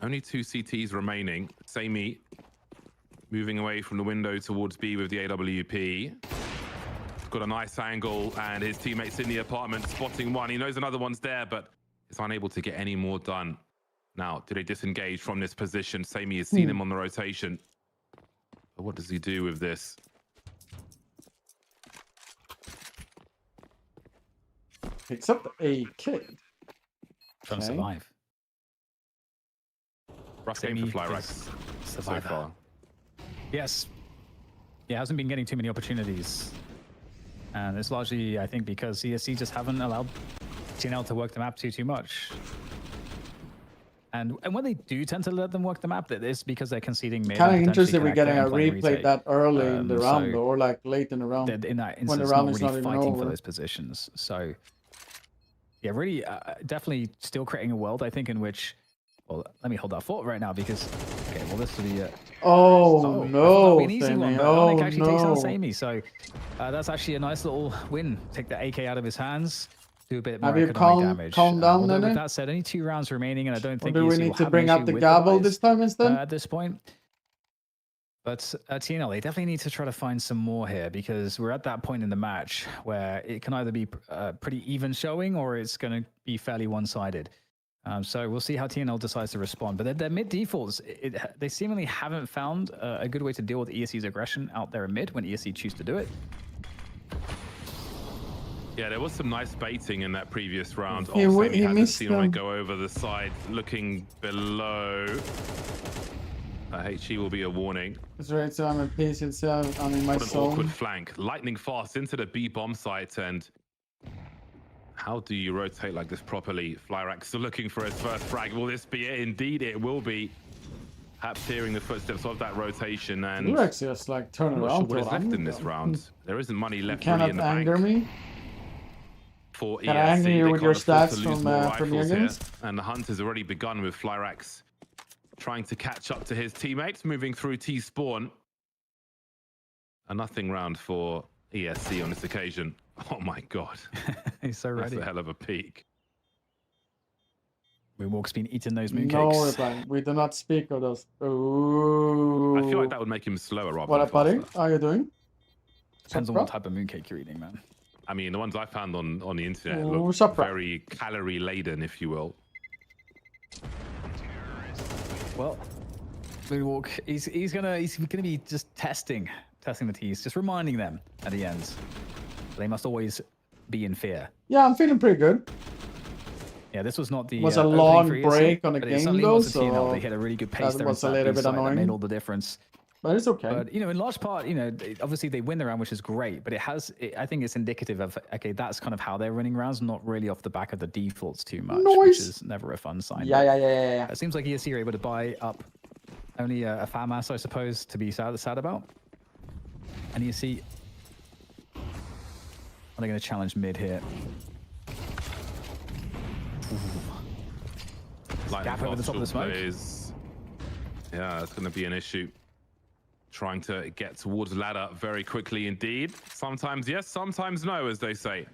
Only 2 CTs remaining. Samey moving away from the window towards B with the AWP. Got a nice angle, and his teammates in the apartment spotting one. He knows another one's there, but is unable to get any more done. Now, do they disengage from this position? Samey has seen him on the rotation. But what does he do with this?
Picks up the AK.
Trying to survive.
Rough game for Flyrax so far.
Yes. Yeah, hasn't been getting too many opportunities. And it's largely, I think, because ESC just haven't allowed TNL to work the map too much. And when they do tend to let them work the map, that is because they're conceding mid.
Kind of interested we're getting a replay that early in the round,
so
or like late in the round.
In that instance,
when the round is
not really
not even
fighting
over.
for those positions. So, yeah, really, definitely still creating a world, I think, in which. Well, let me hold that thought right now because. Okay, well, this will be.
Oh no!
An easy one, but
oh
Onyx actually
no!
takes out Samey, so that's actually a nice little win. Take the AK out of his hands. Do a bit more economic damage.
Calm down,
although with that said, only 2 rounds remaining, and I don't think.
Or do we
ESC
need
will
to
have
bring
an
up
issue
the
with
gavel
guys,
this time instead?
at this point. But TNL, they definitely need to try to find some more here because we're at that point in the match where it can either be pretty even showing or it's going to be fairly one-sided. So we'll see how TNL decides to respond. But their mid defaults, they seemingly haven't found a good way to deal with ESC's aggression out there in mid when ESC choose to do it.
Yeah, there was some nice baiting in that previous round.
He
had
missed
seen
them.
it go over the side, looking below. HE will be a warning.
It's right, so I'm in peace. It's I'm in my
What an
zone.
awkward flank. Lightning fast into the B bomb site, and how do you rotate like this properly? Flyrax still looking for his first frag. Will this be it? Indeed, it will be. Perhaps hearing the footsteps of that rotation, and
Flyrax just like turn
I'm not
around.
sure what is
to
left
run.
in this round. There isn't money
You
left really
cannot
in the
anger
bank.
me.
For
Can I
ESC,
anger you
they
with your
can't afford
stats
to lose
from
more
your
rifles here.
games?
And the hunt has already begun with Flyrax trying to catch up to his teammates, moving through T spawn. A nothing round for ESC on this occasion. Oh my god.
He's so ready.
That's a hell of a peak.
Moonwalk's been eating those
No,
mooncakes.
reply. We do not speak of those. Ooh.
I feel like that would make him slower rather
What
than
up, buddy?
faster.
How are you doing?
Depends on what type of mooncake you're eating, man.
I mean, the ones I found on the internet
Ooh,
look
sup, bro?
very calorie laden, if you will.
Well, Moonwalk, he's gonna be just testing the T's, just reminding them at the end. They must always be in fear.
Yeah, I'm feeling pretty good.
Yeah, this was not the
Was a
opening
long
for ESC,
break on the
but it
game
certainly
though,
was the TNL.
so
They hit a really good pace
that
there.
was
in
a little
that
bit
side. That
annoying.
made all the difference.
But it's okay.
But in large part, obviously they win the round, which is great. But I think it's indicative of okay, that's kind of how they're winning rounds, not really off the back of the defaults too much, which is never a fun sign.
Yeah.
It seems like ESC are able to buy up only a FAMAS, I suppose, to be sad about. And ESC, are they going to challenge mid here? Gap over the top of the smoke.
Yeah, that's going to be an issue. Trying to get towards ladder very quickly indeed. Sometimes yes, sometimes no, as they say.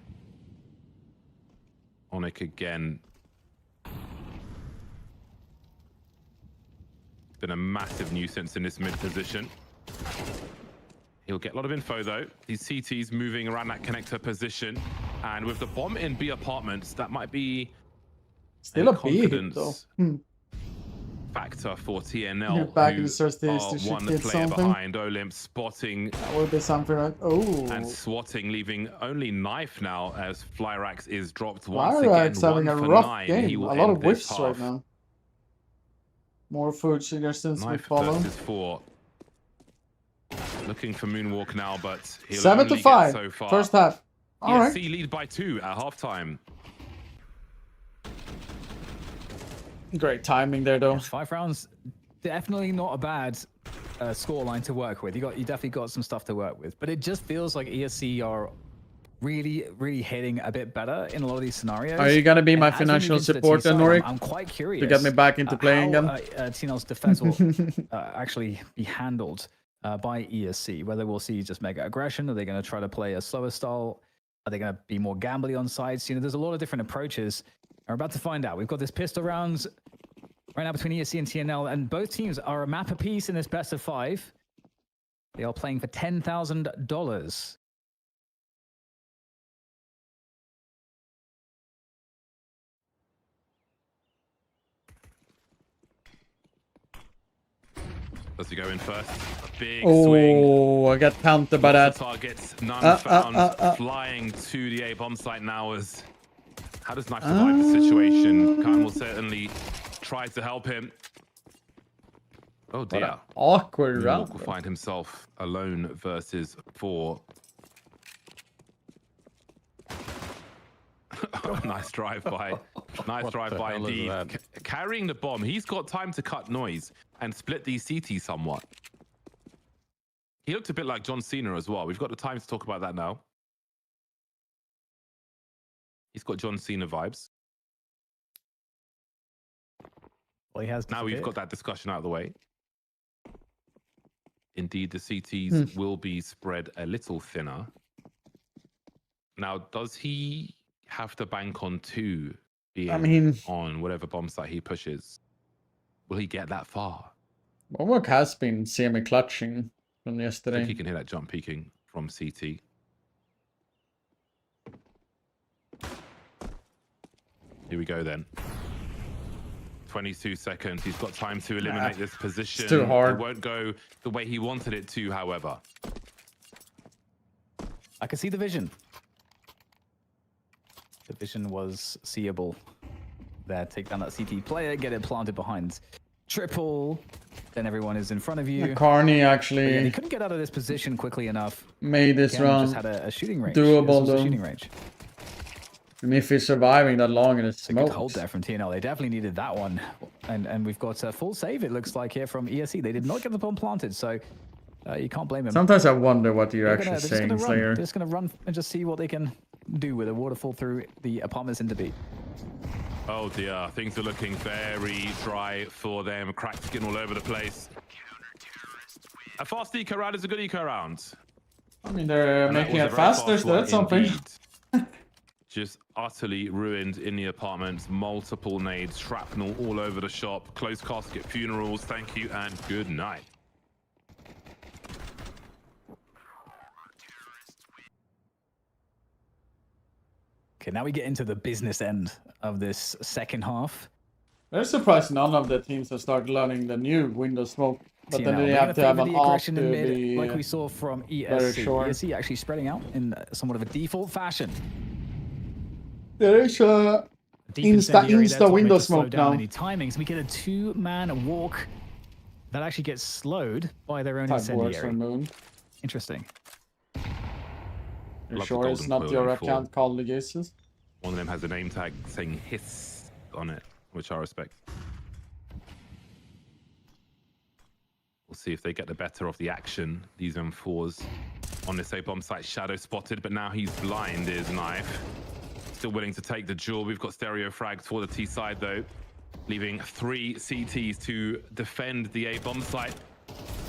Onyx again. Been a massive nuisance in this mid position. He'll get a lot of info though. These CTs moving around that connector position. And with the bomb in B apartments, that might be
still a B hit though.
Factor for TNL,
back in
who
the source stage
are
to
one
get
player
something.
behind. Olymp spotting
That would be something like, oh.
and swatting, leaving only knife now as Flyrax is dropped once
Flyrax
again.
having a
1 for
rough
9.
game.
He
A
will
lot
end
of
this
whiffs right
half.
now. More food suggestions we
Knife
follow.
versus 4. Looking for Moonwalk now, but he'll
7
only
to 5.
get so far.
First half. All right.
ESC lead by 2 at halftime.
Great timing there though.
5 rounds, definitely not a bad scoreline to work with. You definitely got some stuff to work with, but it just feels like ESC are really hitting a bit better in a lot of these scenarios.
Are you gonna be my
And as we
financial
move into the
support
T
then,
side,
Norik?
I'm quite curious
To get me back into playing
how,
again?
TNL's defense will actually be handled by ESC. Whether we'll see just mega aggression, are they going to try to play a slower style? Are they going to be more gambly on sides? There's a lot of different approaches. We're about to find out. We've got this pistol rounds right now between ESC and TNL, and both teams are a map apiece in this best of 5. They are playing for $10,000.
Does he go in first? A big swing.
Oh, I got countered by that.
Targets, none found. Flying to the A bomb site now. As how does Knife survive the situation? Khan will certainly try to help him. Oh dear.
Awkward round.
Nuke will find himself alone versus 4. Nice drive by. Nice drive by indeed. Carrying the bomb. He's got time to cut noise and split these CTs somewhat. He looked a bit like John Cena as well. We've got the time to talk about that now. He's got John Cena vibes.
Well, he has.
Now we've got that discussion out of the way. Indeed, the CTs will be spread a little thinner. Now, does he have to bank on 2 being on whatever bomb site he pushes? Will he get that far?
Womack has been semi-clutching from
I
yesterday.
think he can hit that jump peeking from CT. Here we go then. 22 seconds. He's got time to eliminate this position.
It's too hard.
It won't go the way he wanted it to, however.
I can see the vision. The vision was seeable. There, take down that CT player, get it planted behind triple. Then everyone is in front of you.
Carney actually
he couldn't get out of this position quickly enough.
made this
Again,
round
just had a shooting range.
doable though.
Shooting range.
And if he's surviving that long in a
It's a
smoke.
good hold there from TNL. They definitely needed that one. And we've got a full save, it looks like, here from ESC. They did not get the bomb planted, so you can't blame them.
Sometimes I wonder what you're
They're
actually
just
saying,
gonna
Slayer.
They're just going to run and just see what they can do with a waterfall through the apartments into B.
Oh dear, things are looking very dry for them. Cracked skin all over the place. A fast eco round is a good eco round.
I mean, they're
And that
making
was a
it
very
faster,
fast
so that's
one
something.
indeed. Just utterly ruined in the apartments. Multiple nades, shrapnel all over the shop. Closed casket funerals. Thank you and good night.
Okay, now we get into the business end of this second half.
They're surprised none of the teams have started learning the new Windows smoke. But then
TNL.
they
We're
have to
gonna
have
favor
an
the
off
aggression
to
in mid,
be
like we saw from
very
ESC.
sure.
ESC actually spreading out in somewhat of a default fashion.
There is a
Deep incendiary there,
Insta
Tom,
window
to slow
smoke
down
now.
any timings. We get a 2-man walk that actually gets slowed by their own
Type works for
incendiary.
Moon.
Interesting.
You're
Love the
sure it's
golden
not
quill
your
in full.
account called Legacies?
One of them has a name tag saying hiss on it, which I respect. We'll see if they get the better of the action. These M4s on this A bomb site. Shadow spotted, but now he's blind, is Knife. Still willing to take the jewel. We've got stereo frags for the T side though, leaving 3 CTs to defend the A bomb site.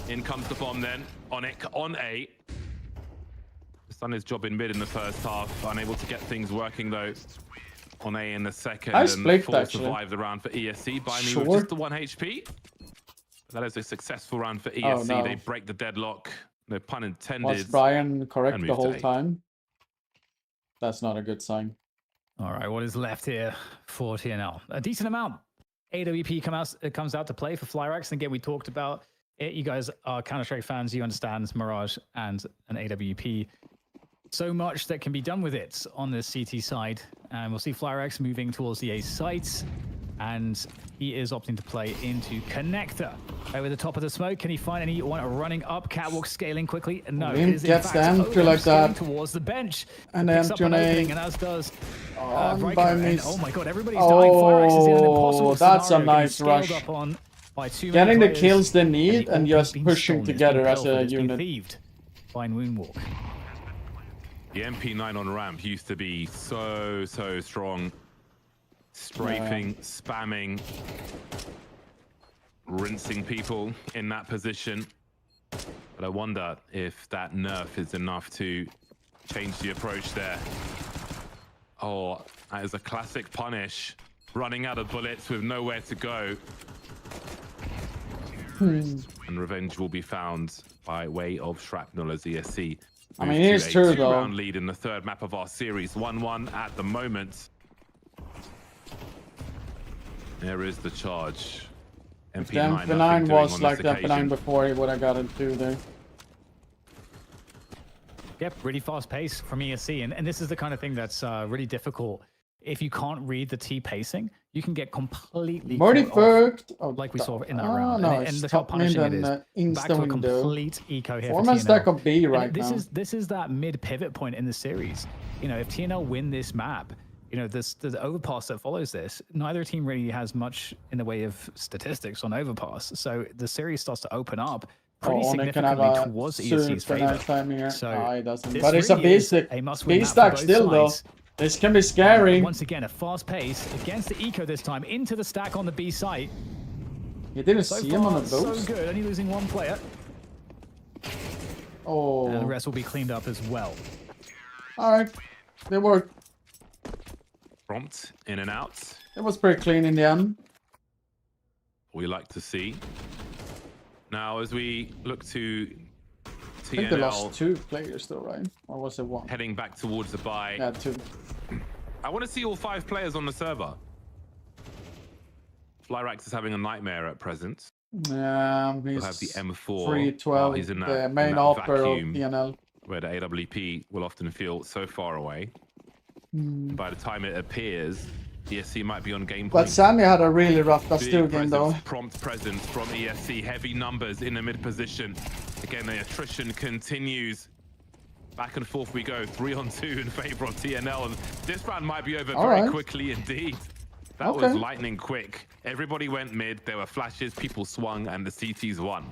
In comes the bomb then. Onic on A. He's done his job in mid in the first half. Unable to get things working though. On A in the second.
Nice
and
blink,
4
actually.
survived the round for ESC by me
Sure.
with just the 1 HP. That is a successful round for ESC.
no.
They break the deadlock. No pun intended.
Was Brian correct
And
the
move to
whole
A.
time? That's not a good sign.
All right, what is left here for TNL? A decent amount. AWP comes out to play for Flyrax. And again, we talked about it. You guys are Counter-Strike fans. You understand Mirage and an AWP. So much that can be done with it on the CT side. And we'll see Flyrax moving towards the A site. And he is opting to play into Connector. Over the top of the smoke, can he find anyone running up? Catwalk scaling quickly? No.
Rim
it is in
gets
fact
the entry
Odom
like
scaling
that.
towards the bench.
And
Picks
the
up an
entry
opening,
nade.
and as does
On
Riker.
by
And,
miss.
oh my god, everybody's dying. Flyrax is in an impossible
Oh, that's a
scenario, getting
nice
scaled
rush.
up on by 2
Getting the
players,
kills they
and
need
the
and
orb
just
being
pushing
stolen. It's
together
been
as a
pilfered, it's been
unit.
thieved by Moonwalk.
The MP9 on ramp used to be so strong. Strafing, spamming, rinsing people in that position. But I wonder if that nerf is enough to change the approach there. Oh, that is a classic punish. Running out of bullets with nowhere to go. and revenge will be found by way of shrapnel as ESC.
I mean,
moves
it's
to a
true, though.
two-round lead in the third map of our series. 1-1 at the moment. There is the charge.
If the
MP9
MP9 was like the MP9 before, he would have got it too there.
Yep, really fast pace from ESC, and this is the kind of thing that's really difficult. If you can't read the T pacing, you can get completely
Birdie fucked.
Oh, like we saw in that round.
No,
and
it's
look how
top mid
punishing it
and
is. Back to a
window.
complete eco here
Four
for
man
TNL.
stack of B right
this
now.
This is that mid pivot point in the series. You know, if TNL win this map, you know, the overpass that follows this, neither team really has much in the way of statistics on overpass. So the series starts to open up pretty significantly towards ESC's favor. So
he doesn't.
this
But it's a
really is
basic
a must-win
B
map for
stack
both
still
sides.
though. This can be scary.
Once again, a fast pace against the eco this time into the stack on the B site.
You didn't
So
see him on the
far,
boost.
so good. Only losing one player.
Oh.
And the rest will be cleaned up as well.
All right, they worked.
Prompt in and out.
It was pretty clean in the end.
We like to see. Now, as we look to
I think they lost
TNL
2 players though, right? Or was it 1?
heading back towards the buy.
Yeah, 2.
I want to see all 5 players on the server. Flyrax is having a nightmare at present.
He's
We'll have the M4.
312,
he's in that,
the main
in that
offer of
vacuum
TNL.
where the AWP will often feel so far away. By the time it appears, ESC might be on game point.
But Sandy had a really rough
Big
Bastille game though.
prompt presence from ESC. Heavy numbers in the mid position. Again, the attrition continues. Back and forth we go. 3-on-2 in favor of TNL. And this round might be over very quickly indeed. That was lightning quick. Everybody went mid. There were flashes. People swung, and the CTs won.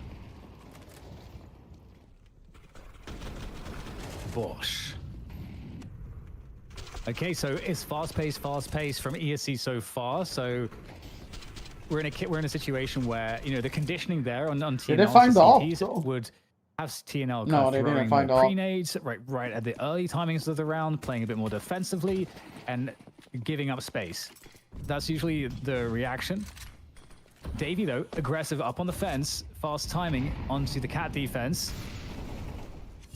Bosh. Okay, so it's fast pace from ESC so far. So we're in a situation where, you know, the conditioning there on TNL's
Did they find the
CTs would have TNL
No, they didn't find
more pre-nades right at the early timings of the round, playing a bit more defensively and giving up space. That's usually the reaction. Davey though, aggressive up on the fence, fast timing onto the cat defense.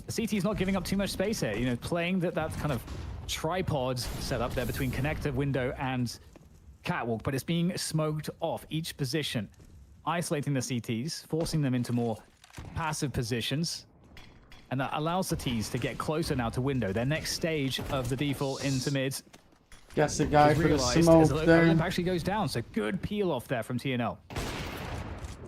The CT is not giving up too much space here, you know, playing that kind of tripod set up there between connector, window, and catwalk, but it's being smoked off each position, isolating the CTs, forcing them into more passive positions, and that allows the Ts to get closer now to window, their next stage of the default into mid.
Guess the guy for the smoke there.
Olymp actually goes down, so good peel off there from TNL.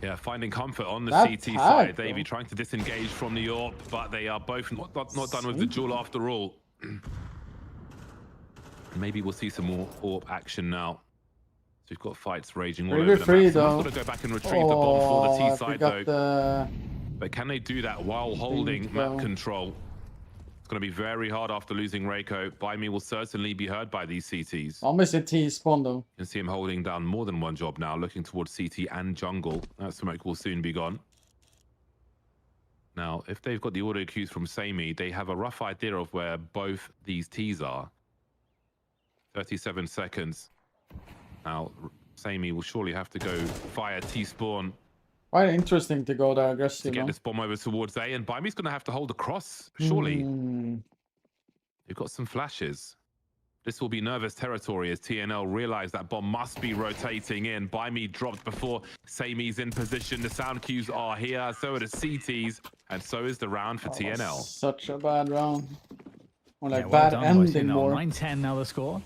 Yeah, finding comfort on the
That
CT
tag,
side.
though.
Davey trying to disengage from the AWP, but they are both not done with the duel after all. Maybe we'll see some more AWP action now. So we've got fights raging all over the map. Someone's got to go back and retrieve the bomb for the T side though. But can they do that while holding map control? It's going to be very hard after losing Reiko. By me will certainly be heard by these CTs.
I'm missing T spawn though.
You can see him holding down more than one job now, looking towards CT and jungle. That smoke will soon be gone. Now, if they've got the audio cues from Sammy, they have a rough idea of where both these Ts are. 37 seconds. Now, Sammy will surely have to go fire T-spawn.
Quite interesting to go there aggressive.
To get this bomb over towards A, and Bimey's going to have to hold across, surely. They've got some flashes. This will be nervous territory as TNL realize that bomb must be rotating in. Bimey dropped before Samy's in position. The sound cues are here, so are the CTs, and so is the round for TNL.
Such a bad round. Or like
well
bad
done by
ending
TNL.
more.
9-10 now the score.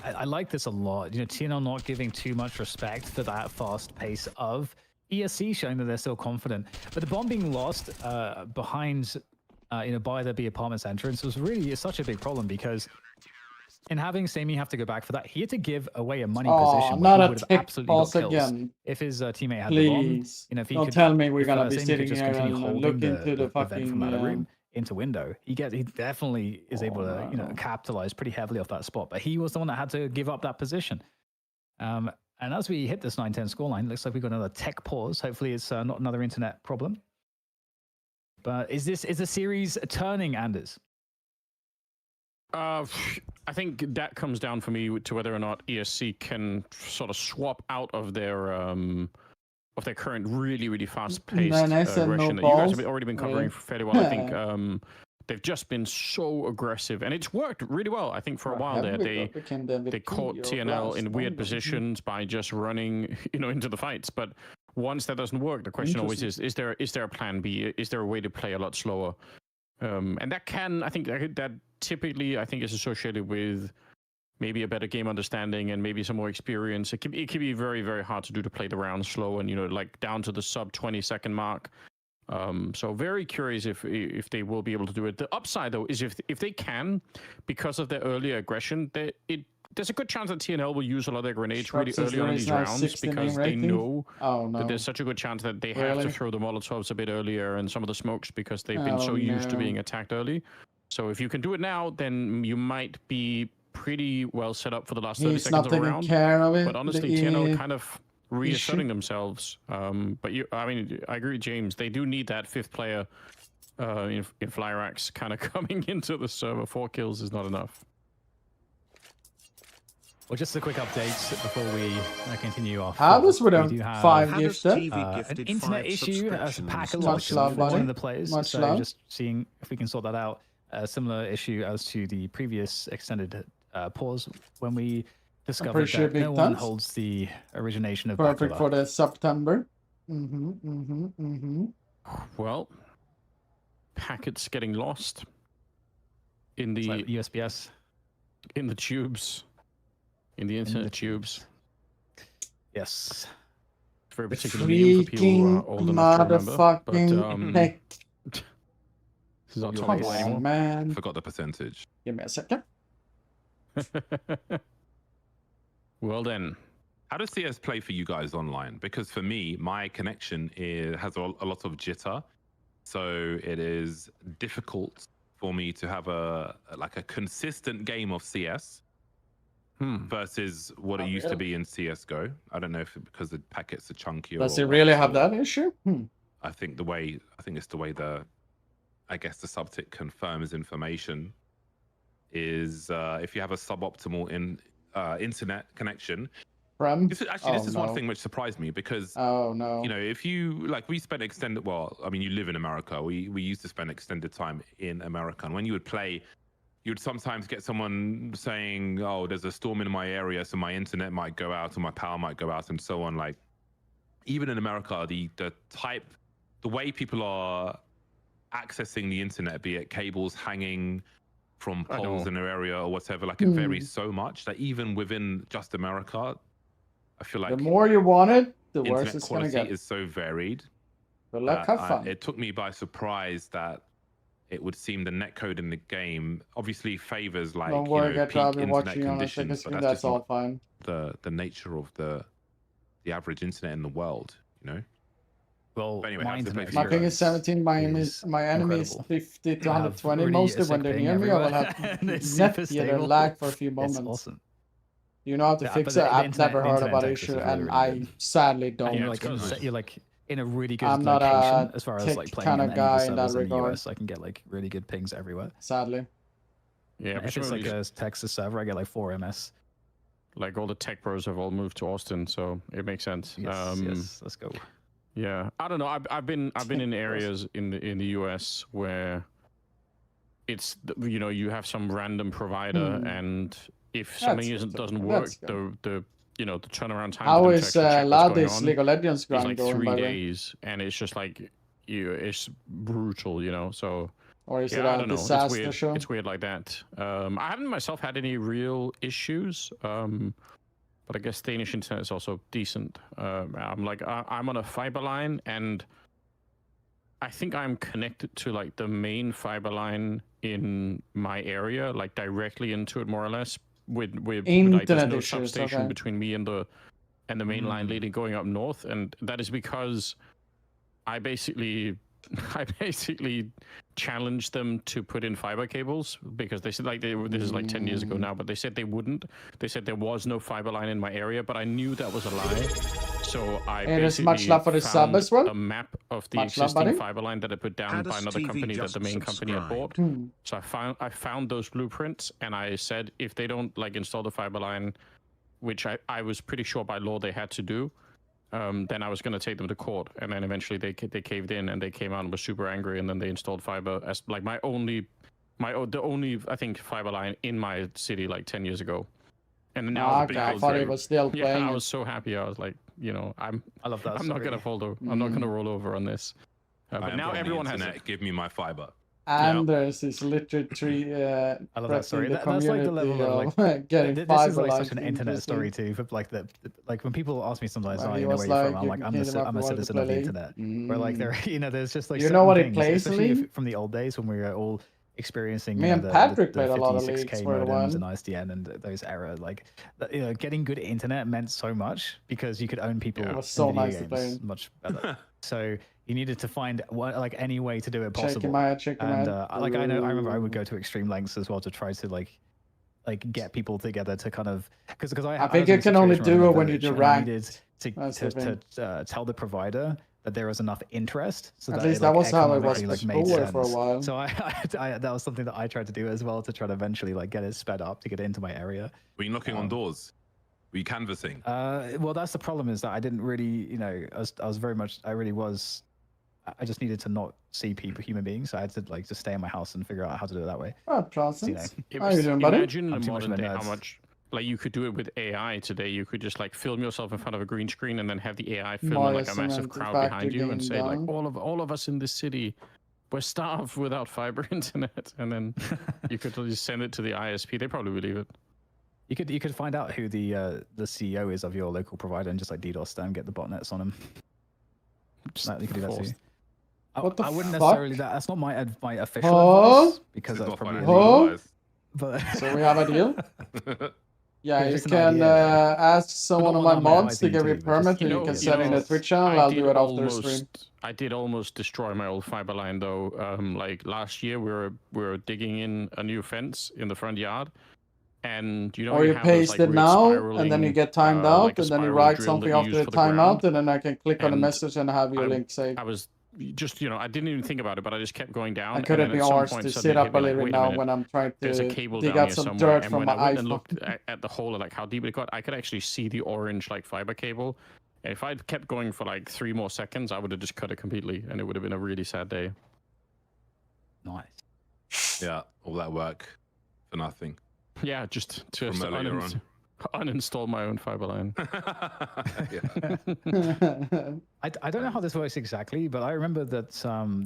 I like this a lot. You know, TNL not giving too much respect for that fast pace of ESC, showing that they're still confident. But the bomb being lost behind, you know, by the B apartments entrance was really such a big problem, because in having Sammy have to go back for that, he had to give away a money position.
Not
where
a
he would have
tick
absolutely got
pass
kills
again.
if his teammate had the bomb.
Please.
You know, if he
Don't
could,
tell me we're
if,
gonna be
Sammy
sitting
could just
here
continue
and
holding
look into the
event
fucking
from out room into window. He definitely is able to, you know, capitalize pretty heavily off that spot. But he was the one that had to give up that position. And as we hit this 9-10 scoreline, looks like we've got another tech pause. Hopefully it's not another internet problem. But is the series turning, Anders?
I think that comes down for me to whether or not ESC can sort of swap out of their current really fast-paced aggression that you guys have already been covering fairly well. I think they've just been so aggressive, and it's worked really well. I think for a while there, they caught TNL in weird positions by just running, into the fights. But once that doesn't work, the question always is there a plan B? Is there a way to play a lot slower? And that typically is associated with maybe a better game understanding and maybe some more experience. It can be very, very hard to play the round slow and like down to the sub 20-second mark. So very curious if they will be able to do it. The upside though is if they can, because of their earlier aggression, there's a good chance that TNL will use a lot of their grenades really early on in these rounds because they know that there's such a good chance that they have to throw the Molotovs a bit earlier and some of the smokes because they've been so used to being attacked early. So if you can do it now, then you might be pretty well set up for the last 30 seconds of the round. But honestly, TNL kind of reasserting themselves. But I agree with James. They do need that fifth player in Flyrax kind of coming into the server. 4 kills is not enough.
Well, just a quick update before we continue off.
How does with a 5 gifted?
An internet issue as Pack a lot
Much love,
one of the players.
Much
so
love.
Just seeing if we can sort that out. A similar issue as to the previous extended pause when we discovered that no one holds the origination of
Perfect
Bacula.
for the September.
Well, packets getting lost in the
USBS,
in the tubes, in the internet tubes.
Yes.
It's very particular meme for people who are old enough to remember. But, this is not topical anymore.
Man.
Forgot the percentage.
Give me a second.
Well then.
How does CS play for you guys online? Because for me, my connection has a lot of jitter. So it is difficult for me to have a consistent game of CS versus what it used to be in CSGO. I don't know if because the packets are chunky.
Does it really have that issue?
I think it's the way the subtick confirms information is if you have a suboptimal internet connection. This is one thing which surprised me because if you we spent extended you live in America. We used to spend extended time in America, and when you would play, you would sometimes get someone saying, "Oh, there's a storm in my area, so my internet might go out or my power might go out," and so on. Like even in America, the way people are accessing the internet, be it cables hanging from poles in their area or whatever, it varies so much that even within just America, I feel like
the more you want it, the worse it's gonna get.
Is so varied.
Good luck, have fun.
It took me by surprise that it would seem the netcode in the game obviously favors peak internet conditions, but
that's all fine.
The nature of the average internet in the world,
Well,
but anyway,
my ping is 17. My enemy is 50 to 120. Mostly when they're near me, I will have net lag for a few moments.
It's awesome.
You know how to fix it? I've never heard about it, and I sadly don't.
You're in a really good
I'm not
location
a
as far as
tech
playing
kind of guy in that
the
regard.
US. I can get really good pings everywhere.
Sadly.
Yeah,
if it's a Texas server, I get 4 MS.
All the tech pros have all moved to Austin, so it makes sense.
Yes, let's go.
Yeah, I don't know. I've been in areas in the US where it's you have some random provider, and if something doesn't work, the turnaround time.
How is Ladi's League of Legends grind going?
3 days, and it's just it's brutal, So
or is it
I
a
don't know.
disaster show?
It's weird like that. I haven't myself had any real issues. But I guess Danish internet is also decent. I'm on a fiber line, and I think I'm connected to the main fiber line in my area, directly into it more or less. With there's no substation between me and the main line leading going up north, and that is because I basically challenged them to put in fiber cables because they said this is 10 years ago now, but they said they wouldn't. They said there was no fiber line in my area, but I knew that was a lie. So I
Hey, there's much
basically
love for the sub
found
as well.
a map of the
Much love,
existing
buddy.
fiber line that had put down by another company that the main company had bought. So I found those blueprints, and I said if they don't like install the fiber line, which I was pretty sure by law they had to do, then I was going to take them to court. And then eventually they caved in, and they came out and were super angry, and then they installed fiber as like the only I think fiber line in my city like 10 years ago. And now
Okay, I thought he was still playing.
I was so happy. I was like, you know,
I love that.
I'm not gonna fold over. I'm not gonna roll over on this. But now everyone has it.
Give me my fiber.
Anders is literally
I love that story.
the
That's like the level of like
getting
this
fiber
is like
lines
such an internet story too. For like like when people ask me sometimes,
Well,
"Oh,
he
you know
was
where you're
like,
from?" I'm like, "I'm a citizen of the internet." Where like there, you know, there's just like
You know what
certain
he
things,
plays,
especially
Lee?
from the old days when we were all experiencing
Me
you know,
and
the
Patrick played a lot of
56K
leagues for a while.
modems and ISDN and those era like you know getting good internet meant so much because you could own people
It was
in
so
video
nice to play.
games much better. So you needed to find like any way to do it possible.
Shaking my head,
And like I remember I would go to extreme lengths as well to try to like get people together to kind of because
I think you can only do it when you do ranked.
to tell the provider that there was enough interest. So
At
that
least
it,
that
like,
was how it was
economically, like, made
before for a
sense.
while.
So I that was something that I tried to do as well to try to eventually like get it sped up to get into my area.
Were you knocking on doors? Were you canvassing?
Well, that's the problem is that I didn't really, you know, I was very much, I really was, I just needed to not see human beings. So I had to like just stay in my house and figure out how to do it that way.
Oh, Protestants. How you doing, buddy?
Imagine in
I'm
the
too much of
modern
a
day how
nerd.
much like you could do it with AI today. You could just like film yourself in front of a green screen and then have the AI film
Mario
like a massive
Cement
crowd
Factory
behind you and
game
say like
down.
all of us in this city we're starved without fiber internet, and then you could just send it to the ISP. They probably believe it.
You could find out who the CEO is of your local provider and just like DDoS them, get the botnets on them. You could do that too.
What the
I wouldn't
fuck?
necessarily. That's not my official
Huh?
advice because that's probably
Huh?
illegal. But
So we have a deal? Yeah, you
just an
can
idea.
ask someone
Not
of
one
my
I'm
mods to
advising
give you
to, but just,
permit
you
and you
know,
can
you
set in
know,
a Twitch channel.
I
I'll
did
do it after stream.
I did almost destroy my old fiber line though. Like last year, we were digging in a new fence in the front yard, and you know,
Or you
have those,
paste
like,
it
weird
now, and then you
spiraling,
get timed
like
out,
a
and then you
spiral
write
drill
something
that you
after
use
the
for the ground.
timeout, and then I can click on the
And
message and have your
I-
link saved.
I was just, you know, I didn't even think about it, but I just kept going down.
I
and
couldn't
then
be
at some
arsed
point
to
suddenly
sit up
hit me
a
like,
little
wait
bit now
minute,
when I'm trying
there's a
to
cable
dig
down
out
here
some
somewhere.
dirt
And
from
when
my
I went and
iPhone.
looked at the hole, like how deep it got, I could actually see the orange like fiber cable. And if I'd kept going for like 3 more seconds, I would have just cut it completely, and it would have been a really sad day.
Nice.
Yeah, all that work for nothing.
Yeah, just to
From earlier on.
uninstall my own fiber line.
I don't know how this works exactly, but I remember that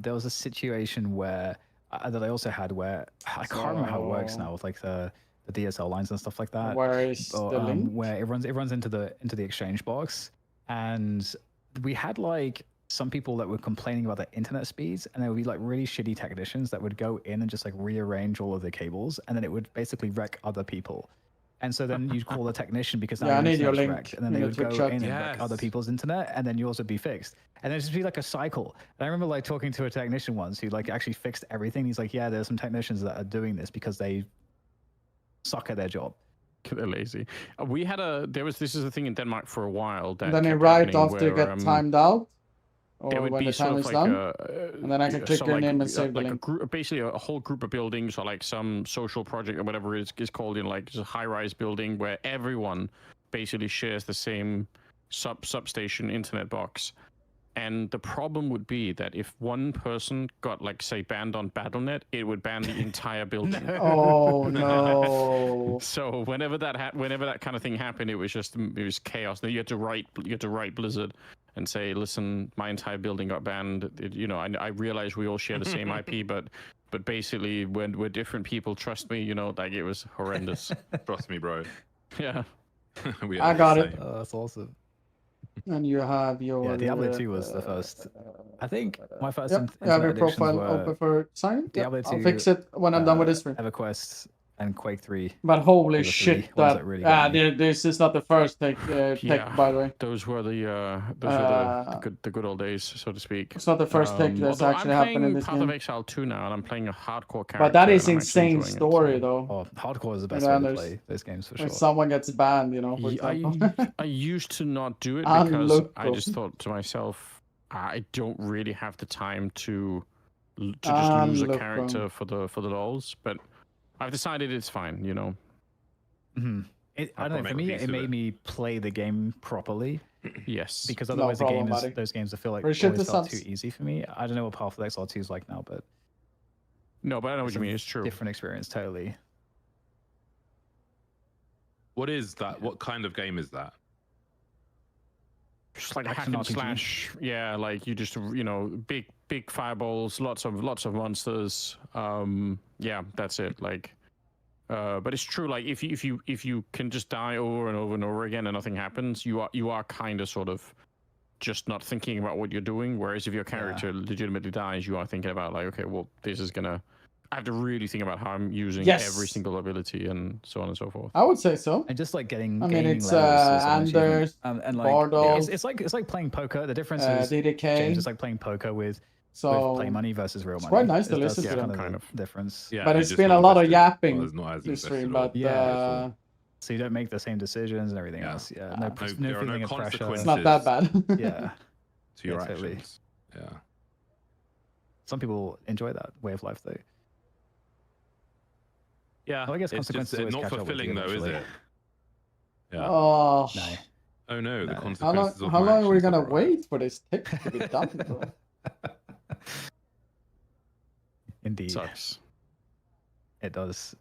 there was a situation where that I also had where I can't remember how it works now with like the DSL lines and stuff like that.
Where is the link?
Where it runs into the exchange box, and we had like some people that were complaining about the internet speeds, and there would be like really shitty technicians that would go in and just like rearrange all of the cables, and then it would basically wreck other people. And so then you'd call the technician because now
Yeah, I
your
need your
internet's
link
wrecked, and then
in
they
the
would
Twitch
go
chat.
in and wreck other people's internet, and then yours would be fixed. And there'd just be like a cycle. And I remember like talking to a technician once who like actually fixed everything. He's like, yeah, there's some technicians that are doing this because they suck at their job.
They're lazy. We had this is a thing in Denmark for a while. That
And then you
kept
write
happening
after you
where,
get timed out,
there
or
would
when
be
the time
sort
is
of like
done, and then I can click your name and save the
like
link.
a group, basically a whole group of buildings, or like some social project or whatever it is called, in like a high-rise building where everyone basically shares the same substation internet box. And the problem would be that if one person got, like, say, banned on BattleNet, it would ban the entire building.
Oh no!
So whenever that kind of thing happened, it was chaos. Then you had to write Blizzard and say, listen, my entire building got banned. You know, I realize we all share the same IP, but basically we're different people. Trust me, you know, like it was horrendous.
Trust me, bro.
Yeah.
I got it.
That's awesome.
And you have your
Yeah, Diablo 2 was the first. I think my first.
Yep, you have your profile open for sign.
Diablo
Yep,
2.
I'll fix it when I'm done with this stream.
EverQuest, and Quake 3.
But holy
Halo 3,
shit,
ones
that
that really got me.
this is not the first tech, by the way.
Those were the good old days, so to speak.
It's not the first tech that's
although
actually
I'm
happened in
playing
this
Path
game.
of Exile 2 now, and I'm playing a hardcore character.
But that is
and I'm actually
insane
enjoying
story,
it, so.
though.
Oh, hardcore is the best
And
way to
there's-
play those games for
When
sure.
someone gets banned, you know, for example.
I used to not do it because I
Unlookable.
just thought to myself, I don't really have the time to just lose a
Unlookable.
character for the lols. But I've decided it's fine, you know.
Mm-hmm. I don't know. For me, it made me play the game properly.
Yes.
Because
No
otherwise,
problematic.
those games I feel like
Appreciate
always
the
felt too
subs.
easy for me. I don't know what Path of Exile 2 is like now, but
No, but I know what you mean. It's true.
different experience totally.
What is that? What kind of game is that?
Just like a hack
Action
and
RPG.
slash. Yeah, like you just big fireballs, lots of monsters. Yeah, that's it. Like, but it's true. Like if you can just die over and over and over again and nothing happens, you are kind of sort of just not thinking about what you're doing. Whereas if your character legitimately dies, you are thinking about like, okay, well, this is gonna. I have to really think about how I'm using every single ability and so on and so forth.
I would say so.
And just like getting.
I mean,
gaining
it's
levels is an achievement.
Anders,
and like
Bardol,
it's like playing poker. The difference is
DDK.
James, it's like playing poker with play money versus real money.
It's quite nice to
That's
listen to.
kind of difference.
Yeah,
But
they're
it's
just
been
not
a lot of
invested.
yapping
Well, it's not as
this
invested
stream,
at all.
but
Yeah. So you don't make the same decisions and everything
Yeah.
else. Yeah,
there are no
feeling of pressure.
consequences.
it's not that bad.
Yeah,
To your
Yeah, totally.
actions. Yeah.
some people enjoy that way of life though.
Yeah.
Well, I guess
it's just
consequences always
not
catch up with
fulfilling
you
though, is
eventually.
it? Yeah.
Oh.
No.
Oh no, the
No.
consequences of
How
my
long are we
actions
gonna
have arrived.
wait for this tip to be done, bro?
Indeed,
Sucks.
it does.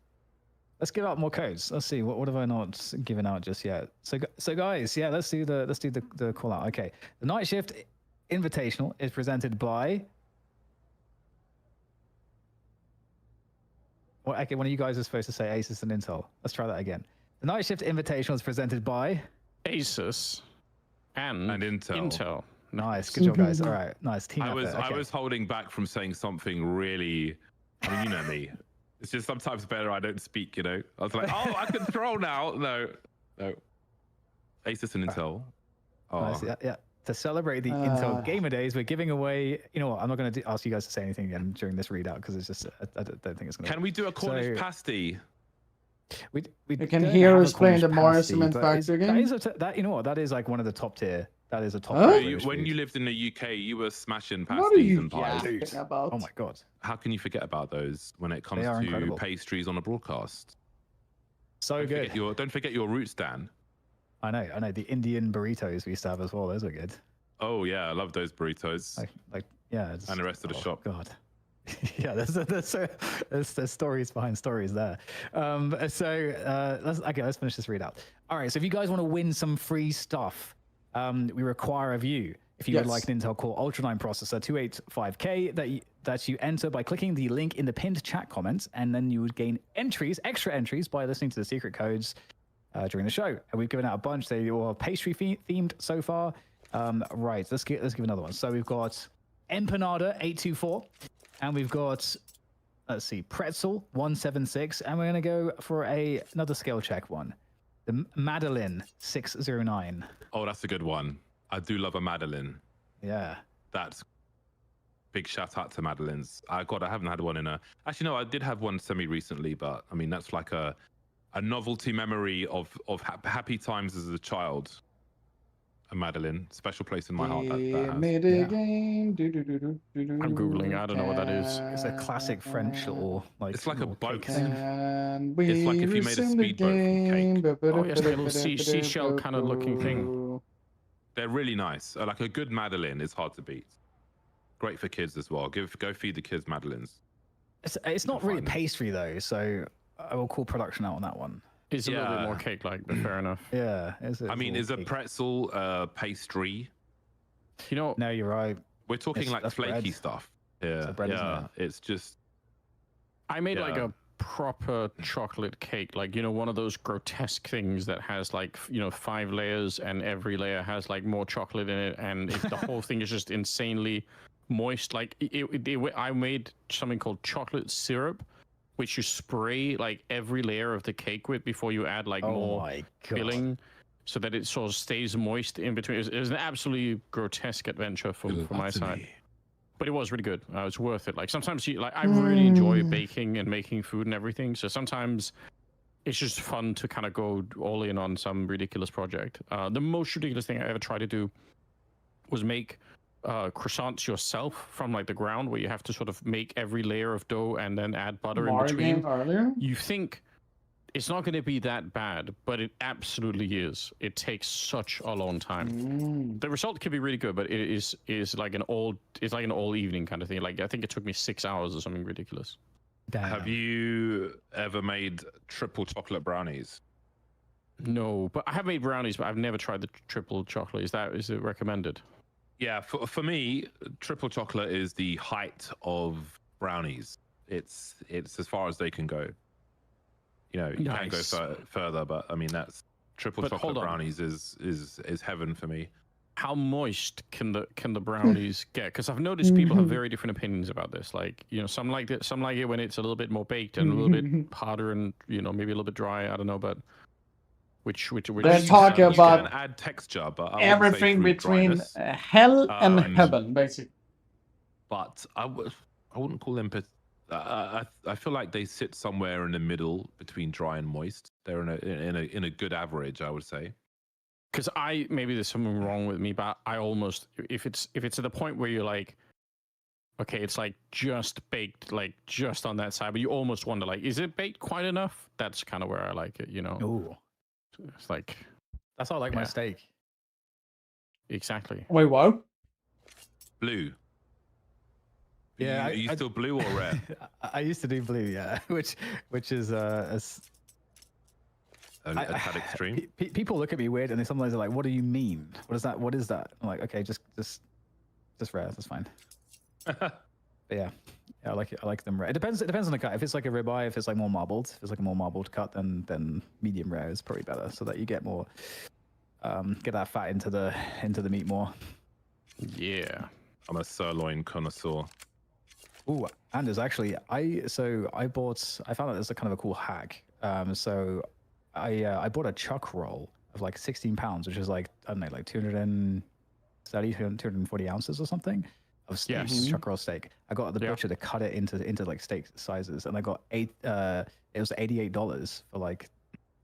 Let's give out more codes. Let's see what have I not given out just yet. So guys, yeah, let's do the call out. Okay, the Night Shift Invitational is presented by. Well, okay, one of you guys is supposed to say Asus and Intel. Let's try that again. The Night Shift Invitational is presented by
Asus and
Intel.
Nice, good job, guys. All right, nice team
I
effort.
was
Okay.
holding back from saying something really. I mean, you know me. It's just sometimes better I don't speak. You know. I was like, oh, I can troll now. No. Asus and Intel. Oh.
Nice, yeah. To celebrate the Intel Gamer Days, we're giving away. You know what? I'm not going to ask you guys to say anything again during this readout because it's just I don't think it's going to.
Can we do a Cornish pasty?
We
You can
don't
hear
have a
us playing the
Cornish
Mario
pasty,
Cement
but
Factory
that
game.
is that you know what? That is like one of the top tier. That is a top.
Huh?
tier
You,
British
when
food.
you lived in the UK, you were smashing
What are
pasties
you
and pies.
yapping about?
Oh my god.
How can you forget about those when it comes
They are
to
incredible.
pastries on a broadcast?
So good.
Don't forget your roots, Dan.
I know. The Indian burritos we used to have as well. Those are good.
Oh yeah, I love those burritos.
Like yeah. It's,
And the rest of the shop.
God. Yeah, there's stories behind stories there. Let's finish this readout. All right, so if you guys want to win some free stuff, we require of you. If you would like an Intel Core Ultra 9 processor 285K that you enter by clicking the link in the pinned chat comments, and then you would gain extra entries by listening to the secret codes during the show. And we've given out a bunch. They all are pastry themed so far. Right, let's give another one. So we've got Empanada 824, and we've got Pretzel 176, and we're gonna go for another scale check one. The Madeline 609.
Oh, that's a good one. I do love a Madeline.
Yeah.
That's big shout out to Madeline's. I haven't had one in a. Actually, no, I did have one semi recently, but I mean that's like a novelty memory of happy times as a child. A Madeline, special place in my heart.
Game.
I'm googling. I don't know what that is.
It's a classic French little like.
It's like a boat.
And
It's like if you made a speedboat from cake.
Oh yes, the little seashell kind of looking thing.
They're really nice. Like a good Madeline is hard to beat. Great for kids as well. Go feed the kids Madelines.
It's not really pastry though, so I will call production out on that one.
It's a little bit more cake-like, but fair enough.
Yeah.
I mean, is a pretzel pastry?
You know,
no, you're right.
We're talking like
that's
flaky
bread.
stuff. Yeah,
bread, isn't
yeah.
it?
It's just.
I made like a proper chocolate cake, like one of those grotesque things that has like 5 layers, and every layer has like more chocolate in it, and the whole thing is just insanely moist. Like I made something called chocolate syrup, which you spray like every layer of the cake with before you add like more filling, so that it sort of stays moist in between. It was an absolutely grotesque adventure from my side, but it was really good. It's worth it. Like sometimes I really enjoy baking and making food and everything. So sometimes it's just fun to kind of go all in on some ridiculous project. The most ridiculous thing I ever tried to do was make croissants yourself from like the ground, where you have to sort of make every layer of dough and then add butter in between.
Earlier?
You think it's not going to be that bad, but it absolutely is. It takes such a long time. The result could be really good, but it is like an all evening kind of thing. Like I think it took me 6 hours or something ridiculous.
Damn.
Have you ever made triple chocolate brownies?
No, but I have made brownies, but I've never tried the triple chocolate. Is it recommended?
Yeah, for me, triple chocolate is the height of brownies. It's as far as they can go. You know, you can go further, but I mean that's triple chocolate brownies is heaven for me.
How moist can the brownies get? Because I've noticed people have very different opinions about this. Like, you know, some like it when it's a little bit more baked and a little bit harder and, you know, maybe a little bit dry. I don't know, but which
they're talking about
you can add texture, but I
everything between hell and heaven, basically.
But I wouldn't call them. I feel like they sit somewhere in the middle between dry and moist. They're in a good average, I would say.
Because maybe there's something wrong with me, but I almost, if it's at the point where you're like, okay, it's like just baked, like just on that side, but you almost wonder, like, is it baked quite enough? That's kind of where I like it, you know.
Ooh.
It's like,
that's how I like my steak.
Exactly.
Wait, what?
Blue.
Yeah.
Are you still blue or red?
I used to do blue, yeah, which is
a tad extreme.
People look at me weird, and they sometimes are like, "What do you mean? What is that? What is that?" I'm like, "Okay, just rare. That's fine." But yeah, I like it. I like them rare. It depends on the cut. If it's like a ribeye, if it's like more marbled, if it's like a more marbled cut, then medium rare is probably better, so that you get more, get that fat into the meat more.
Yeah,
I'm a sirloin connoisseur.
Ooh, and there's actually I found out there's a kind of a cool hack. So I bought a chuck roll of like 16 pounds, which is like, I don't know, like 230, 240 ounces or something of steak, chuck roll steak. I got the butcher to cut it into like steak sizes, and I got it was $88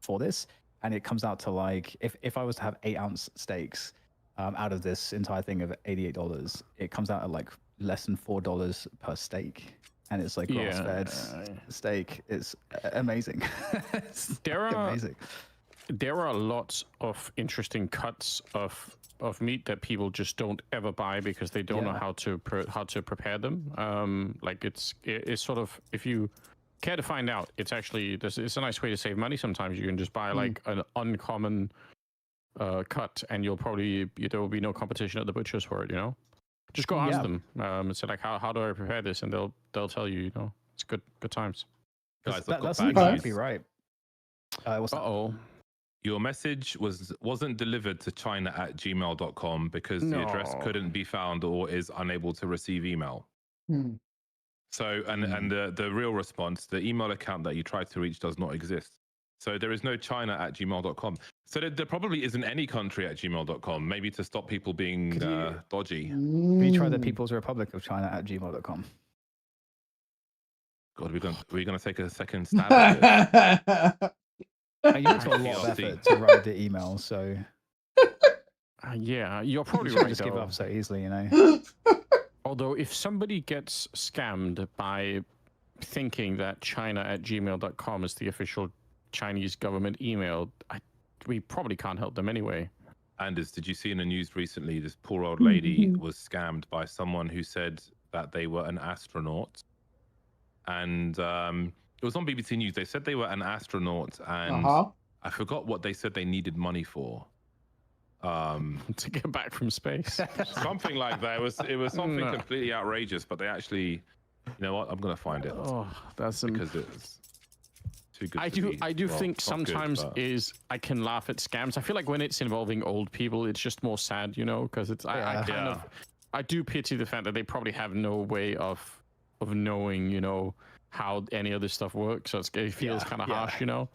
for this, and it comes out to like, if I was to have 8-ounce steaks out of this entire thing of $88, it comes out at like less than $4 per steak. And it's like grass-fed steak. It's amazing. Amazing.
There are lots of interesting cuts of meat that people just don't ever buy because they don't know how to prepare them. Like it's sort of, if you care to find out, it's a nice way to save money. Sometimes you can just buy like an uncommon cut, and there will be no competition at the butchers for it. You know. Just go ask them and say like, how do I prepare this, and they'll tell you. You know, it's good times.
Guys,
that's exactly right.
Your message wasn't delivered to china@gmail.com because the address couldn't be found or is unable to receive email. So and the real response, the email account that you tried to reach does not exist. So there is no china@gmail.com. So there probably isn't any country at gmail.com, maybe to stop people being dodgy.
Have you tried the People's Republic of China@gmail.com?
God, we're gonna take a second stab at it.
You need to a lot of effort to write the email, so
yeah, you're probably
you
right.
Just give up so easily, you know.
Although if somebody gets scammed by thinking that china@gmail.com is the official Chinese government email, we probably can't help them anyway.
Anders, did you see in the news recently this poor old lady was scammed by someone who said that they were an astronaut, and it was on BBC News. They said they were an astronaut, and I forgot what they said they needed money for.
To get back from space,
something like that. It was something completely outrageous, but they actually, you know what? I'm gonna find it.
Oh, that's
because it's too good.
I do think sometimes
good,
I can laugh at scams. I feel like when it's involving old people, it's just more sad, you know, because it's I do pity the fact that they probably have no way of knowing, you know, how any of this stuff works. So it feels kind of harsh, you know.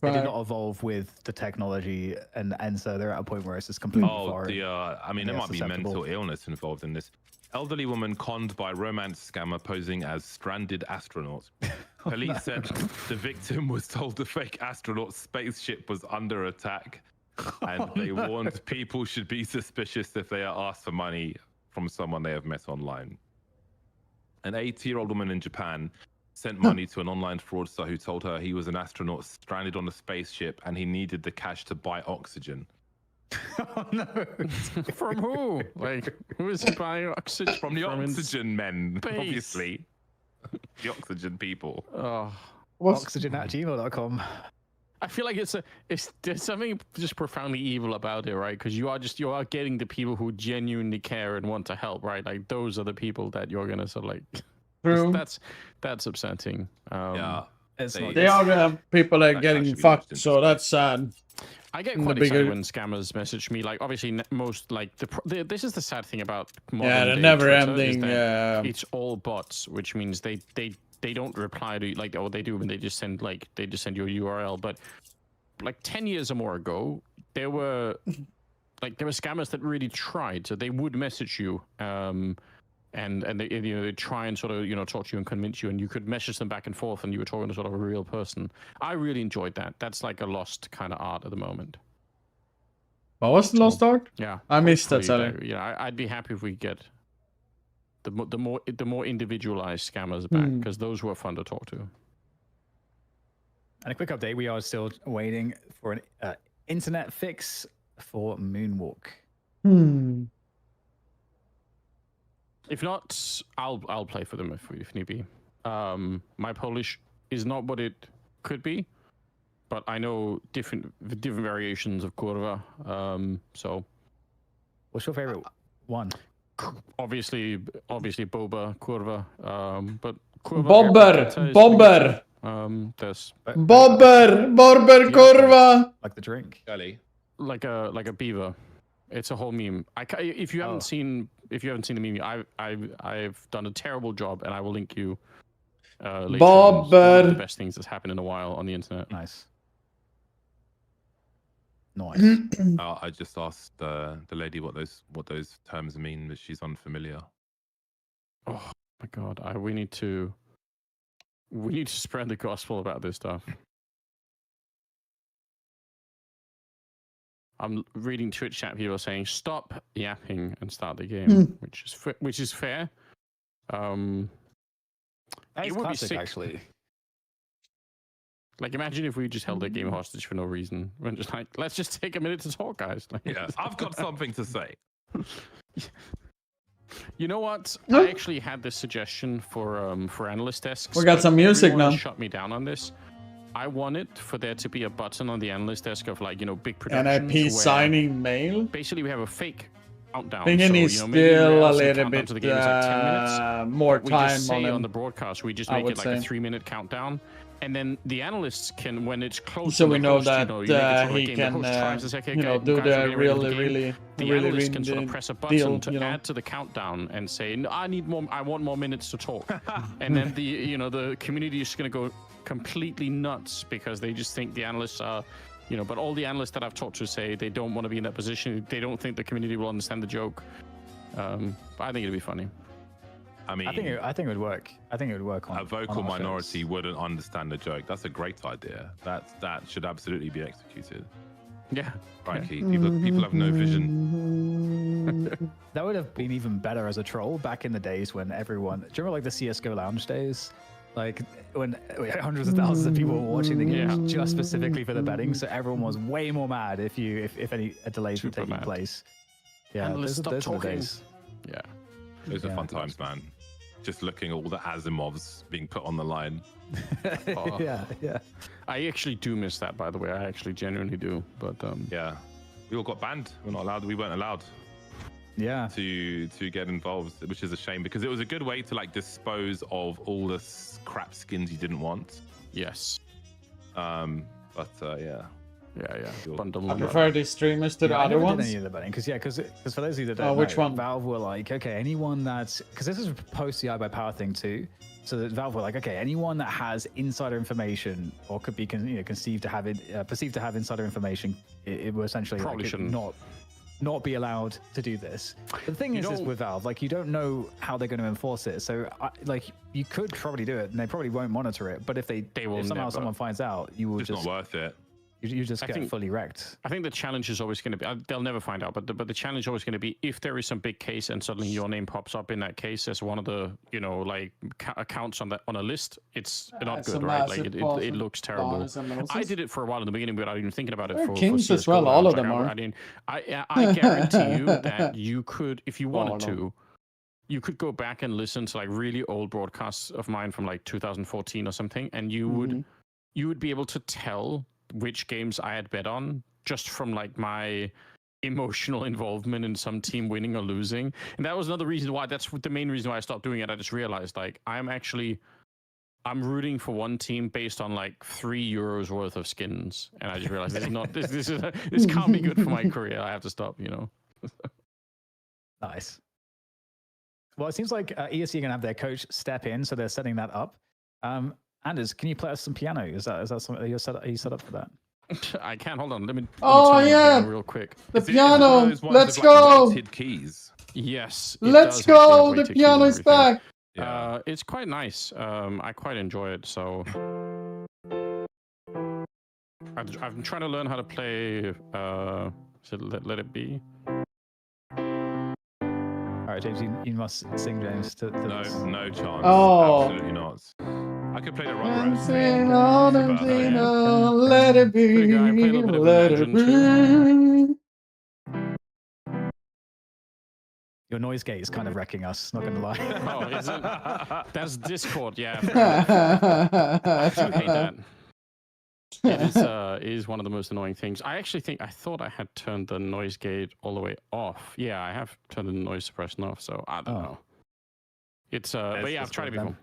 They did not evolve with the technology, and so they're at a point where it's just completely foreign.
I mean, there might be mental illness involved in this. Elderly woman conned by romance scammer posing as stranded astronaut. Police said the victim was told the fake astronaut spaceship was under attack, and they warned people should be suspicious if they are asked for money from someone they have met online. An 80-year-old woman in Japan sent money to an online fraudster who told her he was an astronaut stranded on a spaceship and he needed the cash to buy oxygen.
Oh no!
From who? Like, who is he buying oxygen
from? The oxygen men, obviously. The oxygen people.
Oh,
oxygen@gmail.com.
I feel like there's something just profoundly evil about it, right? Because you are getting the people who genuinely care and want to help, right? Like those are the people that you're gonna sort of like.
True.
That's upsetting.
Yeah,
they are people that are getting fucked, so that's sad.
I get quite excited when scammers message me. Like, obviously, most like this is the sad thing about modern
the never-ending.
It's all bots, which means they don't reply to like, oh, they do, and they just send you a URL. But like 10 years or more ago, there were scammers that really tried. So they would message you, and they try and sort of talk to you and convince you, and you could message them back and forth, and you were talking to sort of a real person. I really enjoyed that. That's like a lost kind of art at the moment.
What was the lost art?
Yeah,
I missed that. Sorry.
I'd be happy if we get the more individualized scammers back, because those were fun to talk to.
And a quick update: we are still waiting for an internet fix for Moonwalk.
If not, I'll play for them if need be. My Polish is not what it could be, but I know different variations of kurwa. So,
what's your favorite one?
Obviously boba kurwa. But kurwa
Bobber.
There's
Bobber kurwa.
Like the drink.
Like a beaver. It's a whole meme. If you haven't seen the meme, I've done a terrible job, and I will link you. Later. One of the best things that's happened in a while on the internet.
Nice.
I just asked the lady what those terms mean, but she's unfamiliar.
Oh my god! We need to spread the gospel about this stuff. I'm reading Twitch chat. People are saying stop yapping and start the game, which is fair.
It would be sick, actually.
Like, imagine if we just held the game hostage for no reason. We're just like, let's just take a minute to talk, guys. Like,
yeah, I've got something to say.
You know what? I actually had this suggestion for analyst desks.
We got some music now.
Shut me down on this. I wanted for there to be a button on the analyst desk of big productions.
NIP signing mail.
Basically, we have a fake countdown.
Thinking
so,
is still a little bit more
we
time
just say on the broadcast. We just make it like a 3-minute countdown, and then the analysts can, when it's close,
so we know that
he
can, do the really
analyst can sort of press a button to add to the countdown and say, I want more minutes to talk, and then the community is going to go completely nuts because they just think the analysts are, but all the analysts that I've talked to say they don't want to be in that position. They don't think the community will understand the joke. But I think it'd be funny.
I mean,
I think it would work. I think it would work on
a vocal minority wouldn't understand the joke. That's a great idea. That should absolutely be executed.
Yeah.
Frankly, people have no vision.
That would have been even better as a troll back in the days when everyone. Do you remember the CS:GO lounge days? Like when hundreds of thousands of people were watching the game just specifically for the betting, so everyone was way more mad if any delays were taking place. Yeah,
those are the days.
Yeah, those are fun times, man. Just looking at all the Asimovs being put on the line.
Yeah.
I actually do miss that, by the way. I actually genuinely do. But
yeah, we all got banned. We're not allowed. We weren't allowed.
Yeah.
To get involved, which is a shame because it was a good way to dispose of all the crap skins you didn't want.
Yes.
But yeah.
Yeah. Bundle
I
them
prefer these streamers to the
I
other
never
ones.
did any of the betting because for those of you that don't
which
know,
one?
Valve were like, okay, anyone that's because this is post the iBuy Power thing too. So that Valve were like, okay, anyone that has insider information or could be conceived to have it, perceived to have insider information, it will essentially
Probably
like,
shouldn't.
not be allowed to do this. But the thing is with Valve, like you don't know how they're going to enforce it. So like you could probably do it, and they probably won't monitor it. But if somehow someone finds out, you will
It's not worth it.
You just get fully wrecked.
I think the challenge is always going to be, they'll never find out, but the challenge is always going to be if there is some big case and suddenly your name pops up in that case as one of the, like accounts on a list, it's not good, right? Like it looks terrible. I did it for a while in the beginning without even thinking about it. For
Kings
for
as well, all of them are.
I mean, I guarantee you that you could, if you wanted to, you could go back and listen to like really old broadcasts of mine from like 2014 or something, and you would be able to tell which games I had bet on just from like my emotional involvement in some team winning or losing. And that was another reason why, that's the main reason why I stopped doing it. I just realized like I'm rooting for one team based on like €3 worth of skins. And I just realized this can't be good for my career. I have to stop,
Nice. Well, it seems like ESC are going to have their coach step in, so they're setting that up. Anders, can you play us some piano? Is that something are you set up for that?
I can. Hold on. Let me
yeah,
real quick.
the piano. Let's go.
Keys.
Yes.
Let's go. The piano is back.
Yeah. It's quite nice. I quite enjoy it. So I'm trying to learn how to play. Let It Be.
All right, James, you must sing, James.
No chance.
Oh.
Absolutely not. I could play the
Let it be. Let it be.
Your noise gate is kind of wrecking us, not gonna lie.
Oh, is it? That's Discord, yeah. I do hate that. It is one of the most annoying things. I thought I had turned the noise gate all the way off. Yeah, I have turned the noise suppression off, so I don't know. It's but yeah, I've tried it before.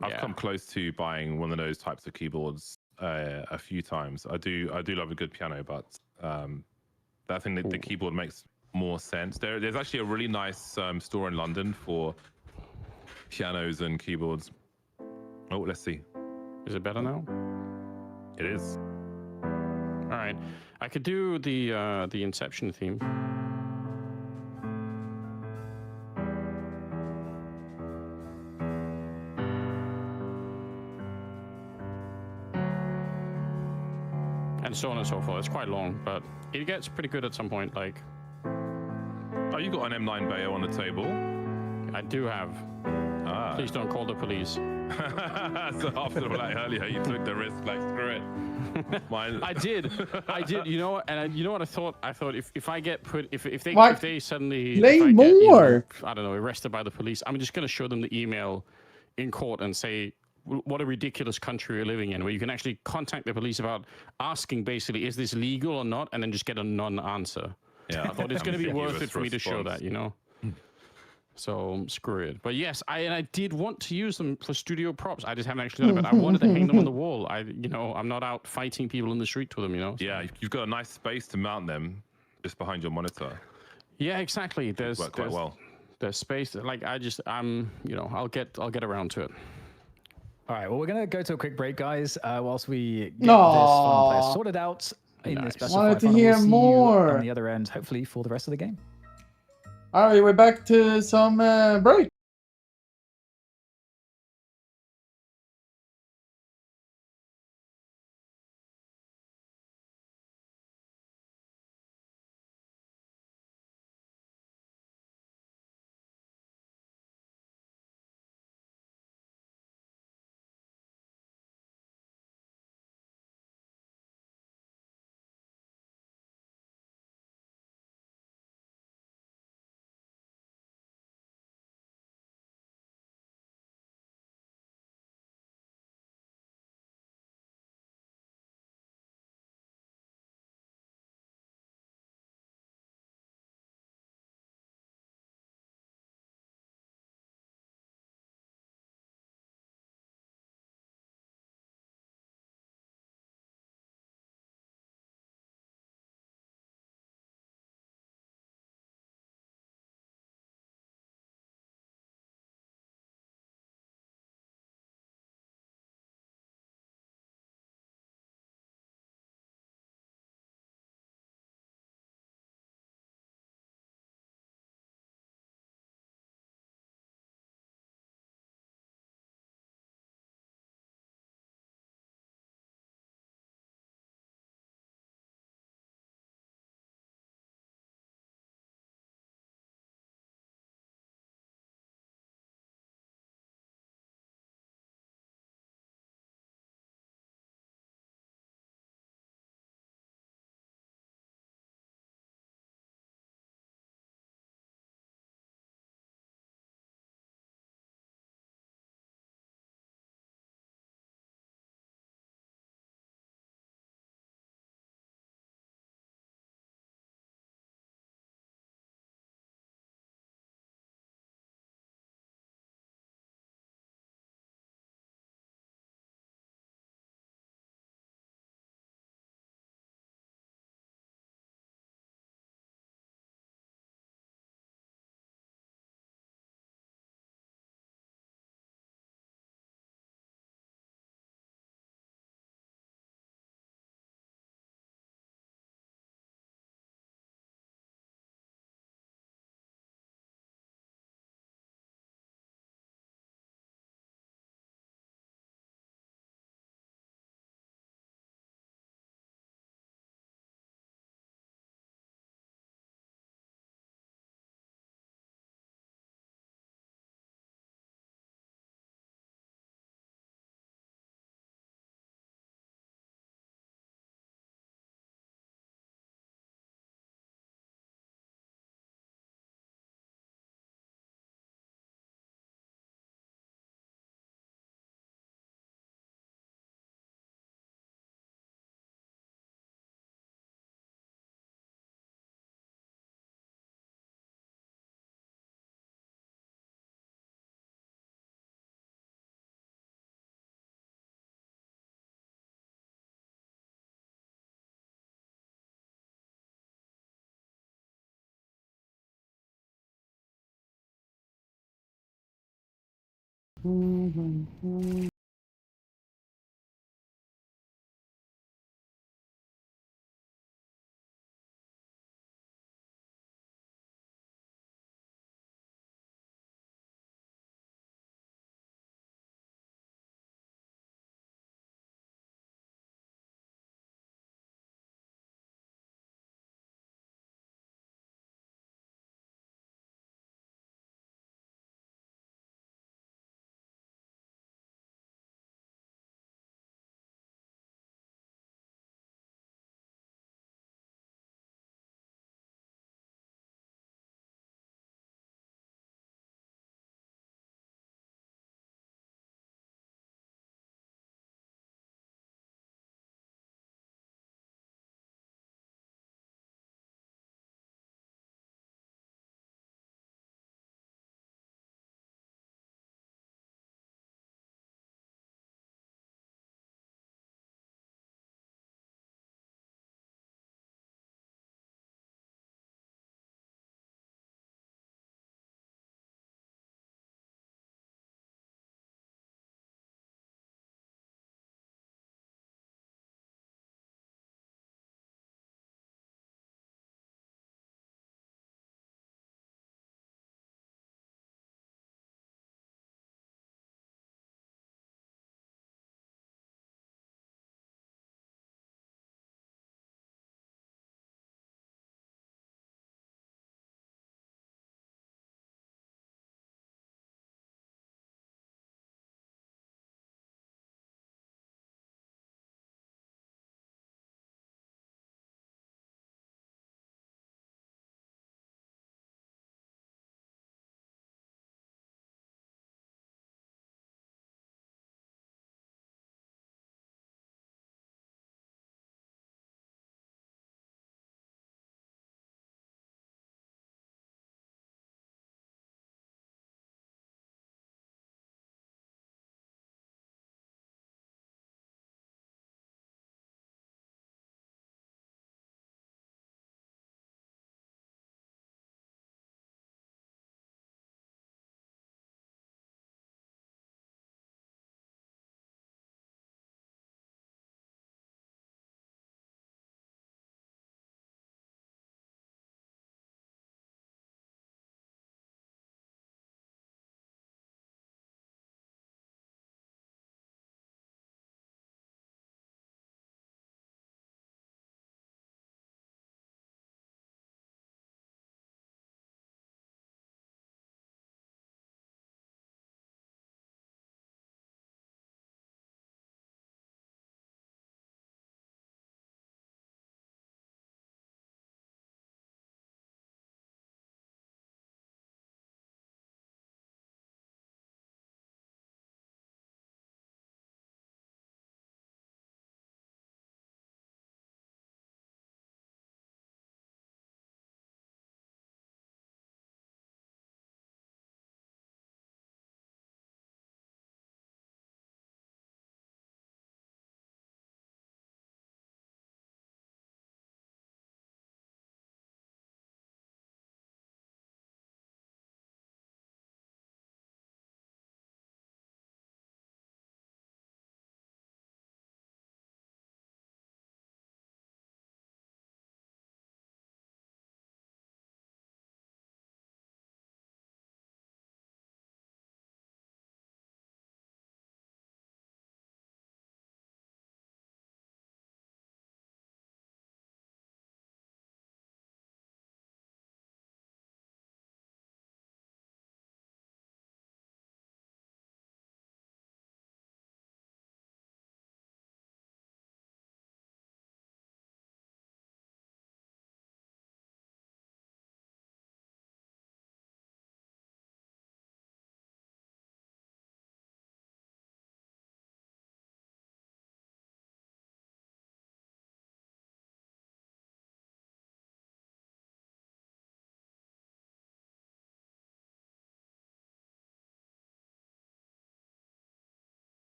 I've come close to buying one of those types of keyboards a few times. I do love a good piano, but I think that the keyboard makes more sense. There's actually a really nice store in London for pianos and keyboards. Oh, let's see.
Is it better now?
It is.
All right, I could do the Inception theme. And so on and so forth. It's quite long, but it gets pretty good at some point. Like,
oh, you got an M9 Bayo on the table?
I do have. Please don't call the police.
So after like earlier, you took the risk. Like, screw it. Mine.
I did. You know what? And you know what I thought? I thought if I get put, if they suddenly I don't know, arrested by the police, I'm just going to show them the email in court and say, what a ridiculous country we're living in, where you can actually contact the police about asking basically, is this legal or not, and then just get a non-answer.
Yeah,
I thought it's going to be worth it for me to show that, So screw it. But yes, I did want to use them for studio props. I just haven't actually done it, but I wanted to hang them on the wall. I'm not out fighting people in the street with them, So.
Yeah, you've got a nice space to mount them just behind your monitor.
Yeah, exactly. There's
quite well.
There's space. Like I'll get around to it.
All right, well, we're going to go to a quick break, guys, whilst we get this final player sorted out in the special
Wanted to
final.
hear
We'll see
more
you on the other end, hopefully, for the rest of the game.
All right, we're back to some break.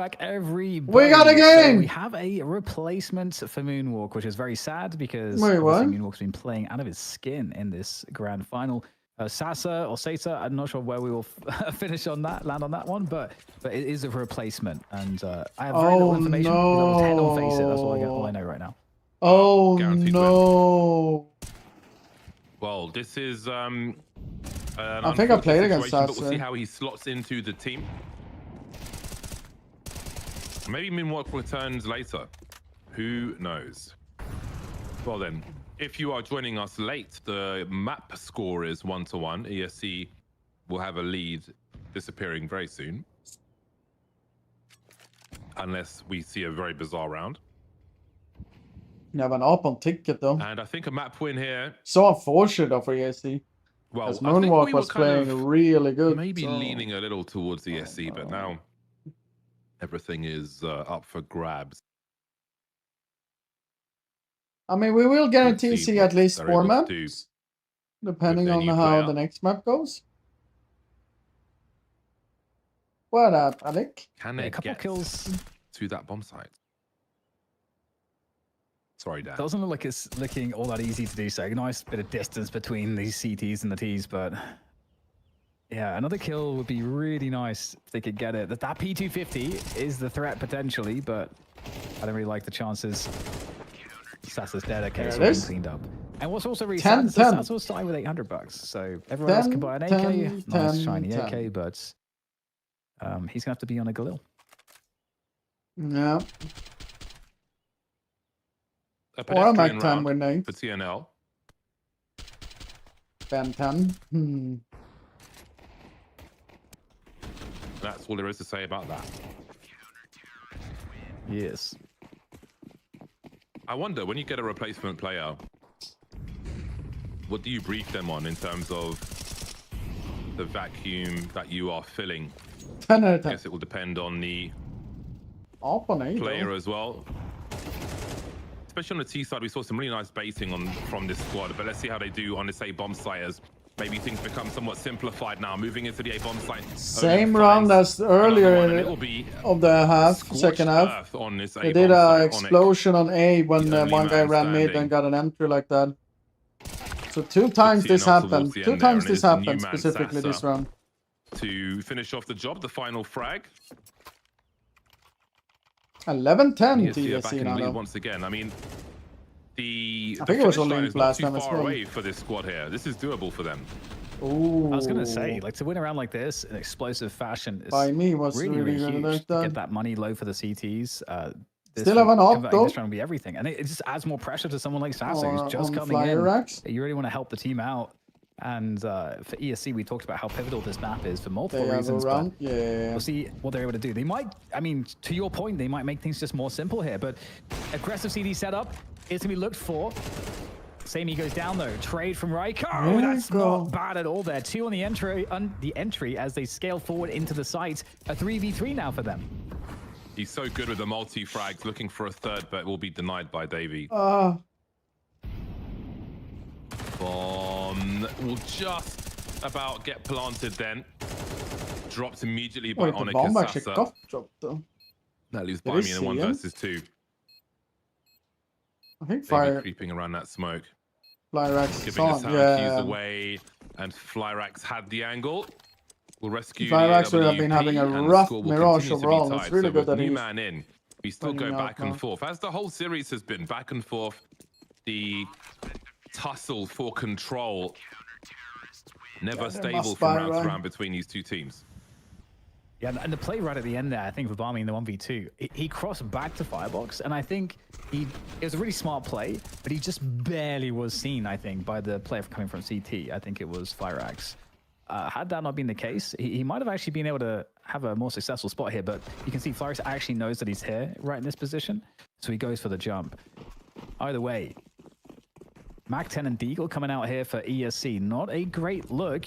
Back every
We got a game!
So we have a replacement for Moonwalk, which is very sad because
Wait, what?
obviously Moonwalk's been playing out of his skin in this grand final. Sasa or Sata, I'm not sure where we will finish on that, land on that one, but it is a replacement, and I have very little information.
No.
Level 10 on Face It, that's all I know right now.
Oh
Guaranteed
no!
Well, this is an
I think I played against
situation, but
Sasa.
we'll see how he slots into the team. Maybe Moonwalk returns later. Who knows? Well then, if you are joining us late, the map score is 1-1. ESC will have a lead disappearing very soon. Unless we see a very bizarre round.
You have an open ticket though.
And I think a map win here.
So unfortunate for ESC.
Well,
Because
I think
Moonwalk
we were
was
kind
playing
of
really good.
maybe
so-
leaning a little towards the ESC, but now everything is up for grabs.
I mean, we will guarantee
Let's see
see
what
at least
they're
4
able to do
maps. Depending
their
on
new
how
player.
the next map goes. What up, Alec?
Can
Yeah,
they
a couple
get
kills.
to that bomb site? Sorry, Dan.
Doesn't look like it's looking all that easy to do so. Nice bit of distance between these CTs and the Ts, but yeah, another kill would be really nice if they could get it. That P250 is the threat potentially, but I don't really like the chances. Sasa's dead. Okay,
There
so
it
it's
is.
cleaned up. And what's also really
10,
sad is that
10.
Sasa was starting with $800, so everyone else
10,
can buy an AK.
10,
Nice
10,
shiny
10.
AK, but he's gonna have to be on a Galil.
Yeah.
A
Or a
pedestrian
Mac 10
round
winning.
for TNL.
Ben 10. Hmm.
That's all there is to say about that.
Yes.
I wonder, when you get a replacement player, what do you brief them on in terms of the vacuum that you are filling?
10 out of
I
10.
guess it will depend on the
Open, eh?
player as well. Especially on the T side, we saw some really nice baiting from this squad, but let's see how they do on this A bomb site as maybe things become somewhat simplified now, moving into the A bomb site.
Same round as earlier of the half, second half.
On this
They
A
did
bomb
a
site,
explosion on A when
The only
one guy
man
ran mid
standing.
and got an entry like that. So 2 times this
TNL towards
happened.
the
2
end there,
times
and
this
it's the new
happened,
man,
specifically this
Sasa,
round.
to finish off the job, the final frag.
11-10
ESC are back
TSC
in
now
lead
though.
once again. I mean, the
I think it was
finish
only
line is
last
not
time
too
as
far
well.
away for this squad here. This is doable for them.
Ooh.
I was gonna say, like, to win around like this in explosive fashion is
By me was
really,
really
really
good
huge
like
to
that.
get that money low for the CTs. This
Still have an op,
converting
though.
This round will be everything, and it just adds more pressure to someone like Sasa
Or
who's just
on
coming
flyer
in.
racks.
You really want to help the team out, and for ESC we talked about how pivotal this map is for multiple
They have a
reasons. But
round. Yeah.
we'll see what they're able to do. They might, I mean, to your point, they might make things just more simple here. But aggressive CD setup is to be looked for. Samey goes down though. Trade from Raiko.
There
That's
you go.
not bad at all there. 2 on the entry as they scale forward into the site. A 3v3 now for them.
He's so good with the multi-frags, looking for a third, but will be denied by Davey.
Ah.
Bomb will just about get planted then. Dropped immediately by
Wait, the
Onyx
bomb
and
actually
Sasa.
cough dropped though.
That leaves
Did
by
he
me in a
see
1
him?
versus 2.
I think
Davey
fire
creeping around that smoke.
Flyrax
Giving us
on.
sound
Yeah.
cues away, and Flyrax had the angle. Will rescue
Flyrax would have been
AWP,
having a
and the
rough
score will
Mirage
continue to be
overall. It's
tied.
really
So
good
with
that
new
he's
man in, we still go
bringing
back
out
and
now.
forth, as the whole series has been back and forth. The tussle for control never
Yeah, they
stable
must
from
buy
round to
right.
round between these two teams.
Yeah, and the play right at the end there, I think for Barmy in the 1v2, he crossed back to Firebox, and I think it was a really smart play, but he just barely was seen, I think, by the player coming from CT. I think it was Firax. Had that not been the case, he might have actually been able to have a more successful spot here, but you can see Firax actually knows that he's here, right in this position, so he goes for the jump. Either way, Mac 10 and Deagle coming out here for ESC. Not a great look.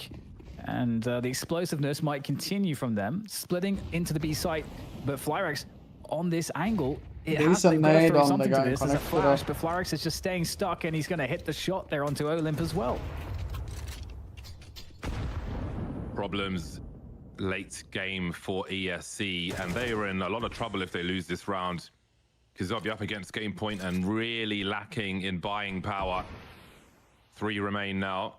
And the explosiveness might continue from them, splitting into the B site. But Flyrex on this angle, they've got to
nade
throw
on the
something to
guy
this. There's a
connected
flash,
up.
but Flyrex is just staying stuck, and he's going to hit the shot there onto Olymp as well.
Problems late game for ESC, and they are in a lot of trouble if they lose this round, because they'll be up against game point and really lacking in buying power. 3 remain now.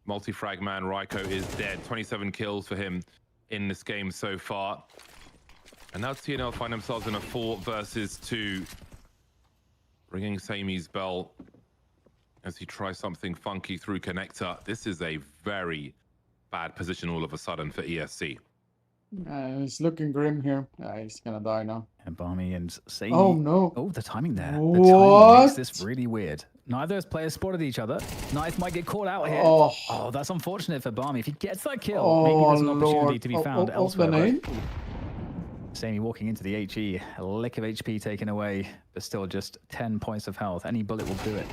Multi-frag man Raiko is dead. 27 kills for him in this game so far. And now TNL find themselves in a 4 versus 2. Ringing Sami's bell as he tries something funky through connector. This is a very bad position all of a sudden for ESC.
It's looking grim here. He's gonna die now.
And Barmy and Sami.
Oh no.
Oh, the timing there. The
What?
timing makes this really weird. Neither of players spotted each other. Knife might get caught out here. Oh, that's unfortunate for Barmy. If he gets that kill, maybe there's an opportunity to be found elsewhere.
The name?
Sami walking into the HE. A lick of HP taken away, but still just 10 points of health. Any bullet will do it.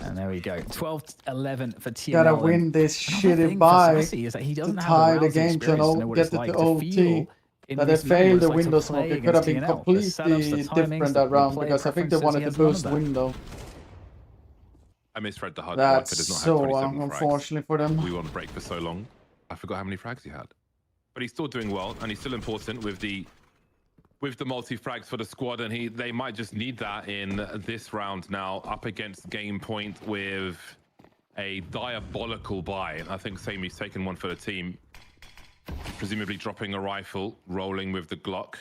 And there we go. 12-11 for TNL.
Gotta win this shitty buy to tie the game to get it to OT. That they failed the window smoke. It could have been completely different that round because I think they wanted to boost window.
I misread the HUD.
That's
does not have
so
27
unfortunate for them.
We won the break for so long. I forgot how many frags he had. But he's still doing well, and he's still important with the multi-frags for the squad, and they might just need that in this round now, up against game point with a diabolical buy. I think Sami's taken one for the team, presumably dropping a rifle, rolling with the Glock.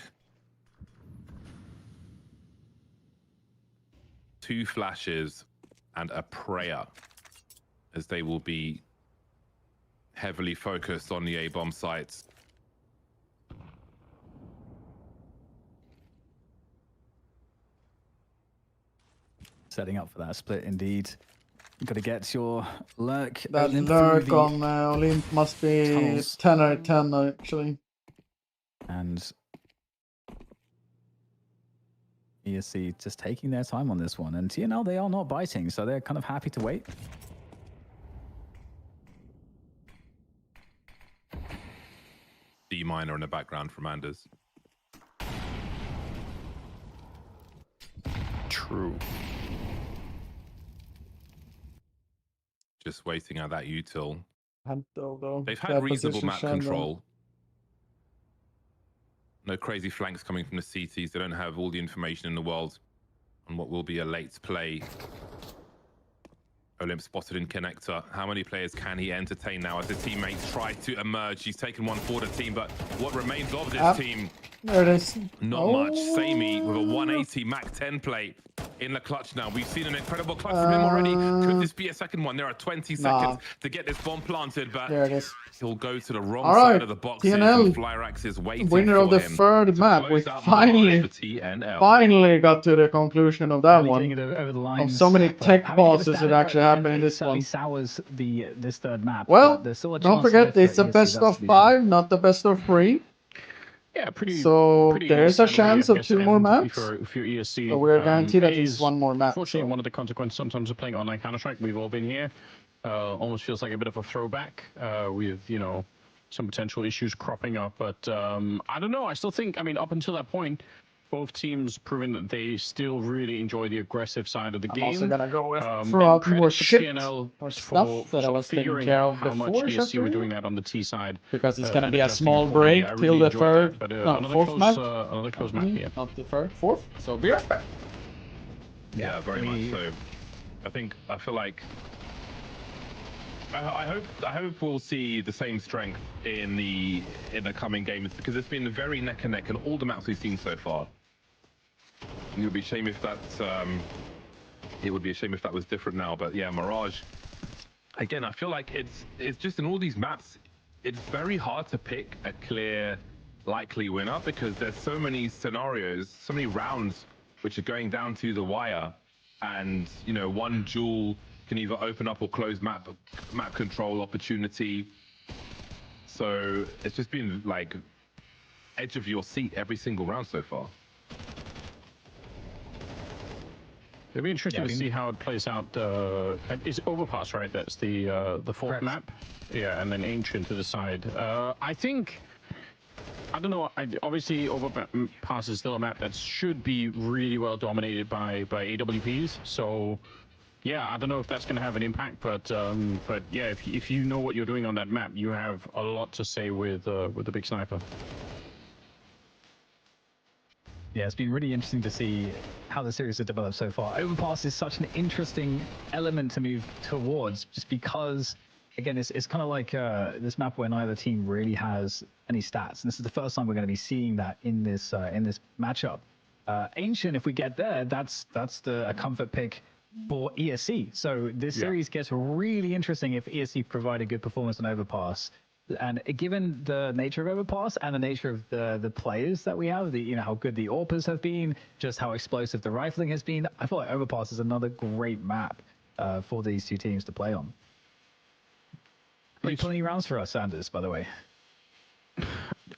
2 flashes and a prayer, as they will be heavily focused on the A-bomb sites.
Setting up for that split, indeed. You've got to get your lurk.
That lurk on Olymp must be tunnels. 10 out of 10, actually.
And ESC just taking their time on this one. And TNL, they are not biting, so they're kind of happy to wait.
D minor in the background from Anders.
True.
Just waiting at that util.
Though.
They've had reasonable map control. No crazy flanks coming from the CTs. They don't have all the information in the world on what will be a late play. Olymp spotted in connector. How many players can he entertain now as his teammates try to emerge? He's taken one for the team, but what remains of this team?
There it is.
Not much. Sami with a 180 Mac 10 play in the clutch now. We've seen an incredible clutch from him already. Could this be a second one? There are 20 seconds to get this bomb planted, but
there it is.
He'll go to the wrong side of the box.
TNL,
Flyrax is waiting
winner of the third map. We finally got to the conclusion of that one. Of so many tech bosses that actually happened in this one.
Sours this third map.
Well, don't forget it's a best of 5, not the best of 3.
Yeah,
so there's a chance of 2 more maps.
For ESC,
so we're guaranteed at least 1 more map.
Unfortunately, one of the consequences sometimes of playing online Counter-Strike, we've all been here. Almost feels like a bit of a throwback with, you know, some potential issues cropping up. But I don't know. I still think, I mean, up until that point, both teams proving that they still really enjoy the aggressive side of the game.
I'm also gonna go with throughout more shit or stuff that I was taking care of before.
ESC were doing that on the T side
because it's gonna be a small break till the third, fourth map.
Another close map, yeah.
Not the third, fourth. So be right back.
Yeah, very much so. I feel like. I hope we'll see the same strength in the coming games, because it's been very neck and neck in all the maps we've seen so far. It would be a shame if that was different now. But yeah, Mirage. Again, I feel like it's just in all these maps, it's very hard to pick a clear, likely winner, because there's so many scenarios, so many rounds which are going down to the wire, and you know, one duel can either open up or close map control opportunity. So it's just been like edge of your seat every single round so far.
It'll be interesting to see how it plays out. It's Overpass, right? That's the fourth map. Yeah, and then Ancient to the side. I think, I don't know. Obviously, Overpass is still a map that should be really well dominated by AWPs. So yeah, I don't know if that's going to have an impact, but yeah, if you know what you're doing on that map, you have a lot to say with the big sniper.
Yeah, it's been really interesting to see how the series has developed so far. Overpass is such an interesting element to move towards, just because, again, it's kind of like this map where neither team really has any stats. And this is the first time we're going to be seeing that in this matchup. Ancient, if we get there, that's a comfort pick for ESC. So this series gets really interesting if ESC provide a good performance on Overpass. And given the nature of Overpass and the nature of the players that we have, how good the AWPers have been, just how explosive the rifling has been, I feel like Overpass is another great map for these two teams to play on. Are you pulling any rounds for us, Sanders, by the way?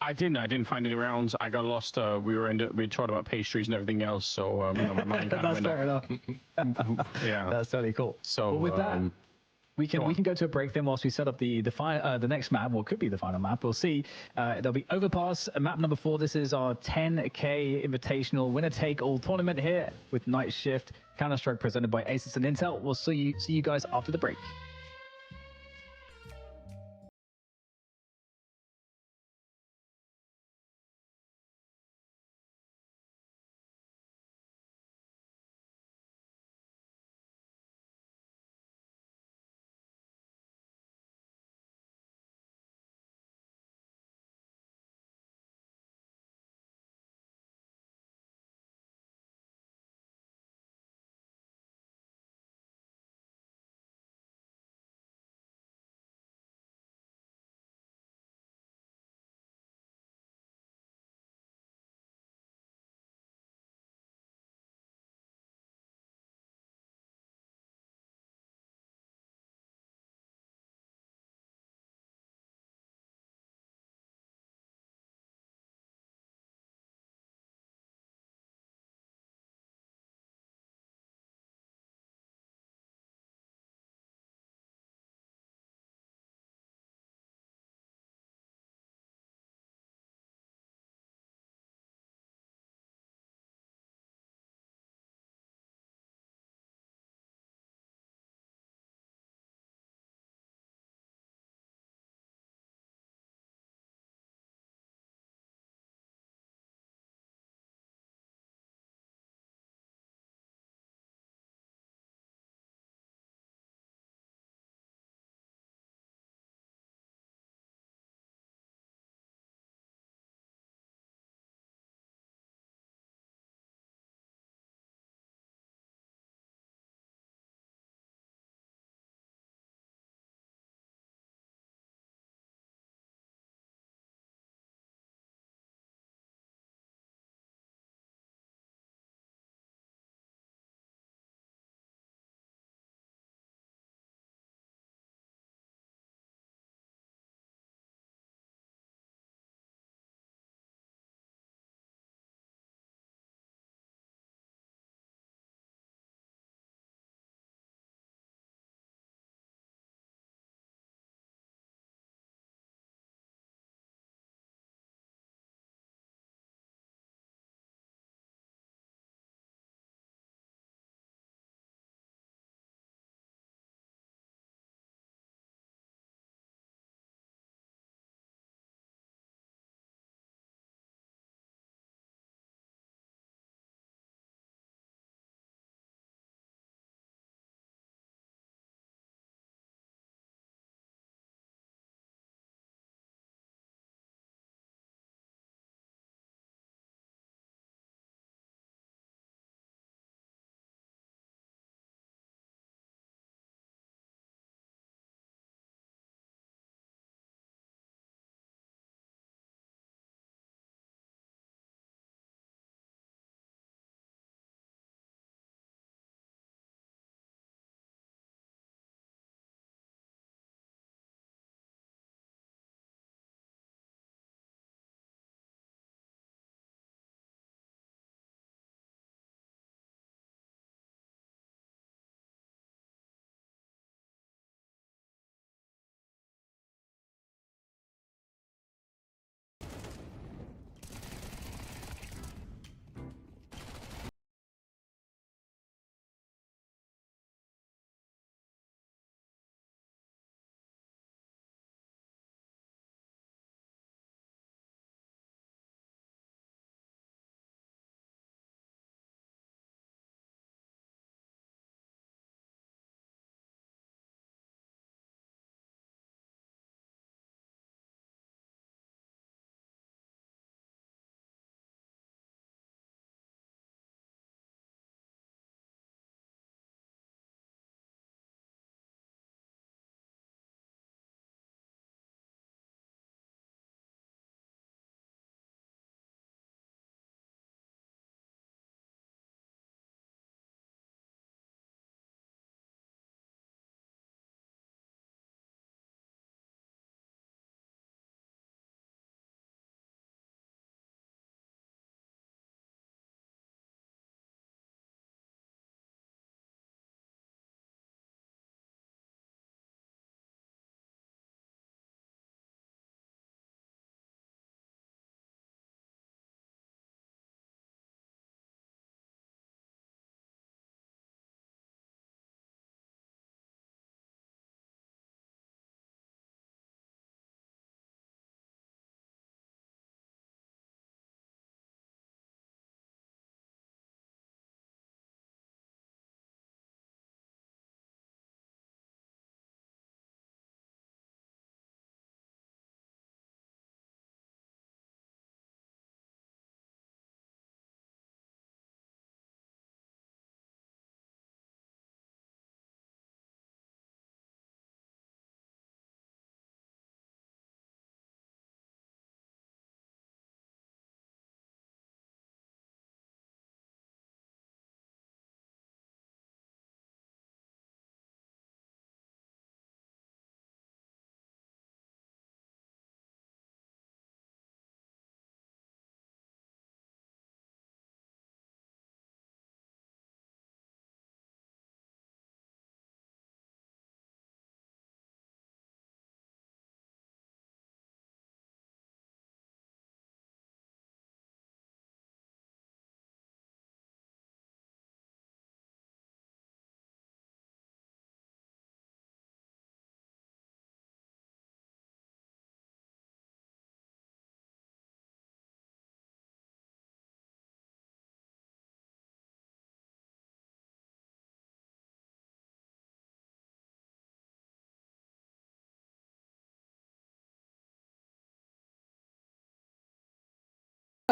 I didn't find any rounds. I got lost. We talked about pastries and everything else, so my mind kind of went
fair enough.
Yeah,
that's totally cool.
So
with that, we can go to a break then whilst we set up the next map, or could be the final map. We'll see. There'll be Overpass, map number 4. This is our 10K Invitational winner take all tournament here with Night Shift Counter-Strike presented by asusxintel. We'll see you guys after the break.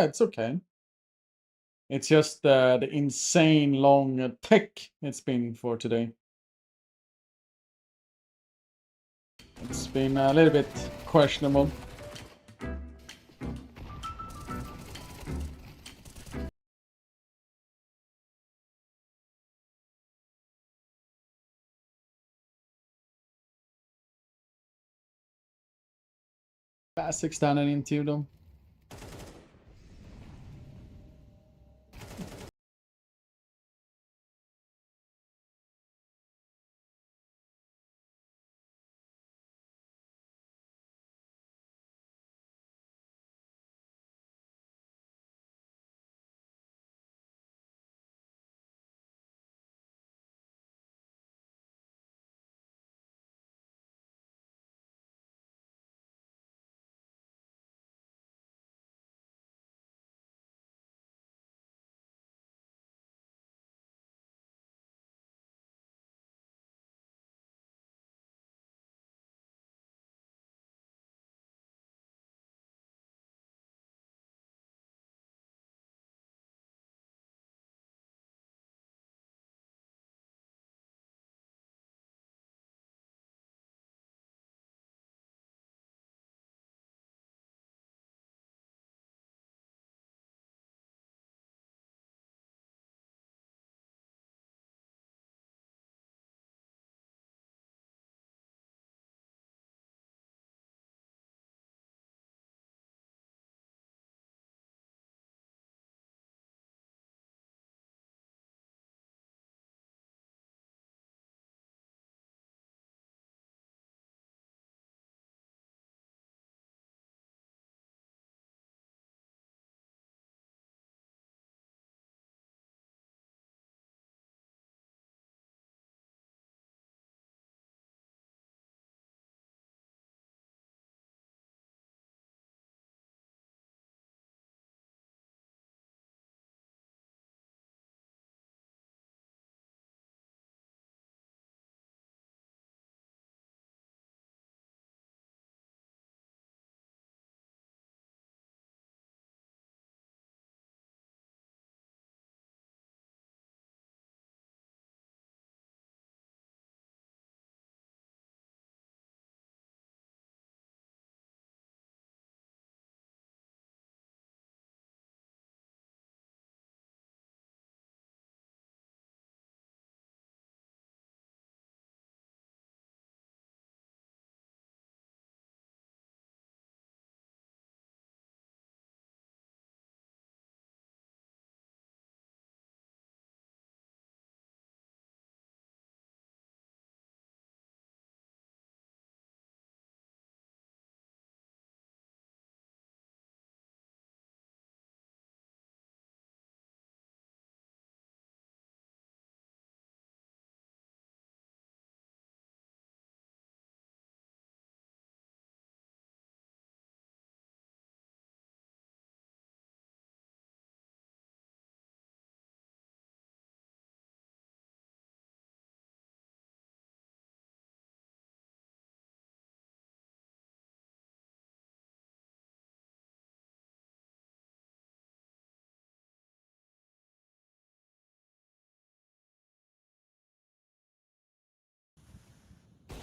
It's okay. It's just the insane long tech it's been for today. It's been a little bit questionable. Classic standing into them.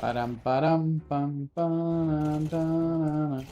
Ba-dum, ba-dum, bum, ba-dum, da-da-da.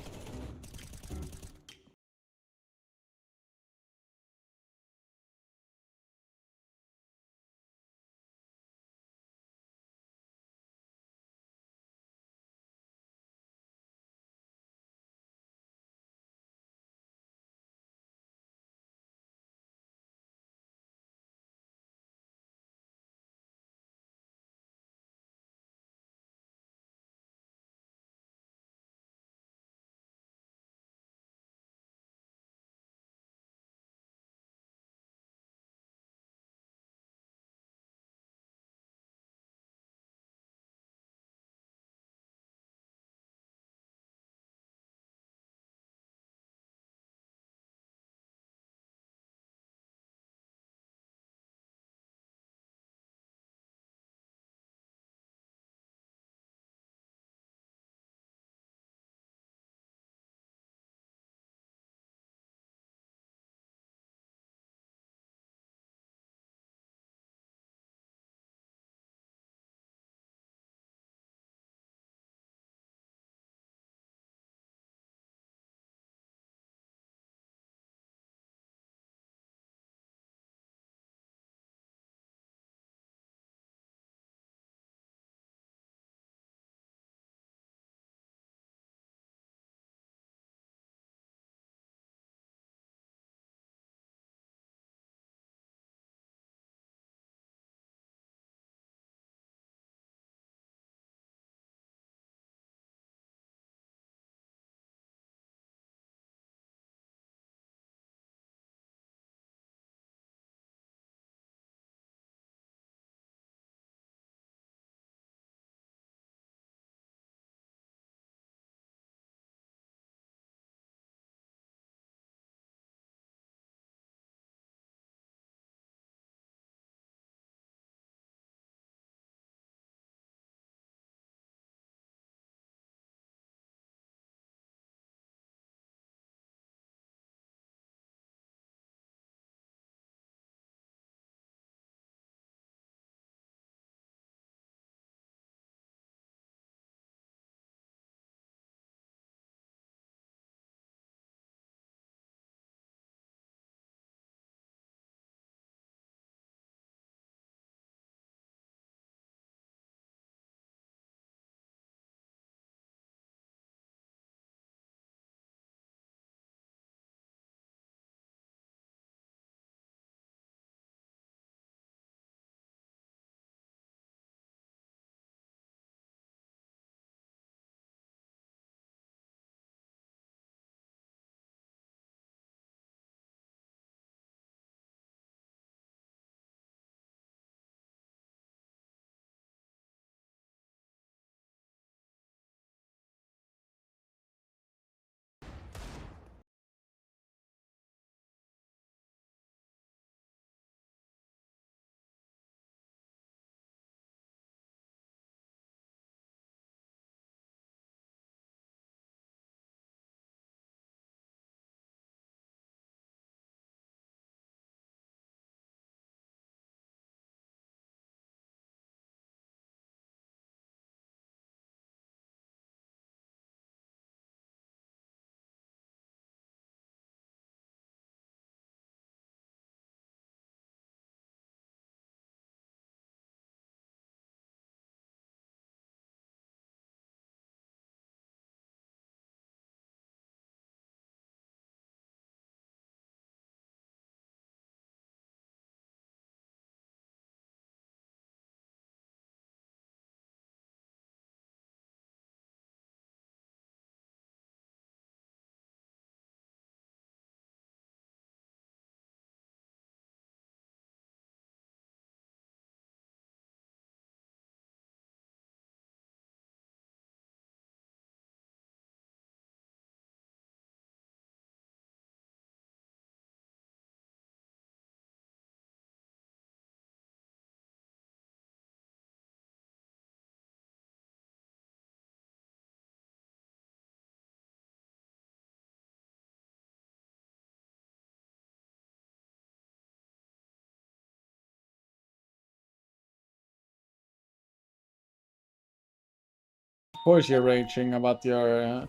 course you're raging about your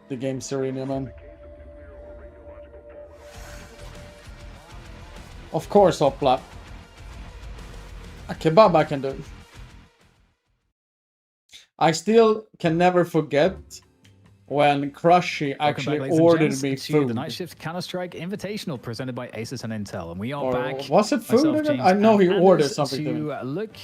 the game Serena, man. Of course, Hopla. A kebab I can do. I still can never forget when Crushy actually ordered me food.
The Night Shift Counter-Strike Invitational presented by asusxintel, and we are
Or
back.
was it food
Myself,
again?
James,
I know he
and
ordered
Anders
something to me.
look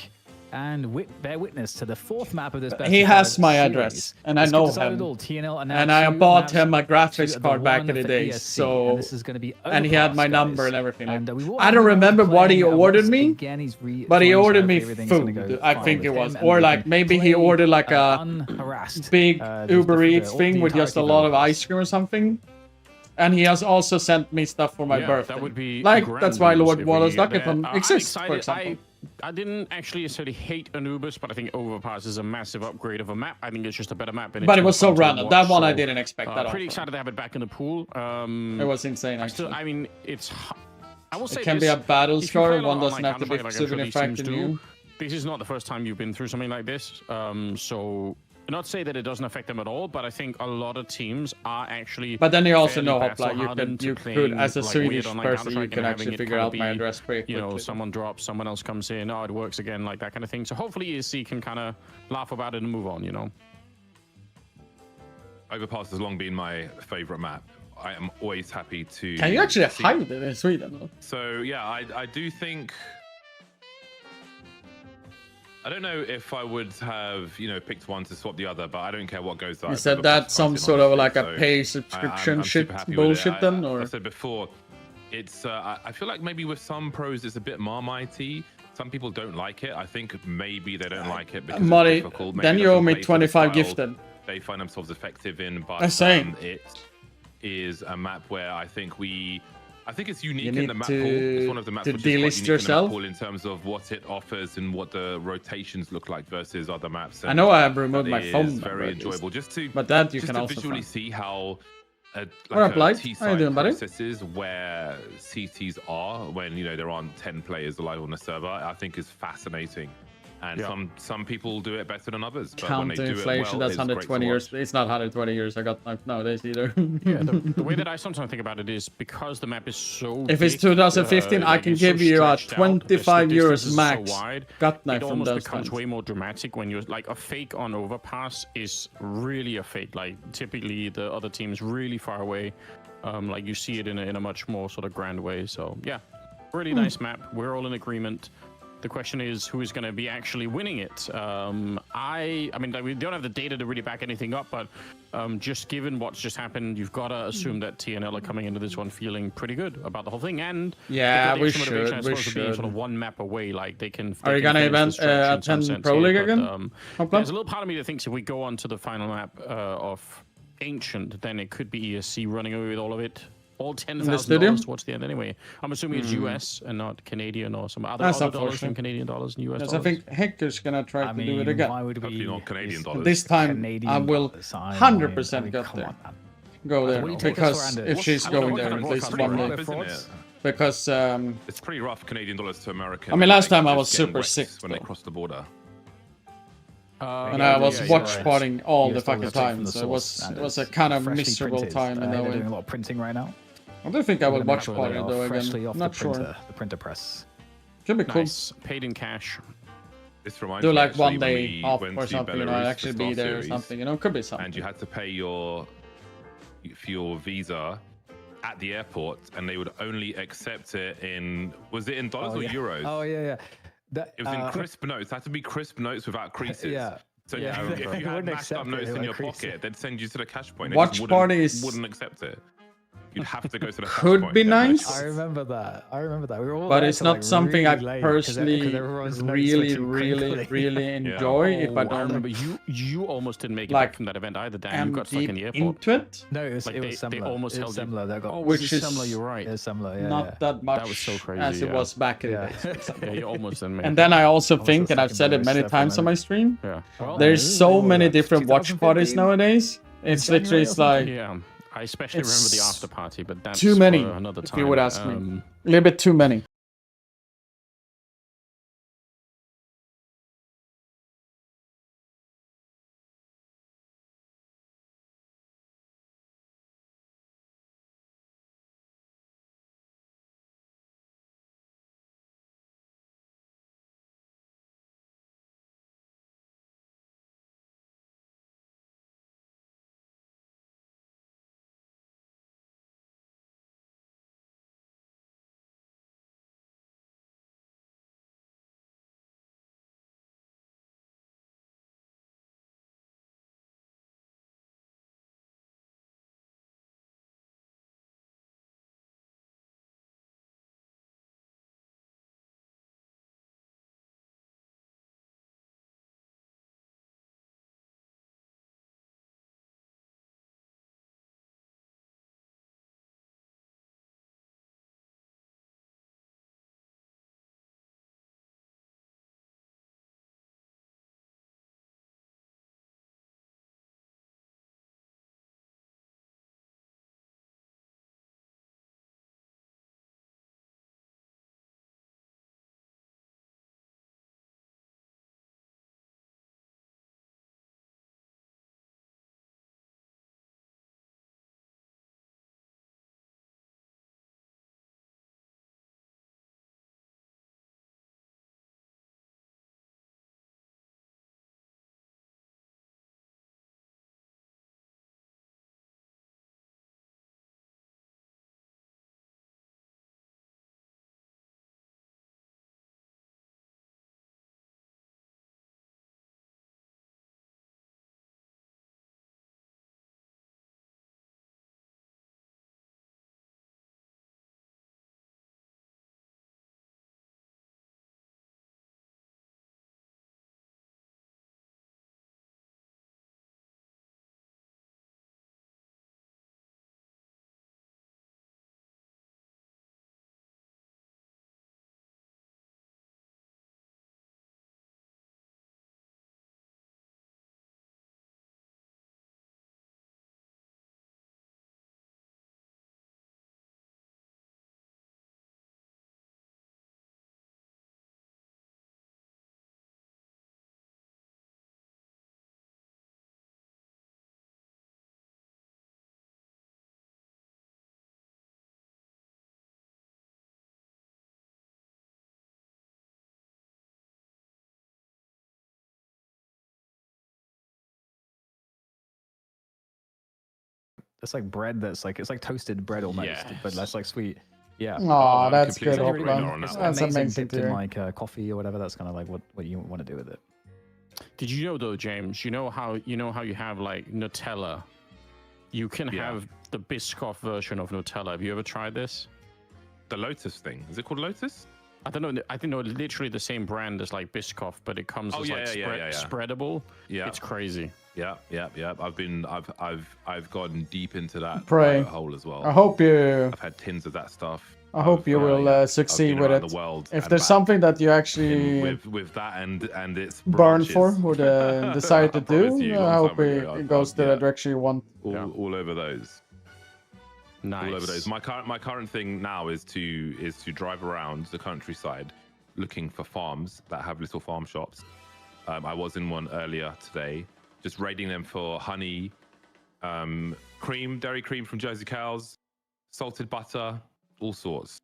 and bear witness to the 4th map of this best
He
of
has
5
my
series.
address, and I
Let's get
know
this out of
him.
it all. TNL
And
announced
I
2
bought
maps
him a
to
graphics card back
one
in the
for
day,
ESC,
so
and this is going to be
and he had my
Overpass,
number
guys.
and everything.
And, we will
I don't
be
remember what he
playing
ordered
once
me,
again, he's
but he
fine, so
ordered me
everything's gonna go
food. I
fine
think
with
it was,
him, and
or
we
like
can
maybe he
play,
ordered like a
unharassed,
big Uber Eats
the
thing with just a
entirety
lot
of
of
Overpass.
ice cream or something. And he has also sent me stuff for my
Yeah,
birthday.
that would be
like
grand
that's why
news
Lord
if
Wallace
we
Duck
get
from
there.
exists,
I'm
for
excited.
example.
I didn't actually necessarily hate Anubis, but I think Overpass is a massive upgrade of a map. I think it's just a better map. And
But
it's
it was
more
so
fun to
random.
watch,
That one I
so,
didn't expect that.
Pretty excited to have it back in the pool.
It was insane. Actually,
I mean, I will say
it can
this,
be a battle
if you
score.
play a lot
One
of
doesn't
online
have to be
Counter-Strike, like I'm sure
super
these teams
effective.
do,
You.
This is not the first time you've been through something like this. So not say that it doesn't affect them at all, but I think a lot of teams are actually.
But then you also
fairly
know,
battle
Hopla,
hardened to
you could,
playing,
as a
like,
Swedish
weird online
person, you
Counter-Strike
can
and having
actually
it
figure
kinda
out my
be,
address pretty quickly.
You know, someone drops, someone else comes in, oh, it works again, like that kind of thing. So hopefully ESC can kind of laugh about it and move on, you know.
Overpass has long been my favorite map. I am always happy to.
Can you actually
see
hide it in Sweden?
So yeah, I do think. I don't know if I would have, picked one to swap the other, but I don't care what goes.
You said that some sort of like a pay subscription shit bullshit then, or?
I said before, it's. I feel like maybe with some pros it's a bit Marmite-y. Some people don't like it. I think maybe they don't like it because
Molly,
it's difficult. Maybe
then
it
you owe
doesn't
me
play to the
25
style
gifted.
they find themselves effective in, but
I'm saying.
it is a map where I think it's unique
You
in the
need
map pool. It's one of the maps
to
which is quite
delist
unique in the map
yourself.
pool in terms of what it offers and what the rotations look like versus other maps.
I know I have removed my
It
phone
is
number,
very
at least.
enjoyable just to
But that you
just
can
to
also
visually
find.
see how
What up, Light? How you
T-side
doing, buddy?
processes where CTs are when there aren't 10 players live on the server, I think is fascinating. And some people do it better than others. But when they
Counter
do it
inflation,
well,
that's
it's great to
120 years.
watch.
It's not 120 years. I got knife nowadays either.
Yeah, the way that I sometimes think about it is because the map is so
If it's
big,
2015, I
like,
can
it's so
give you a
stretched out, the
25
distance
euros
is so
max
wide,
gut knife
it
from
almost
those
becomes
times.
way more dramatic when you're like a fake on Overpass is really a fake. Like typically the other team's really far away. Like you see it in a much more sort of grand way. So yeah, really nice map. We're all in agreement. The question is who is going to be actually winning it. I mean, like, we don't have the data to really back anything up, but just given what's just happened, you've got to assume that TNL are coming into this one feeling pretty good about the whole thing. And
Yeah,
the
we
extra motivation
should,
is
we
supposed to be sort of
should.
one map away. Like they can.
Are you
can
gonna
finish the
event
stretch in some
attend
sense
Pro
here,
League
but,
again?
there's a little part of me that thinks if we go on to the final map of Ancient, then it could be ESC running away with all of it. All $10,000 towards the end anyway. I'm assuming it's US and not Canadian or some other
That's
dollars than
unfortunate.
Canadian dollars and US
Yes,
dollars.
I think Hector's gonna try to do it again.
Why would
Hopefully
we?
not Canadian dollars.
This time
Canadian
I will
dollars, I
100%
mean,
go
come
there.
on, man.
Go there
What do you take us
because
for, Anders?
if she's
I don't know
going
what
there
kind
at
of
least
it's
one
pretty
day.
rough, isn't it?
Because
It's pretty rough Canadian dollars to American.
I mean, last
like,
time I
just
was
getting
super
wrecked
sick,
when they
though.
cross the border.
and I was watch partying all the
US
fucking
dollars taken
time,
from the
so
source,
it was
and
a kind of
freshly
miserable
printed.
time in that
They're
way.
doing a lot of printing right now.
I don't think I will
Gonna
watch
make
party
they are
though
freshly
again.
off
Not
the
sure.
printer, the printer press.
Could be cool.
Nice. Paid in cash.
This reminds
Do
me
like
actually
one
when
day
we
off
went
or
to
something,
Belarus for
actually be
Star
there or
Series,
something, could be something.
and you had to pay for your visa at the airport, and they would only accept it in, was it in dollars or euros?
Oh yeah.
It was in crisp notes. It had to be crisp notes without creases.
Yeah.
So
Yeah.
if you
They
had
wouldn't
mashed up
accept it
notes in
without
your
creases.
pocket, they'd send you to the cash point. They
Watch
just
parties
wouldn't accept it. You'd have to go to the cash
could
point.
be
They had no
nice.
choice.
I remember that. We were all
But
there
it's
till,
not
like,
something I
really late, 'cause
personally
everyone's notes were
really,
too
really,
crinkly.
really enjoy if I
I
don't
remember you almost didn't make it
like
back from that event either, Dan.
am
You got stuck
deep
in the airport.
into it.
No, it was
Like,
it
they
was similar.
almost
it
held
was
you.
similar. They got
Oh,
Which
which
is
is similar. You're right.
it was similar. Yeah,
Not that much
was so crazy,
as it
yeah.
was back in the
Yeah.
days, for example.
Yeah, you almost didn't make
And
it.
then I also
was
think,
the
and I've
second
said it
most
many
stuff
times on my stream,
Yeah.
Well,
there's
this is
so
like,
many
what,
different watch
2015?
parties nowadays. It's
January
literally
or
it's
something?
like
Yeah. I especially remember the
It's
after party, but that's
too many,
for another
if
time.
you would ask me. A little bit too many.
That's like bread. That's like it's like toasted bread almost, but less like sweet. Yeah.
Aw,
I'm
that's good,
completely
Hoplan.
agreed on that
That's amazing
dipped
to
in
hear.
like coffee or whatever. That's kind of like what you want to do with it.
Did you know though, James? You know how you have like Nutella? You can have the Biscoff version of Nutella. Have you ever tried this?
The Lotus thing. Is it called Lotus?
I don't know. I think no, literally the same brand as like Biscoff, but it comes as spreadable.
Yeah,
it's crazy.
Yeah. I've gone deep into that
Pray.
rabbit hole as well.
I hope you.
I've had tins of that stuff.
I hope you will succeed with it.
The world
if there's something that you actually
with that and its
burn
branches.
for or decide to do, I hope it goes to the direction you want.
All over those.
Nice.
All over those. My current thing now is to drive around the countryside, looking for farms that have little farm shops. I was in one earlier today, just raiding them for honey, cream, dairy cream from Jersey cows, salted butter, all sorts.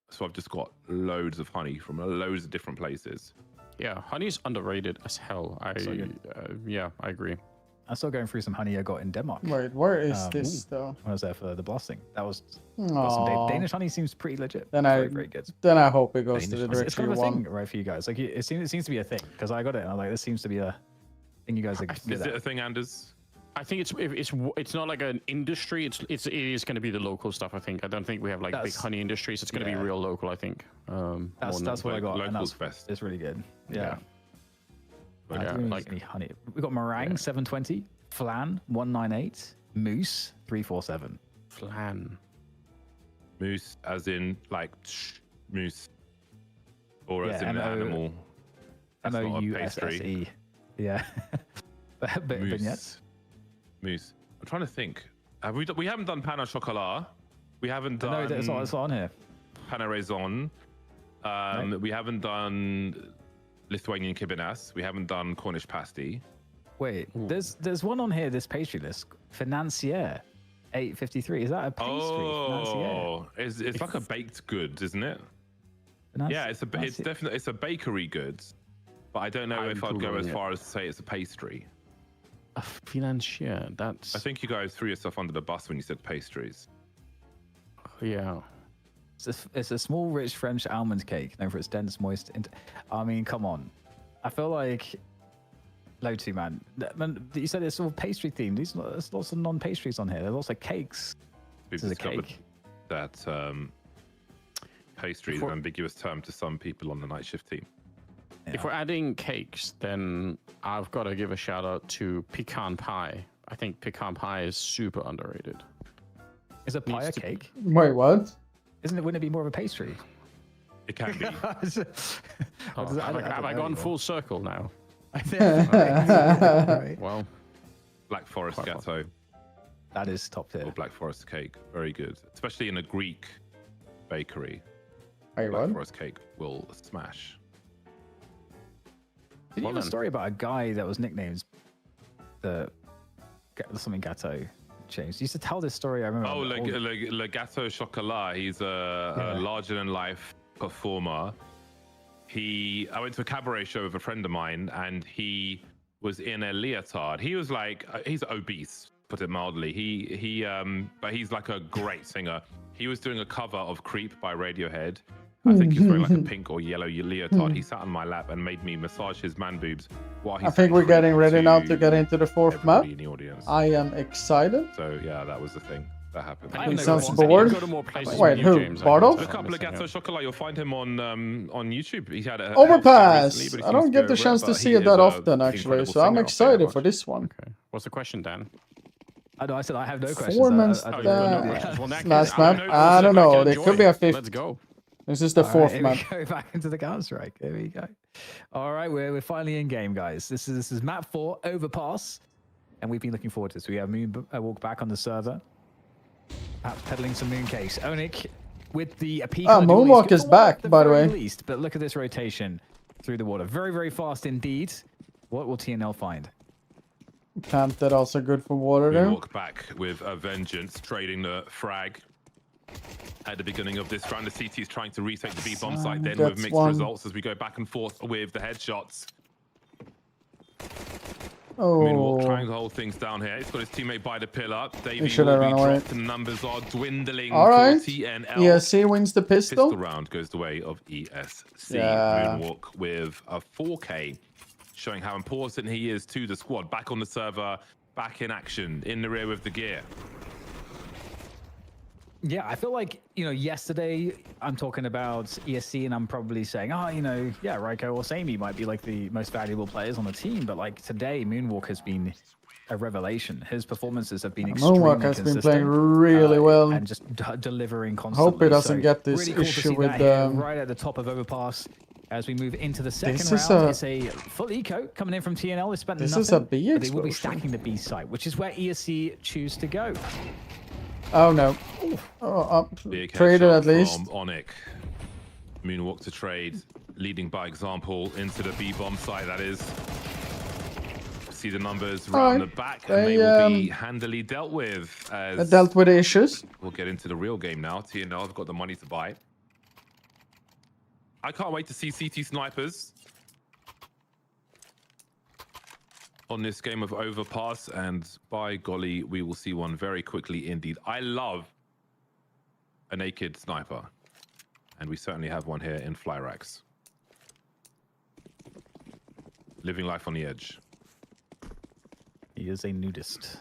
So I've just got loads of honey from loads of different places.
Yeah, honey's underrated as hell. Yeah, I agree.
I'm still going through some honey I got in Denmark.
Wait, where is this though?
When I was there for the blasting. That was
Aww.
Danish honey seems pretty legit.
Then
very good.
Then I hope it goes to the
It's
direction
kind
you
of a
want.
thing, right, for you guys. Like it seems to be a thing because I got it and I'm like, this seems to be a thing you guys are good
Is
at.
it a thing, Anders?
I think it's not like an industry. It is going to be the local stuff. I think. I don't think we have like big honey industries. It's going to be real local. I think.
That's what I got. And
Locals fest.
It's really good. Yeah.
But
I
yeah,
don't
like
any honey. We got meringue 720, flan 198, moose 347.
Flan.
Moose, as in like moose, or as in an animal. That's not a pastry.
MOUSSE. Yeah. but vignettes.
Moose. I'm trying to think. We haven't done pain au chocolat. We haven't done.
No, it's on here.
Pain à raisin. We haven't done Lithuanian kibinas. We haven't done Cornish pasty.
Wait, there's one on here. This pastry list. Financier, 853. Is that a pastry?
Oh, it's like a baked goods, isn't it? Yeah, it's definitely it's a bakery goods, but I don't know if I'd go as far as to say it's a pastry.
A financier. That's.
I think you guys threw yourself under the bus when you said pastries.
Yeah.
It's a small, rich French almond cake known for its dense, moist. I mean, come on. I feel like Lotu, man. You said it's all pastry themed. There's lots of non-pastries on here. There's lots of cakes.
We've
this is a
discovered
cake.
that pastry is an ambiguous term to some people on the night shift team.
Yeah.
If we're adding cakes, then I've got to give a shout out to pecan pie. I think pecan pie is super underrated.
Is a pie a cake?
Wait, what?
Wouldn't it be more of a pastry?
It can be.
Have I gone full circle now?
I think.
Well,
Black Forest Gâteau.
That is top tier.
Or Black Forest cake. Very good. Especially in a Greek bakery.
Wait,
Black
what?
Forest cake will smash.
Did you have a story about a guy that was nicknamed something Gâteau? James, you used to tell this story. I remember.
Oh, Le Gâteau Chocolat. He's a larger-than-life performer. I went to a cabaret show with a friend of mine, and he was in a leotard. He was like, he's obese, put it mildly. But he's like a great singer. He was doing a cover of "Creep" by Radiohead. I think he's wearing like a pink or yellow leotard. He sat on my lap and made me massage his man boobs while he.
I think we're getting ready now to get into the fourth map.
In the audience.
I am excited.
So yeah, that was the thing that happened.
He sounds bored. Wait, who? Bartov?
A couple of Gâteau Chocolat. You'll find him on YouTube. He had a
Overpass.
recently, but
I
he
don't
seems
get
to
the
go
chance
over,
to
but
see
he
it that
is
often,
an
actually.
incredible
So I'm
singer.
excited for this one.
Okay. What's the question, Dan?
I said I have no questions.
Four-man's
Oh, you've got no questions. Well, in that
last
case,
map. I don't know. There could be a fifth.
Let's go.
This is the fourth map.
Go back into the Counter Strike. There we go. All right, we're finally in game, guys. This is map 4, Overpass, and we've been looking forward to this. We have Moonwalk back on the server, perhaps peddling some Mooncase. Onyx with the peak.
Moonwalk is back, by the way.
Least, but look at this rotation through the water. Very, very fast indeed. What will TNL find?
Camp that also good for water there.
Walk back with a vengeance, trading the frag. At the beginning of this round, the CT is trying to retake the B bomb site, then with mixed results as we go back and forth with the headshots. Moonwalk trying to hold things down here. He's got his teammate by the pillar. Davey
should
will
have
be
run away.
dropped and the numbers are dwindling
All
for
right.
TNL.
ESC wins the pistol.
Pistol round goes the way of ESC.
Yeah.
Moonwalk with a 4K, showing how important he is to the squad. Back on the server, back in action, in the rear with the gear.
Yeah, I feel like, you know, yesterday I'm talking about ESC and I'm probably saying, oh, you know, yeah, Raiko or Sammy might be like the most valuable players on the team. But like today, Moonwalk has been a revelation. His performances have been extremely
Moonwalk has
consistent,
been playing really well.
and just delivering constantly.
Hope he doesn't
So
get this
really cool to
issue
see
with
that here right at the top of Overpass. As we move into the second round, it's a full eco coming in from TNL. They spent
This
nothing,
is a B
but they will be
explosion.
stacking the B site, which is where ESC choose to go.
Oh no. Oh,
Big
traded
headshot
at least.
from Onyx. Moonwalk to trade, leading by example into the B bomb site. That is. See the numbers round the back, and they will be handily dealt with. As
Dealt with issues.
we'll get into the real game now. TNL have got the money to buy. I can't wait to see CT snipers on this game of Overpass, and by golly, we will see one very quickly indeed. I love a naked sniper, and we certainly have one here in Flyrax. Living life on the edge.
He is a nudist.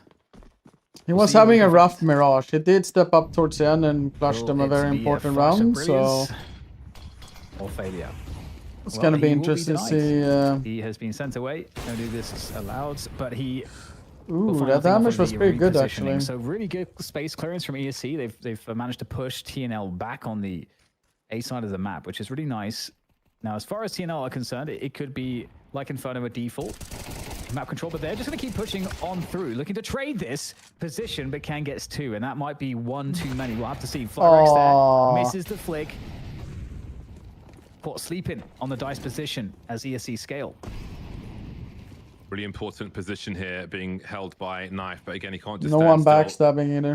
He was having a rough Mirage. He did step up towards the end and flushed them a very important round, so
or failure.
it's going to be interesting to see.
He has been sent away. No nudists allowed, but he.
Ooh, that damage was pretty good actually.
So really good space clearance from ESC. They've managed to push TNL back on the A side of the map, which is really nice. Now, as far as TNL are concerned, it could be like Inferno a default map control, but they're just going to keep pushing on through, looking to trade this position, but Can gets two, and that might be one too many. We'll have to see. Flyrex there misses the flick. Caught sleeping on the dice position as ESC scale.
Really important position here, being held by Knife, but again, he can't just
No
stand
one
still.
backstabbing either.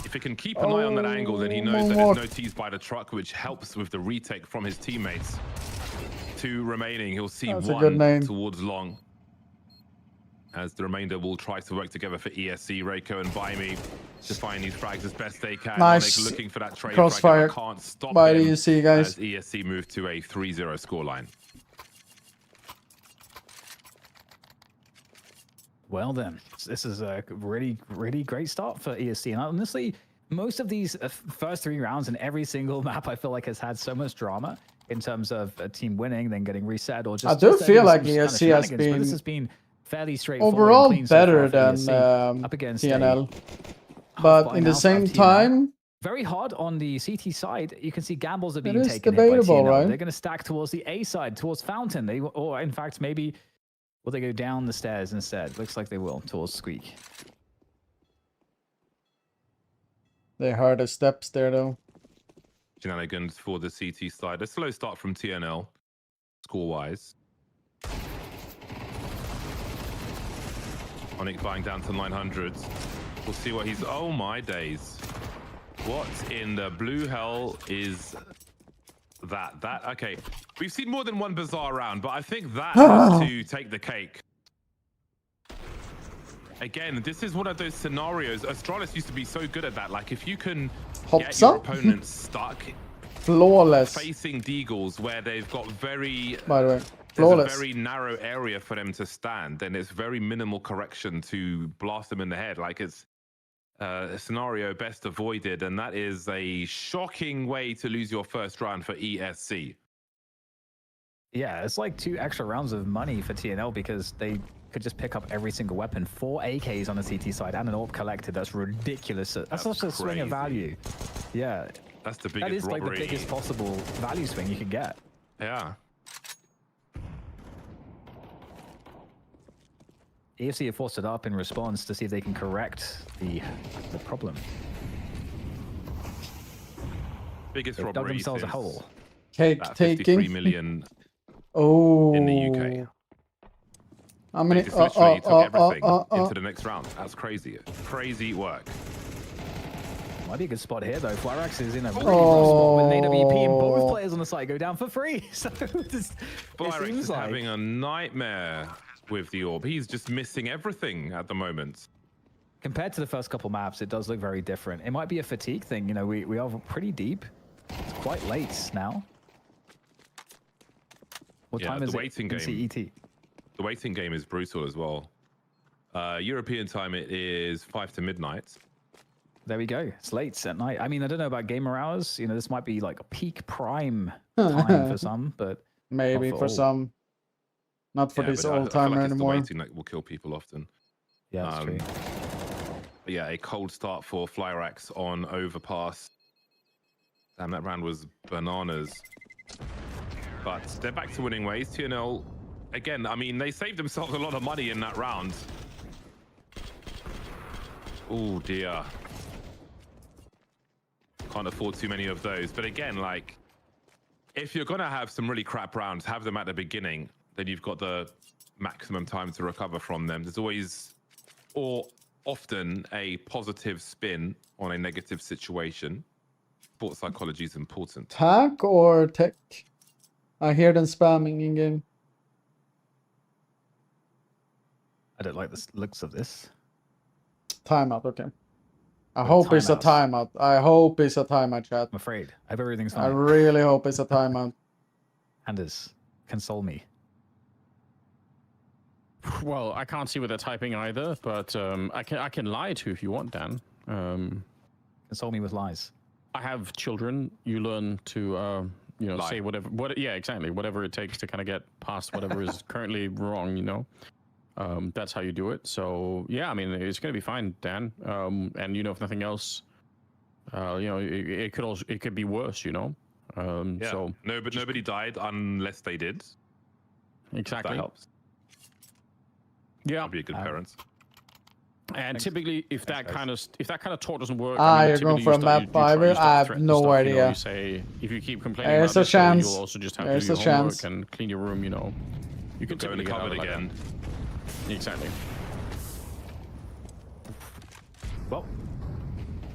If he can keep an eye on that angle, then he knows that there's no T's by the truck, which helps with the retake from his teammates. Two remaining, he'll see
That's a good
one
name.
towards long. As the remainder will try to work together for ESC, Reiko and Baimi to find these frags as best they can.
Nice
Onyx looking for that trade
crossfire
frag, can't stop
by
him
the ESC guys.
as ESC move to a 3-0 scoreline.
Well then, this is a really, really great start for ESC. And honestly, most of these first three rounds in every single map, I feel like has had so much drama in terms of a team winning, then getting reset, or just.
I do feel like
some kind of
ESC has
shenanigans, but
been
this has been fairly straightforward.
overall
and clean so
better
far for
than
ESC, up against
TNL.
a
But
half
in
by
the
now
same
of TNL.
time,
Very hard on the CT side. You can see gambles are
It
being
is
taken here by
debatable,
TNL.
right?
They're going to stack towards the A side, towards Fountain. They, or in fact, maybe will they go down the stairs instead? Looks like they will towards Squeak.
they heard the steps there though.
Shenanigans for the CT side. A slow start from TNL, score-wise. Onyx buying down to 900s. We'll see what he's... Oh my days. What in the blue hell is that? Okay. We've seen more than one bizarre round, but I think that has to take the cake. Again, this is one of those scenarios. Astralis used to be so good at that. Like, if you can get your opponent stuck
Flawless.
facing deagles where they've got very...
By the way,
There's
flawless.
a very narrow area for them to stand, then it's very minimal correction to blast them in the head. Like, it's a scenario best avoided, and that is a shocking way to lose your first round for ESC.
Yeah, it's like 2 extra rounds of money for TNL because they could just pick up every single weapon. 4 AKs on the CT side and an AWP collected. That's ridiculous. That's such a swing of value. Yeah.
That's the biggest
That is
robbery.
like the biggest possible value swing you could get.
Yeah.
EFC have forced it up in response to see if they can correct the problem.
Biggest
They've dug
robbery
themselves a
since
hole.
Cake
that
taking.
53 million
Oh.
in the UK.
How many?
They just literally took everything into the next round. That's crazy. Crazy work.
Might be a good spot here though. Flyrax is in a really good spot with an AWP and both players on the site go down for free. So
Flyrax is having a nightmare. with the orb. He's just missing everything at the moment.
Compared to the first couple maps, it does look very different. It might be a fatigue thing. You know, we are pretty deep. It's quite late now. What time is
the
it
waiting
in
game.
CET?
The waiting game is brutal as well. European time, it is 5 to midnight.
There we go. It's late at night. I mean, I don't know about gamer hours. You know, this might be like a peak prime time for some, but
maybe
not
for
all.
some. Not for this
but I
old
feel
timer
like
anymore.
It's the waiting that will kill people often.
Yeah, that's true.
But yeah, a cold start for Flyrax on Overpass. Damn, that round was bananas. But they're back to winning ways. TNL, again, I mean, they saved themselves a lot of money in that round. Oh dear. Can't afford too many of those. But again, like, if you're going to have some really crap rounds, have them at the beginning. Then you've got the maximum time to recover from them. There's always, or often, a positive spin on a negative situation. Sports psychology is important.
Tac or tech? I hear them spamming in game.
I don't like the looks of this.
Timeout, okay. I hope it's a timeout. I hope it's a timeout, chat.
I'm afraid. I hope everything's fine.
I really hope it's a timeout.
Anders, console me.
Well, I can't see what they're typing either, but I can lie to if you want, Dan.
Console me with lies.
I have children. You learn to you know,
Lie.
say whatever. Yeah, exactly. Whatever it takes to kind of get past whatever is currently wrong. You know, that's how you do it. So yeah, I mean, it's gonna be fine, Dan. And you know, if nothing else, you know, it could be worse. You know.
Yeah.
So
No, but nobody died unless they did.
Exactly.
That helps.
Yeah.
I'll be a good parent.
And typically, if that kind of talk doesn't work,
You're going for a map 5. I have no idea.
You know, you say if you keep complaining
There's
about
a
this,
chance.
you'll also just have
There's
to do
a
your
chance.
homework and clean your room. You know, you can
Go in
typically
the
get out
cupboard
of it
again.
Like that. Exactly.
Well,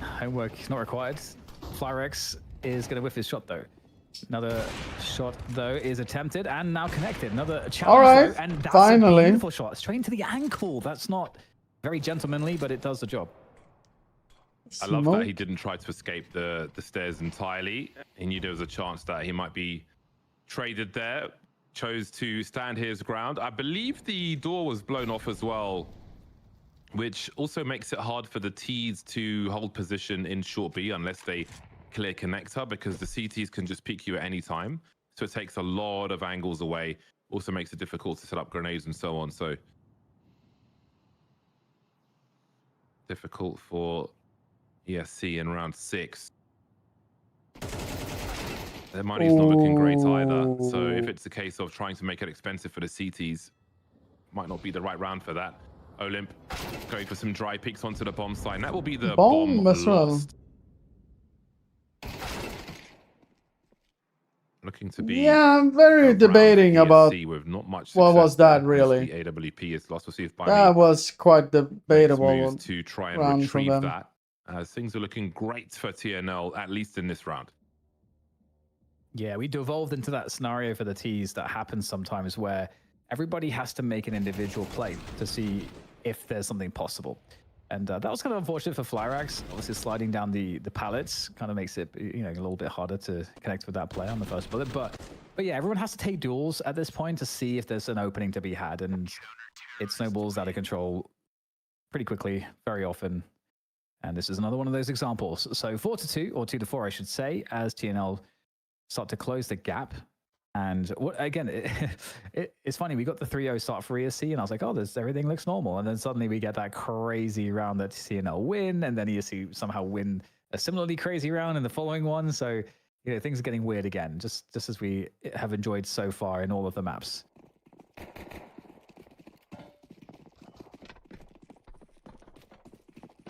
homework not required. Flyrex is going to whiff his shot though. Another shot though is attempted and now connected. Another challenge.
All right,
though, and that's
finally.
a beautiful shot straight to the ankle. That's not very gentlemanly, but it does the job.
I love that he didn't try to escape the stairs entirely. He knew there was a chance that he might be traded there. Chose to stand his ground. I believe the door was blown off as well, which also makes it hard for the Ts to hold position in short B unless they clear connector, because the CTs can just peek you at any time. So it takes a lot of angles away. Also makes it difficult to set up grenades and so on. So difficult for ESC in round 6. Their money's not looking great either. So if it's a case of trying to make it expensive for the CTs, might not be the right round for that. Olymp going for some dry peeks onto the bomb side. That will be the bomb
as well.
lost. Looking to be.
Yeah, I'm very debating about
with not much
what was that
there,
really.
the AWP is lost. We'll see if
That was quite debatable.
moves to try and
round from
retrieve
them.
that. As things are looking great for TNL, at least in this round.
Yeah, we devolved into that scenario for the Ts that happens sometimes where everybody has to make an individual play to see if there's something possible. And that was kind of unfortunate for Flyrax. Obviously, sliding down the pallets kind of makes it, you know, a little bit harder to connect with that play on the first bullet. But yeah, everyone has to take duels at this point to see if there's an opening to be had, and it snowballs out of control pretty quickly, very often. And this is another one of those examples. So 4-2, or 2-4, I should say, as TNL start to close the gap. And what again, it's funny, we got the 3-0 start for ESC, and I was like, oh, everything looks normal. And then suddenly we get that crazy round that TNL win, and then ESC somehow win a similarly crazy round in the following one. So, you know, things are getting weird again, just as we have enjoyed so far in all of the maps.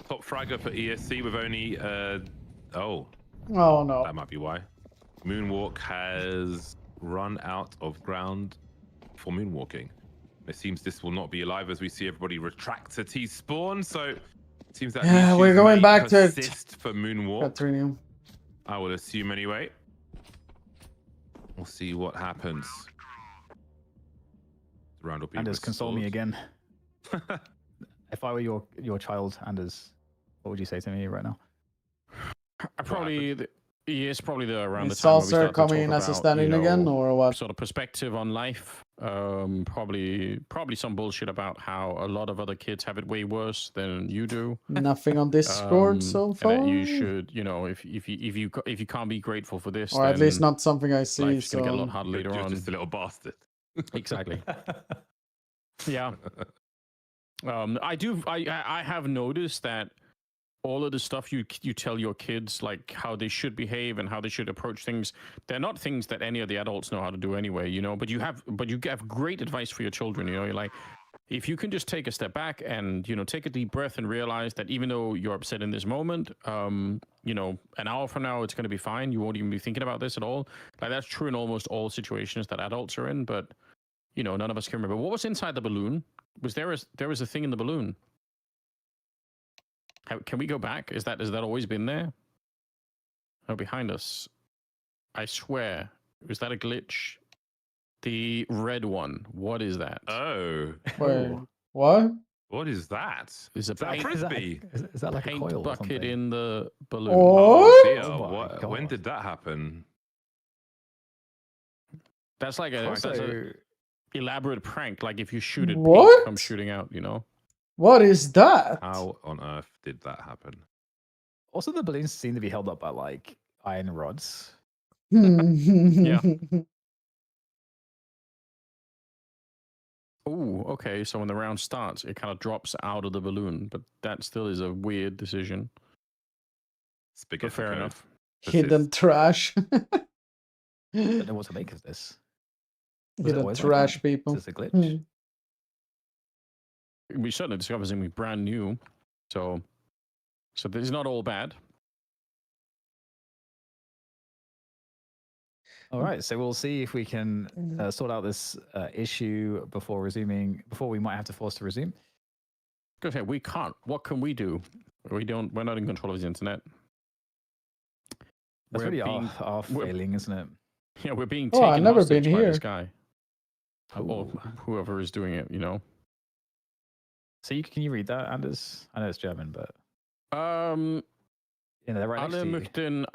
Top fragger for ESC with only, oh
no.
That might be why. Moonwalk has run out of ground for moonwalking. It seems this will not be alive as we see everybody retract to T-spawn. So it seems that
Yeah, we're going back to
persist for moonwalk.
Katrina.
I will assume anyway. We'll see what happens. round will be
Anders, console me
restored.
again. If I were your child, Anders, what would you say to me right now?
It's probably around the
Is
time where we
Saucer
start to
coming
talk
in as a
about,
stand-in again, or what?
sort of perspective on life. Probably some bullshit about how a lot of other kids have it way worse than you do.
Nothing on Discord so far.
And that you should, if you can't be grateful for this,
Or at
then
least not something I see.
life's gonna
So
get a lot harder later
You're
on.
just a little bastard.
Exactly. Yeah. I have noticed that all of the stuff you tell your kids, like how they should behave and how they should approach things, they're not things that any of the adults know how to do anyway, but you have great advice for your children. You're like, if you can just take a step back and take a deep breath and realize that even though you're upset in this moment, an hour from now it's going to be fine. You won't even be thinking about this at all. Like, that's true in almost all situations that adults are in, but none of us can remember what was inside the balloon. There was a thing in the balloon. Can we go back? Has that always been there? Oh, behind us. I swear. Was that a glitch? The red one. What is that?
Oh.
Wait, what?
What is that?
Is
that a frisbee?
Is that like
paint
a coil or
bucket
something?
in the balloon?
Oh dear.
Oh my
What? When
God.
did that happen?
That's like that's a elaborate prank. Like if you shoot it,
What?
paint comes shooting out.
What is that?
How on earth did that happen?
Also, the balloons seem to be held up by like iron rods.
Yeah. Oh, okay. So when the round starts, it kind of drops out of the balloon, but that still is a weird decision.
Spaghetti
But fair
code.
enough.
Hidden trash.
I don't know what to make of this. Was it
Hidden
always like
trash,
that?
people.
Is this a glitch?
We certainly discovered something brand new, so this is not all bad.
All right, so we'll see if we can sort out this issue before we might have to force to resume.
Go ahead. We can't. What can we do? We're not in control of the internet.
That's really our failing, isn't it?
Yeah, we're being
Oh,
taken
I've never
hostage
been
by
here.
this guy. Or whoever is doing it,
So can you read that, Anders? I know it's German, but they're right next
Alle
to you.
möchten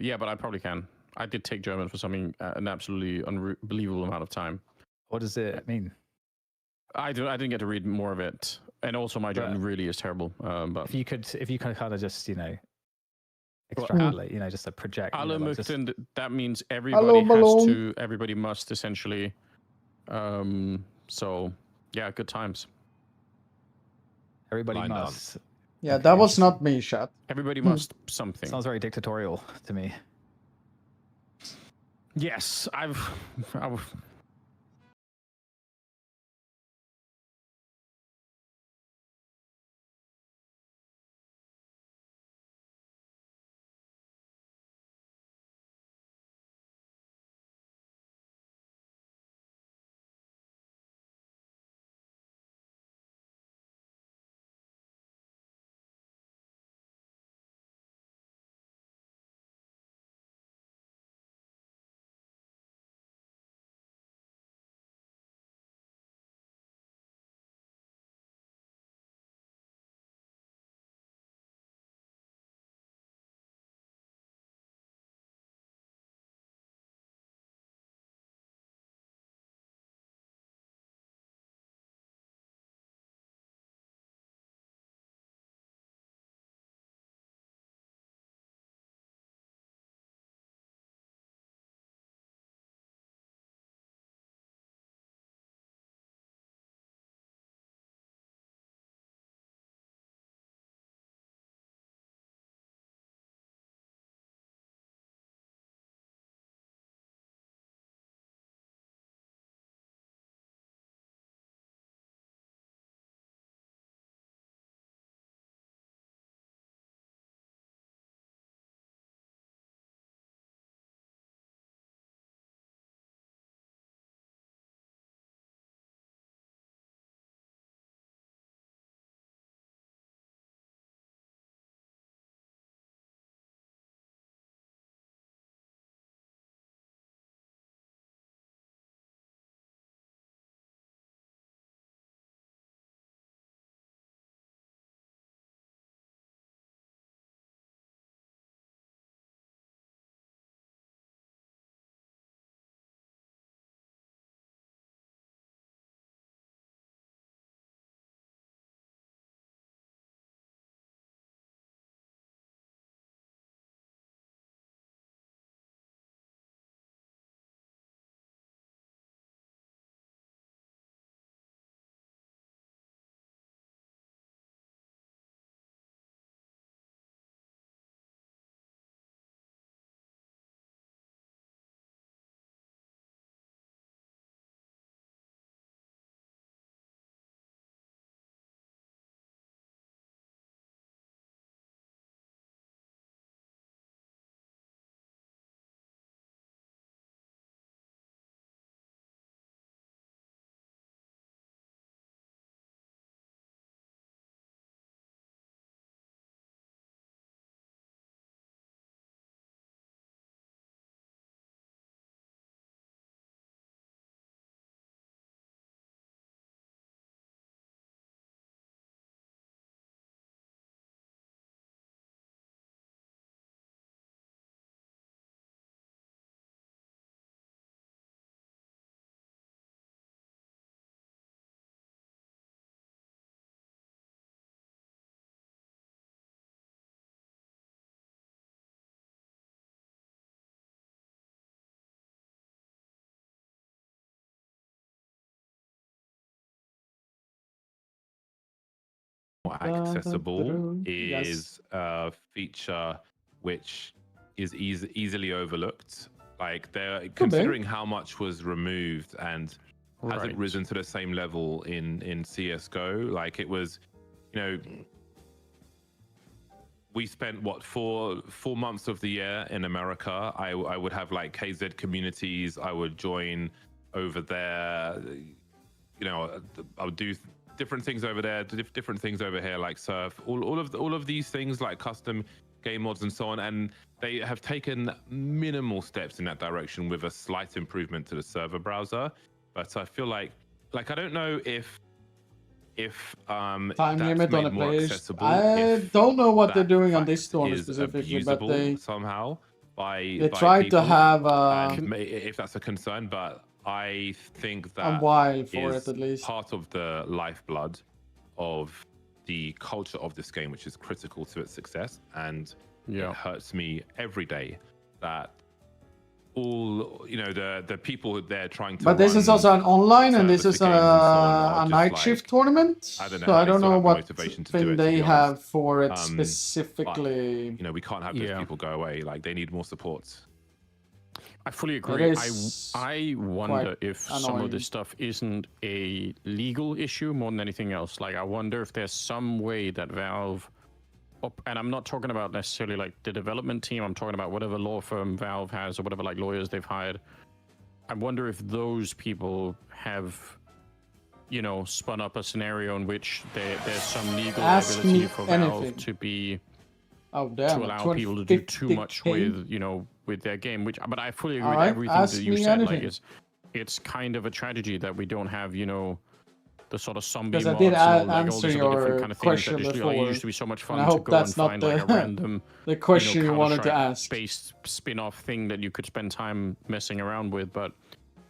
yeah, but I probably can. I did take German for something an absolutely unbelievable amount of time.
What does it mean?
I didn't get to read more of it, and also my German really is terrible. But
if you could kind of just extrapolate, just a project.
Alle
like
möchten, that means
Hello,
everybody must essentially. So yeah, good times.
Everybody
Line
must.
Yeah, that was not me, chat.
Everybody must something.
Sounds very dictatorial to me.
Yes, I've
more accessible is a feature which is easily overlooked. Like they're considering how much was removed and hasn't risen to the same level in CS:GO. Like it was, you know, we spent what 4 months of the year in America. I would have like KZ communities. I would join over there. You know, I would do different things over there, different things over here, like surf. All of these things, like custom game mods and so on. And they have taken minimal steps in that direction with a slight improvement to the server browser. But I feel like I don't know if
time
that's
limit on
made
a
more
player.
accessible,
I
if
don't know what they're
that
doing on this
fact
tournament
is
specifically, but
abusable
they
somehow by
tried to
people,
have
and if that's a concern, but I think
a
that
while for
is
it at least.
part of the lifeblood of the culture of this game, which is critical to its success. And it hurts me every day that all, you know, the people they're trying to.
But this is also an online, and this is
games and so on
a
are
night
just
shift
like,
tournament.
I don't know
So
how
I
they
don't
still
know
have the
what
motivation to
thing
do it, to
they
be
have
honest.
for it
But,
specifically.
you know, we can't have those people go away. Like they need more support.
I fully agree. I wonder if some of this stuff isn't a legal issue more than anything else. Like, I wonder if there's some way that Valve, and I'm not talking about necessarily like the development team, I'm talking about whatever law firm Valve has or whatever like lawyers they've hired. I wonder if those people have, you know, spun up a scenario in which there's some legal ability for Valve to be to allow people to do too much with, you know, with their game. Which, but I fully agree with everything that you said. Like, it's kind of a tragedy that we don't have, you know, the sort of zombie mods,
I did
like all
answer
these other different
your
kind of things
question
that just,
before,
it used to be so much fun
and I
to
hope
go
that's
and
not
find
the,
like a random
the question
you know,
you wanted to
Counter-Strike
ask.
based spin-off thing that you could spend time messing around with, but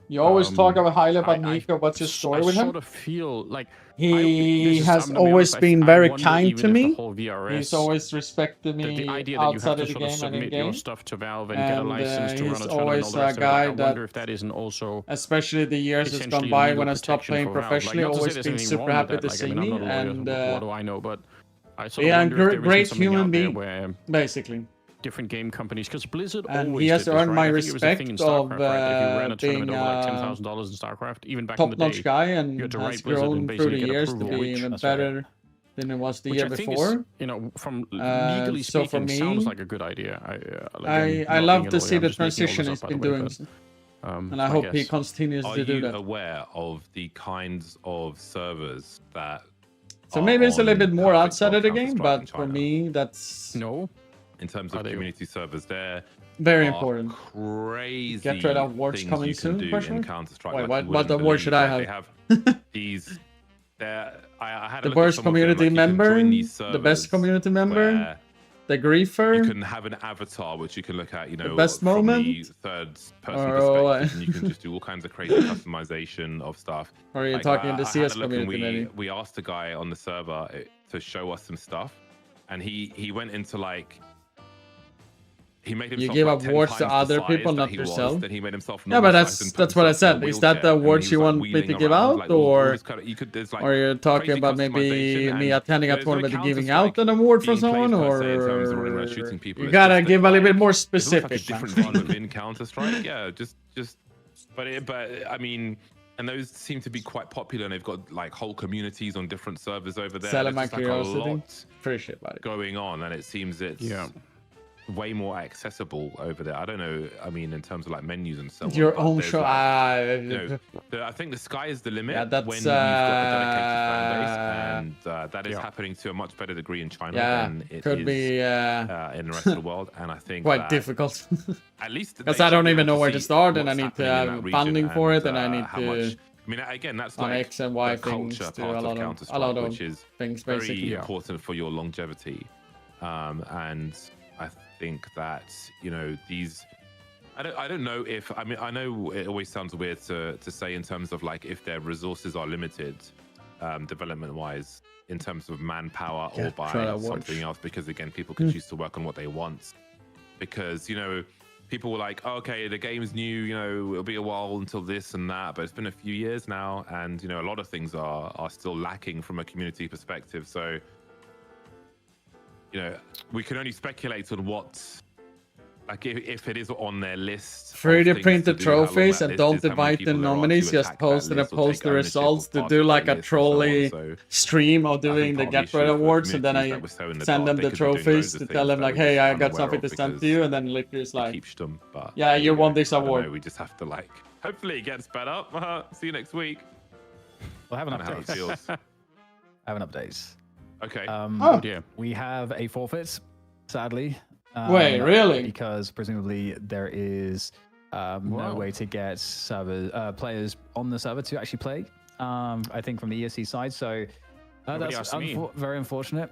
you always talk about highly about Nico. What's your story with him?
I sort of feel like
he has always been very kind to me. He's always respected me
the idea that
outside
you
of
have
the
to
game
sort of
and in
submit your
game.
stuff to Valve and get a license to run a
he's
tournament and all
always
the rest
a
of it.
guy
I wonder
that,
if that isn't also,
especially the years that's gone by when I stopped playing professionally, always been super happy to see me. And
what do I know? But I sort
yeah,
of wonder if there
great
isn't something
human
out there
being,
where
basically.
Different game companies, because Blizzard
And
always
he has
did this,
earned
right?
my
I think it was a
respect
thing in
of
StarCraft, right? If you ran a tournament
being
over like $10,000 in StarCraft, even back in the
top-notch
day,
guy,
you
and
had to
has
write Blizzard and
grown through
basically
the
get
years to
approval,
be
which,
even better than it was the
which
year
I think
before.
is, you know, from legally
so
speaking,
for me,
sounds like a good idea.
I love to see the transition he's been doing, and I hope he continues to do that.
Are you aware of the kinds of servers that?
So maybe it's a little bit more outside of the game, but for me, that's
in terms of community servers, they're
very important.
Crazy.
Get rid of awards
things
coming
you can
soon,
do
question?
in Counter-Strike.
Wait,
like
what award should I have?
They have these. I had
the worst community member, the best community member, the griefer.
You can have an avatar which you can look at, you know,
the best
from
moment,
the third-person perspective, and you can just do all kinds of crazy customization of stuff.
Or are you
like,
talking in the
I
CS
had a look and
community? Maybe
we asked a guy on the server to show us some stuff, and he went into like. He made himself.
You give
like
awards to other people, not yourself.
Then he made himself.
Yeah, but that's what I said. Is that the awards you want me to give out, or are you talking about maybe me attending a tournament and giving out an award for someone, or you gotta give a little bit more specific?
Like a different run within Counter-Strike, yeah. Just, but I mean. And those seem to be quite popular, and they've got like whole communities on different servers over there.
Selling my
curiosity.
Like a lot appreciate about it.
Going on, and it seems it's way more accessible over there. I don't know. I mean, in terms of like menus and so on.
Your own show.
Like, I think the sky is the limit when you've got a dedicated fan base, and that is happening to a much better degree in China than it is in the rest of the world. And I think
quite difficult.
At least
because I don't even know where to start, and I need to have funding for it, and I need to.
I mean, again, that's
on
like
X and Y
the
things
culture
to
part
a lot
of
of
Counter-Strike, which is
things
very
basically
important for your longevity. And I think that, you know, these. I don't know if I mean I know it always sounds weird to say in terms of like if their resources are limited, development wise, in terms of manpower or by something else, because again people can choose to work on what they want, because you know. People were like, oh, okay, the game's new, you know, it'll be a while until this and that, but it's been a few years now, and you know, a lot of things are still lacking from a community perspective. So you know, we can only speculate on what, like, if it is on their list.
3D print the trophies and don't divide the nominees. Just post and post the results to do like a trolley stream of doing the Get Red Awards, and then I send them the trophies to tell them like, hey, I got something to send to you, and then literally it's like, yeah, you won this award.
We just have to like, hopefully it gets better. See you next week.
We'll have an update. I have an update.
Okay.
Oh dear. We have a forfeit, sadly.
Wait, really?
Because presumably there is no way to get players on the server to actually play. I think from the ESC side, so that's very unfortunate.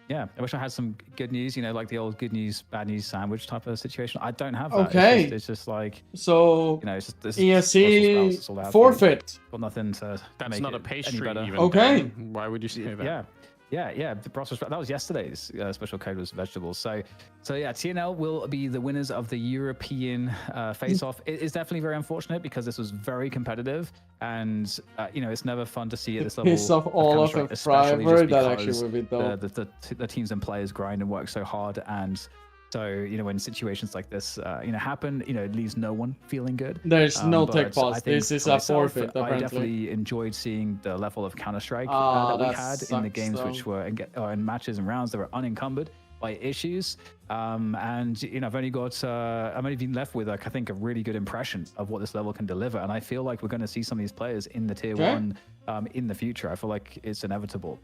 Yeah, I wish I had some good news. You know, like the old good news, bad news sandwich type of situation. I don't have that.
Okay.
It's just like,
so.
You know, it's just
ESC forfeit.
Got nothing to.
That's
make
not a
it
pastry.
any better.
Even
okay.
Then. Why would you say that?
Yeah. The Brussels that was yesterday's special code was vegetables. So yeah, TNL will be the winners of the European face-off. It is definitely very unfortunate because this was very competitive, and you know, it's never fun to see at this level.
Piss off all of a driver. That actually would be dope.
The teams and players grind and work so hard, and so, you know, when situations like this, you know, happen, you know, it leaves no one feeling good.
There's no tech pause. This is a forfeit, apparently.
I definitely enjoyed seeing the level of Counter-Strike that we had in the games, which were in matches and rounds that were unencumbered by issues. And, you know, I've only been left with, like, I think, a really good impression of what this level can deliver. And I feel like we're going to see some of these players in the tier 1 in the future. I feel like it's inevitable.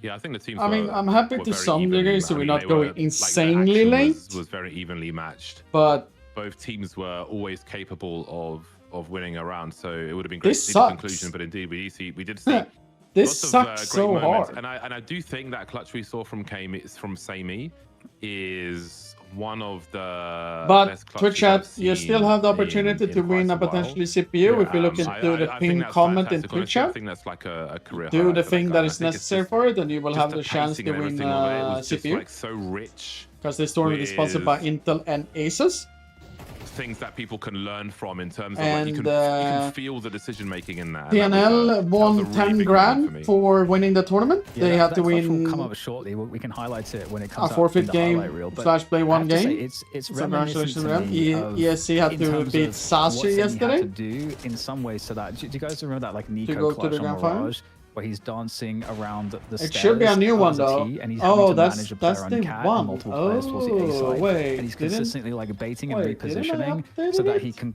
Yeah, I think the teams.
I mean, I'm happy to some degree, so we're not going insanely
like,
late.
Was very evenly matched,
but
both teams were always capable of winning a round. So it would have been great to see
sucks.
the conclusion. But indeed, we did see
this
lots
sucks
of,
so
moments.
hard.
And I do think that clutch we saw from Samey is one of the.
But Twitch chat, you still have the opportunity to win a potentially CPU if you look into the pinned comment in Twitch chat.
I think that's like a career.
Do the thing that is necessary for it, and you will have the chance to win CPU.
Like so rich.
Because this tournament is sponsored by Intel and Asus.
Things that people can learn from in terms of like, you can feel the decision making in that.
TNL won 10 grand for winning the tournament.
Yeah,
they have to win.
Will come up shortly. We can highlight it when it comes
a forfeit game / play one game.
It's
congratulations to them. ESC had to beat Sasu yesterday.
To do in some ways so that. Do you guys remember that like Nico
to go to the
on
grand
Mirage, where he's dancing around the stairs?
It should be a new one though.
And he's
that's the one. Wait,
and he's consistently like baiting and repositioning so that he can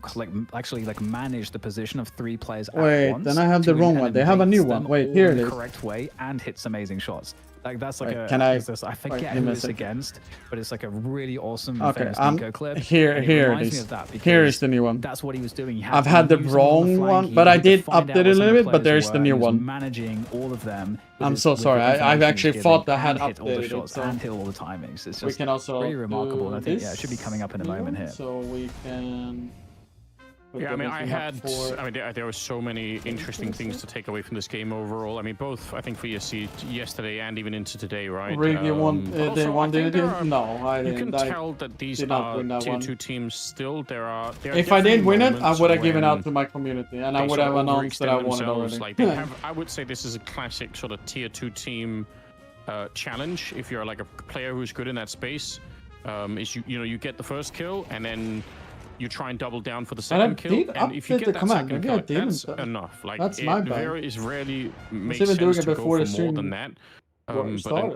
actually manage the position of 3 players at once.
Then I have the wrong one. They have a new one. Wait, here it is.
Correct way and hits amazing shots. Like that's like I forget who it's against, but it's like a really awesome famous Nico clip.
Here it is. Here is the new one.
That's what he was doing.
I've had the wrong one, but I did update it a little bit. But there's the new one.
Managing all of them.
I'm so sorry. I've actually thought I had updated
it and hit all the timings. It's just
we can also
pretty remarkable. And I think it should be coming up in a moment here.
So we can.
Yeah, I mean, there were so many interesting things to take away from this game overall. I mean, both, I think, for ESC yesterday and even into today, right?
Really, they won, No, I didn't.
You can tell that these are tier 2 teams still.
If I didn't win it, I would have given out to my community, and I would have announced that I won it already.
Like I would say this is a classic sort of tier 2 team challenge. If you're like a player who's good in that space, is you get the first kill, and then you try and double down for the second kill, and if you get that second kill, that's enough. Like,
that's my bad.
It rarely makes sense to go for more than that. But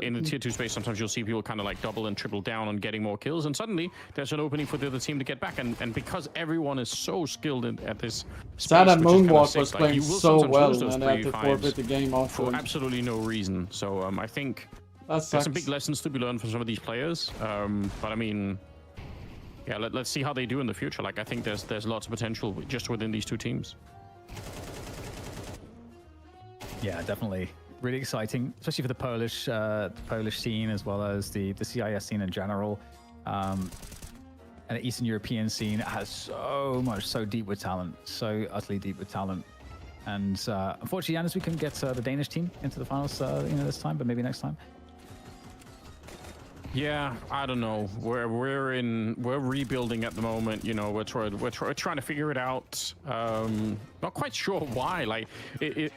in the tier 2 space, sometimes you'll see people kind of like double and triple down on getting more kills, and suddenly there's an opening for the other team to get back. And because everyone is so skilled at this space,
Sad that Moonwalk was playing so well, and they had to forfeit the game off
for absolutely no reason. So I think there's some big lessons to be learned from some of these players. But I mean, yeah, let's see how they do in the future. Like, I think there's lots of potential just within these 2 teams.
Yeah, definitely. Really exciting, especially for the Polish scene as well as the CIS scene in general. And the Eastern European scene has so deep with talent, so utterly deep with talent. And unfortunately, Janus, we couldn't get the Danish team into the finals, this time, but maybe next time.
Yeah, I don't know. We're rebuilding at the moment. You know, we're trying to figure it out. Not quite sure why. Like,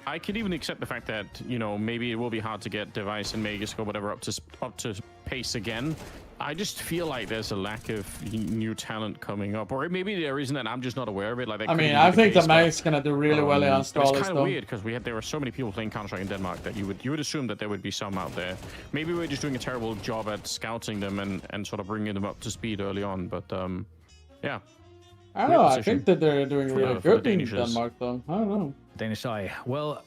I could even accept the fact that, you know, maybe it will be hard to get Device and Magus or whatever up to pace again. I just feel like there's a lack of new talent coming up, or maybe there isn't, and I'm just not aware of it. Like,
I mean, I think the Mag's gonna do really well in Australia.
It's kind of weird because there were so many people playing Counter-Strike in Denmark that you would assume that there would be some out there. Maybe we're just doing a terrible job at scouting them and sort of bringing them up to speed early on. But yeah,
I don't know. I think that they're doing really good in Denmark, though. I don't know.
Danish Eye. Well,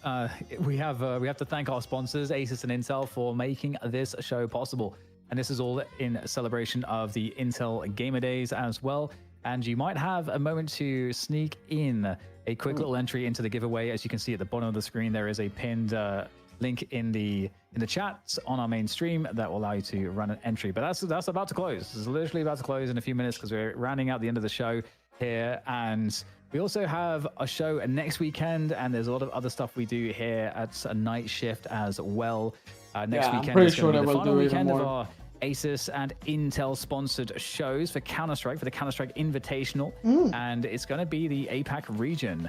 we have to thank our sponsors, Asus and Intel, for making this show possible. And this is all in celebration of the Intel Gamer Days as well. And you might have a moment to sneak in a quick little entry into the giveaway. As you can see at the bottom of the screen, there is a pinned link in the chat on our main stream that will allow you to run an entry. But that's about to close. It's literally about to close in a few minutes because we're rounding out the end of the show here. And we also have a show next weekend, and there's a lot of other stuff we do here at a night shift as well. Next weekend is going to be the final weekend of our Asus and Intel sponsored shows for Counter-Strike, for the Counter-Strike Invitational, and it's going to be the APAC region.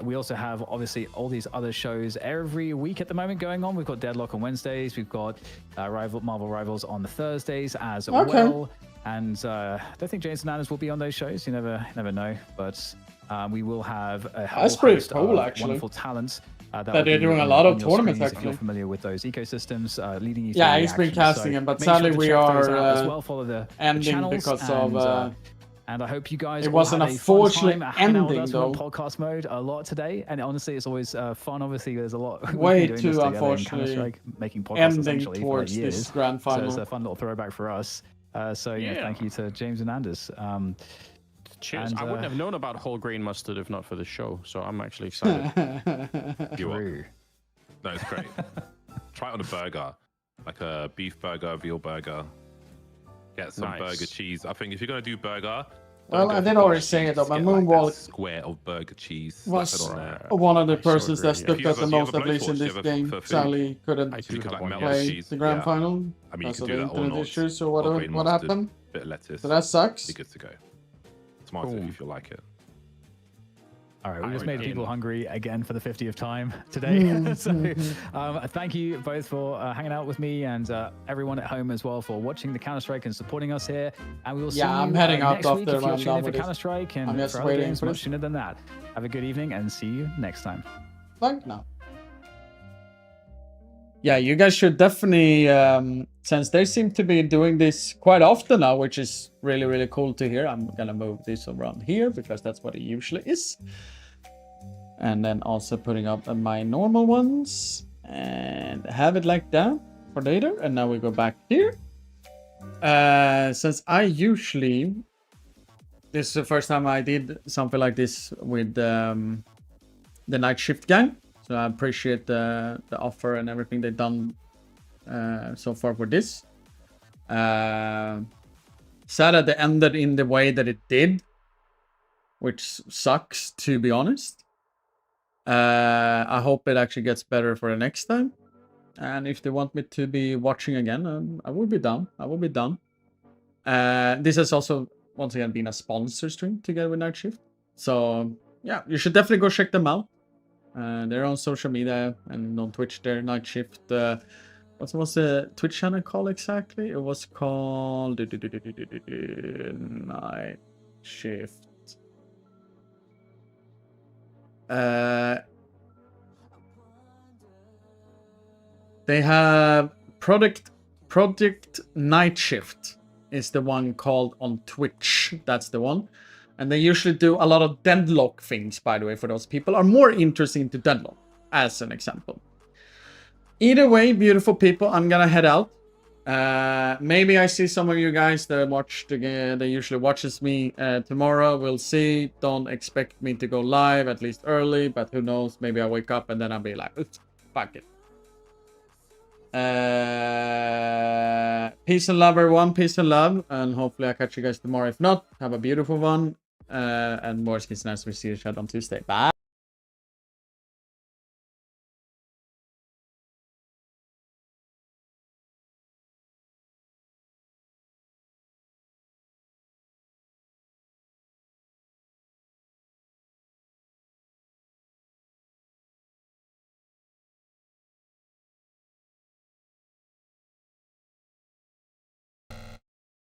We also have obviously all these other shows every week at the moment going on. We've got Deadlock on Wednesdays, we've got Marvel Rivals on the Thursdays as well, and I don't think James and Anders will be on those shows. You never know, but we will have a whole host of wonderful talent.
That they're doing a lot of tournaments,
actually. If you're familiar with those ecosystems, leading you through
yeah, he's been casting them, but sadly we are
as well. Follow the
ending
channels
because of
and I hope you guys
it was an unfortunate ending though.
Podcast mode a lot today, and honestly it's always fun. Obviously there's a lot
way too unfortunately
making podcasts
ending towards this grand final,
so it's a fun little throwback for us. So yeah, thank you to James and Anders.
Cheers. I wouldn't have known about whole grain mustard if not for the show, so I'm actually excited.
You are. No, it's great. Try it on a burger, like a beef burger, veal burger. Get some burger cheese. I think if you're gonna do burger,
well, I did already say it though. My moonwalk
square of burger cheese
was one of the persons that stood out the most, at least in this game. Sadly, couldn't play the grand final because of the internet issues or what happened.
Bit of lettuce.
So that sucks.
Be good to go. Smart if you like it.
All right, we just made people hungry again for the 50th time today. So thank you both for hanging out with me, and everyone at home as well for watching the Counter-Strike and supporting us here. And we will see you
I'm heading out
next week if you're
I'm
tuning in for Counter-Strike and
I'm just
for other
waiting
games
for
much sooner than that. Have a good evening and see you next time.
Bye now. Yeah, you guys should definitely, since they seem to be doing this quite often now, which is really, really cool to hear. I'm gonna move this around here because that's what it usually is. And then also putting up my normal ones and have it like that for later. And now we go back here. Since I usually, this is the first time I did something like this with the night shift gang. So I appreciate the offer and everything they've done so far for this. Sad that it ended in the way that it did, which sucks, to be honest. I hope it actually gets better for the next time. And if they want me to be watching again, I will be down. I will be done. This has also, once again, been a sponsor stream together with Night Shift. So, yeah, you should definitely go check them out. They're on social media and on Twitch. They're Night Shift. What was the Twitch channel called exactly? It was called Night Shift. They have Project Night Shift is the one called on Twitch. That's the one. And they usually do a lot of deadlock things, by the way, for those people are more interested into deadlock, as an example. Either way, beautiful people, I'm gonna head out. Maybe I see some of you guys that watch the game, that usually watches me tomorrow. We'll see. Don't expect me to go live, at least early, but who knows? Maybe I wake up and then I'll be like, fuck it. Peace and love, everyone. Peace and love, and hopefully I'll catch you guys tomorrow. If not, have a beautiful one. And more skins nice. We see you on Tuesday. Bye.